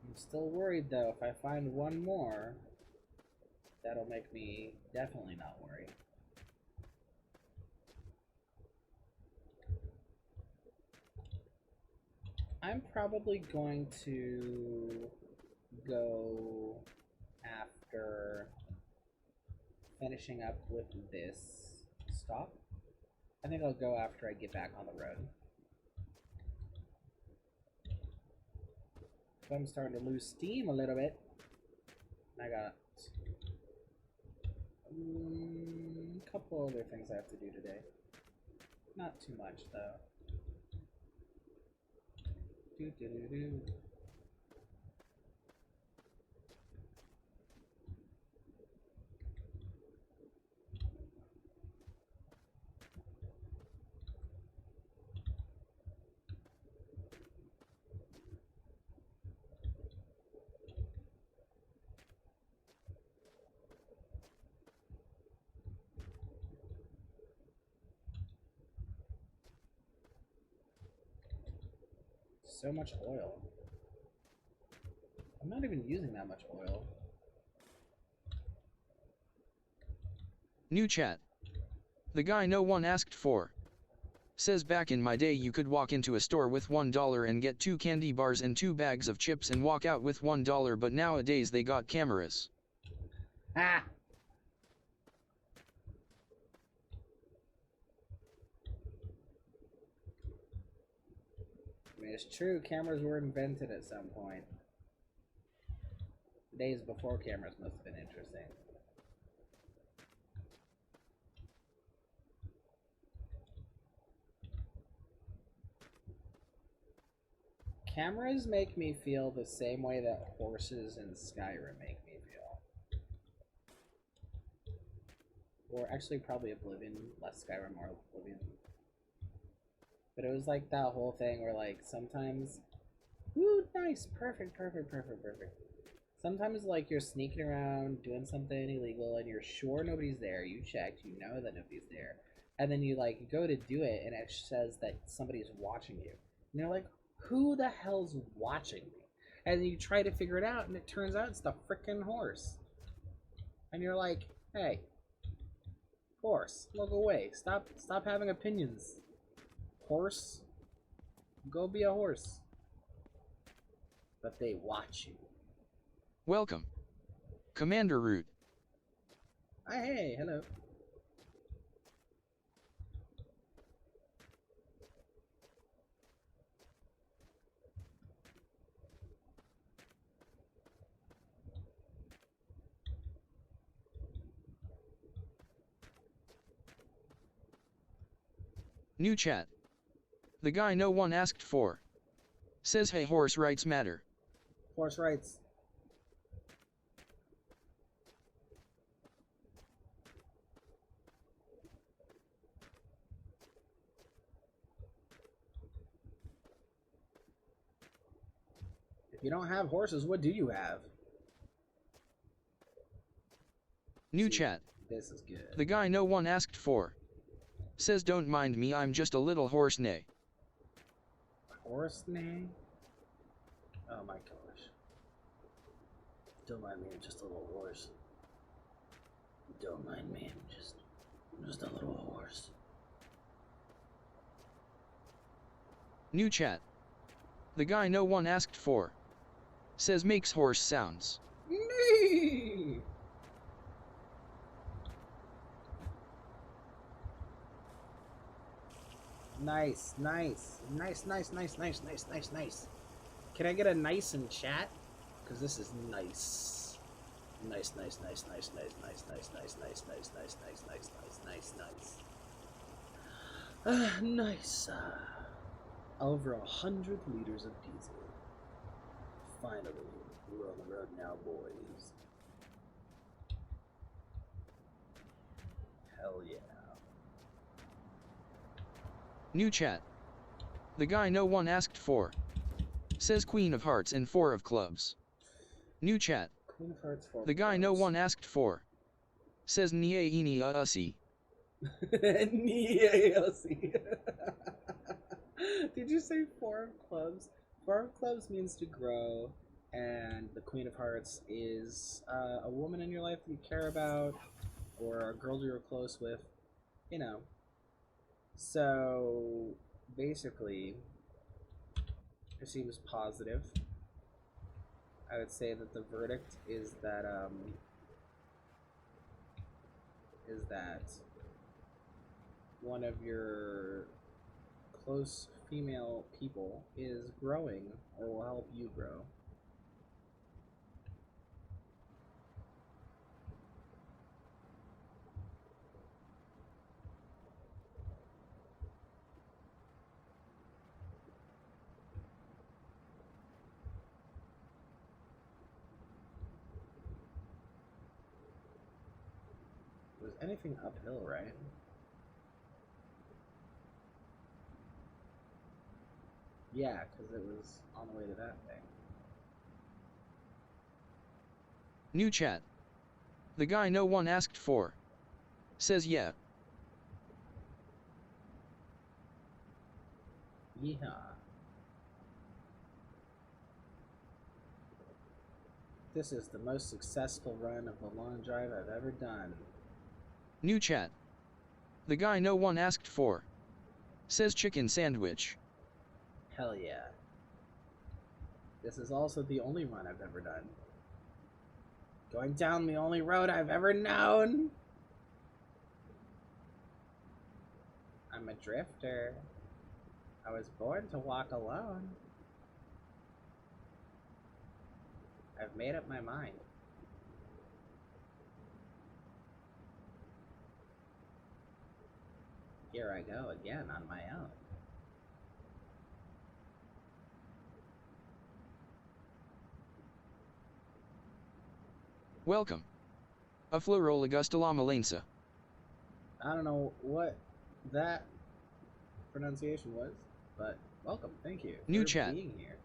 I'm still worried though, if I find one more, that'll make me definitely not worry. I'm probably going to go after finishing up with this stop. I think I'll go after I get back on the road. So I'm starting to lose steam a little bit. I got a couple other things I have to do today. Not too much though. Do. So much oil. I'm not even using that much oil. New chat. The guy no one asked for. Says back in my day you could walk into a store with $1 and get 2 candy bars and 2 bags of chips and walk out with $1, but nowadays they got cameras. Ah! I mean, it's true, cameras were invented at some point. Days before cameras must have been interesting. Cameras make me feel the same way that horses in Skyrim make me feel. Or actually probably Oblivion, less Skyrim, more Oblivion. But it was like that whole thing where like sometimes, ooh, nice, perfect. Sometimes like you're sneaking around doing something illegal and you're sure nobody's there. You checked, you know that nobody's there, and then you like go to do it and it says that somebody's watching you. And you're like, who the hell's watching me? And you try to figure it out, and it turns out it's the frickin' horse. And you're like, hey, horse, look away. Stop having opinions. Horse, go be a horse. But they watch you. Welcome. Commander Root. Hey, hello. New chat. The guy no one asked for. Says hey, horse rights matter. Horse rights. If you don't have horses, what do you have? New chat. This is good. The guy no one asked for. Says don't mind me, I'm just a little horse neigh. Horse neigh? Oh my gosh. Don't mind me, I'm just a little horse. Don't mind me, I'm just a little horse. New chat. The guy no one asked for. Says makes horse sounds. Nee! Nice. Can I get a nice in chat? Because this is nice. Nice. Nice. Over 100 liters of diesel. Finally, we're on the road now, boys. Hell yeah. New chat. The guy no one asked for. Says Queen of Hearts and 4 of Clubs. New chat. Queen of Hearts 4. The guy no one asked for. Says Nye Ini Usi. NEAOC. Did you say Four of Clubs? Four of Clubs means to grow, and the Queen of Hearts is a woman in your life that you care about, or a girl you're close with, you know. So basically, it seems positive. I would say that the verdict is that one of your close female people is growing or will help you grow. Was anything uphill, right? Yeah, because it was on the way to that thing. New chat. The guy no one asked for. Says yeah. Yeehaw. This is the most successful run of a long drive I've ever done. New chat. The guy no one asked for. Says chicken sandwich. Hell yeah. This is also the only run I've ever done. Going down the only road I've ever known. I'm a drifter. I was born to walk alone. I've made up my mind. Here I go again on my own. Welcome. A Florolagustalamaleinsa. I don't know what that pronunciation was, but welcome, thank you New for chat. being here.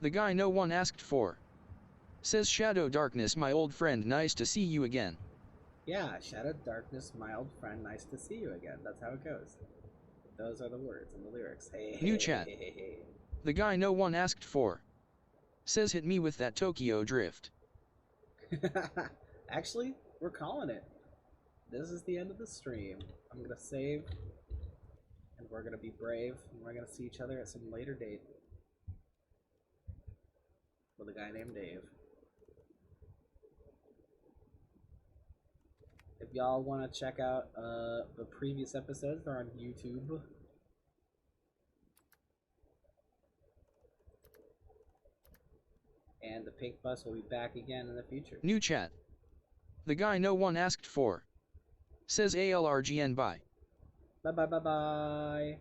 The guy no one asked for. Says Shadow Darkness, my old friend, nice to see you again. Yeah, Shadow Darkness, my old friend, nice to see you again. That's how it goes. Those are the words and the lyrics. Hey, New hey, chat. hey, hey, hey. The guy no one asked for. Says hit me with that Tokyo drift. Actually, we're calling it. This is the end of the stream. I'm gonna save, and we're gonna be brave, and we're gonna see each other at some later date with a guy named Dave. If y'all want to check out the previous episodes, they're on YouTube. And the pink bus will be back again in the future. New chat. The guy no one asked for. Says ALRGN bye. Bye bye bye bye.